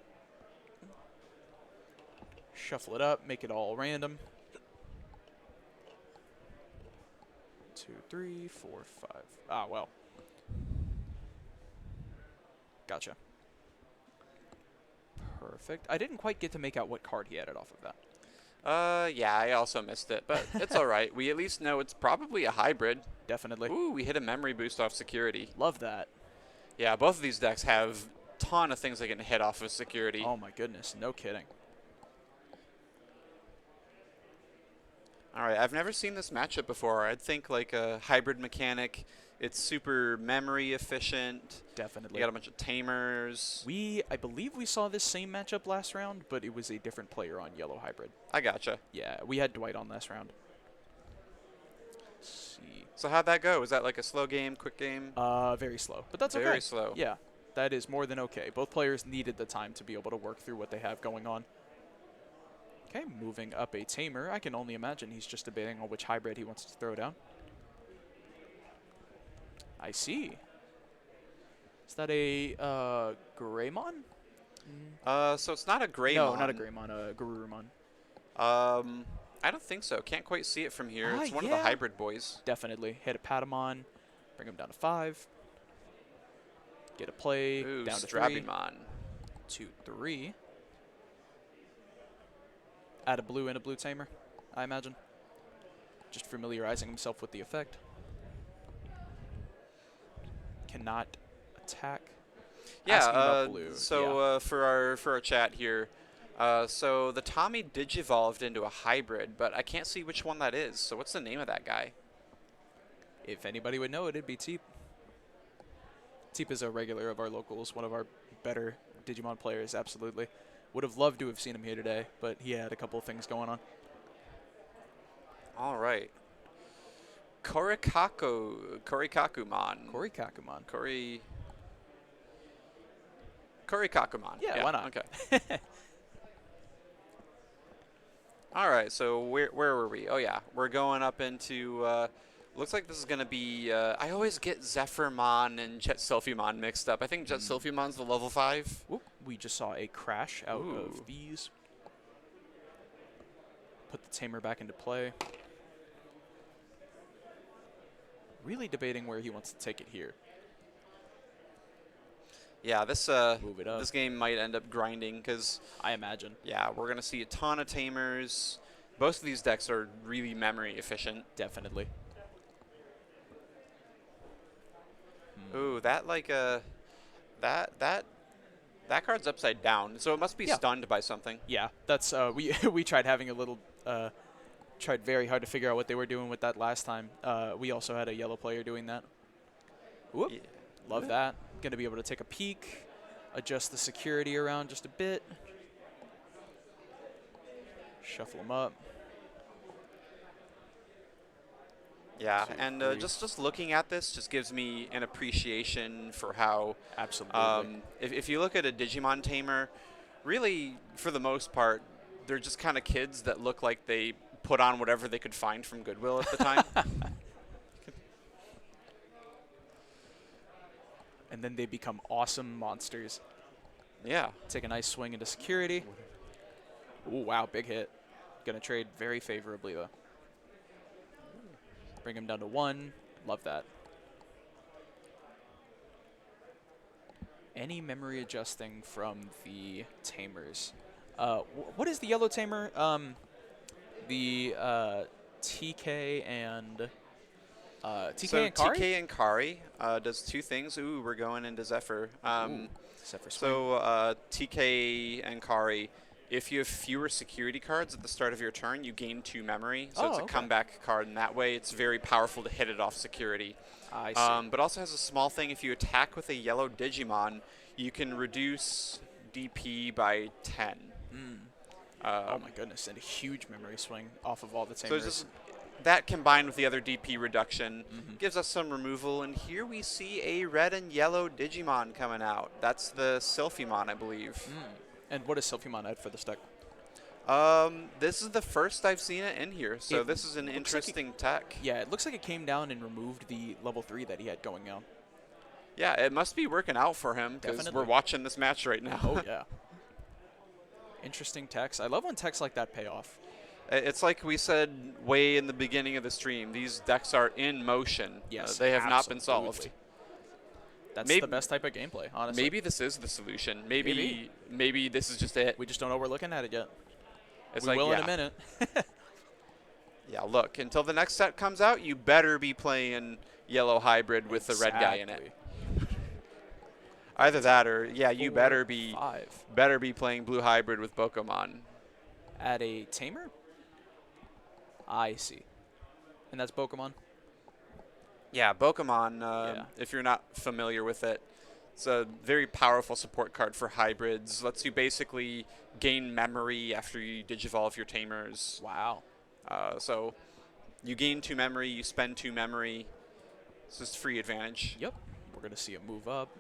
Shuffle it up, make it all random. 2, 3, 4, 5. Ah, well. Gotcha. Perfect. I didn't quite get to make out what card he added off of that. Yeah, I also missed it, but it's all right. We at least know it's probably a hybrid. Definitely. Ooh, we hit a memory boost off security. Love that. Yeah, both of these decks have a ton of things they can hit off of security. Oh my goodness, no kidding. All right, I've never seen this matchup before. I'd think like a hybrid mechanic. It's super memory efficient. Definitely. You got a bunch of Tamers. I believe we saw this same matchup last round, but it was a different player on yellow hybrid. I gotcha. Yeah, we had Dwight on last round. Let's see. So how'd that go? Was that like a slow game, quick game? Very slow, but that's okay. Very slow. Yeah, that is more than okay. Both players needed the time to be able to work through what they have going on. Okay, moving up a Tamer. I can only imagine he's just debating on which hybrid he wants to throw down. I see. Is that a Greymon? So it's not a Greymon. No, not a Greymon, a Garurumon. I don't think so. Can't quite see it from here. It's one of yeah. the hybrid boys. Definitely. Hit a Patamon, bring him down to 5. Get a play, Ooh, down to 3. Strabimon. 2, 3. Add a blue and a blue Tamer, I imagine. Just familiarizing himself with the effect. Cannot attack. Yeah, blue. so for our chat here, so the Tommy digivolved into a hybrid, but I can't see which one that is. So what's the name of that guy? If anybody would know it, it'd be Teep. Teep is a regular of our locals, one of our better Digimon players, absolutely. Would have loved to have seen him here today, but he had a couple of things going on. All right. Korikakumon. Korikakumon. Korikakumon. Yeah, why not? Okay. All right, so where were we? Oh, yeah. We're going up into, looks like this is going to be, I always get Zephyrmon and Jet Sylphimon mixed up. I think Jet Sylphimon's the level 5. Whoop, we just saw a crash out of these. Put the Tamer back into play. Really debating where he wants to take it here. Yeah, this Move it up. this game might end up grinding because I imagine. yeah, we're gonna see a ton of Tamers. Both of these decks are really memory efficient. Definitely. Ooh, that like that card's upside down, so it must be stunned by something. Yeah, that's we tried having a little tried very hard to figure out what they were doing with that last time. We also had a yellow player doing that. Whoop. Yeah. Love that. Going to be able to take a peek, adjust the security around just a bit. Shuffle them up. Yeah, and just looking at this just gives me an appreciation for how Absolutely. if you look at a Digimon tamer, really for the most part, they're just kind of kids that look like they put on whatever they could find from Goodwill at the time. And then they become awesome monsters. Yeah. Take a nice swing into security. Ooh, wow, big hit. Gonna trade very favorably, though. Bring him down to 1. Love that. Any memory adjusting from the tamers? What is the yellow tamer? The TK and So and Kari? TK and Kari does 2 things. Ooh, we're going into Zephyr. Zephyr swing. So TK and Kari, if you have fewer security cards at the start of your turn, you gain 2 memory. So it's a comeback card, and that way it's very powerful to hit it off security. I see. But also has a small thing. If you attack with a yellow Digimon, you can reduce DP by 10. Oh my goodness, and a huge memory swing off of all the So tamers. just that combined with the other DP reduction gives us some removal. And here we see a red and yellow Digimon coming out. That's the Sylphimon, I believe. And what does Sylphimon add for this deck? This is the first I've seen it in here, so this is an interesting tech. Yeah, it looks like it came down and removed the level 3 that he had going on. Yeah, it must be working out for him because we're watching this match right now. Oh, yeah. Interesting techs. I love when techs like that pay off. It's like we said way in the beginning of the stream. These decks are in motion. Yes, they have not been solved. That's the best type of gameplay, honestly. Maybe this is the solution. Maybe this is just it. We just don't know we're looking at it yet. It's we like, will in a minute. Yeah, look, until the next set comes out, you better be playing yellow hybrid with the red guy in it. Either that or, yeah, you better be playing blue hybrid with Pokemon. Add a tamer? I see. And that's Pokemon? Yeah, Pokemon, if you're not familiar with it, it's a very powerful support card for hybrids. Lets you basically gain memory after you digivolve your tamers. Wow. So you gain 2 memory, you spend 2 memory. It's just free advantage. Yep. We're going to see a move up.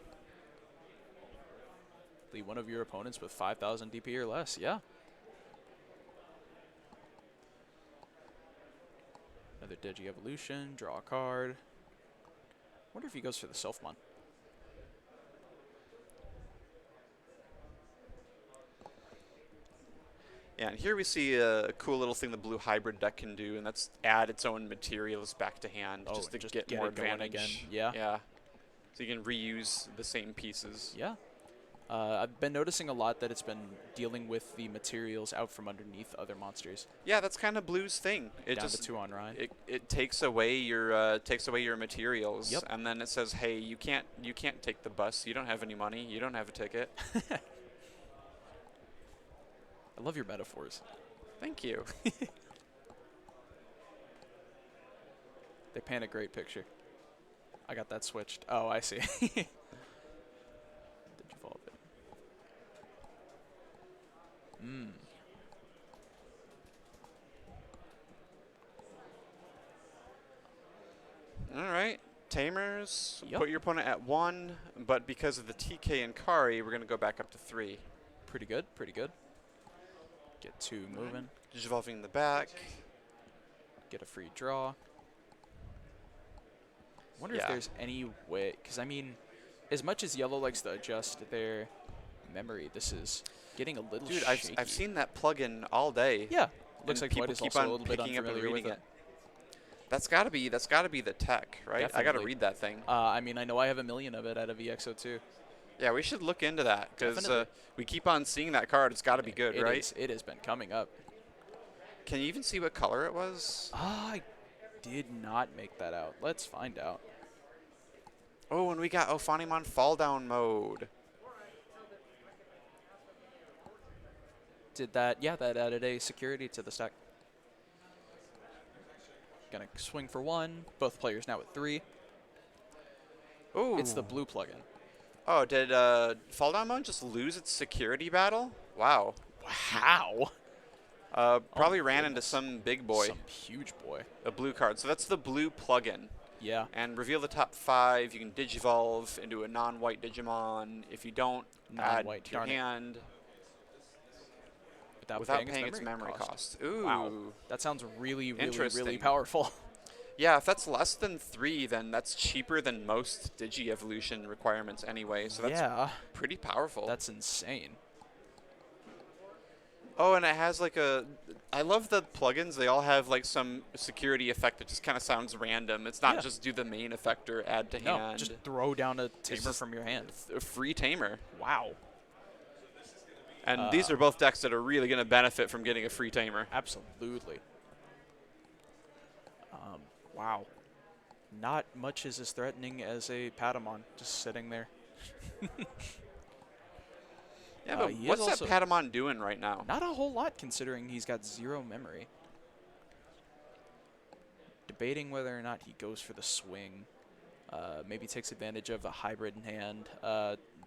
Lead one of your opponents with 5,000 DP or less. Yeah. Another Digi-Evolution. Draw a card. Wonder if he goes for the Sylphimon. Yeah, and here we see a cool little thing the blue hybrid deck can do, and that's add its own materials back to hand just to get more advantage. Again. Yeah. Yeah. So you can reuse the same pieces. Yeah. I've been noticing a lot that it's been dealing with the materials out from underneath other monsters. Yeah, that's kind of Blue's thing. It Down just to 2 on Ryan. it takes away your materials, and then it says, "Hey, you can't take the bus. You don't have any money. You don't have a ticket." I love your metaphors. Thank you. They paint a great picture. I got that switched. Oh, I see. Digivolve it. All right, Tamers. Yep. Put your opponent at 1, but because of the TK and Kari, we're going to go back up to 3. Pretty good, pretty good. Get 2 moving. Digivolving in the back. Get a free draw. Wonder if there's any way, because I mean, as much as yellow likes to adjust their memory, this is getting a little Dude, shaky. I've seen that plugin all day. Yeah, looks like people White is keep also on a little bit picking up and unfamiliar with reading it. That's gotta be the tech, right? I gotta Definitely. read that thing. I mean, I know I have a million of it out of EXO2. Yeah, we should look into that because Definitely. we keep on seeing that card. It's got to be good, right? It has been coming up. Can you even see what color it was? I did not make that out. Let's find out. Oh, and we got Ophanimon fall down mode. Did that? Yeah, that added a security to the stack. Gonna swing for 1. Both players now at 3. Oh, It's the blue plugin. Oh, did fall down mode just lose its security battle? Wow. How? Probably ran into some big boy, Some huge boy. a blue card. So that's the blue plugin. Yeah. And reveal the top 5. You can digivolve into a non-white Digimon. If you don't, add Non-white, to your darn it. hand. without paying its memory cost. Ooh. Wow. That sounds really, really, really Interesting. powerful. Yeah, if that's less than 3, then that's cheaper than most Digi-Evolution requirements anyway, so that's pretty powerful. That's insane. Oh, and it has like I love the plugins. They all have like some security effect that just kind of sounds random. It's not just do the main effect or add to hand. No, just throw down a tamer from your hand. A free tamer. Wow. And these are both decks that are really going to benefit from getting a free tamer. Absolutely. Wow. Not much is as threatening as a Patamon just sitting there. Yeah, but what's that Patamon doing right now? Not a whole lot, considering he's got 0 memory. Debating whether or not he goes for the swing. Maybe takes advantage of a hybrid in hand.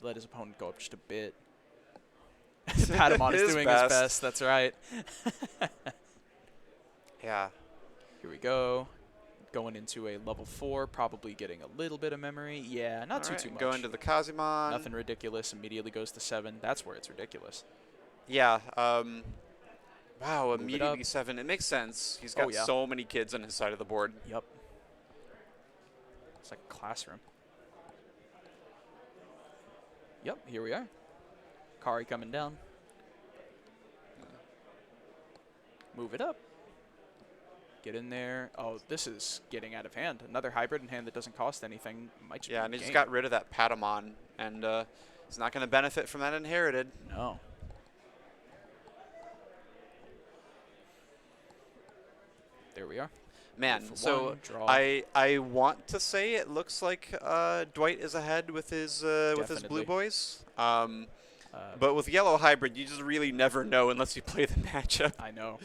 Let his opponent go up just a bit. Patamon is doing his best. That's right. Yeah. Here we go. Going into a level 4, probably getting a little bit of memory. Yeah, not too much. Go into the Kazimon. Nothing ridiculous. Immediately goes to 7. That's where it's ridiculous. Yeah. Wow, immediately 7. It makes sense. He's got so many kids on his side of the board. Yep. It's like a classroom. Yep, here we are. Kari coming down. Move it up. Get in there. Oh, this is getting out of hand. Another hybrid in hand that doesn't cost anything. Might just and he just got rid of that Patamon, and he's not going to benefit from that inherited. No. There we are. Man, so I want to say it looks like Dwight is ahead with his blue boys. But with yellow hybrid, you just really never know unless you play the matchup. I know.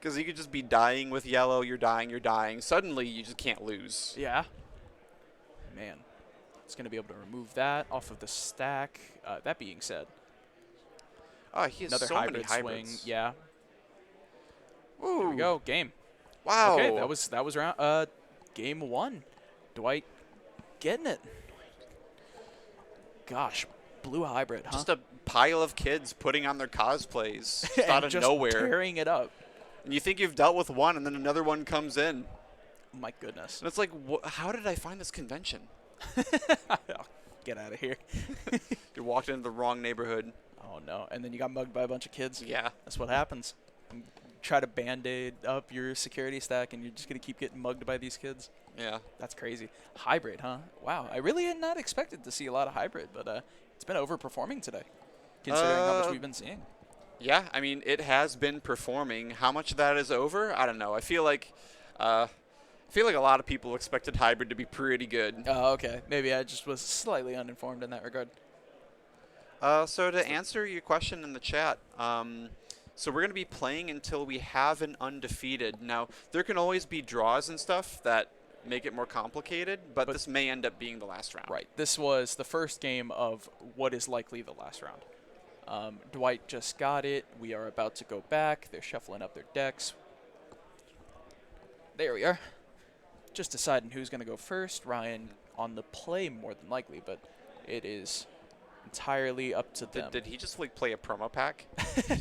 Because you could just be dying with yellow, you're dying. Suddenly, you just can't lose. Yeah. Man. It's going to be able to remove that off of the stack. That being said. Oh, he has another so hybrid many hybrids. Swing. Yeah. Ooh. Here we go. Game. Wow. Okay, that was round game 1. Dwight getting it. Gosh. Blue hybrid, huh? Just a pile of kids putting on their cosplays out of just nowhere. Tearing it up. And you think you've dealt with one, and then another one comes in. My goodness. And it's like, how did I find this convention? Get out of here. You walked into the wrong neighborhood. Oh, no. And then you got mugged by a bunch of kids. Yeah. That's what happens. You try to Band-Aid up your security stack, and you're just going to keep getting mugged by these kids. Yeah. That's crazy. Hybrid, huh? Wow. I really had not expected to see a lot of hybrid, but it's been overperforming today, considering how much we've been seeing. Yeah, I mean, it has been performing. How much of that is over? I don't know. I feel like a lot of people expected hybrid to be pretty good. Oh, okay. Maybe I just was slightly uninformed in that regard. So to answer your question in the chat, so we're going to be playing until we have an undefeated. Now, there can always be draws and stuff that make it more complicated, but this may end up being the last round. Right. This was the first game of what is likely the last round. Dwight just got it. We are about to go back. They're shuffling up their decks. There we are. Just deciding who's going to go first. Ryan on the play more than likely, but it is entirely up to them. Did he just like play a promo pack? I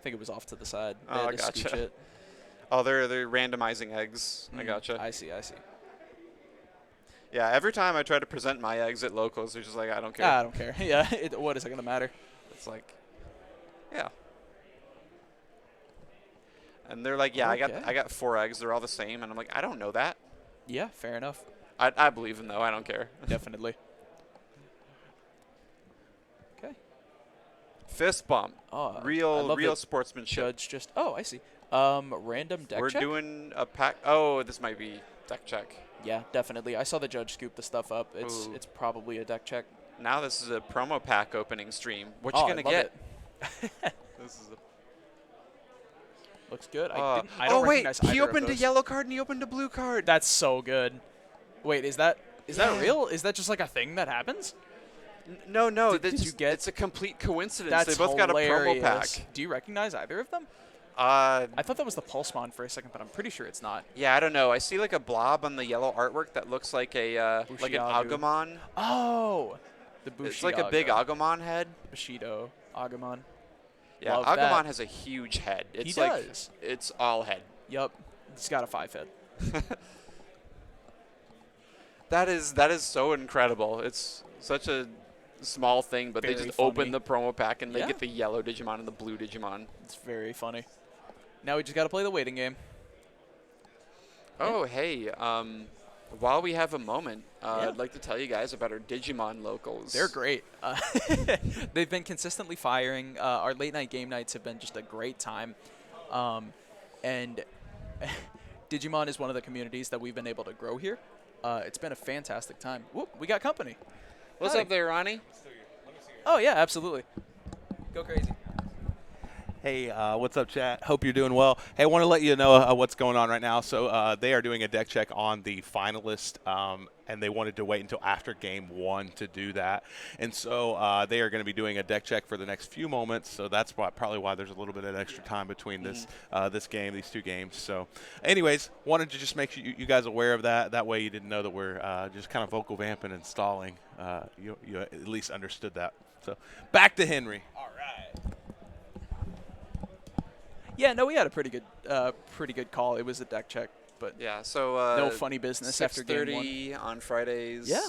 think it was off to the side. Oh, I gotcha. It. Oh, they're randomizing eggs. I gotcha. I see. Yeah, every time I try to present my eggs at locals, they're just like, I don't care. I don't care. Yeah, what is it going to matter? It's like, yeah. And they're like, yeah, okay. I got 4 eggs. They're all the same. And I'm like, I don't know that. Yeah, fair enough. I believe them, though. I don't care. Definitely. Okay. Fist bump. Oh, real sportsmanship. Judge just, I see. Random deck check? We're doing a pack. Oh, this might be deck check. Yeah, definitely. I saw the judge scoop the stuff up. It's probably a deck check. Now this is a promo pack opening stream. What you gonna get? This is looks good. I don't wait, recognize he either opened of a those. yellow card and he opened a blue card. That's so good. Wait, is that real? Is that just like a thing that happens? No. Did you get? It's a complete coincidence. That's they both hilarious. got a promo pack. Do you recognize either of them? I thought that was the Pulsemon for a second, but I'm pretty sure it's not. Yeah, I don't know. I see like a blob on the yellow artwork that looks like a like an Bushiagu. Agumon. Oh, The Bushiaga. It's like a big Agumon head. Bushido, Agumon. Yeah, Love Agumon that. has a huge head. It's He like, does. It's all head. Yup. He's got a 5 head. That is so incredible. It's such a small thing, but Very they just funny. open the promo pack and they Yeah. get the yellow Digimon and the blue Digimon. It's very funny. Now we just got to play the waiting game. Oh, hey. While we have a moment, Yeah. I'd like to tell you guys about our Digimon locals. They're great. They've been consistently firing. Our late night game nights have been just a great time. And Digimon is one of the communities that we've been able to grow here. It's been a fantastic time. Whoop, we got company. What's Hi. up there, Ronnie? Oh, yeah, absolutely. Go crazy. Hey, what's up, chat? Hope you're doing well. Hey, I want to let you know what's going on right now. So they are doing a deck check on the finalist, and they wanted to wait until after game 1 to do that. And so they are going to be doing a deck check for the next few moments. So that's probably why there's a little bit of extra time between this game, these 2 games. So anyways, wanted to just make sure you guys aware of that. That way you didn't know that we're just kind of vocal vamping and stalling. You at least understood that. So back to Henry. All right. Yeah, no, we had a pretty good call. It was a deck check, but Yeah, so no funny business after game 1. 6:30 on Fridays. Yeah.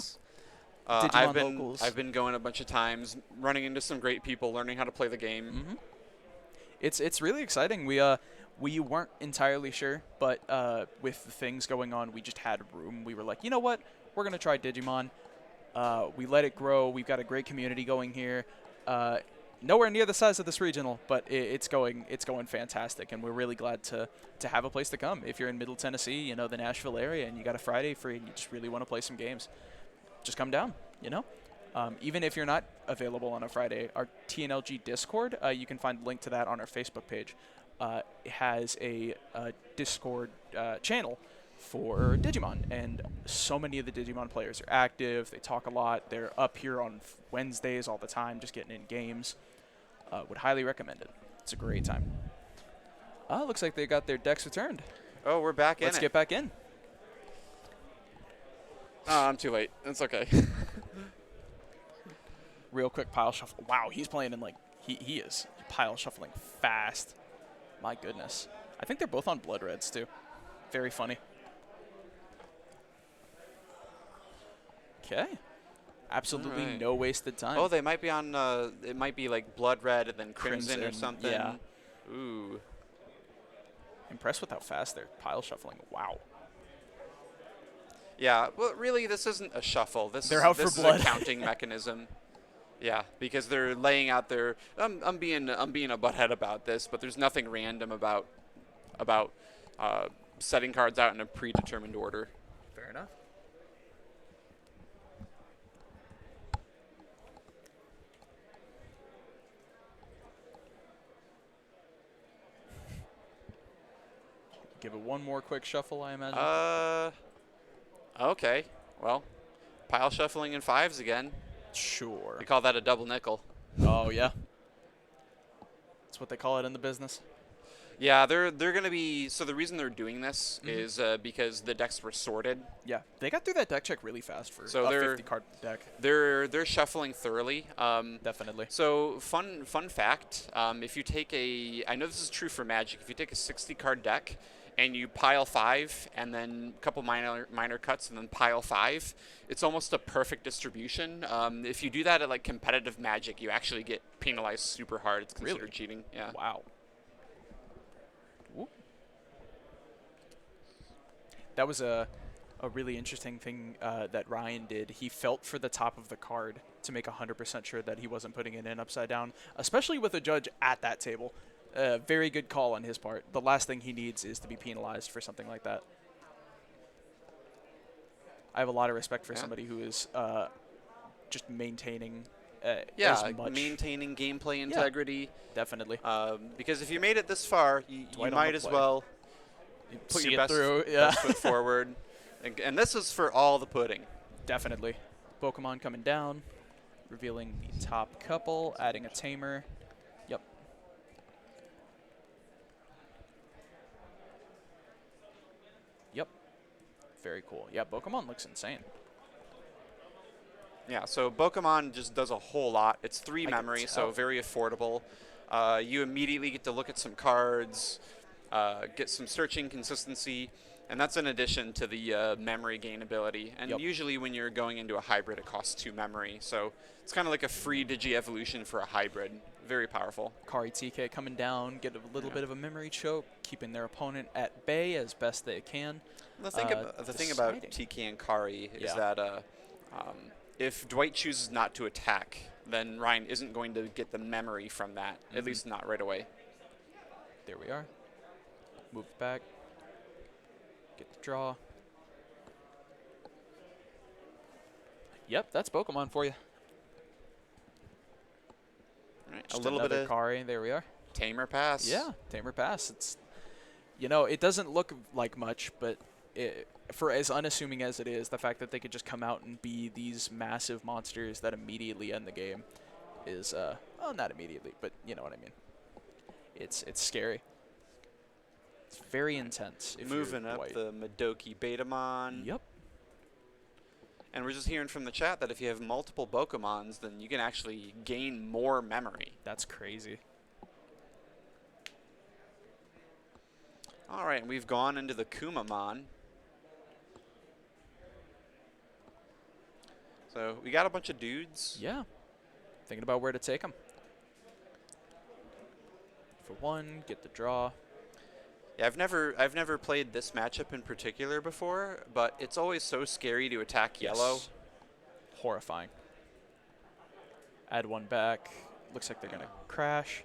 Digimon locals. I've been going a bunch of times, running into some great people, learning how to play the game. Mm-hmm. It's really exciting. We weren't entirely sure, but with the things going on, we just had room. We were like, you know what? We're gonna try Digimon. We let it grow. We've got a great community going here. Nowhere near the size of this regional, but it's going fantastic, and we're really glad to have a place to come. If you're in Middle Tennessee, you know, the Nashville area, and you got a Friday free, and you just really want to play some games, just come down. You know, even if you're not available on a Friday, our TNLG Discord, you can find a link to that on our Facebook page. It has a Discord channel for Digimon, and so many of the Digimon players are active. They talk a lot. They're up here on Wednesdays all the time, just getting in games. Would highly recommend it. It's a great time. Looks like they got their decks returned. Oh, we're back in Let's it. get back in. Oh, I'm too late. It's okay. Real quick pile shuffle. Wow, he's playing in like he is pile shuffling fast. My goodness. I think they're both on blood reds too. Very funny. Okay. Absolutely Alright. no wasted time. Oh, they might be on. It might be like blood red and then crimson or Crimson, something. yeah. Ooh. Impressed with how fast they're pile shuffling. Wow. Yeah. Well, really, this isn't a shuffle. They're out for this blood. is a counting mechanism. Yeah, because they're laying out their. I'm being a butthead about this, but there's nothing random about setting cards out in a predetermined order. Fair enough. Give it one more quick shuffle, I imagine. Okay. Well, pile shuffling in 5s again. Sure. We call that a double nickel. Oh, yeah. That's what they call it in the business. Yeah, they're going to be. So the reason they're doing this is because the decks were sorted. Yeah, they got through that deck check really fast for So a they're- 50-card deck. They're shuffling thoroughly. Definitely. So fun fact: if you take I know this is true for Magic. If you take a 60-card deck and you pile 5 and then a couple minor cuts and then pile 5, it's almost a perfect distribution. If you do that at like competitive Magic, you actually get penalized super hard. It's considered Really? cheating. Yeah. Wow. Whoop. That was a really interesting thing that Ryan did. He felt for the top of the card to make 100% sure that he wasn't putting it in upside down, especially with a judge at that table. Very good call on his part. The last thing he needs is to be penalized for something like that. I have a lot of respect for somebody who is just maintaining as much. Maintaining gameplay integrity. Definitely. Because if you made it this far, you Dwight on might the as play. well put See your it best, through, yeah. best foot forward. And this is for all the pudding. Definitely. Pokemon coming down, revealing the top couple, adding a tamer. Yep. Yep. Very cool. Yeah, Pokemon looks insane. Yeah, so Pokemon just does a whole lot. It's 3 I can memory, so tell. very affordable. You immediately get to look at some cards, get some searching consistency, and that's in addition to the memory gain ability. And Yep. usually when you're going into a hybrid, it costs 2 memory. So it's kind of like a free Digi-evolution for a hybrid. Very powerful. Kari TK coming down, get a little bit of a memory choke, keeping their opponent at bay as best they can. The thing, the thing about TK and Kari is that if Dwight chooses not to attack, then Ryan isn't going to get the memory from that, at least not right away. There we are. Move it back. Get the draw. Yep, that's Pokemon for you. Right, a Just little bit another of Kari. There we are. Tamer Pass. Yeah, Tamer Pass. It's, it doesn't look like much, but for as unassuming as it is, the fact that they could just come out and be these massive monsters that immediately end the game is, well, not immediately, but you know what I mean. It's scary. It's very intense. If Moving you're up Dwight. the Madoki Betamon. Yep. And we're just hearing from the chat that if you have multiple Pokemons, then you can actually gain more memory. That's crazy. All right, and we've gone into the Kumamon. So we got a bunch of dudes. Yeah. Thinking about where to take them. For one, get the draw. Yeah, I've never played this matchup in particular before, but it's always so scary to attack yellow. Yes. Horrifying. Add one back. Looks like they're going to crash.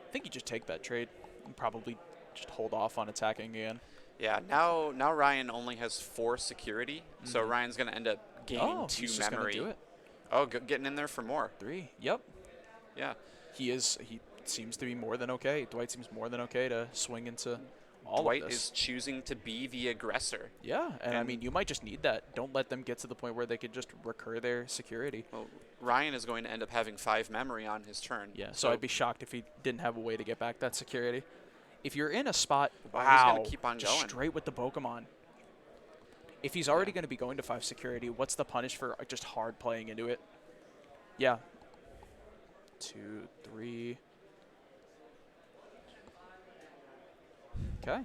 I think you just take that trade and probably just hold off on attacking again. Yeah, now Ryan only has 4 security, so Ryan's going to end up gaining 2 he's just memory. gonna do it. Oh, getting in there for more. 3. Yep. Yeah. He seems to be more than okay. Dwight seems more than okay to swing into all Dwight of this. is choosing to be the aggressor. Yeah, and I mean, you might just need that. Don't let them get to the point where they could just recur their security. Well, Ryan is going to end up having 5 memory on his turn. Yeah, so I'd be shocked if he didn't have a way to get back that security. If you're in a spot, Wow, he's wow, gonna keep on just going. straight with the Pokemon. If he's already going to be going to 5 security, what's the punish for just hard playing into it? Yeah. 2, 3. Okay.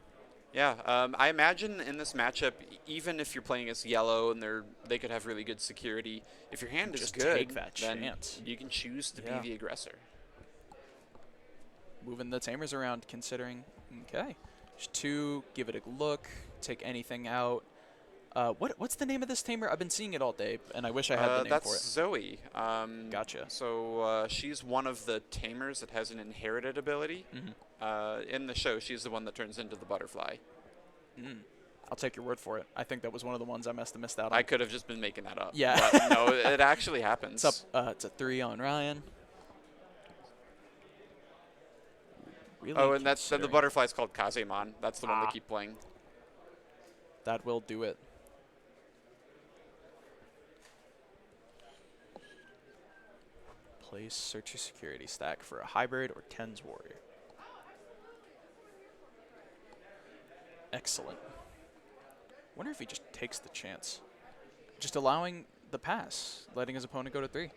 Yeah, I imagine in this matchup, even if you're playing as yellow and they could have really good security, if your hand is Just good, take that then chance. you can choose to Yeah. be the aggressor. Moving the Tamers around, considering. Okay. Just 2, give it a look, take anything out. What's the name of this Tamer? I've been seeing it all day, and I wish I had the name that's for it. Zoe. Gotcha. So she's one of the Tamers that has an inherited ability. In the show, she's the one that turns into the butterfly. I'll take your word for it. I think that was one of the ones I must have missed out on. I could have just been making that up. Yeah. But no, it actually happens. It's up. It's a 3 on Ryan. Really Oh, and the considering. butterfly's called Kazemon. That's the one they keep playing. That will do it. Place search your security stack for a hybrid or tens warrior. Excellent. Wonder if he just takes the chance. Just allowing the pass, letting his opponent go to 3.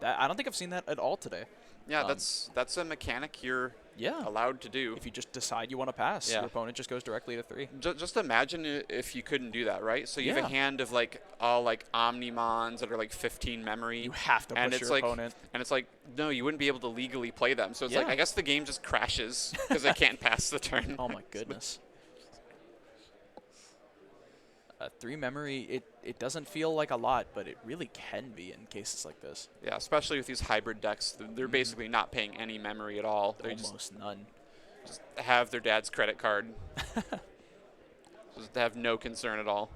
I don't think I've seen that at all today. Yeah, that's a mechanic you're allowed to do. If you just decide you want to pass, your opponent just goes directly to 3. Just imagine if you couldn't do that, right? So you have a hand of all Omnimons that are like 15 memory. You have to push your opponent. And it's like, no, you wouldn't be able to legally play them. So it's like, I guess the game just crashes because I can't pass the turn. Oh my goodness. 3 memory, it doesn't feel like a lot, but it really can be in cases like this. Yeah, especially with these hybrid decks. They're basically not paying any memory at all. They Almost none. just have their dad's credit card. Just have no concern at all.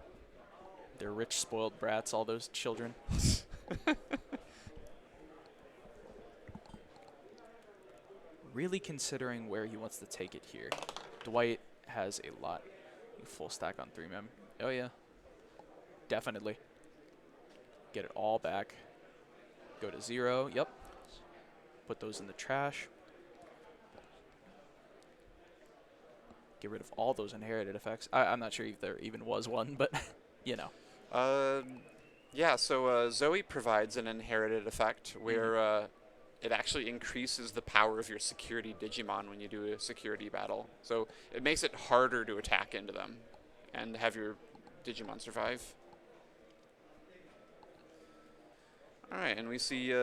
They're rich, spoiled brats, all those children. Really considering where he wants to take it here. Dwight has a lot. Full stack on 3 mem. Oh yeah. Definitely. Get it all back. Go to 0. Yep. Put those in the trash. Get rid of all those inherited effects. I'm not sure if there even was one, but you know. Yeah, so Zoe provides an inherited effect where it actually increases the power of your security Digimon when you do a security battle. So it makes it harder to attack into them and have your Digimon survive. All right, and we see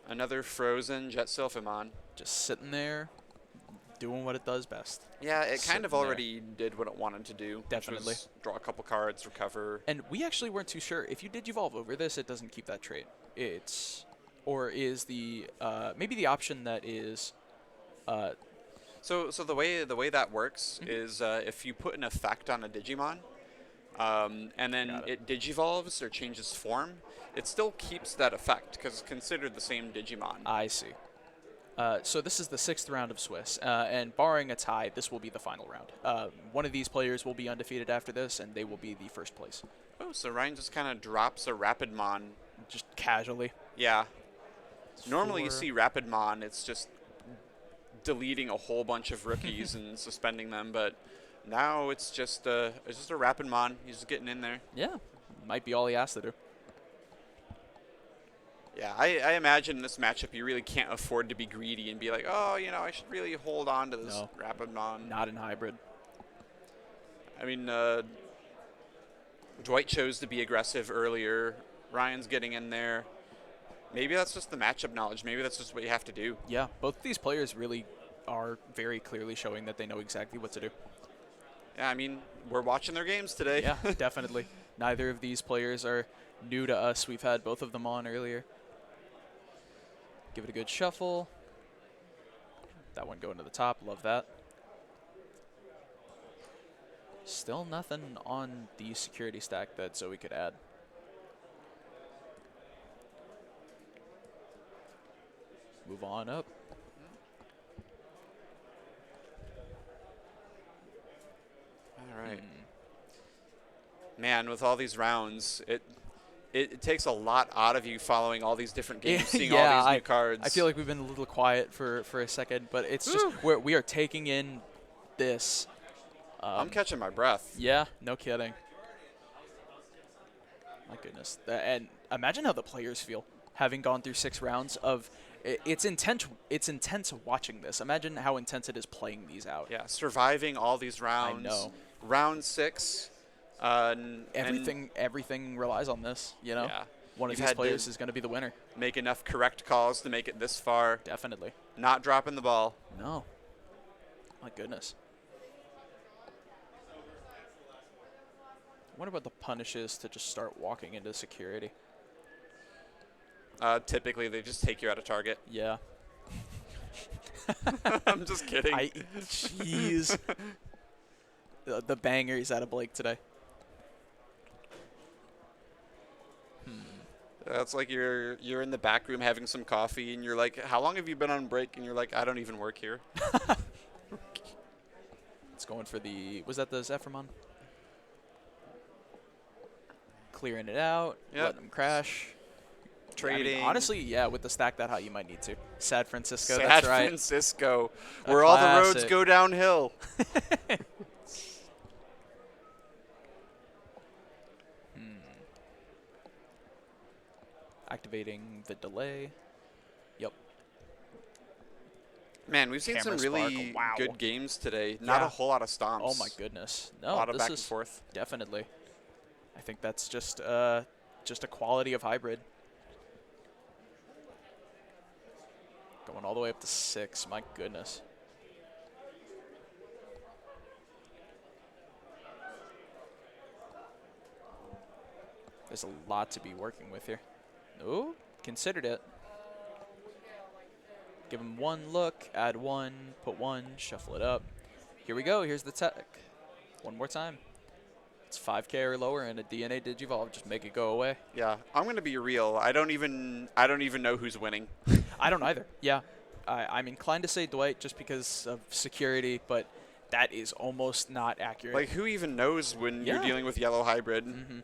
another frozen Jet Sylphimon. Just sitting there, doing what it does best. Yeah, it kind of Sitting already did what it wanted to do. Definitely. Which was draw a couple cards, recover. And we actually weren't too sure. If you Digivolve over this, it doesn't keep that trait. It's, or is the, maybe the option that is, So the way that works is if you put an effect on a Digimon, and then it digivolves or changes form, it still keeps that effect because it's considered the same Digimon. I see. So this is the 6th round of Swiss, and barring a tie, this will be the final round. One of these players will be undefeated after this, and they will be the first place. Oh, so Ryan just kind of drops a Rapidmon. Just casually. Yeah. Normally you 4. see Rapidmon, it's just deleting a whole bunch of rookies and suspending them, but now it's just a Rapidmon. He's just getting in there. Yeah, might be all he has to do. Yeah, I imagine in this matchup you really can't afford to be greedy and be like, oh, you know, I should really hold on to this Rapidmon. Not in hybrid. I mean, Dwight chose to be aggressive earlier. Ryan's getting in there. Maybe that's just the matchup knowledge. Maybe that's just what you have to do. Yeah, both of these players really are very clearly showing that they know exactly what to do. Yeah, I mean, we're watching their games today. Yeah, definitely. Neither of these players are new to us. We've had both of them on earlier. Give it a good shuffle. That one going to the top. Love that. Still nothing on the security stack that Zoe could add. Move on up. All right. Man, with all these rounds, it takes a lot out of you following all these different games, seeing all these new cards. I feel like we've been a little quiet for a second, but it's just we are taking in this. I'm catching my breath. Yeah, no kidding. My goodness. And imagine how the players feel having gone through 6 rounds of it's intense. It's intense watching this. Imagine how intense it is playing these out. Yeah, surviving all these rounds. I know. Round 6. Everything relies on this, you know? Yeah. One of these players is going to be the winner. Make enough correct calls to make it this far. Definitely. Not dropping the ball. No. My goodness. I wonder what the punish is to just start walking into security. Typically, they just take you out of target. Yeah. I'm just kidding. Jeez. The bangers out of Blake today. That's like you're in the back room having some coffee, and you're like, how long have you been on break? And you're like, I don't even work here. It's going for the, was that the Zephyrmon? Clearing it out, letting him crash. Trading. I mean, honestly, yeah, with the stack that high, you might need to. Sad Francisco, Sad that's right. Francisco, where all the roads go downhill. Activating the delay. Yep. Man, we've seen some really good games today. Not a whole lot of stomps. Oh my goodness. No, a lot of back and forth. Definitely. I think that's just a quality of hybrid. Going all the way up to 6. My goodness. There's a lot to be working with here. Oh, considered it. Give him one look, add 1, put 1, shuffle it up. Here we go. Here's the tech. One more time. It's 5K or lower and a DNA Digivolve. Just make it go away. Yeah, I'm gonna be real. I don't even know who's winning. I don't either. Yeah, I'm inclined to say Dwight just because of security, but that is almost not accurate. Like, who even knows when you're dealing with yellow hybrid?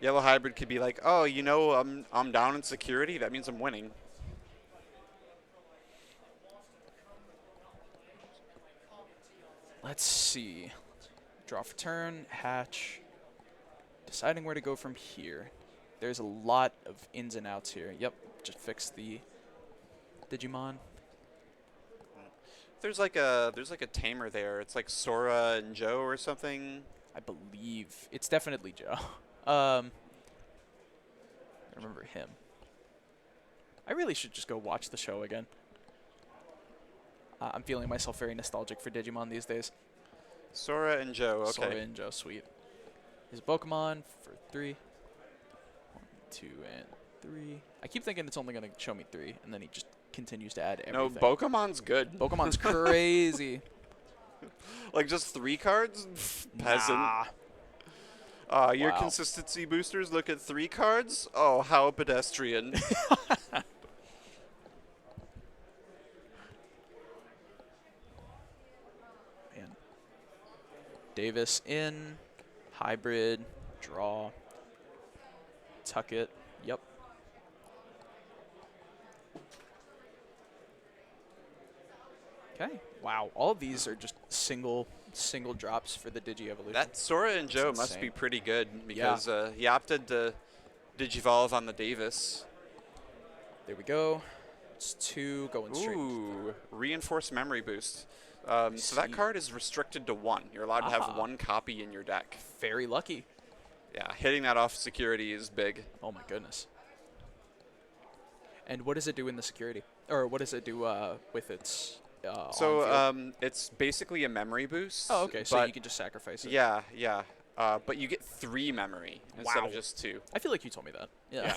Yellow hybrid could be like, oh, you know, I'm down in security. That means I'm winning. Let's see. Draw for turn, hatch, Deciding where to go from here. There's a lot of ins and outs here. Yep, just fix the Digimon. There's like a tamer there. It's like Sora and Joe or something. I believe it's definitely Joe. I remember him. I really should just go watch the show again. I'm feeling myself very nostalgic for Digimon these days. Sora and Joe, okay. Sora and Joe, sweet. His Pokemon for 3. 1, 2, and 3. I keep thinking it's only going to show me 3, and then he just continues to add everything. No, Pokemon's good. Pokemon's crazy. Like just 3 cards? Peasant. Nah. Your Wow. consistency boosters look at 3 cards? Oh, how pedestrian. Man. Davis in. Hybrid. Draw. Tuck it. Yep. Okay. Wow. All of these are just single drops for the Digi-Evolution. That Sora and Joe must be pretty good because he opted to Digivolve on the Davis. There we go. It's 2 going straight. Ooh, reinforced memory boost. So that card is restricted to 1. You're allowed to have 1 copy in your deck. Very lucky. Yeah, hitting that off security is big. Oh my goodness. And what does it do in the security? Or what does it do with its it's basically a memory boost. Oh, okay. So you can just sacrifice it. Yeah, yeah. But you get 3 memory instead of just 2. I feel like you told me that. Yeah.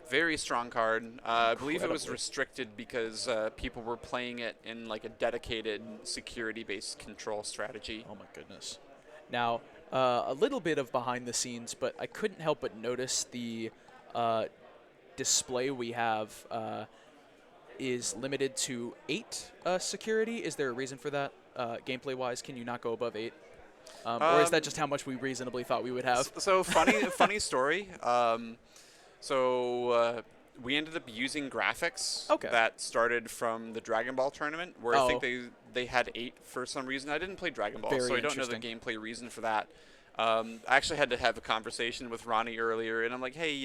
Very strong card. I believe it was restricted because people were playing it in like a dedicated security-based control strategy. Oh my goodness. Now, a little bit of behind the scenes, but I couldn't help but notice the display we have is limited to 8 security. Is there a reason for that? Gameplay-wise, can you not go above 8? Or is that just how much we reasonably thought we would have? So funny story. We ended up using graphics that started from the Dragon Ball tournament, where I think they had 8 for some reason. I didn't play Dragon Ball, so I don't know the gameplay reason for that. I actually had to have a conversation with Ronnie earlier, and I'm like, hey,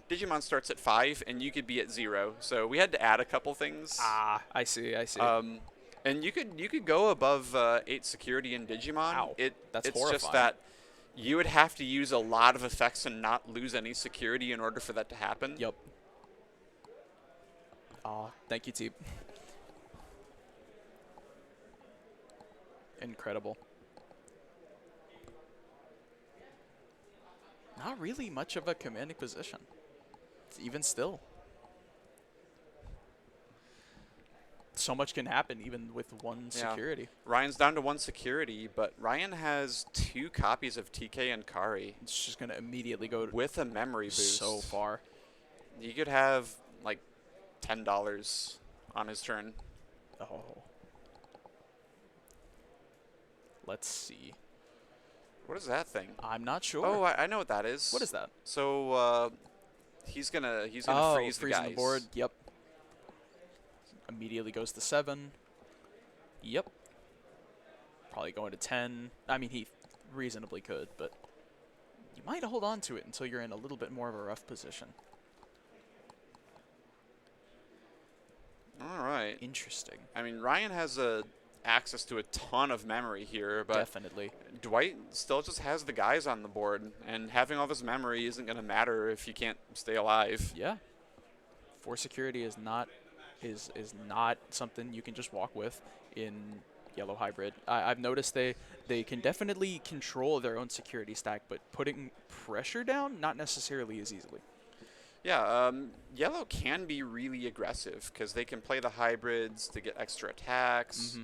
Digimon starts at 5, and you could be at 0. So we had to add a couple things. Ah, I see. And you could go above 8 security in Digimon. Wow, that's it's horrifying. just that you would have to use a lot of effects and not lose any security in order for that to happen. Yep. Aw, thank you, Teep. Incredible. Not really much of a commanding position. Even still. So much can happen even with 1 security. Ryan's down to 1 security, but Ryan has 2 copies of TK and Kari. It's just going to immediately go with a memory boost. So far. You could have like $10 on his turn. Oh. Let's see. What is that thing? I'm not sure. Oh, I know what that is. What is that? So he's gonna freeze the guys. The board. Yep. Immediately goes to 7. Yep. Probably going to 10. I mean, he reasonably could, but you might hold on to it until you're in a little bit more of a rough position. All right. Interesting. I mean, Ryan has access to a ton of memory here, but definitely. Dwight still just has the guys on the board, and having all this memory isn't going to matter if you can't stay alive. Yeah. 4 security is not something you can just walk with in Yellow Hybrid. I've noticed they can definitely control their own security stack, but putting pressure down, not necessarily as easily. Yeah, Yellow can be really aggressive because they can play the hybrids to get extra attacks,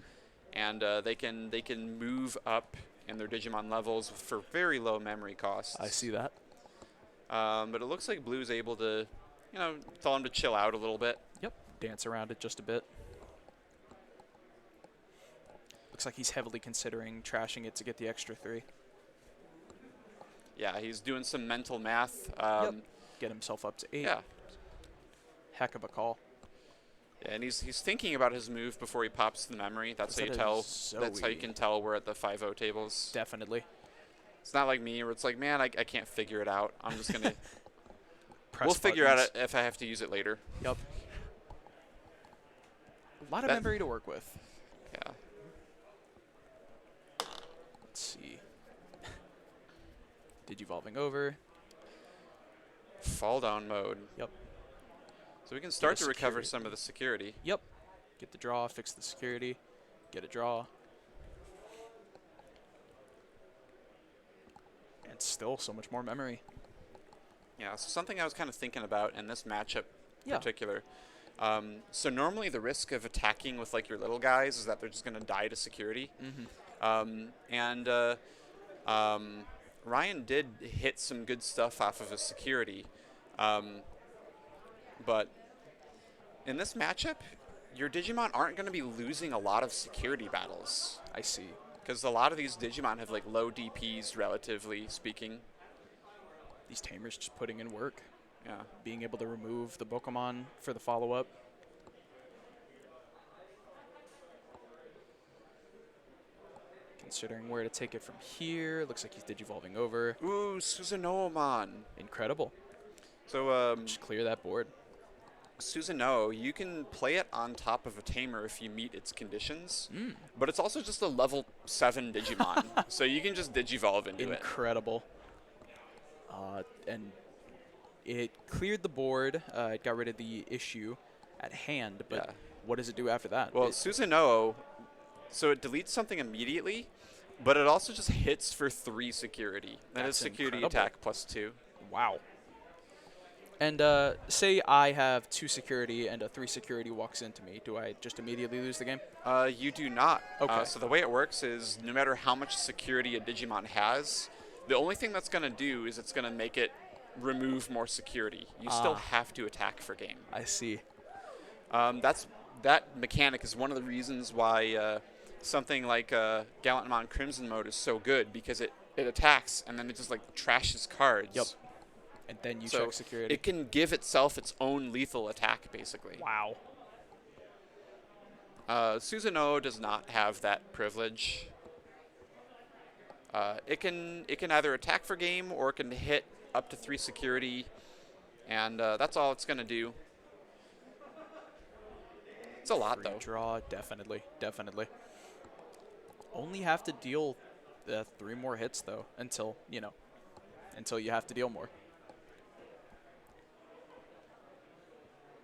and they can move up in their Digimon levels for very low memory costs. I see that. But it looks like Blue's able to, tell him to chill out a little bit. Yep, dance around it just a bit. Looks like he's heavily considering trashing it to get the extra 3. Yeah, he's doing some mental math. Yep. Get himself up to 8. Yeah. Heck of a call. Yeah, and he's thinking about his move before he pops the memory. That's how you tell. That's how you can tell we're at the 5-0 tables. Definitely. It's not like me where it's like, man, I can't figure it out. I'm just going to... Press We'll figure out buttons. it if I have to use it later. Yep. A lot of That- memory to work with. Yeah. Let's see. Digivolving over. Fall down mode. Yep. So we can start the to recover security. some of the security. Yep. Get the draw, fix the security, get a draw. And still so much more memory. Yeah, so something I was kind of thinking about in this matchup in Yeah. particular. So normally the risk of attacking with like your little guys is that they're just going to die to security. Ryan did hit some good stuff off of his security. But in this matchup, your Digimon aren't going to be losing a lot of security battles. I see. Because a lot of these Digimon have like low DPs, relatively speaking. These tamers just putting in work. Yeah. Being able to remove the Pokemon for the follow-up. Considering where to take it from here. Looks like he's Digivolving over. Ooh, Susanoo-mon. Incredible. So, Just clear that board. Susanoo, you can play it on top of a tamer if you meet its conditions, Mm. but it's also just a level 7 Digimon, so you can just Digivolve into it. Incredible. And it cleared the board. It got rid of the issue at hand, but Yeah. what does it do after that? Well, Susanoo, so it deletes something immediately, but it also just hits for 3 security. That is That's security incredible. attack plus 2. Wow. And say I have 2 security and a 3 security walks into me. Do I just immediately lose the game? You do not. Okay. So the way it works is no matter how much security a Digimon has, the only thing that's going to do is it's going to make it remove more security. You still have to attack for game. I see. That mechanic is one of the reasons why something like Gallantmon Crimson mode is so good, because it attacks and then it just like trashes cards. Yep. And then you So check security. it can give itself its own lethal attack, basically. Wow. Susanoo does not have that privilege. It can either attack for game or it can hit up to 3 security, and that's all it's gonna do. It's a lot Free though. draw, definitely. Only have to deal 3 more hits though, until you have to deal more.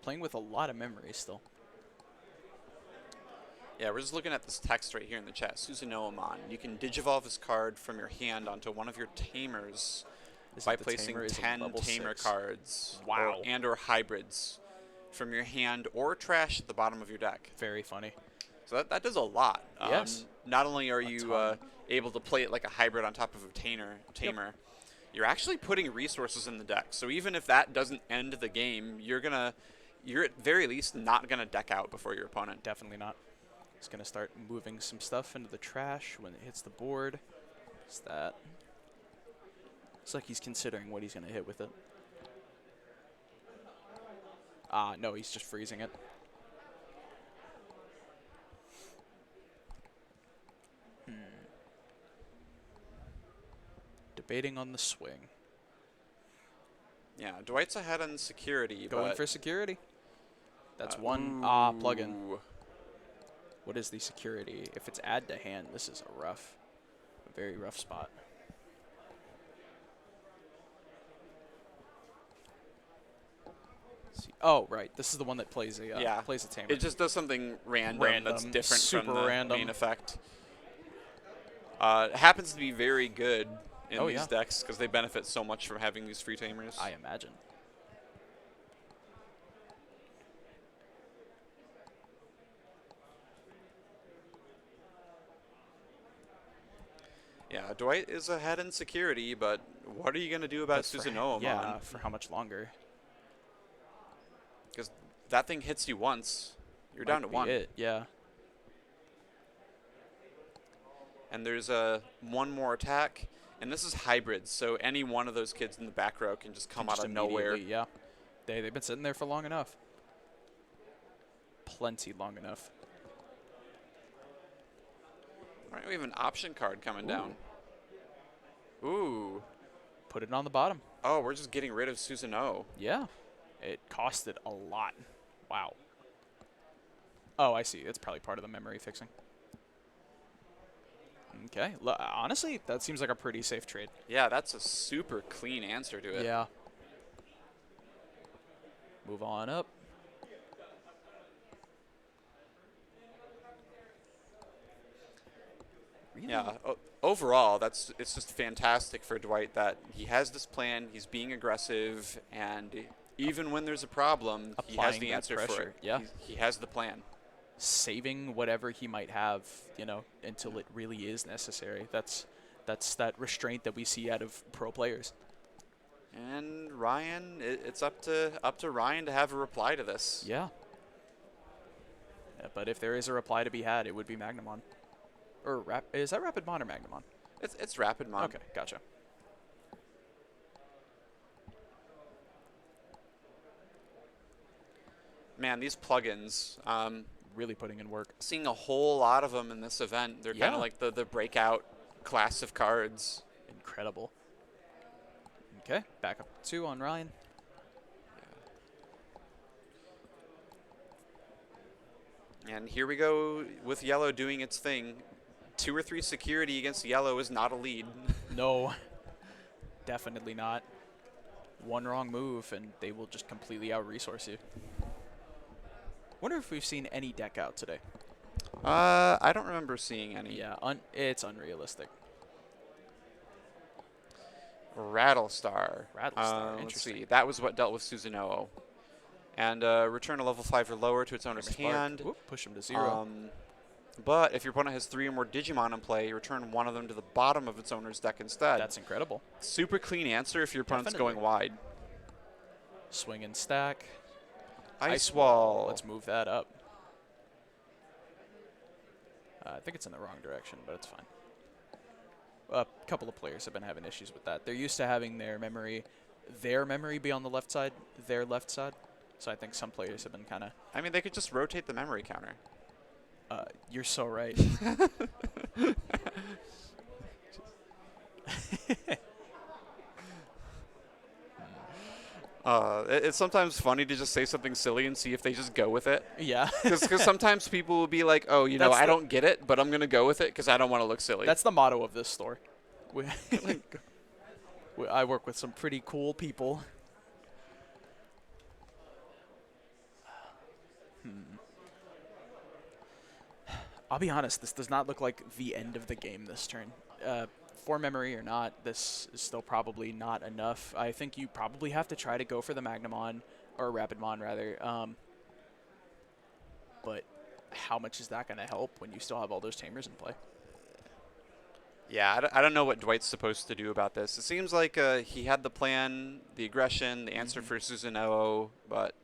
Playing with a lot of memory still. Yeah, we're just looking at this text right here in the chat. Susanoo-mon. You can Digivolve this card from your hand onto one of your tamers by The placing tamer is a 10 level tamer 6. cards Wow. or hybrids from your hand or trash at the bottom of your deck. Very funny. So that does a lot. Yes. Not only are you ton. able to play it like a hybrid on top of a tamer, you're actually putting resources in the deck. So even if that doesn't end the game, you're at very least not gonna deck out before your opponent. Definitely not. He's going to start moving some stuff into the trash when it hits the board. What's that? Looks like he's considering what he's going to hit with it. No, he's just freezing it. Debating on the swing. Yeah, Dwight's ahead on security, Going but for security. That's one. Plug-in. ooh. What is the security? If it's add to hand, this is a very rough spot. Let's see. Oh, right. This is the one that plays a plays a tamer. It just does something random that's different super from the random. main effect. It happens to be very good in Oh, these yeah. decks because they benefit so much from having these free tamers. I imagine. Yeah, Dwight is ahead in security, but what are you going to do about That's for Susanoo-mon? Yeah, for how much longer? Because that thing hits you once, you're down to Might be 1. It, yeah. And there's one more attack, and this is hybrids, so any one of those kids in the back row can just come out Just of nowhere. immediately, Yeah. They've been sitting there for long enough. Plenty long enough. All right, we have an option card coming down. Ooh. Put it on the bottom. Oh, we're just getting rid of Susanoo. Yeah. It costed a lot. Wow. Oh, I see. It's probably part of the memory fixing. Okay. Honestly, that seems like a pretty safe trade. Yeah, that's a super clean answer to it. Yeah. Move on up. Really? Yeah. Overall, it's just fantastic for Dwight that he has this plan. He's being aggressive, and even when there's a problem, he has Applying the that answer for pressure, it. yeah. He has the plan. Saving whatever he might have, you know, until it really is necessary. That's that restraint that we see out of pro players. And Ryan, it's up to Ryan to have a reply to this. Yeah. But if there is a reply to be had, it would be Magnamon. Or is that Rapidmon or Magnamon? It's Rapidmon. Okay, gotcha. Man, these plugins, Really putting in work. seeing a whole lot of them in this event. They're kind Yeah. of like the breakout class of cards. Incredible. Okay, back up 2 on Ryan. And here we go with yellow doing its thing. 2 or 3 security against yellow is not a lead. No, definitely not. One wrong move, and they will just completely out-resource you. Wonder if we've seen any deck out today. I don't remember seeing any. Yeah, it's unrealistic. Rattlestar. Rattlestar, Let's interesting. see. That was what dealt with Susanoo. And return a level 5 or lower to its owner's Hammer Spark. hand. Whoop, push him to 0. But if your opponent has 3 or more Digimon in play, return one of them to the bottom of its owner's deck instead. That's incredible. Super clean answer if your opponent's Definitely. going wide. Swing and stack. Ice Wall. Let's move that up. I think it's in the wrong direction, but it's fine. A couple of players have been having issues with that. They're used to having their memory be on the left side, their left side. So I think some players have been kind of... I mean, they could just rotate the memory counter. You're so right. It's sometimes funny to just say something silly and see if they just go with it. Yeah. Because sometimes people will be like, oh, you know, I don't get it, but I'm going to go with it because I don't want to look silly. That's the motto of this store. I work with some pretty cool people. I'll be honest, this does not look like the end of the game this turn. For memory or not, this is still probably not enough. I think you probably have to try to go for the Magnamon, or Rapidmon rather. But how much is that going to help when you still have all those Tamers in play? Yeah, I don't know what Dwight's supposed to do about this. It seems like he had the plan, the aggression, the answer for Susanoo, but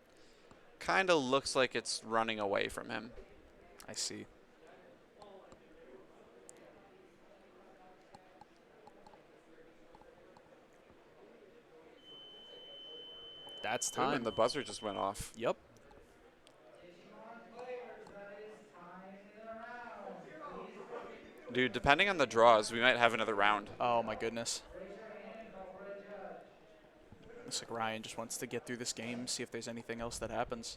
kind of looks like it's running away from him. I see. That's Ooh, time. and the buzzer just went off. Yep. Dude, depending on the draws, we might have another round. Oh my goodness. Looks like Ryan just wants to get through this game, see if there's anything else that happens.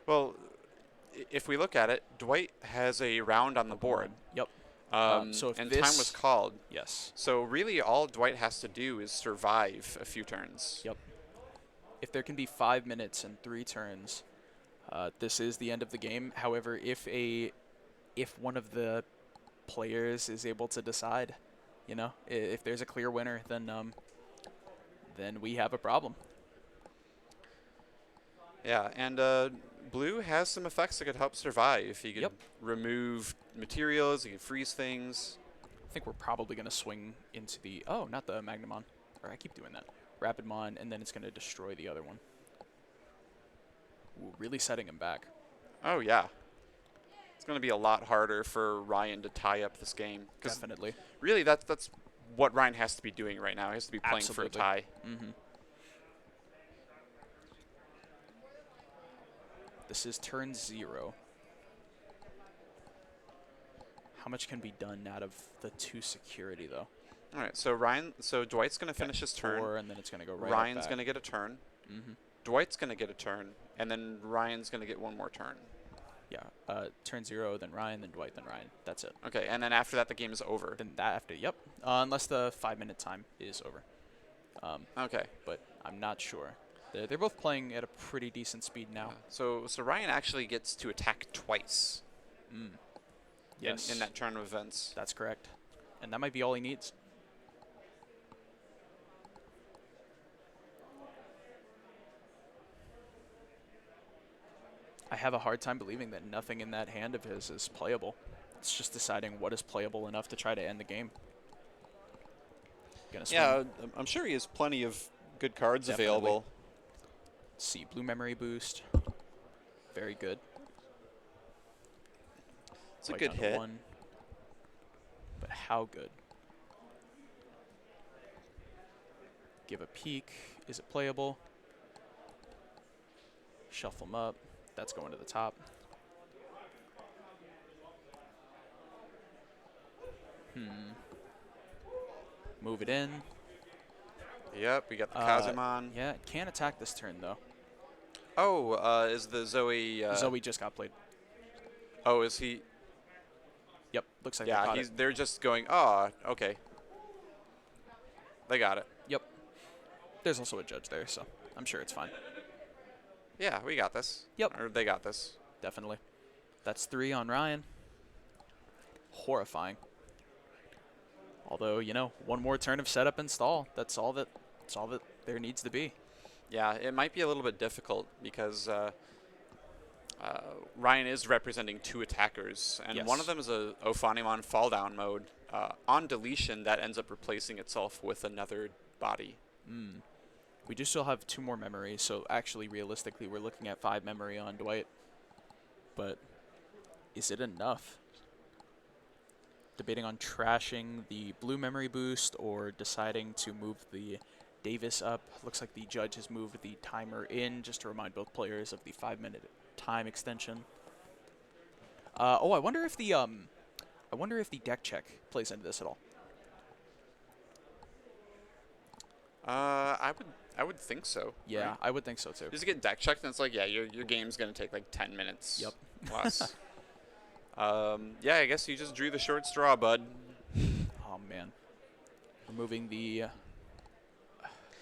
Well, if we look at it, Dwight has a round on the board. Yep. So if and this time was called. Yes. So really all Dwight has to do is survive a few turns. Yep. If there can be 5 minutes and 3 turns, this is the end of the game. However, if one of the players is able to decide, you know, if there's a clear winner, then we have a problem. Yeah, and Blue has some effects that could help survive. He could Yep. remove materials, he could freeze things. I think we're probably going to swing into the... Oh, not the Magnamon. Or I keep doing that. Rapidmon, and then it's going to destroy the other one. Ooh, really setting him back. Oh, yeah. It's going to be a lot harder for Ryan to tie up this game. 'Cause Definitely. really, that's what Ryan has to be doing right now. He has to be playing Absolutely. for a tie. Mm-hmm. This is turn 0. How much can be done out of the 2 security, though? All right, so Dwight's going to finish his turn. 4, and then it's going to go right Ryan's going to get a turn. Mm-hmm. Dwight's going to get a turn, and then Ryan's going to get one more turn. Yeah, turn 0, then Ryan, then Dwight, then Ryan. That's it. Okay, and then after that, the game is over. Then that after, yep. Unless the 5-minute time is over. Okay. But I'm not sure. They're both playing at a pretty decent speed now. So Ryan actually gets to attack twice. Yes. In that turn of events. That's correct. And that might be all he needs. I have a hard time believing that nothing in that hand of his is playable. It's just deciding what is playable enough to try to end the game. Yeah, I'm sure he has plenty of good cards available. See, blue memory boost. Very good. It's a good hit. 1. But how good? Give a peek. Is it playable? Shuffle them up. That's going to the top. Move it in. Yep, we got the Kazumon. Yeah, it can't attack this turn, though. Oh, is the Zoe... Zoe just got played. Oh, is he... Yep, looks like yeah, they're just going, oh, okay. They got it. Yep. There's also a judge there, so I'm sure it's fine. Yeah, we got this. Yep. Or they got this. Definitely. That's 3 on Ryan. Horrifying. Although, you know, one more turn of setup and stall. That's all that there needs to be. Yeah, it might be a little bit difficult because Ryan is representing 2 attackers, and one of them is a Ophanimon fall down mode. On deletion, that ends up replacing itself with another body. We do still have 2 more memories, so actually, realistically, we're looking at 5 memory on Dwight. But is it enough? Debating on trashing the blue memory boost or deciding to move the Davis up. Looks like the judge has moved the timer in just to remind both players of the 5-minute time extension. I wonder if the deck check plays into this at all. I would think so. Yeah, right? I would think so too. Just get deck checked, and it's like, yeah, your game's gonna take like 10 minutes. Yep. Plus. Yeah, I guess you just drew the short straw, bud. Oh man, removing the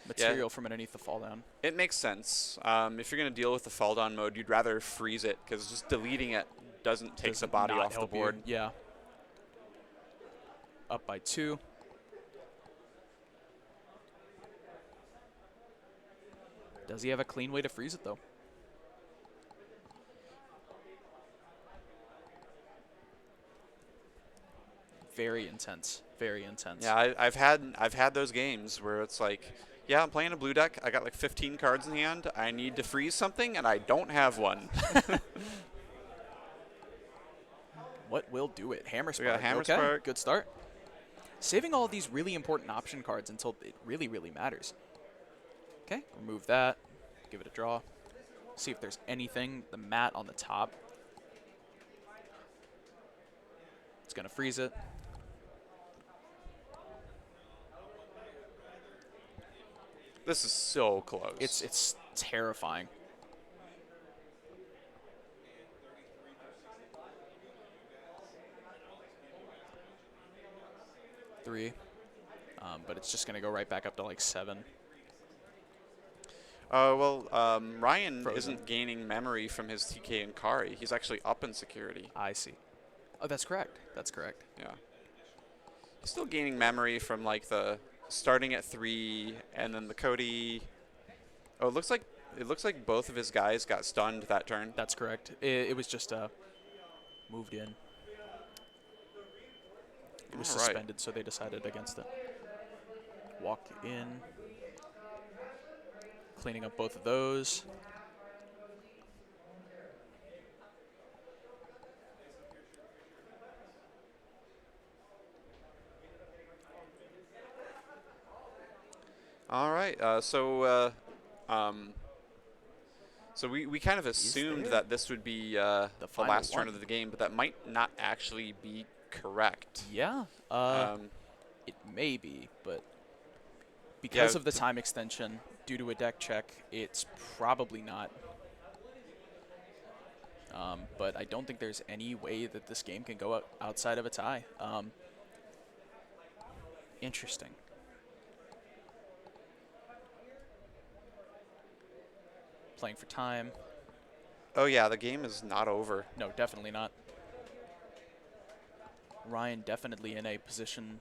material from underneath the fall down. It makes sense. If you're gonna deal with the fall down mode, you'd rather freeze it because just deleting it doesn't take the body off the board. Yeah. Up by 2. Does he have a clean way to freeze it though? Very intense. Very intense. Yeah, I've had those games where it's like, yeah, I'm playing a blue deck. I got like 15 cards in hand. I need to freeze something, and I don't have one. What will do it? Hammer We got Spark. Hammer Okay, Spark. good start. Saving all these really important option cards until it really, really matters. Okay, remove that. Give it a draw. See if there's anything. The mat on the top. It's going to freeze it. This is so close. It's terrifying. Three. But it's just going to go right back up to like 7. Ryan Frozen. isn't gaining memory from his TK and Kari. He's actually up in security. I see. Oh, that's correct. That's correct. Yeah. He's still gaining memory from like the starting at 3 and then the Cody. Oh, it looks like both of his guys got stunned that turn. That's correct. It was just moved in. It was suspended, so they decided against it. Walk in. Cleaning up both of those. All right. So we kind of assumed that this would be the last turn of the game, but that might not actually be correct. Yeah. It may be, but because Yeah, of the time extension due to a deck check, it's probably not. But I don't think there's any way that this game can go outside of a tie. Interesting. Playing for time. Oh, yeah, the game is not over. No, definitely not. Ryan definitely in a position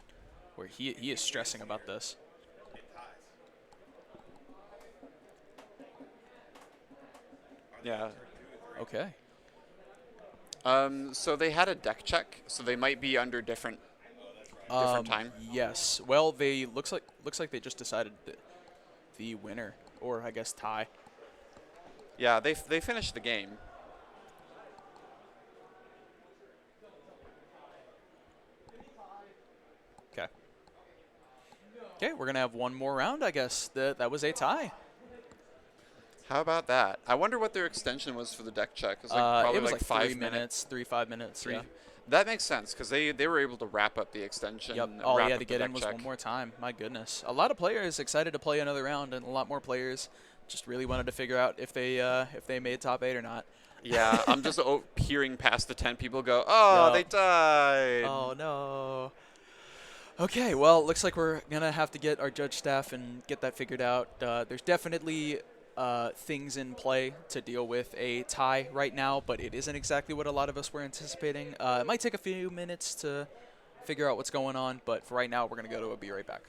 where he is stressing about this. Yeah. Okay. So they had a deck check, so they might be under different time. Yes. Well, they looks like they just decided the winner, or I guess tie. Yeah, they finished the game. Okay. Okay, we're gonna have one more round, I guess. That was a tie. How about that? I wonder what their extension was for the deck check. It was probably it was like 5 minutes, 5 minutes. Yeah. That makes sense because they were able to wrap up the extension. Yep. And All wrap he had up to the get deck in was check. one more time. My goodness. A lot of players excited to play another round, and a lot more players just really wanted to figure out if they made top 8 or not. Yeah, I'm just hearing past the 10 people go, oh, they died. Oh, no. Okay, well, looks like we're going to have to get our judge staff and get that figured out. There's definitely things in play to deal with a tie right now, but it isn't exactly what a lot of us were anticipating. It might take a few minutes to figure out what's going on, but for right now, we're going to go to a be right back.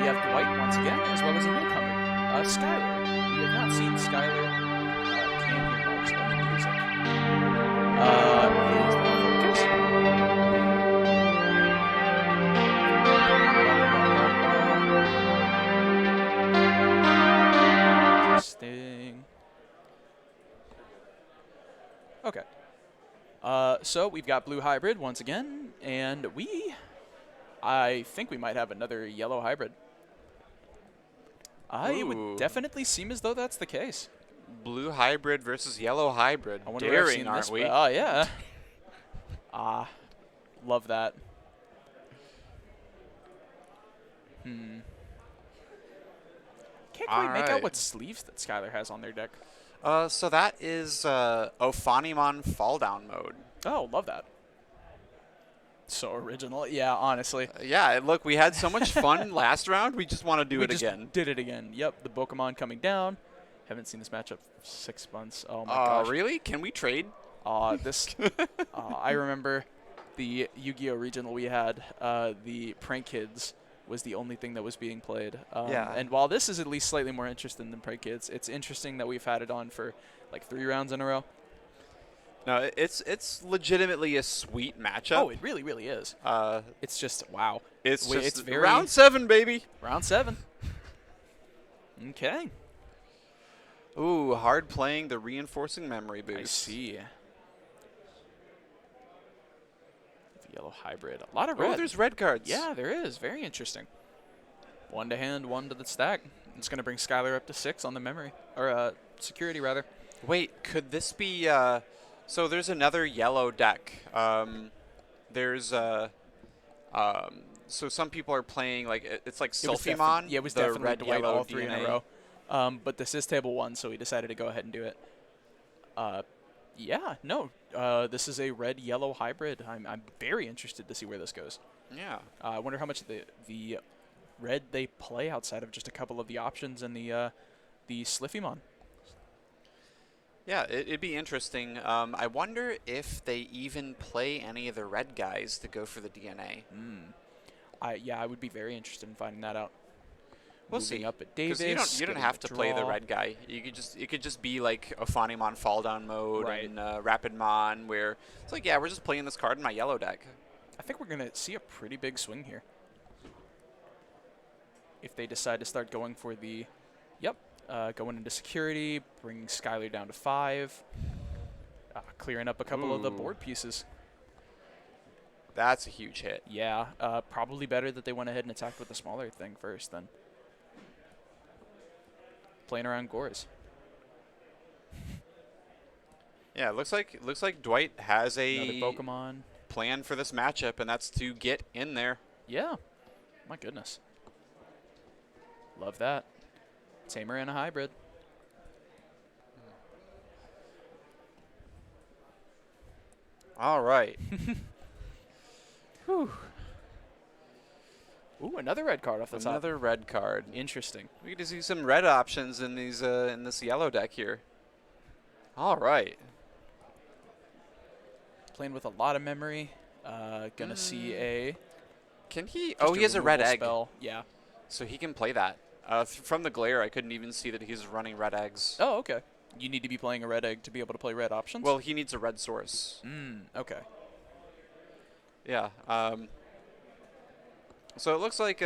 have Dwight once again, as well as a newcomer, Skylar. We have not seen Skylar. Can hear Mark's learning music. Is the focus? Interesting. Okay. So we've got blue hybrid once again, and I think we might have another yellow hybrid. It would definitely seem as though that's the case. Blue hybrid versus yellow hybrid. I wonder where I've Daring, seen aren't this. we? Oh, yeah. Love that. Can't quite make out what sleeves that Skylar has on their deck. So that is Ophanimon fall down mode. Oh, love that. So original. Yeah, honestly. Yeah, look, we had so much fun last round. We just want to do it again. Did it again. Yep, the Pokemon coming down. Haven't seen this matchup for 6 months. Oh my gosh. Really? Can we trade? I remember the Yu-Gi-Oh regional we had. The Prank Kids was the only thing that was being played. Yeah. And while this is at least slightly more interesting than Prank Kids, it's interesting that we've had it on for like 3 rounds in a row. No, it's legitimately a sweet matchup. Oh, it really, really is. It's just wow. It's very round 7, baby. Round 7. Okay. Ooh, hard playing the reinforcing memory boost. I see. The yellow hybrid. A lot of red. Oh, there's red cards. Yeah, there is. Very interesting. 1 to hand, 1 to the stack. It's going to bring Skylar up to 6 on the memory. Or security, rather. Wait, could this be... so there's another yellow deck. So some people are playing, like, it's like Sulfimon. Yeah, it was the definitely red, Dwight yellow all 3 in a row. But this is table 1, so we decided to go ahead and do it. Yeah, no. This is a red-yellow hybrid. I'm very interested to see where this goes. Yeah. I wonder how much the red they play outside of just a couple of the options and the Sliffymon. Yeah, it'd be interesting. I wonder if they even play any of the red guys to go for the DNA. I would be very interested in finding that out. We'll Moving see. up at Davis. You don't have to play the red guy. It could just be like Ophanimon fall down mode and Rapidmon, where it's like, yeah, we're just playing this card in my yellow deck. I think we're gonna see a pretty big swing here. If they decide to start going for the, going into security, bringing Skylar down to 5, clearing up a couple of the board pieces. That's a huge hit. Yeah, probably better that they went ahead and attacked with the smaller thing first then. Playing around Gores. Yeah, it looks like Dwight has Another a Pokemon plan for this matchup, and that's to get in there. Yeah, my goodness. Love that. Tamer and a hybrid. All right. Whew. Ooh, another red card off the top. Another red card. Interesting. We get to see some red options in these in this yellow deck here. All right. Playing with a lot of memory. Gonna see a. Can he? Oh, he has a red egg. Spell. Yeah. So he can play that. From the glare, I couldn't even see that he's running red eggs. Oh, okay. You need to be playing a red egg to be able to play red options? Well, he needs a red source. Okay. Yeah. So it looks like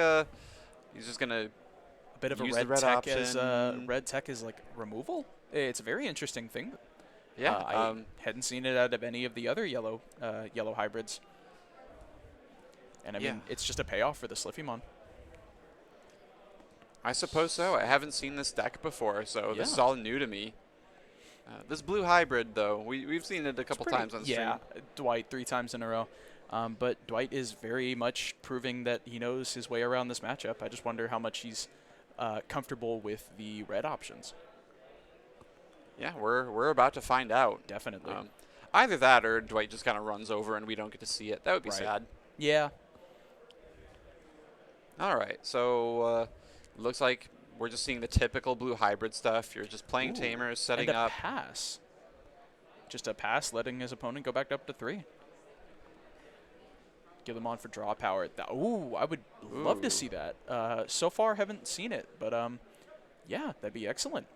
he's just gonna a bit of a use red the red tech option. as red tech is like removal. It's a very interesting thing. Yeah. I hadn't seen it out of any of the other yellow hybrids. And I mean, it's just a payoff for the Sliffymon. I suppose so. I haven't seen this deck before, so this is all new to me. This blue hybrid, though, we've seen it a couple times on stream. Yeah, Dwight 3 times in a row. But Dwight is very much proving that he knows his way around this matchup. I just wonder how much he's comfortable with the red options. Yeah, we're about to find out. Definitely. Either that or Dwight just kind of runs over and we don't get to see it. That would be sad. Yeah. All right, so looks like we're just seeing the typical blue hybrid stuff. You're just playing tamers, setting and a up. Pass. Just a pass, letting his opponent go back up to 3. Guillemon for draw power. Ooh, I would love to see that. So far, haven't seen it, but yeah, that'd be excellent.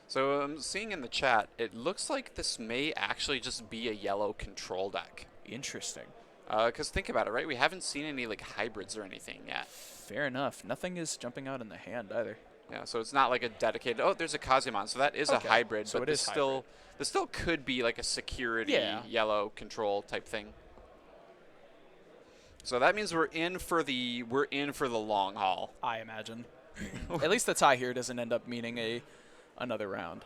So I'm seeing in the chat, it looks like this may actually just be a yellow control deck. Interesting. Because think about it, right? We haven't seen any like hybrids or anything yet. Fair enough. Nothing is jumping out in the hand either. Yeah, so it's not like a dedicated. Oh, there's a Kazumon, so that is a hybrid, so but this still could be like a security yellow control type thing. So that means we're in for the long haul. I imagine. At least the tie here doesn't end up meaning another round.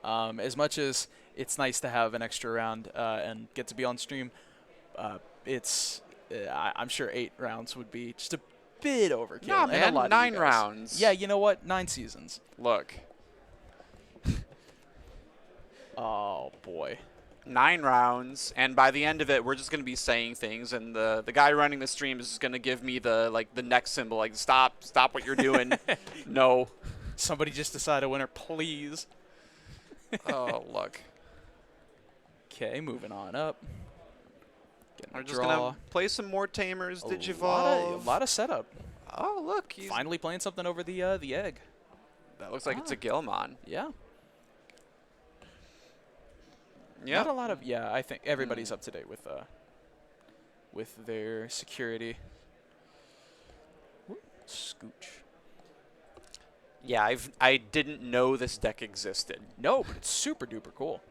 As much as it's nice to have an extra round and get to be on stream, I'm sure 8 rounds would be just a bit overkill. Nah, man, 9 rounds. Yeah, you know what? 9 seasons. Look. Oh boy. 9 rounds, and by the end of it, we're just gonna be saying things, and the guy running the stream is just gonna give me the next symbol, like stop what you're doing. No. Somebody just decide a winner, please. Oh, look. Okay, moving on up. We're just gonna play some more tamers. Digivolve. A lot of setup. Oh, look, he's Finally playing something over the egg. that looks like it's a Guillemon. Yeah. Yeah. Not a lot of I think everybody's up to date with their security. Scooch. Yeah, I didn't know this deck existed. No, but it's super duper cool.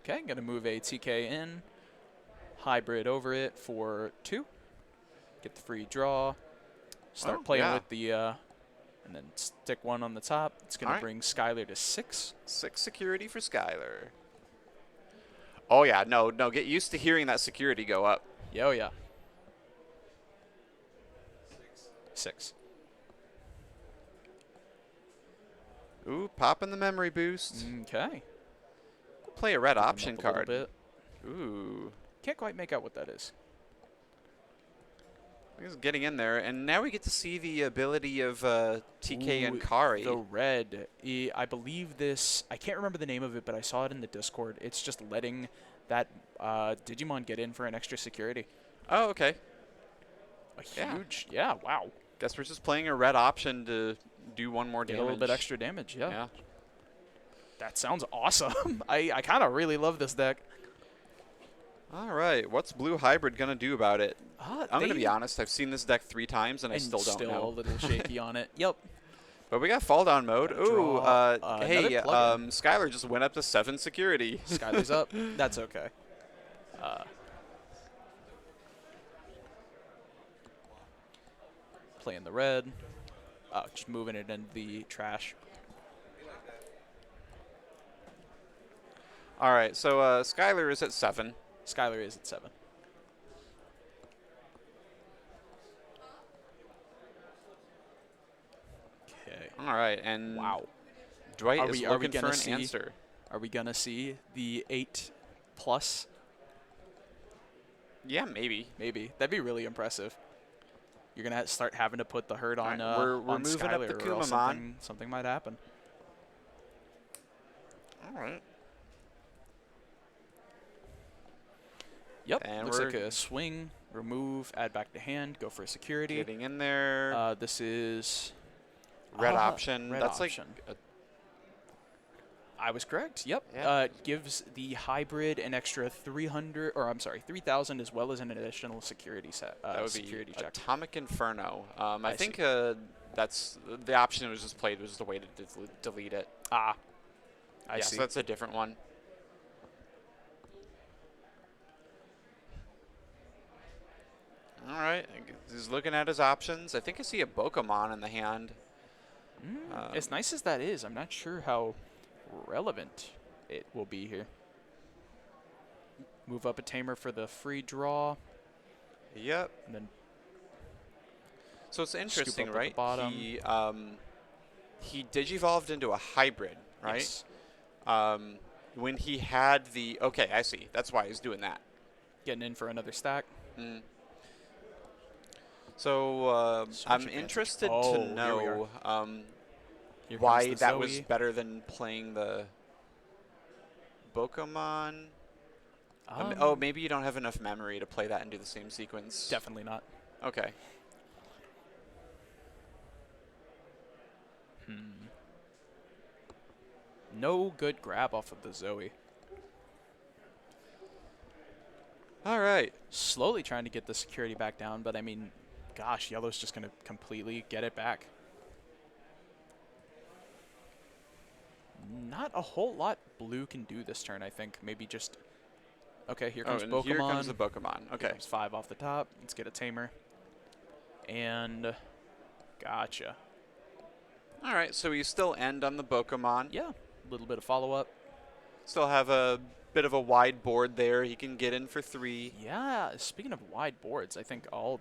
Okay, gonna move a TK in, hybrid over it for 2. Get the free draw. Start playing with the, and then stick 1 on the top. It's gonna bring Skylar to 6. 6 security for Skylar. Oh yeah, no, get used to hearing that security go up. Yeah, oh yeah. 6. Ooh, popping the memory boost. Okay. Play a red option Up a card. little bit. Ooh. Can't quite make out what that is. He's getting in there, and now we get to see the ability of TK and Kari. The red. I believe this. I can't remember the name of it, but I saw it in the Discord. It's just letting that Digimon get in for an extra security. Oh, okay. A huge. Yeah. Wow. Guess we're just playing a red option to do 1 more Get damage. a little bit extra damage. Yeah. Yeah. That sounds awesome. I kind of really love this deck. All right, what's Blue Hybrid gonna do about it? I'm gonna be honest. I've seen this deck 3 times, and I still don't know. Still a little shaky on it. Yep. But we got fall down mode. Ooh, hey, plugin. Skylar just went up to 7 security. Skylar's up. That's okay. Playing the red. Just moving it into the trash. All right, so Skylar is at 7. Skylar is at 7. Okay. All right, and Wow. Dwight is looking for an see, answer. Are we gonna see the 8+? Yeah, maybe. Maybe. That'd be really impressive. You're gonna start having to put the hurt on. We're on moving Skylar, up the or else Kumamon. something might happen. All right. Yep. And looks we're like a swing, remove, add back to hand, go for a security. Getting in there. This is red option. Red That's option. like. I was correct. Yep. Yeah. Gives the hybrid an extra 300, or I'm sorry, 3,000, as well as an additional security set. That would security be check. Atomic Inferno. I think see. that's the option that was just played was the way to delete it. I yeah, see. so that's a different one. All right, he's looking at his options. I think I see a Pokemon in the hand. As nice as that is, I'm not sure how relevant it will be here. Move up a tamer for the free draw. Yep. And then so it's interesting, up at the right? bottom. He digivolved into a hybrid, right? Yes. When he had the I see. That's why he's doing that. Getting in for another stack. Mm. So I'm Switch interested advantage. to Here we know Here comes why the that was Zoe. better than playing the Pokemon. Oh, maybe you don't have enough memory to play that and do the same sequence. Definitely not. Okay. No good grab off of the Zoe. All right. Slowly trying to get the security back down, but I mean, gosh, yellow's just going to completely get it back. Not a whole lot blue can do this turn, I think. Maybe just... Okay, here comes and Pokemon. here comes the Pokemon. Okay. Here comes 5 off the top. Let's get a Tamer. And... Gotcha. All right, so we still end on the Pokemon. Yeah, a little bit of follow-up. Still have a bit of a wide board there. He can get in for 3. Yeah, speaking of wide boards, I think all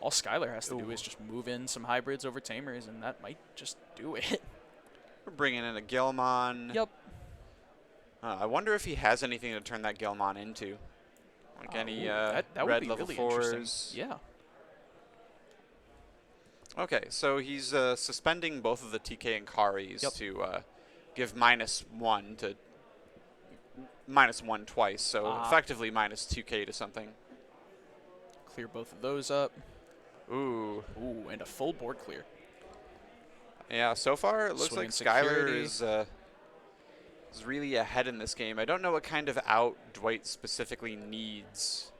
Skylar has to do is just move in some hybrids over Tamers, and that might just do it. We're bringing in a Gilmon. Yep. I wonder if he has anything to turn that Gilmon into. Like any that would red be level really 4s. interesting. Yeah. Okay, so he's suspending both of the TK and Karis to give -1 to -1 twice, so effectively -2K to something. Clear both of those up. Ooh. Ooh, and a full board clear. Yeah, so far it looks Swing like Skylar security. is really ahead in this game. I don't know what kind of out Dwight specifically needs.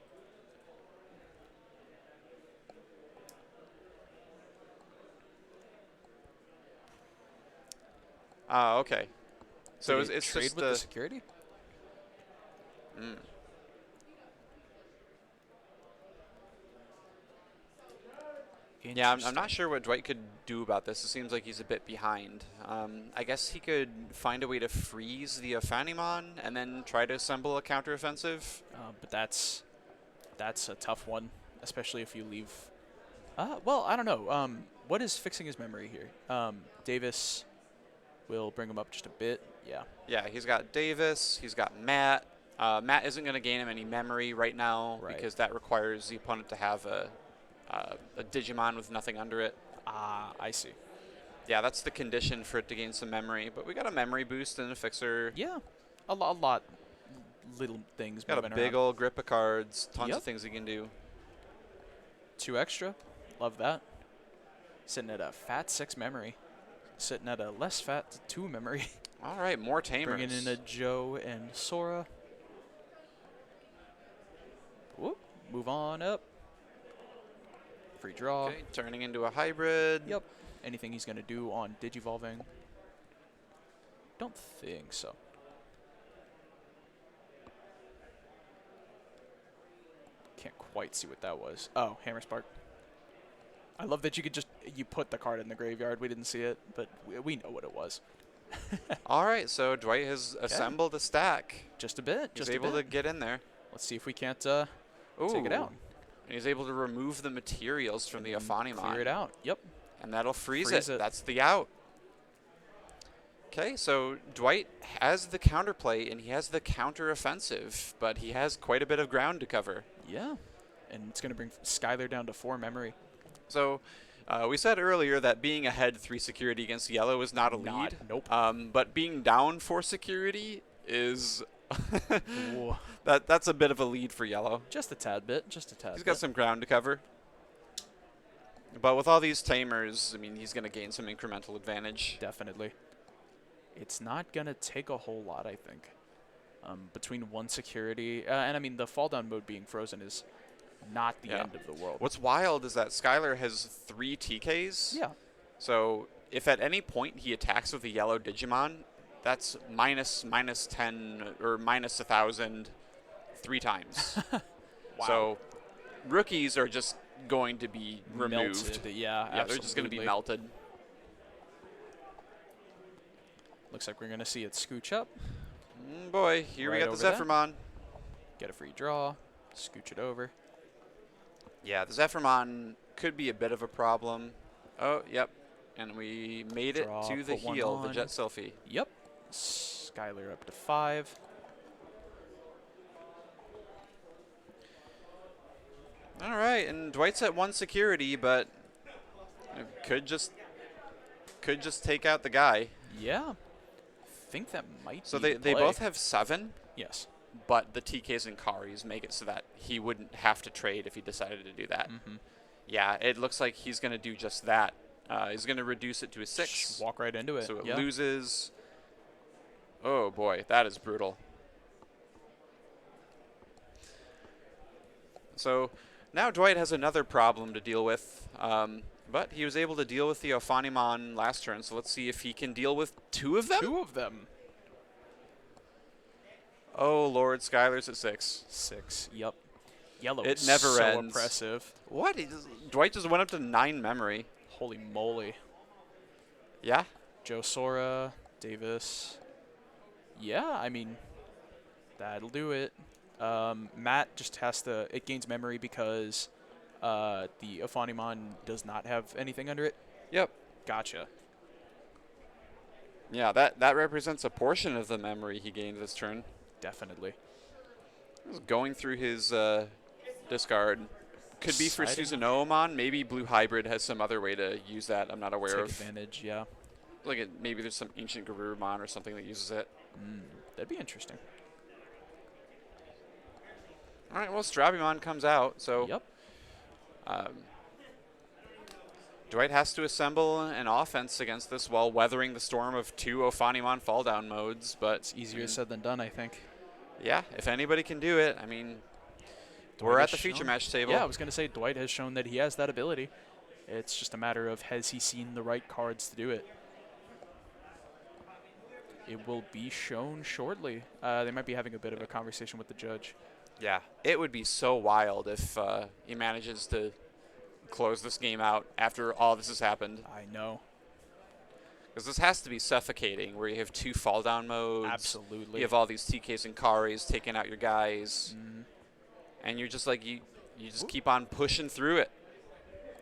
Okay. So Did he it's trade just with the security? Yeah, I'm not sure what Dwight could do about this. It seems like he's a bit behind. I guess he could find a way to freeze the Ophanimon and then try to assemble a counteroffensive. But that's a tough one, especially if you leave. Well, I don't know. What is fixing his memory here? Davis will bring him up just a bit. Yeah. Yeah, he's got Davis. He's got Matt. Matt isn't going to gain him any memory right now because that requires the opponent to have a Digimon with nothing under it. I see. Yeah, that's the condition for it to gain some memory. But we got a memory boost and a fixer. Yeah, a lot little things. Got a big old grip of cards. Tons of things he can do. 2 extra. Love that. Sitting at a fat 6 memory. Sitting at a less fat 2 memory. All right, more Tamers. Bringing in a Joe and Sora. Whoop. Move on up. Free draw. Okay, turning into a hybrid. Yep. Anything he's going to do on Digivolving? Don't think so. Can't quite see what that was. Oh, Hammer Spark. I love that you put the card in the graveyard. We didn't see it, but we know what it was. All right, so Dwight has assembled a stack. Just a bit. He's able to get in there. Let's see if we can't take it out. And he's able to remove the materials from the Ophanimon. Clear it out. Yep. And that'll freeze it. That's the out. Okay, so Dwight has the counterplay and he has the counter-offensive, but he has quite a bit of ground to cover. Yeah, and it's going to bring Skylar down to 4 memory. So we said earlier that being ahead 3 security against yellow is not a lead. Nope. But being down 4 security is... that's a bit of a lead for yellow. Just a tad bit. Just a tad He's got some ground to cover. But with all these Tamers, I mean, he's going to gain some incremental advantage. Definitely. It's not going to take a whole lot, I think. Between 1 security, and I mean, the fall down mode being frozen is not the end of the world. What's wild is that Skylar has 3 TKs. Yeah. So if at any point he attacks with a yellow Digimon, that's minus 10 or minus 1,000 3 times. Wow. So rookies are just going to be removed. Melted. Yeah, they're just going to be melted. Looks like we're going to see it scooch up. Boy, here we got the Zephyrmon. Get a free draw. Scooch it over. Yeah, the Zephyrmon could be a bit of a problem. Oh, yep. And we made it to the heel, the Jet Selfie. Yep. Skylar up to 5. All right, and Dwight's at 1 security, but could just take out the guy. Yeah. I think that might So be they both have 7. Yes. but the TKs and Karis make it so that he wouldn't have to trade if he decided to do that. Mm-hmm. Yeah, it looks like he's going to do just that. He's going to reduce it to a 6. Just walk right into it. So it yeah. loses. Oh, boy, that is brutal. So now Dwight has another problem to deal with, but he was able to deal with the Ophanimon last turn, so let's see if he can deal with 2 of them? 2 of them. Oh, Lord, Skylar's at 6. 6, yep. Yellow It is never so ends. oppressive. What? Dwight just went up to 9 memory. Holy moly. Yeah? Joe Sora, Davis. Yeah, I mean, that'll do it. Matt just has to, it gains memory because the Ophanimon does not have anything under it. Yep. Gotcha. Yeah, that represents a portion of the memory he gained this turn. Definitely. Just going through his discard. Could be for Exciting. Susanoo-mon. Maybe Blue Hybrid has some other way to use that I'm not aware Take of. advantage, yeah. Like maybe there's some ancient Garurumon or something that uses it. That'd be interesting. All right, well, Strabimon comes out, so Yep. Dwight has to assemble an offense against this while weathering the storm of 2 Ophanimon fall down modes. But It's easier said than done, I think. yeah, if anybody can do it, I mean, we're at the feature match table. Yeah, I was going to say Dwight has shown that he has that ability. It's just a matter of has he seen the right cards to do it. It will be shown shortly. They might be having a bit of a conversation with the judge. Yeah, it would be so wild if he manages to close this game out after all this has happened. I know. Because this has to be suffocating, where you have 2 fall down modes. Absolutely. You have all these TKs and Karis taking out your guys. And you're just like, you just keep on pushing through it.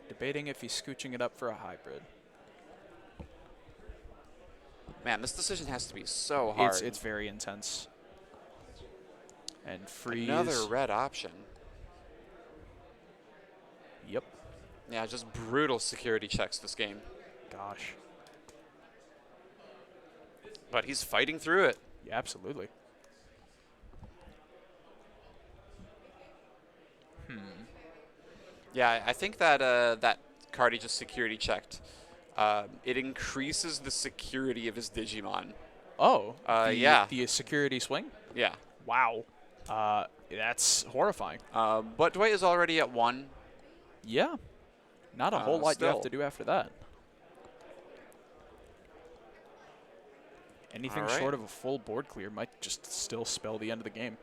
Debating if he's scooching it up for a hybrid. Man, this decision has to be so hard. It's very intense. And freeze. Another red option. Yep. Yeah, just brutal security checks this game. Gosh. But he's fighting through it. Yeah, absolutely. Yeah, I think that that card he just security checked, it increases the security of his Digimon. Oh. Yeah. The security swing? Yeah. Wow. That's horrifying. But Dwight is already at 1. Yeah. Not a whole lot you have still. to do after that. Anything All right. short of a full board clear might just still spell the end of the game.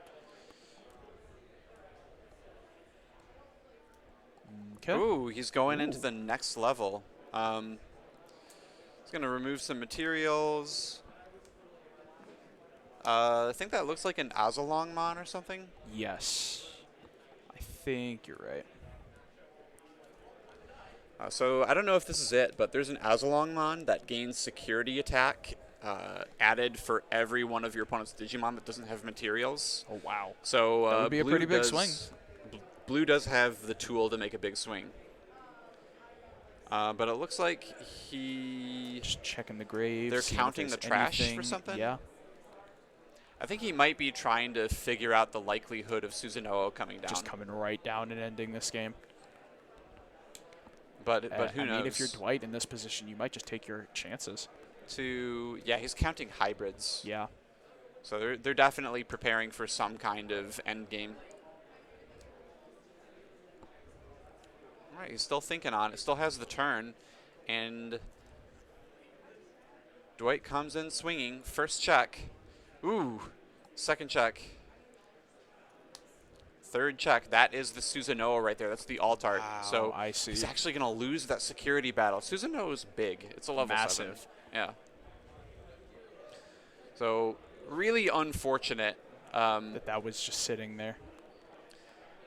Okay. Ooh, he's going into the next level. He's going to remove some materials. I think that looks like an Azalongmon or something. Yes. I think you're right. So I don't know if this is it, but there's an Azalongmon that gains security attack added for every one of your opponent's Digimon that doesn't have materials. Oh, wow. So That would be a Blue pretty big does- swing. Blue does have the tool to make a big swing. But it looks like he... Just checking the graves. They're seeing if counting there's the trash for anything. something? Yeah. I think he might be trying to figure out the likelihood of Susanoo coming down. Just coming right down and ending this game. But who I knows? mean, if you're Dwight in this position, you might just take your chances. Yeah, he's counting hybrids. Yeah. So they're definitely preparing for some kind of end game. All right, he's still thinking on it. Still has the turn, and Dwight comes in swinging. First check. Ooh, second check. Third check. That is the Susanoo right there. That's the Altart. Wow, So I see. he's actually going to lose that security battle. Susanoo is big. It's a level 7. Massive. Yeah. So really unfortunate. That was just sitting there.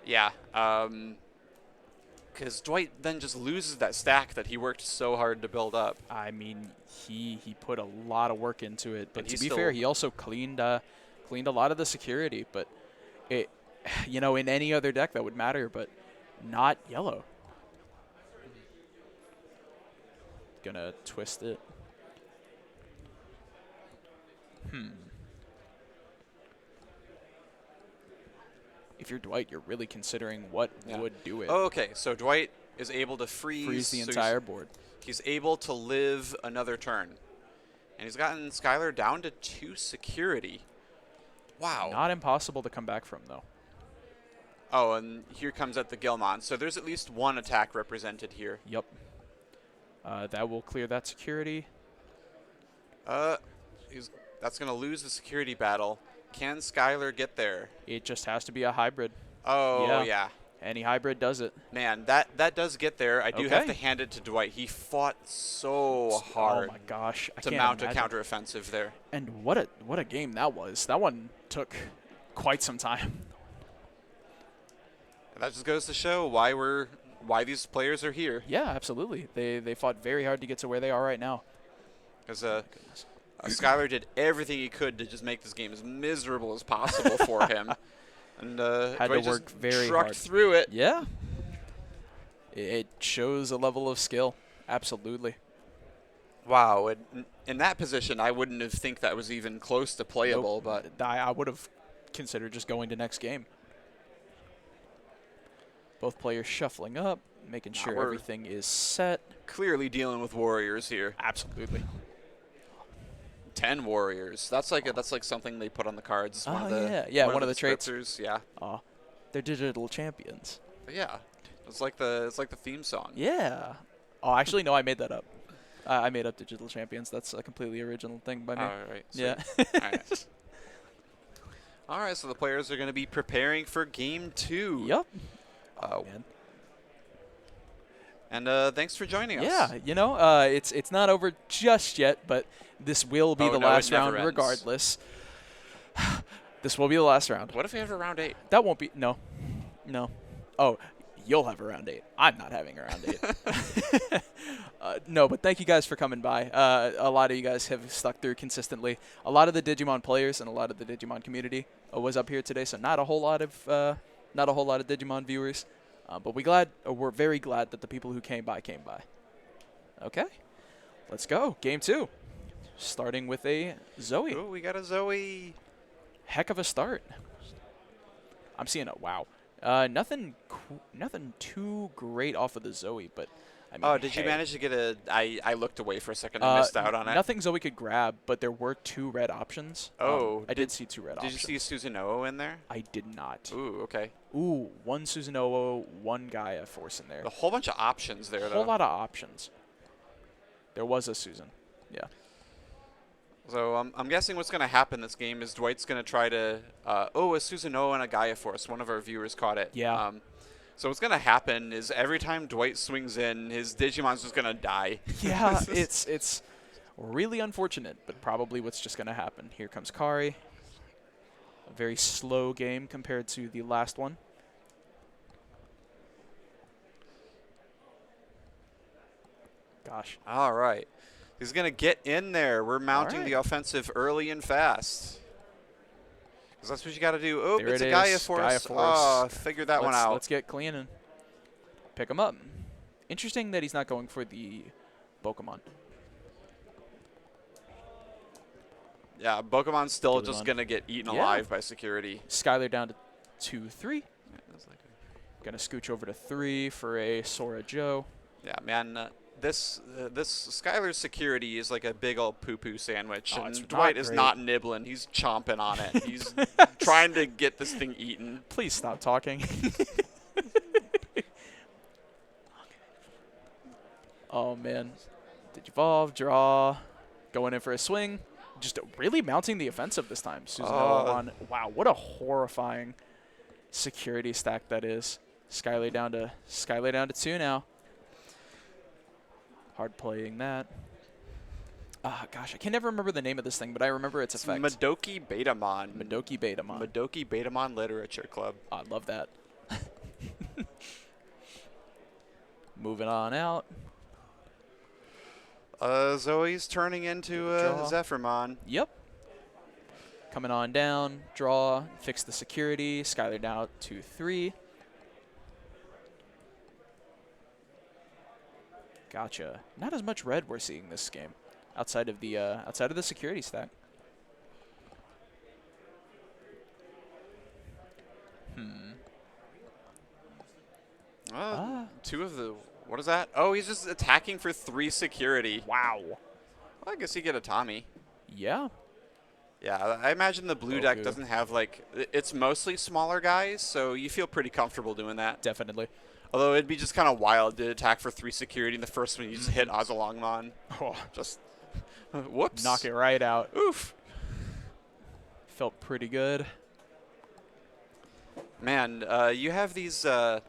Yeah. Because Dwight then just loses that stack that he worked so hard to build up. I mean, he put a lot of work into it, but And to he's be still- fair, he also cleaned a lot of the security. But it, in any other deck that would matter, but not yellow. Gonna twist it. if you're Dwight, you're really considering what would do it. Oh, okay, so Dwight is able to freeze The entire board. He's able to live another turn. And he's gotten Skylar down to 2 security. Wow. Not impossible to come back from, though. Oh, and here comes at the Gilmon. So there's at least 1 attack represented here. Yep. That will clear that security. That's going to lose the security battle. Can Skylar get there? It just has to be a hybrid. Oh, yeah. Any hybrid does it. Man, that does get there. I do have to hand it to Dwight. He fought so hard. Oh my gosh, to mount a counteroffensive there. And what a game that was. That one took quite some time. That just goes to show why these players are here. Yeah, absolutely. They fought very hard to get to where they are right now. Because Skylar did everything he could to just make this game as miserable as possible for him. And had Dwight to work just very trucked hard through it. Yeah. It shows a level of skill. Absolutely. Wow. In that position, I wouldn't have think that was even close to playable. Nope. But I would have considered just going to next game. Both players shuffling up, making sure everything is set. Clearly dealing with warriors here. Absolutely. 10 warriors. That's like something they put on the cards. Oh, One of the, yeah. one One of of the traits. descriptors, yeah. Oh, they're digital champions. But yeah. It's like the theme song. Yeah. Oh, actually, no, I made that up. I made up digital champions. That's a completely original thing by me. All right. Yeah. All right. All right. So the players are going to be preparing for game 2. Yep. Oh man. And thanks for joining us. Yeah, it's not over just yet, but this will be the last round ends. regardless. This will be the last round. What if we have a round 8? That won't be no. Oh, you'll have a round 8. I'm not having a round 8. No, but thank you guys for coming by. A lot of you guys have stuck through consistently. A lot of the Digimon players and a lot of the Digimon community was up here today, so not a whole lot of Digimon viewers. But we're very glad that the people who came by came by. Okay, let's go. Game 2, starting with a Zoe. Oh, we got a Zoe. Heck of a start. I'm seeing a wow. Nothing too great off of the Zoe, but I mean. Oh, did you manage to get a? I looked away for a second and missed out on it. Nothing Zoe could grab, but there were 2 red options. Oh, I did see 2 red options. Did you see Susanoo in there? I did not. Ooh, okay. Ooh, 1 Susanoo, 1 Gaia Force in there. A whole bunch of options there, A though. whole lot of options. There was a Susan. Yeah. So I'm guessing what's going to happen this game is Dwight's going to try to. A Susanoo and a Gaia Force. One of our viewers caught it. Yeah. So what's going to happen is every time Dwight swings in, his Digimon's just going to die. Yeah, it's really unfortunate, but probably what's just going to happen. Here comes Kari. A very slow game compared to the last one. Gosh. All right. He's going to get in there. We're mounting right. the offensive early and fast. Because that's what you got to do. Oh, There it's it a Gaia is. Force. Gaia Force. Oh, figured that one out. Let's get clean and pick him up. Interesting that he's not going for the Pokemon. Yeah, Pokemon's still just going to get eaten alive by security. Skylar down to 2-3. Yeah, that's like Gonna scooch over to 3 for a Sora Joe. yeah, man. This Skylar's security is like a big old poo-poo sandwich, Oh, it's and not Dwight is great. not nibbling. He's chomping on it. He's trying to get this thing eaten. Please stop talking. Oh man. Digivolve, draw, going in for a swing. Just really mounting the offensive this time. Susanoo on. Wow, what a horrifying security stack that is. Skylar down to 2 now. Hard playing that. Ah, gosh, I can never remember the name of this thing, but I remember its effect. Madoki Betamon. Madoki Betamon. Madoki Betamon Literature Club. I love that. Moving on out. Zoe's turning into Zephyrmon. Yep. Coming on down, draw, fix the security. Skylar down to 3. Gotcha. Not as much red we're seeing this game, outside of the security stack. Two of the... What is that? Oh, he's just attacking for 3 security. Wow. Well, I guess he get a Tommy. Yeah. Yeah, I imagine the blue deck doesn't have, like... It's mostly smaller guys, so you feel pretty comfortable doing that. Definitely. Although it'd be just kind of wild to attack for 3 security, and the first one you just hit Ozolongmon. Oh. Just... whoops. Knock it right out. Oof. Felt pretty good. Man, you have these like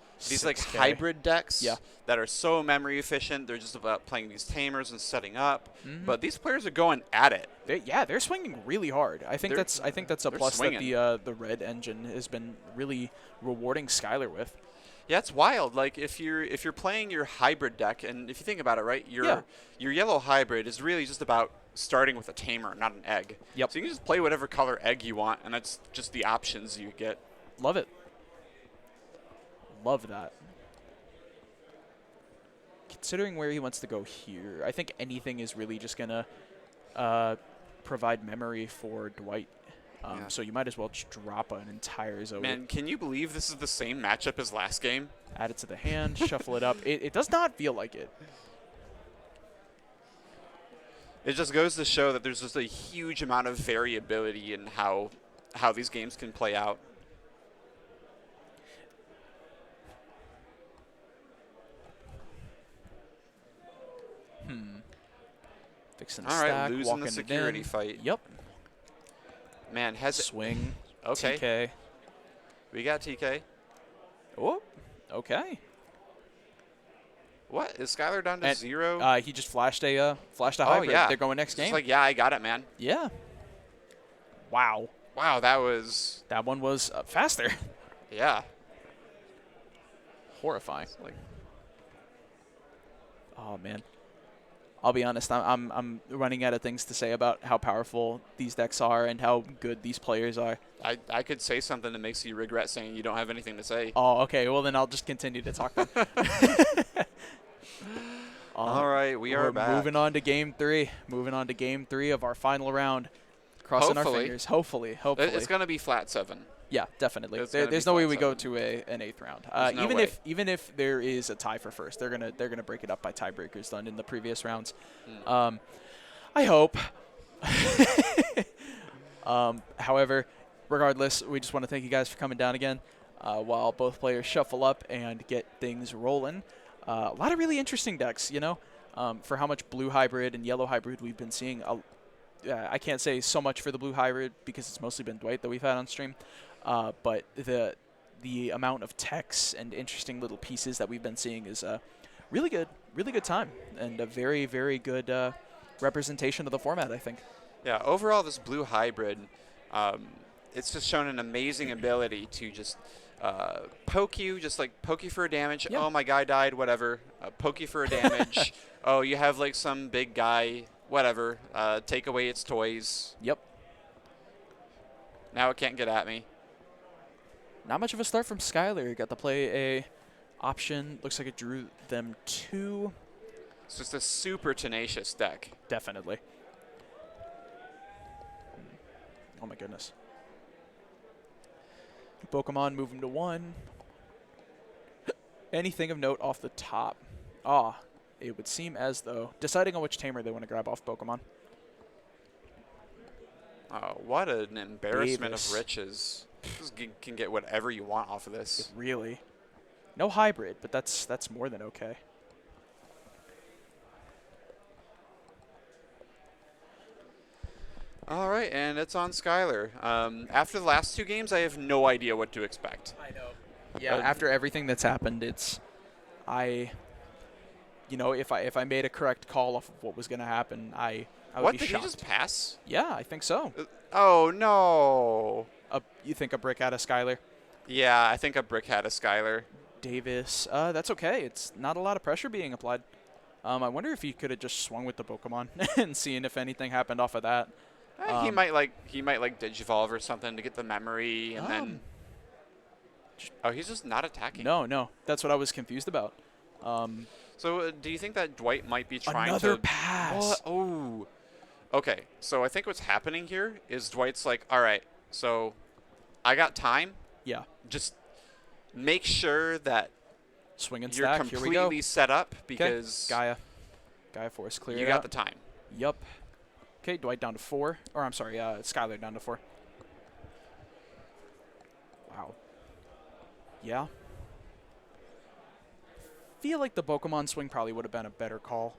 6K. hybrid decks Yeah. that are so memory efficient. They're just about playing these tamers and setting up. But these players are going at it. They're swinging really hard. I think that's a plus swinging. that the red engine has been really rewarding Skylar with. Yeah, it's wild. Like if you're playing your hybrid deck, and if you think about it, right, your yellow hybrid is really just about starting with a tamer, not an egg. Yep. So you can just play whatever color egg you want, and that's just the options you get. Love it. Love that. Considering where he wants to go here, I think anything is really just going to provide memory for Dwight. So you might as well just drop an entire Zoe. Man, can you believe this is the same matchup as last game? Add it to the hand, shuffle it up. It does not feel like it. It just goes to show that there's just a huge amount of variability in how these games can play out. Fixing the All stack, right, losing walking the it security in. fight. Yep. Man, has Swing. Okay. TK. We got TK. Oh, okay. What is Skylar down to 0? He just flashed a hybrid. Yeah. They're going next Just game. like, yeah, I got it, man. Yeah. Wow. Wow, That one was faster. yeah. Horrifying. Oh man. I'll be honest. I'm running out of things to say about how powerful these decks are and how good these players are. I could say something that makes you regret saying you don't have anything to say. Oh, okay. Well, then I'll just continue to talk. All right, we're back. Moving on to game 3. Moving on to game 3 of our final round. Crossing our fingers. Hopefully. It's going to be flat 7. Yeah, definitely. It's gonna There's be no way flat we go 7. to an 8th round. There's no way. Even if there is a tie for first, they're gonna break it up by tiebreakers done in the previous rounds. I hope. However, regardless, we just want to thank you guys for coming down again. While both players shuffle up and get things rolling. A lot of really interesting decks, for how much blue hybrid and yellow hybrid we've been seeing. I can't say so much for the blue hybrid because it's mostly been Dwight that we've had on stream. But the amount of techs and interesting little pieces that we've been seeing is really good time and a very, very good representation of the format, I think. Yeah, overall, this blue hybrid, it's just shown an amazing ability to just poke you for a damage. Yeah. Oh, my guy died, whatever. Poke you for a damage. Oh, you have like some big guy, whatever. Take away its toys. Yep. Now it can't get at me. Not much of a start from Skylar. Got to play a option. Looks like it drew them 2. It's just a super tenacious deck. Definitely. Oh my goodness. Pokemon move him to 1. Anything of note off the top? It would seem as though deciding on which tamer they want to grab off Pokemon. Oh, what an embarrassment Davis. of riches. Just can get whatever you want off of this. Really. No hybrid, but that's more than okay. All right, and it's on Skylar. After the last 2 games, I have no idea what to expect. I know. Yeah, after everything that's happened, if I made a correct call off of what was going to happen, I would What, be did shocked. he just pass? Yeah, I think so. Oh, no. You think a brick out of Skylar? Yeah, I think a brick had a Skylar. Davis, that's okay. It's not a lot of pressure being applied. I wonder if he could have just swung with the Pokemon and seen if anything happened off of that. He might Digivolve or something to get the memory, and then. Oh, he's just not attacking. No, that's what I was confused about. So, do you think that Dwight might be trying Another to pass. What? Oh. Okay, so I think what's happening here is Dwight's like, all right, so I got time. Yeah. Just make sure that Swing and You're stack. Here we go. completely set up because Gaia force clear. you got the time. Yup. Okay, Dwight down to 4. Or I'm sorry, Skylar down to 4. Wow. Yeah. Feel like the Pokemon swing probably would have been a better call.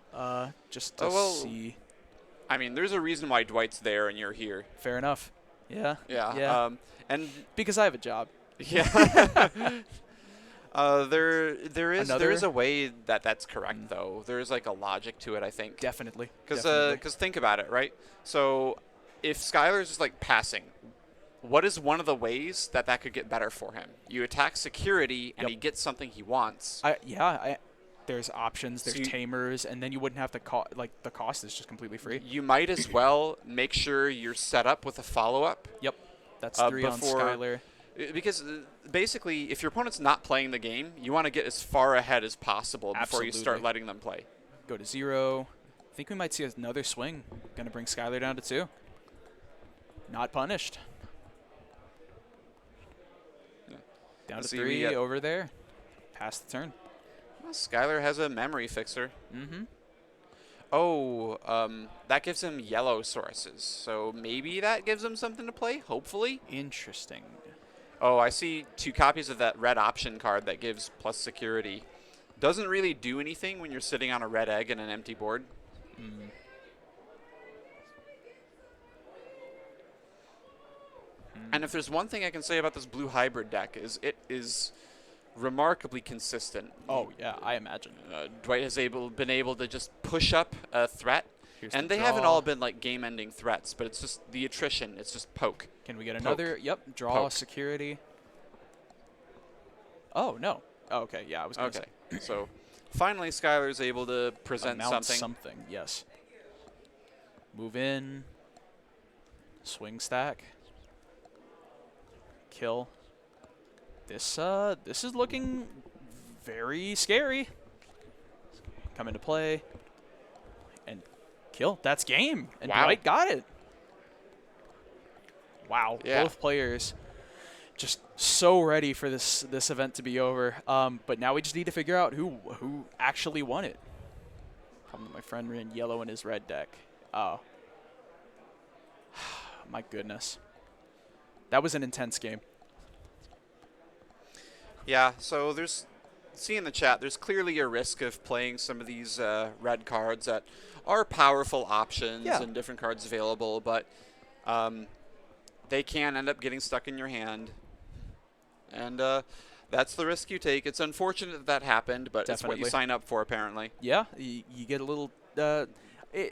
Just to see. I mean, there's a reason why Dwight's there and you're here. Fair enough. Yeah. Yeah. And because I have a job. Yeah. there is a way that's correct though. There's like a logic to it, I think. Definitely. Because think about it, right? So if Skylar's just like passing, what is one of the ways that could get better for him? You attack security and he gets something he wants. There's options, there's tamers, and then you wouldn't have to the cost is just completely free. You might as well make sure you're set up with a follow-up. Yep. That's 3 on Skylar. Because basically, if your opponent's not playing the game, you want to get as far ahead as possible before you start letting them play. Go to 0. I think we might see another swing. Going to bring Skylar down to 2. Not punished. Yeah. Down to 3 over there. Pass the turn. Well, Skylar has a memory fixer. Mm-hmm. Oh, that gives him yellow sources. So maybe that gives him something to play, hopefully. Interesting. Oh, I see 2 copies of that red option card that gives plus security. Doesn't really do anything when you're sitting on a red egg and an empty board. Mm. And if there's one thing I can say about this blue hybrid deck is it is remarkably consistent. Oh, yeah, I imagine. Dwight has been able to just push up a threat. And they haven't all been like game-ending threats, but it's just the attrition. It's just poke. Can we get another? Yep, draw poke. Security. Oh, no. Oh, okay, yeah, I was going to say. So finally Skylar's able to present something. Yes. Move in. Swing stack. Kill. This is looking very scary. Come into play. And kill. That's game. And Dwight got it. Wow. Yeah. Both players just so ready for this event to be over. But now we just need to figure out who actually won it. Probably my friend ran yellow in his red deck. Oh. My goodness. That was an intense game. Yeah, so see in the chat, there's clearly a risk of playing some of these red cards that are powerful options and different cards available, but they can end up getting stuck in your hand. And that's the risk you take. It's unfortunate that happened, but it's what you sign up for, apparently. Yeah, you get a little...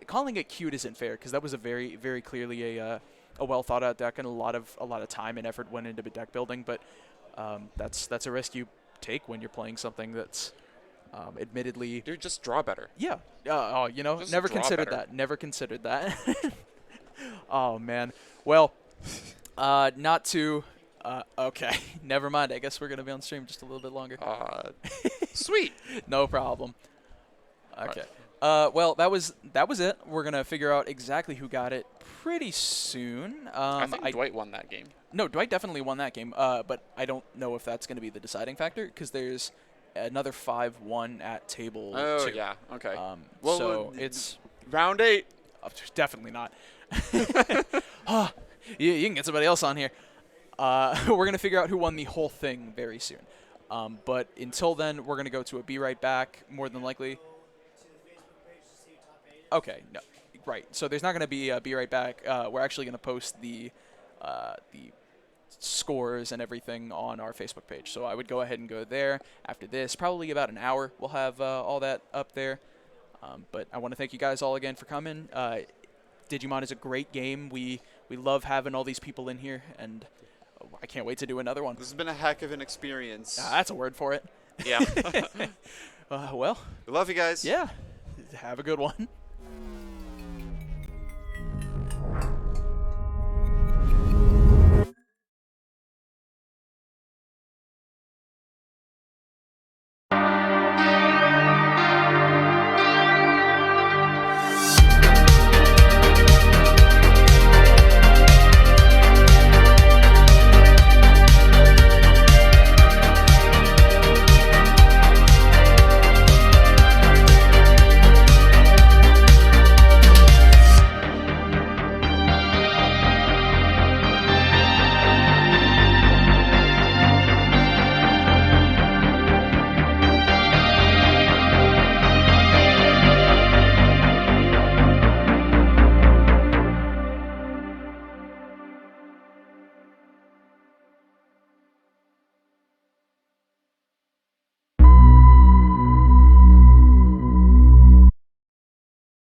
calling it cute isn't fair, because that was a very, very clearly a well-thought-out deck, and a lot of time and effort went into deck building, but that's a risk you take when you're playing something that's admittedly... Dude, just draw better. Yeah. Just never considered that. Never considered that. Oh, man. Well, not to... okay, never mind. I guess we're going to be on stream just a little bit longer. Sweet. No problem. Okay. Well, that was it. We're going to figure out exactly who got it pretty soon. I think Dwight won that game. No, Dwight definitely won that game, but I don't know if that's going to be the deciding factor because there's another 5-1 at table 2. Oh, yeah. Okay. So it's... Round 8. Definitely not. You can get somebody else on here. We're going to figure out who won the whole thing very soon. But until then, we're going to go to a Be Right Back, more than likely. Okay, no, right. So there's not going to be a Be Right Back. We're actually going to post the scores and everything on our Facebook page. So I would go ahead and go there. After this, probably about an hour, we'll have all that up there. But I want to thank you guys all again for coming. Digimon is a great game. We love having all these people in here, and I can't wait to do another one. This has been a heck of an experience. That's a word for it. Yeah. Well. We love you guys. Yeah. Have a good one.